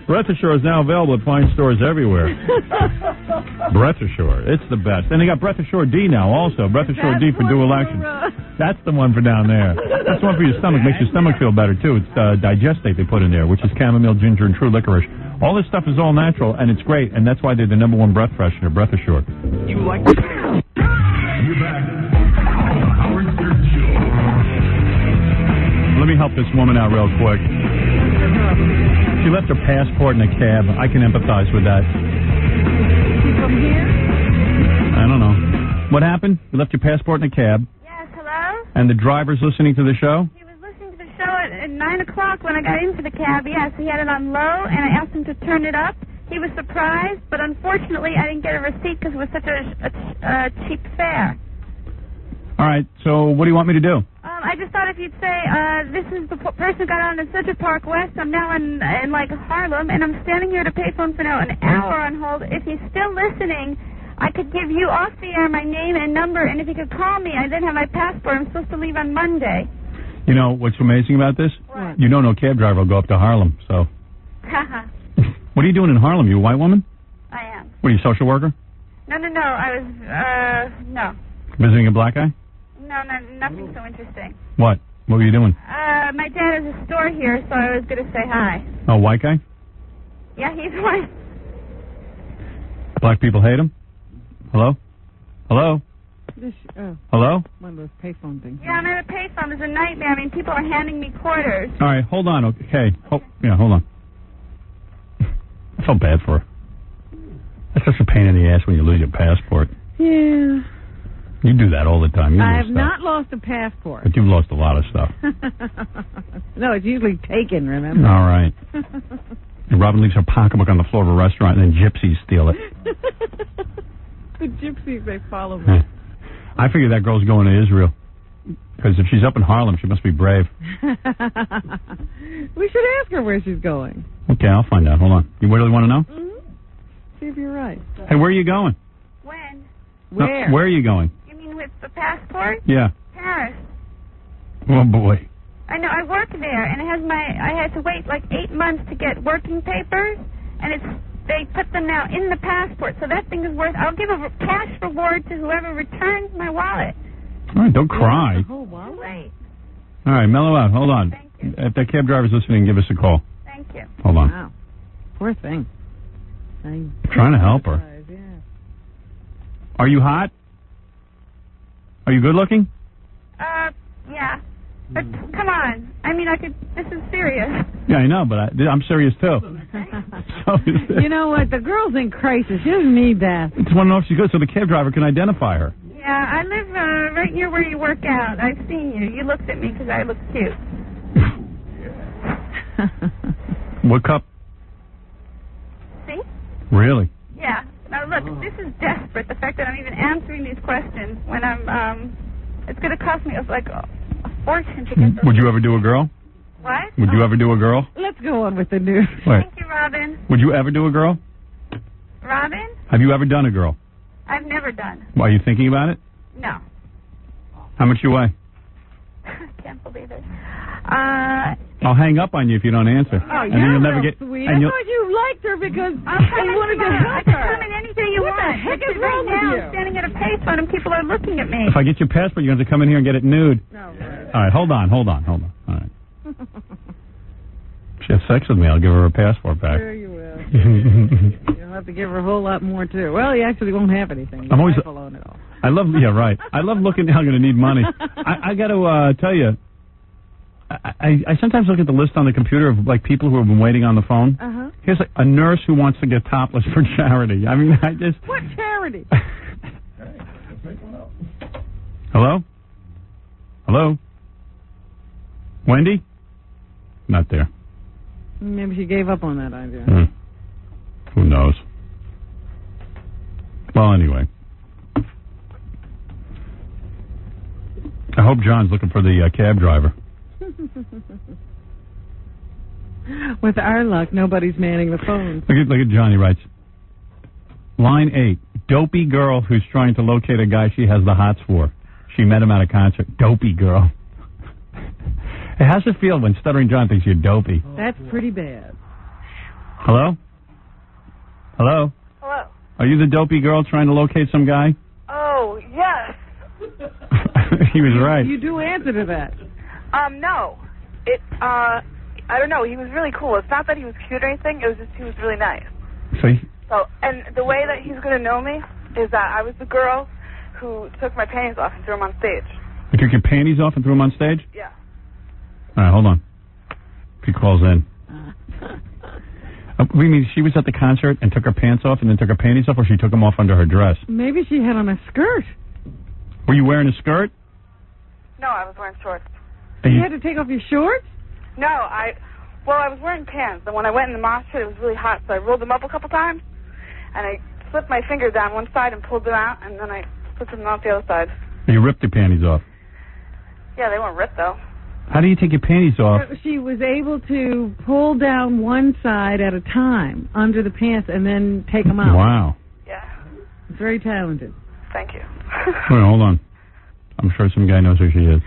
Breath Assure is now available at fine stores everywhere. Breath Assure, it's the best. And they got Breath Assure D now also. Breath Assure D for dual action. That's the one for down there. That's the one for your stomach. Makes your stomach feel better, too. It's digestate they put in there, which is chamomile, ginger, and true licorice. All this stuff is all natural, and it's great, and that's why they're the #1 breath freshener, Breath Assure. You like to You're back on the Howard Stern Show. Let me help this woman out real quick. She left her passport in a cab. I can empathize with that. From here? I don't know. What happened? You left your passport in a cab, Yes, hello? and the driver's listening to the show? He was listening to the show at 9 o'clock when I got into the cab. Yes, he had it on low, and I asked him to turn it up. He was surprised, but unfortunately I didn't get a receipt because it was such a cheap fare. All right, so what do you want me to do? I just thought if you'd say, this is the person who got on in Central Park West. I'm now in like Harlem, and I'm standing here at a payphone for now an hour on hold. If he's still listening, I could give you off the air my name and number, and if you could call me, I didn't have my passport. I'm supposed to leave on Monday. You know what's amazing about this? What? You know no cab driver will go up to Harlem, so. Haha, What are you doing in Harlem? You a white woman? I am. What are you, a social worker? No, I was, no. Visiting a black guy? No, nothing so interesting. What? What were you doing? My dad has a store here, so I was going to say hi. Oh, white guy? Yeah, he's white. Black people hate him? Hello? Hello? Hello? One of those payphone things. Yeah, I'm at a payphone. It's a nightmare. I mean, people are handing me quarters. All right, hold on. Okay. Hold on. I felt bad for her. That's such a pain in the ass when you lose your passport. Yeah. You do that all the time. You I lose have stuff. not lost a passport. But you've lost a lot of stuff. No, it's usually taken, remember? All right. And Robin leaves her pocketbook on the floor of a restaurant, and then gypsies steal it. The gypsies, they follow me. I figure that girl's going to Israel. Because if she's up in Harlem, she must be brave. We should ask her where she's going. Okay, I'll find out. Hold on. You really want to know? Mm-hmm. See if you're right. Hey, where are you going? When? Where? No, where are you going? You mean with the passport? Yeah. Paris. Oh, boy. I know, I work there, and I had to wait like 8 months to get working papers, and they put them now in the passport, so that thing is worth, I'll give a cash reward to whoever returns my wallet. All right, don't cry. Oh, wait. All right, mellow out. Hold on. If that cab driver's listening, give us a call. Thank you. Hold on. Wow. Poor thing. I'm trying to help her. Yeah. Are you hot? Are you good looking? Yeah. But come on. I mean, this is serious. Yeah, I know, but I'm serious too. You know what? The girl's in crisis. She doesn't need that. I just want to know if she's good so the cab driver can identify her. Yeah, I live right near where you work out. I've seen you. You looked at me because I look cute. What cup? See? Really? Yeah. Now, look, this is desperate, the fact that I'm even answering these questions when I'm, it's going to cost me like a fortune to get those. Would you ever do a girl? What? Would you ever do a girl? Let's go on with the news. Wait. Thank you, Robin. Would you ever do a girl? Robin? Have you ever done a girl? I've never done. Are you thinking about it? No. How much you weigh? I can't believe it. I'll hang up on you if you don't answer. Oh, and then you'll never get. sweet. And I you'll, thought you liked her because I'll come you wanted to tomorrow. I help can her. come in anything you What want. the heck But is right wrong with now, you? I'm standing at a payphone and people are looking at me. if I get your passport, you're going to come in here and get it nude. No. All right, hold on. All right. If she has sex with me, I'll give her her passport back. Sure you will. You'll have to give her a whole lot more, too. Well, you actually won't have anything. I'm always. Wife will own it all. I love. Yeah, right. I love looking. I'm going to need money. I got to tell you. I sometimes look at the list on the computer of like people who have been waiting on the phone. Uh-huh. Here's like a nurse who wants to get topless for charity. I mean, I just. What charity? Hello? Hello? Wendy? Not there. Maybe she gave up on that idea. Who knows? Well, anyway. I hope John's looking for the cab driver. With our luck, nobody's manning the phone. Look at Johnny writes. Line 8. Dopey girl who's trying to locate a guy she has the hots for. She met him at a concert. Dopey girl. Hey, how's it feel when Stuttering John thinks you're dopey? That's pretty bad. Hello? Hello? Hello. Are you the dopey girl trying to locate some guy? Oh, yes. He was right. You do answer to that. No. I don't know. He was really cool. It's not that he was cute or anything. It was just he was really nice. So, and the way that he's going to know me is that I was the girl who took my panties off and threw them on stage. You took your panties off and threw them on stage? Yeah. All right, hold on. If he calls in. We mean she was at the concert and took her pants off and then took her panties off, or she took them off under her dress? Maybe she had on a skirt. Were you wearing a skirt? No, I was wearing shorts. You had to take off your shorts? No, I was wearing pants, and when I went in the mosh pit, it was really hot, so I rolled them up a couple times, and I slipped my finger down one side and pulled them out, and then I slipped them out the other side. You ripped your panties off. Yeah, they weren't ripped, though. How do you take your panties off? She was able to pull down one side at a time under the pants and then take them out. Wow. Yeah. Very talented. Thank you. Wait, hold on. I'm sure some guy knows who she is.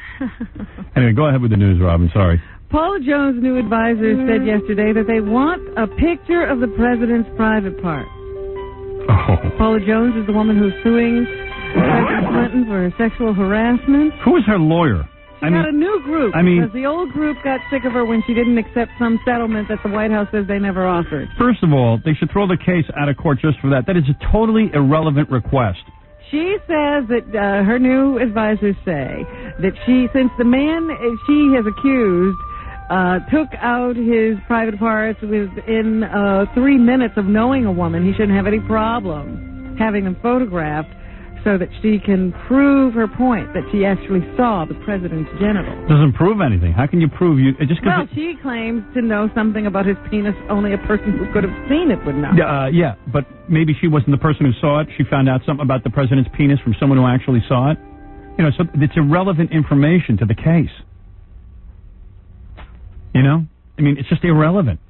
Anyway, go ahead with the news, Robin. Sorry. Paula Jones' new advisors said yesterday that they want a picture of the president's private part. Oh. Paula Jones is the woman who's suing President Clinton for sexual harassment. Who is her lawyer? She got a new group because the old group got sick of her when she didn't accept some settlement that the White House says they never offered. First of all, they should throw the case out of court just for that. That is a totally irrelevant request. She says that her new advisors say that since the man she has accused took out his private parts within 3 minutes of knowing a woman. He shouldn't have any problem having them photographed so that she can prove her point that she actually saw the president's genitals. Doesn't prove anything. How can you prove you? Well, she claims to know something about his penis. Only a person who could have seen it would know. Yeah, but maybe she wasn't the person who saw it. She found out something about the president's penis from someone who actually saw it. You know, so it's irrelevant information to the case. You know? I mean, it's just irrelevant.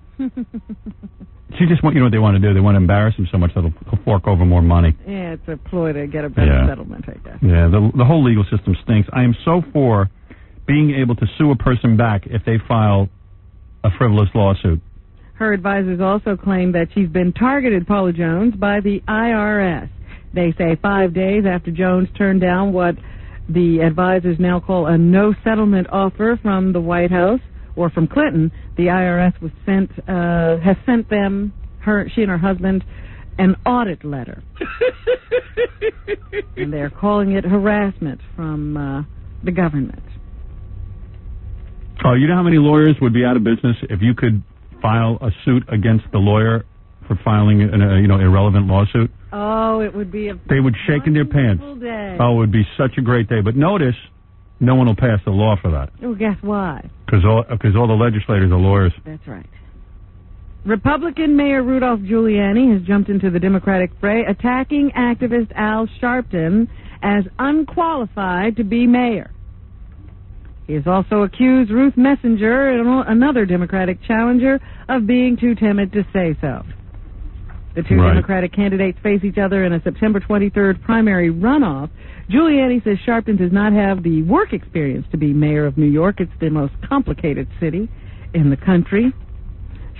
She just want, you know what they want to do? They want to embarrass him so much that they'll fork over more money. Yeah, it's a ploy to get a better settlement, I guess. Yeah, the whole legal system stinks. I am so for being able to sue a person back if they file a frivolous lawsuit. Her advisors also claim that she's been targeted, Paula Jones, by the IRS. They say 5 days after Jones turned down what the advisors now call a no-settlement offer from the White House, or from Clinton, the IRS has sent them, she and her husband, an audit letter. And they're calling it harassment from the government. Oh, you know how many lawyers would be out of business if you could file a suit against the lawyer for filing an irrelevant lawsuit? Oh, it would be They would shake in their pants. Day. Oh, it would be such a great day. But notice, no one will pass the law for that. Oh, guess why? Because all the legislators are lawyers. That's right. Republican Mayor Rudolph Giuliani has jumped into the Democratic fray, attacking activist Al Sharpton as unqualified to be mayor. He has also accused Ruth Messenger, another Democratic challenger, of being too timid to say so. The two Democratic candidates face each other in a September 23rd primary runoff. Giuliani says Sharpton does not have the work experience to be mayor of New York. It's the most complicated city in the country.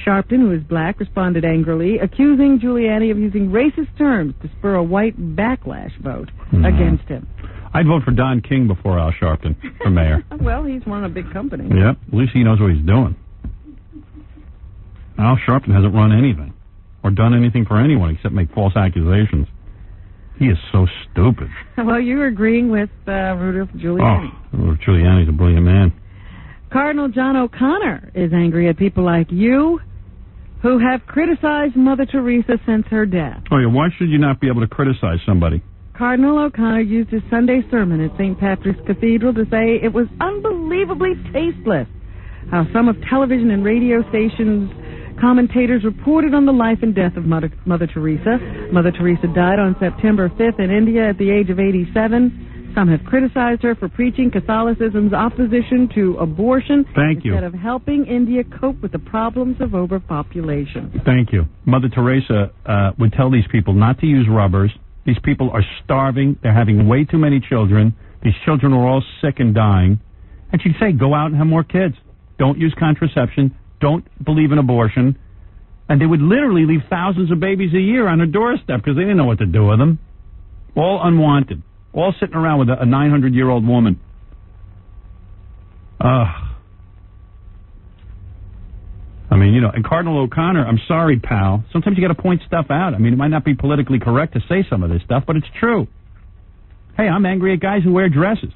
Sharpton, who is black, responded angrily, accusing Giuliani of using racist terms to spur a white backlash vote against him. I'd vote for Don King before Al Sharpton for mayor. Well, he's run a big company. Yep, at least he knows what he's doing. Al Sharpton hasn't run anything or done anything for anyone except make false accusations. He is so stupid. Well, you're agreeing with Rudolph Giuliani. Oh, Giuliani's a brilliant man. Cardinal John O'Connor is angry at people like you who have criticized Mother Teresa since her death. Oh, yeah, why should you not be able to criticize somebody? Cardinal O'Connor used his Sunday sermon at St. Patrick's Cathedral to say it was unbelievably tasteless how some of television and radio stations' commentators reported on the life and death of Mother Teresa. Mother Teresa died on September 5th in India at the age of 87. Some have criticized her for preaching Catholicism's opposition to abortion instead of helping India cope with the problems of overpopulation. Thank you. Mother Teresa would tell these people not to use rubbers. These people are starving. They're having way too many children. These children are all sick and dying. And she'd say, go out and have more kids. Don't use contraception. Don't believe in abortion. And they would literally leave thousands of babies a year on her doorstep because they didn't know what to do with them. All unwanted. All sitting around with a 900-year-old woman. I mean, and Cardinal O'Connor, I'm sorry, pal. Sometimes you got to point stuff out. I mean, it might not be politically correct to say some of this stuff, but it's true. Hey, I'm angry at guys who wear dresses.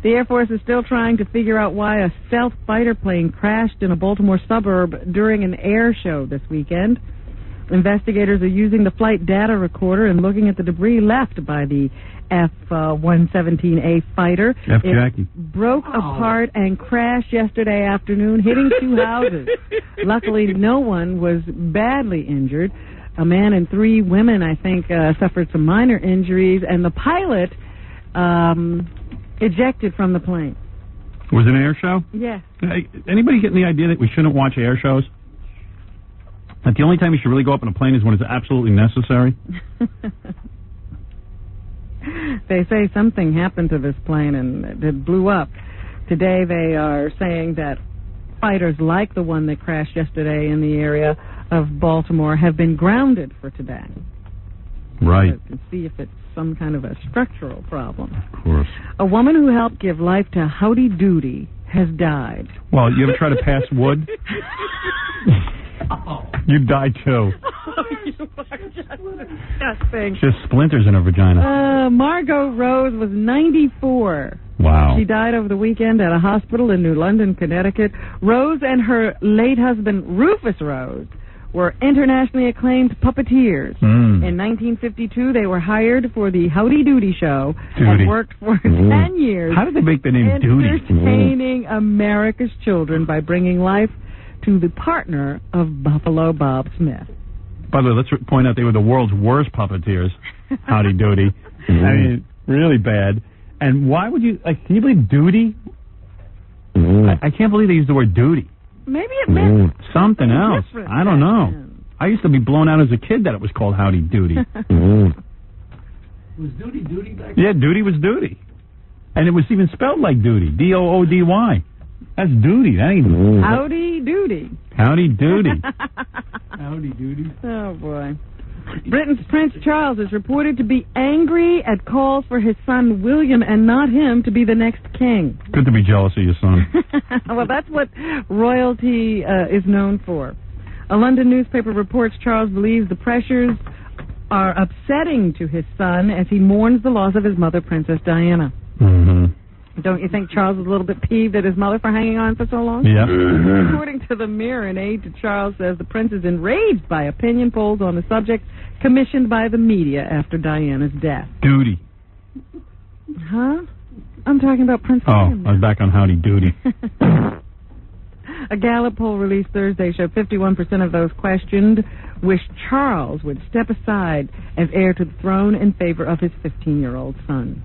The Air Force is still trying to figure out why a stealth fighter plane crashed in a Baltimore suburb during an air show this weekend. Investigators are using the flight data recorder and looking at the debris left by the F-117A fighter. Jackie. It broke apart and crashed yesterday afternoon, hitting two houses. Luckily, no one was badly injured. A man and 3 women, I think, suffered some minor injuries, and the pilot ejected from the plane. Was it an air show? Yeah. Anybody getting the idea that we shouldn't watch air shows? That the only time you should really go up in a plane is when it's absolutely necessary? They say something happened to this plane and it blew up. Today they are saying that fighters like the one that crashed yesterday in the area of Baltimore have been grounded for today. Right. To see if it's some kind of a structural problem. Of course. A woman who helped give life to Howdy Doody has died. Well, you ever try to pass wood? You'd die too. Oh, you are just disgusting. Just splinters in her vagina. Margot Rose was 94 Wow. She died over the weekend at a hospital in New London, Connecticut. Rose and her late husband, Rufus Rose, were internationally acclaimed puppeteers. In 1952, they were hired for the Howdy Doody show and worked for 10 years. How did they make the name Doody? Entertaining America's children by bringing life to the partner of Buffalo Bob Smith. By the way, let's point out they were the world's worst puppeteers. Howdy Doody. I mean, really bad. And why would you, like, can you believe duty? I can't believe they used the word duty. Maybe it meant something else. I don't know. I used to be blown out as a kid that it was called Howdy Doody. Was duty back then? Yeah, duty was duty. And it was even spelled like duty. D-O-O-D-Y. That's duty. That ain't Howdy Doody. Howdy Doody. Howdy Doody. Oh, boy. Britain's Prince Charles is reported to be angry at calls for his son William and not him to be the next king. Good to be jealous of your son. Well, that's what royalty is known for. A London newspaper reports Charles believes the pressures are upsetting to his son as he mourns the loss of his mother, Princess Diana. Don't you think Charles was a little bit peeved at his mother for hanging on for so long? Yeah. According to the Mirror, an aide to Charles says the prince is enraged by opinion polls on the subject commissioned by the media after Diana's death. Duty. Huh? I'm talking about Prince William. I was back on Howdy Doody. A Gallup poll released Thursday showed 51% of those questioned wish Charles would step aside as heir to the throne in favor of his 15-year-old son.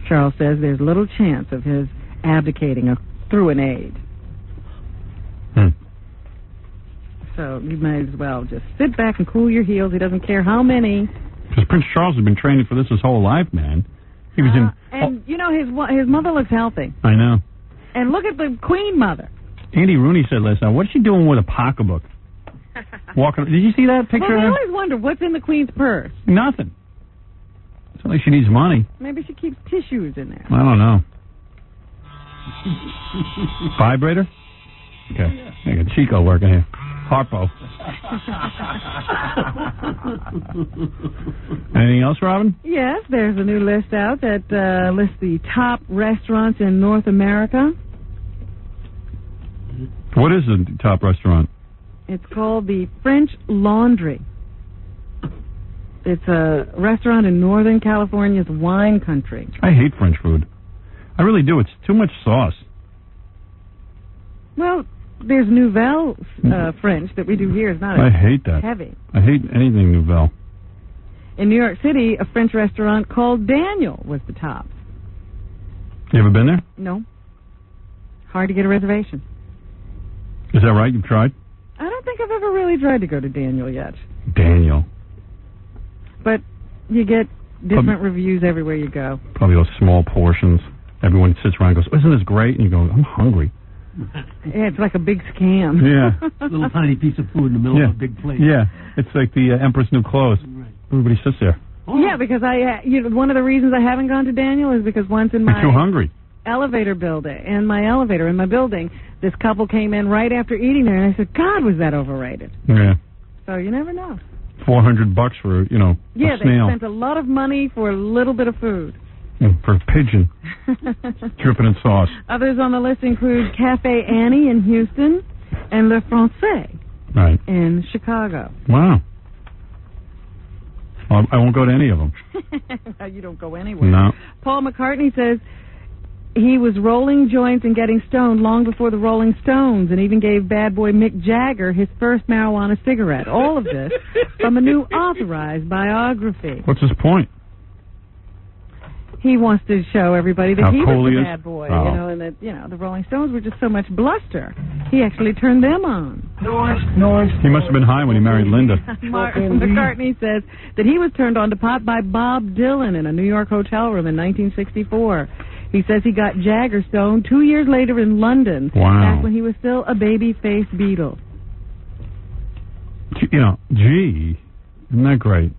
Charles says there's little chance of his abdicating through an aide. So you might as well just sit back and cool your heels. He doesn't care how many. Because Prince Charles has been training for this his whole life, man. He was And, you know, his mother looks healthy. I know. And look at the Queen Mother. Andy Rooney said last night, what's she doing with a pocketbook? Walking. Did you see that picture Well, of I her? always wonder, what's in the Queen's purse? Nothing. It's not like she needs money. Maybe she keeps tissues in there. I don't know. Vibrator? Okay. I got Chico working here. Harpo. Anything else, Robin? Yes, there's a new list out that lists the top restaurants in North America. What is the top restaurant? It's called the French Laundry. It's a restaurant in Northern California's wine country. I hate French food. I really do. It's too much sauce. Well, there's Nouvelle French that we do here. It's not I hate that. heavy. I hate anything Nouvelle. In New York City, a French restaurant called Daniel was the top. You ever been there? No. Hard to get a reservation. Is that right? You've tried? I don't think I've ever really tried to go to Daniel yet. Daniel. But you get different reviews everywhere you go. Probably those small portions. Everyone sits around and goes, isn't this great? And you go, I'm hungry. Yeah, it's like a big scam. Yeah. A little tiny piece of food in the middle of a big plate. Yeah. It's like the Emperor's New Clothes. Right. Everybody sits there. Yeah, because one of the reasons I haven't gone to Daniel is because once in my You're too hungry. elevator building, in my elevator in my building, this couple came in right after eating there, and I said, God, was that overrated? Yeah. So you never know. $400 for, a snail. They spent a lot of money for a little bit of food. For a pigeon. Dripping in sauce. Others on the list include Cafe Annie in Houston and Le Francais in Chicago. Wow. Well, I won't go to any of them. You don't go anywhere. No. Paul McCartney says he was rolling joints and getting stoned long before the Rolling Stones, and even gave bad boy Mick Jagger his first marijuana cigarette. All of this from a new authorized biography. What's his point? He wants to show everybody that How he cool was he the is? bad boy, Oh. and that the Rolling Stones were just so much bluster. He actually turned them on. He must have been high when he married Linda. Martin McCartney says that he was turned on to pot by Bob Dylan in a New York hotel room in 1964. He says he got Jagger stoned 2 years later in London, back when he was still a baby-faced Beatle. Gee, isn't that great?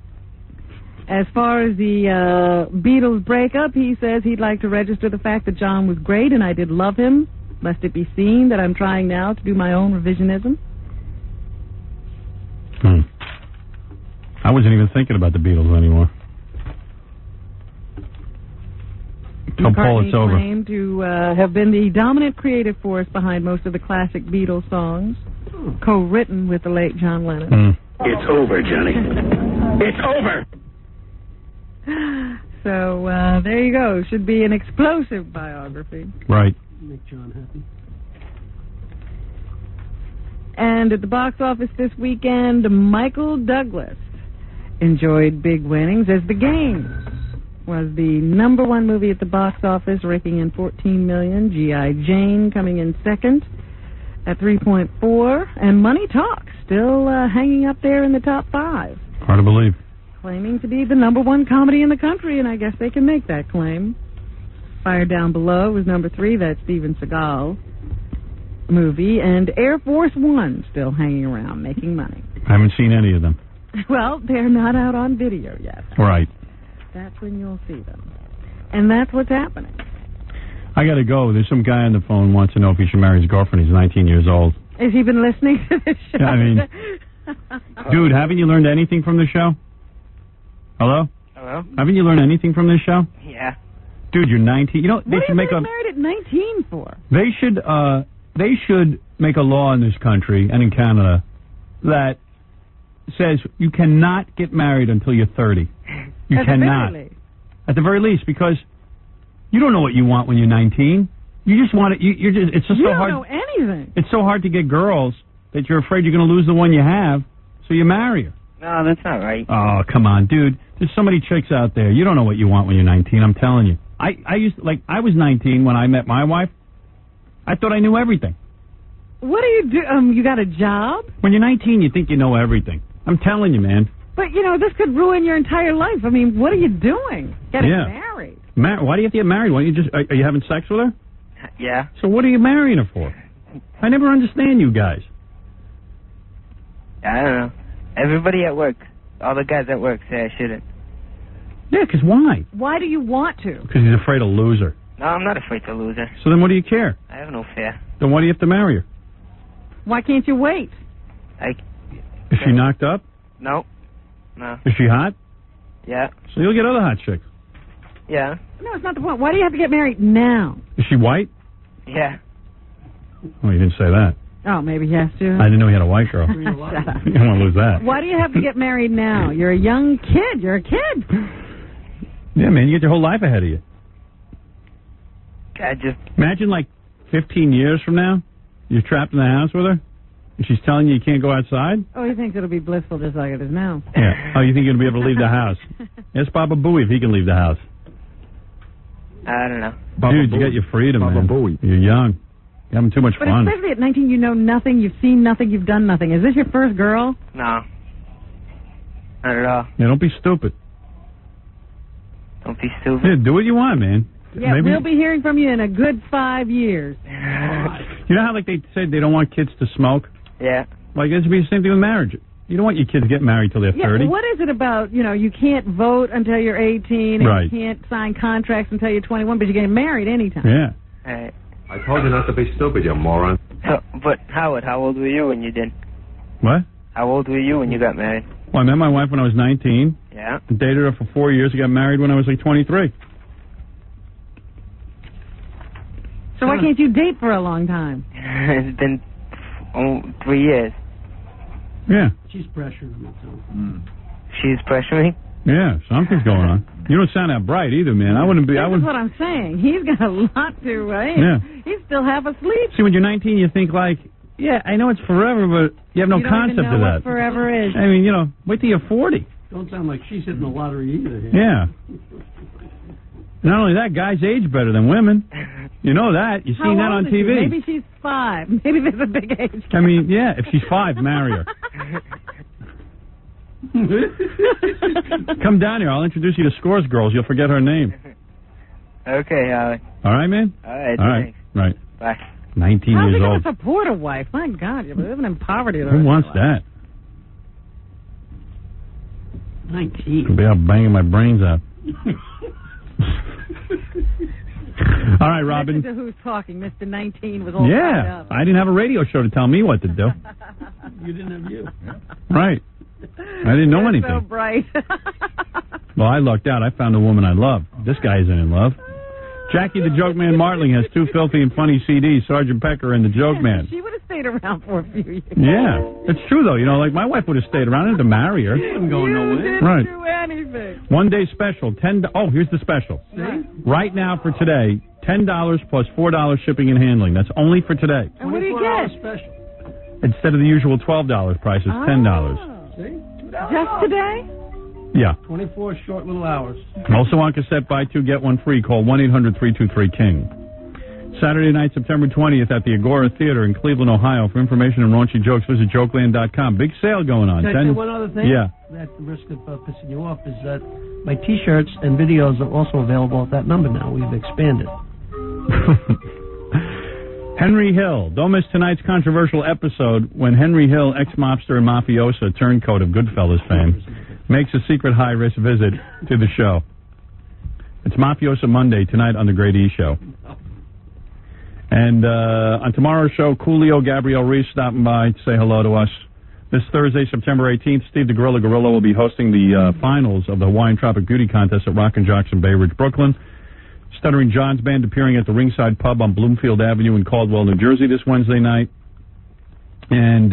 As far as the Beatles breakup, he says he'd like to register the fact that John was great and I did love him, lest it be seen that I'm trying now to do my own revisionism. I wasn't even thinking about the Beatles anymore. Till Paul, McCartney it's over. claimed to have been the dominant creative force behind most of the classic Beatles songs, co-written with the late John Lennon. It's over, Johnny. It's over. So there you go. Should be an explosive biography. Right. Make John happy. And at the box office this weekend, Michael Douglas enjoyed big winnings as The Game was the #1 movie at the box office, raking in $14 million. G.I. Jane coming in second at $3.4, and Money Talks still hanging up there in the top 5. Hard to believe. Claiming to be the #1 comedy in the country, and I guess they can make that claim. Fire Down Below was #3. That's Steven Seagal movie, and Air Force One still hanging around making money. I haven't seen any of them. Well, they're not out on video yet. Right. That's when you'll see them. And that's what's happening. I got to go. There's some guy on the phone who wants to know if he should marry his girlfriend. He's 19 years old. Has he been listening to this show? I mean, dude, haven't you learned anything from the show? Hello? Hello? Haven't you learned anything from this show? Yeah. Dude, you're 19. You know, they should make a... What are you getting married at 19 for? They should make a law in this country and in Canada that says you cannot get married until you're 30. You cannot. At the very least, because you don't know what you want when you're 19. You just want it. You're just. It's just you so don't hard. know anything. It's so hard to get girls that you're afraid you're going to lose the one you have, so you marry her. No, that's not right. Oh, come on, dude. There's so many chicks out there. You don't know what you want when you're 19. I'm telling you. I was 19 when I met my wife. I thought I knew everything. What do you do? You got a job? When you're 19, you think you know everything. I'm telling you, man. But, you know, this could ruin your entire life. I mean, what are you doing? Getting married. Why do you have to get married? Why don't you just... Are you having sex with her? Yeah. So what are you marrying her for? I never understand you guys. I don't know. Everybody at work, all the guys at work say I shouldn't. Yeah, because why? Why do you want to? Because he's afraid of loser. No, I'm not afraid to lose her. So then what do you care? I have no fear. Then why do you have to marry her? Why can't you wait? Is she knocked up? No. No. Is she hot? Yeah. So you'll get other hot chicks. Yeah. No, it's not the point. Why do you have to get married now? Is she white? Yeah. Oh, you didn't say that. Oh, maybe he has to. I didn't know he had a white girl. Shut up. You don't want to lose that. Why do you have to get married now? You're a young kid. You're a kid. Yeah, man, you get your whole life ahead of you. I just... Imagine, like, 15 years from now, you're trapped in the house with her, and she's telling you can't go outside? Oh, he thinks it'll be blissful just like it is now. Yeah. Oh, you think you'll be able to leave the house? Ask Baba Booey if he can leave the house. I don't know. Dude, you got your freedom, man. Booey. You're young. You're having too much But fun. especially at 19, you know nothing, you've seen nothing, you've done nothing. Is this your first girl? No. Not at all. Yeah, don't be stupid. Don't be stupid. Yeah, do what you want, man. Yeah, Maybe we'll be hearing from you in a good 5 years. You know how, like, they said they don't want kids to smoke? Yeah. Like, it should be the same thing with marriage. You don't want your kids to get married till they're 30. What is it about, you know, you can't vote until you're 18, and Right. you can't sign contracts until you're 21, but you get married anytime. Yeah. Alright. I told you not to be stupid, you moron. So, but Howard, how old were you when you did? What? How old were you when you got married? Well, I met my wife when I was 19. Yeah. Dated her for 4 years. I got married when I was, like, 23. So why can't you date for a long time? It's been 3 years. Yeah. She's pressuring me, too. She's pressuring? Yeah, something's going on. You don't sound that bright either, man. I wouldn't be. I This is wouldn't. what I'm saying. He's got a lot to, Yeah. He's still half asleep. See, when you're 19, you think like, yeah, I know it's forever, but you have no You don't concept even know of what that. forever is. I mean, you know, wait till you're 40. Don't sound like she's hitting the lottery either. Yeah. Not only that, guys age better than women. You know that. You've How seen that old on is she? TV. Maybe she's 5. Maybe there's a big age. I mean, yeah, if she's 5, marry her. Come down here. I'll introduce you to Scores Girls. You'll forget her name. Okay, Howard. All right, man? All right, All right. thanks. Right. Bye. 19 How's he years going old. to support a wife? My God, you're living in poverty. Who wants that? 19. Could be out banging my brains out. All right, Robin. Listen to who's talking. Mr. 19 was all tied Yeah, up. I didn't have a radio show to tell me what to do. You didn't have you. Right. I didn't know You're anything. so bright. Well, I lucked out. I found a woman I love. This guy isn't in love. Jackie the Joke Man Martling has 2 filthy and funny CDs, Sergeant Pecker and the Joke Man. She would have stayed around for a few years. Yeah, it's true, though. You know, like, my wife would have stayed around. I didn't have to marry her. She wasn't going nowhere. Didn't Right. do anything. One-day special, Oh, here's the special. See? Right now for today, $10 plus $4 shipping and handling. That's only for today. And what do you $24 get? special. Instead of the usual $12 price, it's $10. See? Just today? Yeah. 24 short little hours. Also on cassette, buy 2, get 1 free. Call 1-800-323-KING. Saturday night, September 20th at the Agora Theater in Cleveland, Ohio. For information and raunchy jokes, visit jokeland.com. Big sale going on. Can I say one other thing? Yeah. At the risk of pissing you off, is that my T-shirts and videos are also available at that number now. We've expanded. Henry Hill. Don't miss tonight's controversial episode when Henry Hill, ex-mobster and mafioso, turncoat of Goodfellas fame, makes a secret high-risk visit to the show. It's Mafioso Monday tonight on The Great E Show. And on tomorrow's show, Coolio Gabrielle Reese stopping by to say hello to us. This Thursday, September 18th, Steve the Gorilla Gorilla will be hosting the finals of the Hawaiian Tropic Beauty Contest at Rock and Jocks in Bay Ridge, Brooklyn. Stuttering John's Band appearing at the Ringside Pub on Bloomfield Avenue in Caldwell, New Jersey this Wednesday night. And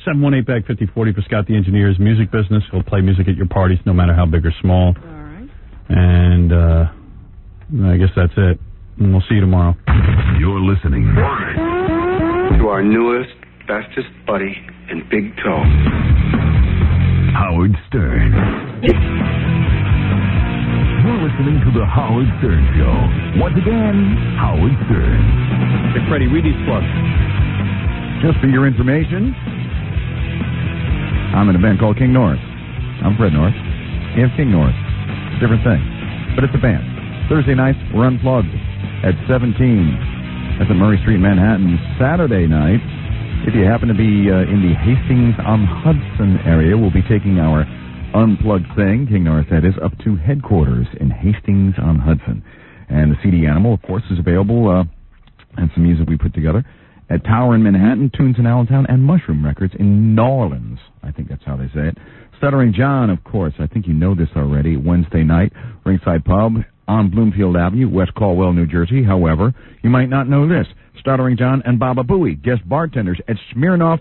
718-BAG-5040 for Scott the Engineer's music business. He'll play music at your parties, no matter how big or small. All right. And I guess that's it. And we'll see you tomorrow. You're listening to our newest, bestest buddy and big toe, Howard Stern. You're listening to the Howard Stern Show. Once again, Howard Stern. Hey, Freddie, read these plugs. Just for your information, I'm in a band called King Norris. I'm Fred Norris. You have King Norris. Different thing. But it's a band. Thursday nights, we're unplugged at 17. That's at Murray Street, Manhattan. Saturday night, if you happen to be in the Hastings-on-Hudson area, we'll be taking our unplugged thing, King Norris that is, up to headquarters in Hastings-on-Hudson. And the CD Animal, of course, is available, and some music we put together, at Tower in Manhattan, Tunes in Allentown, and Mushroom Records in New Orleans. I think that's how they say it. Stuttering John, of course, I think you know this already, Wednesday night, Ringside Pub on Bloomfield Avenue, West Caldwell, New Jersey. However, you might not know this. Stuttering John and Baba Booey, guest bartenders at Smirnoff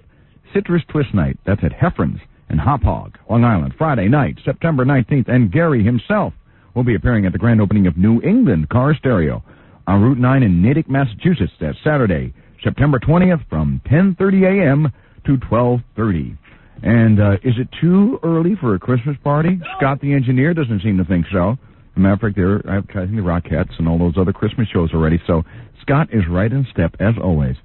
Citrus Twist Night. That's at Heffron's and Hop Hog, Long Island, Friday night, September 19th. And Gary himself will be appearing at the grand opening of New England Car Stereo on Route 9 in Natick, Massachusetts. That's Saturday, September 20th from 10:30 a.m. to 12:30. And is it too early for a Christmas party? Scott the Engineer doesn't seem to think so. As a matter of fact, they're advertising the Rockettes and all those other Christmas shows already. So Scott is right in step, as always,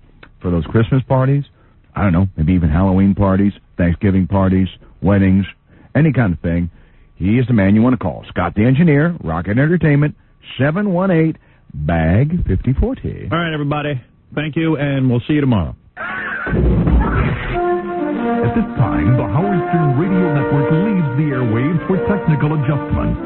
for those Christmas parties. I don't know, maybe even Halloween parties, Thanksgiving parties, weddings, any kind of thing. He is the man you want to call. Scott the Engineer, Rocket Entertainment, 718-BAG-5040. All right, everybody. Thank you, and we'll see you tomorrow. At this time, the Howard Stern Radio Network leaves the airwaves for technical adjustment.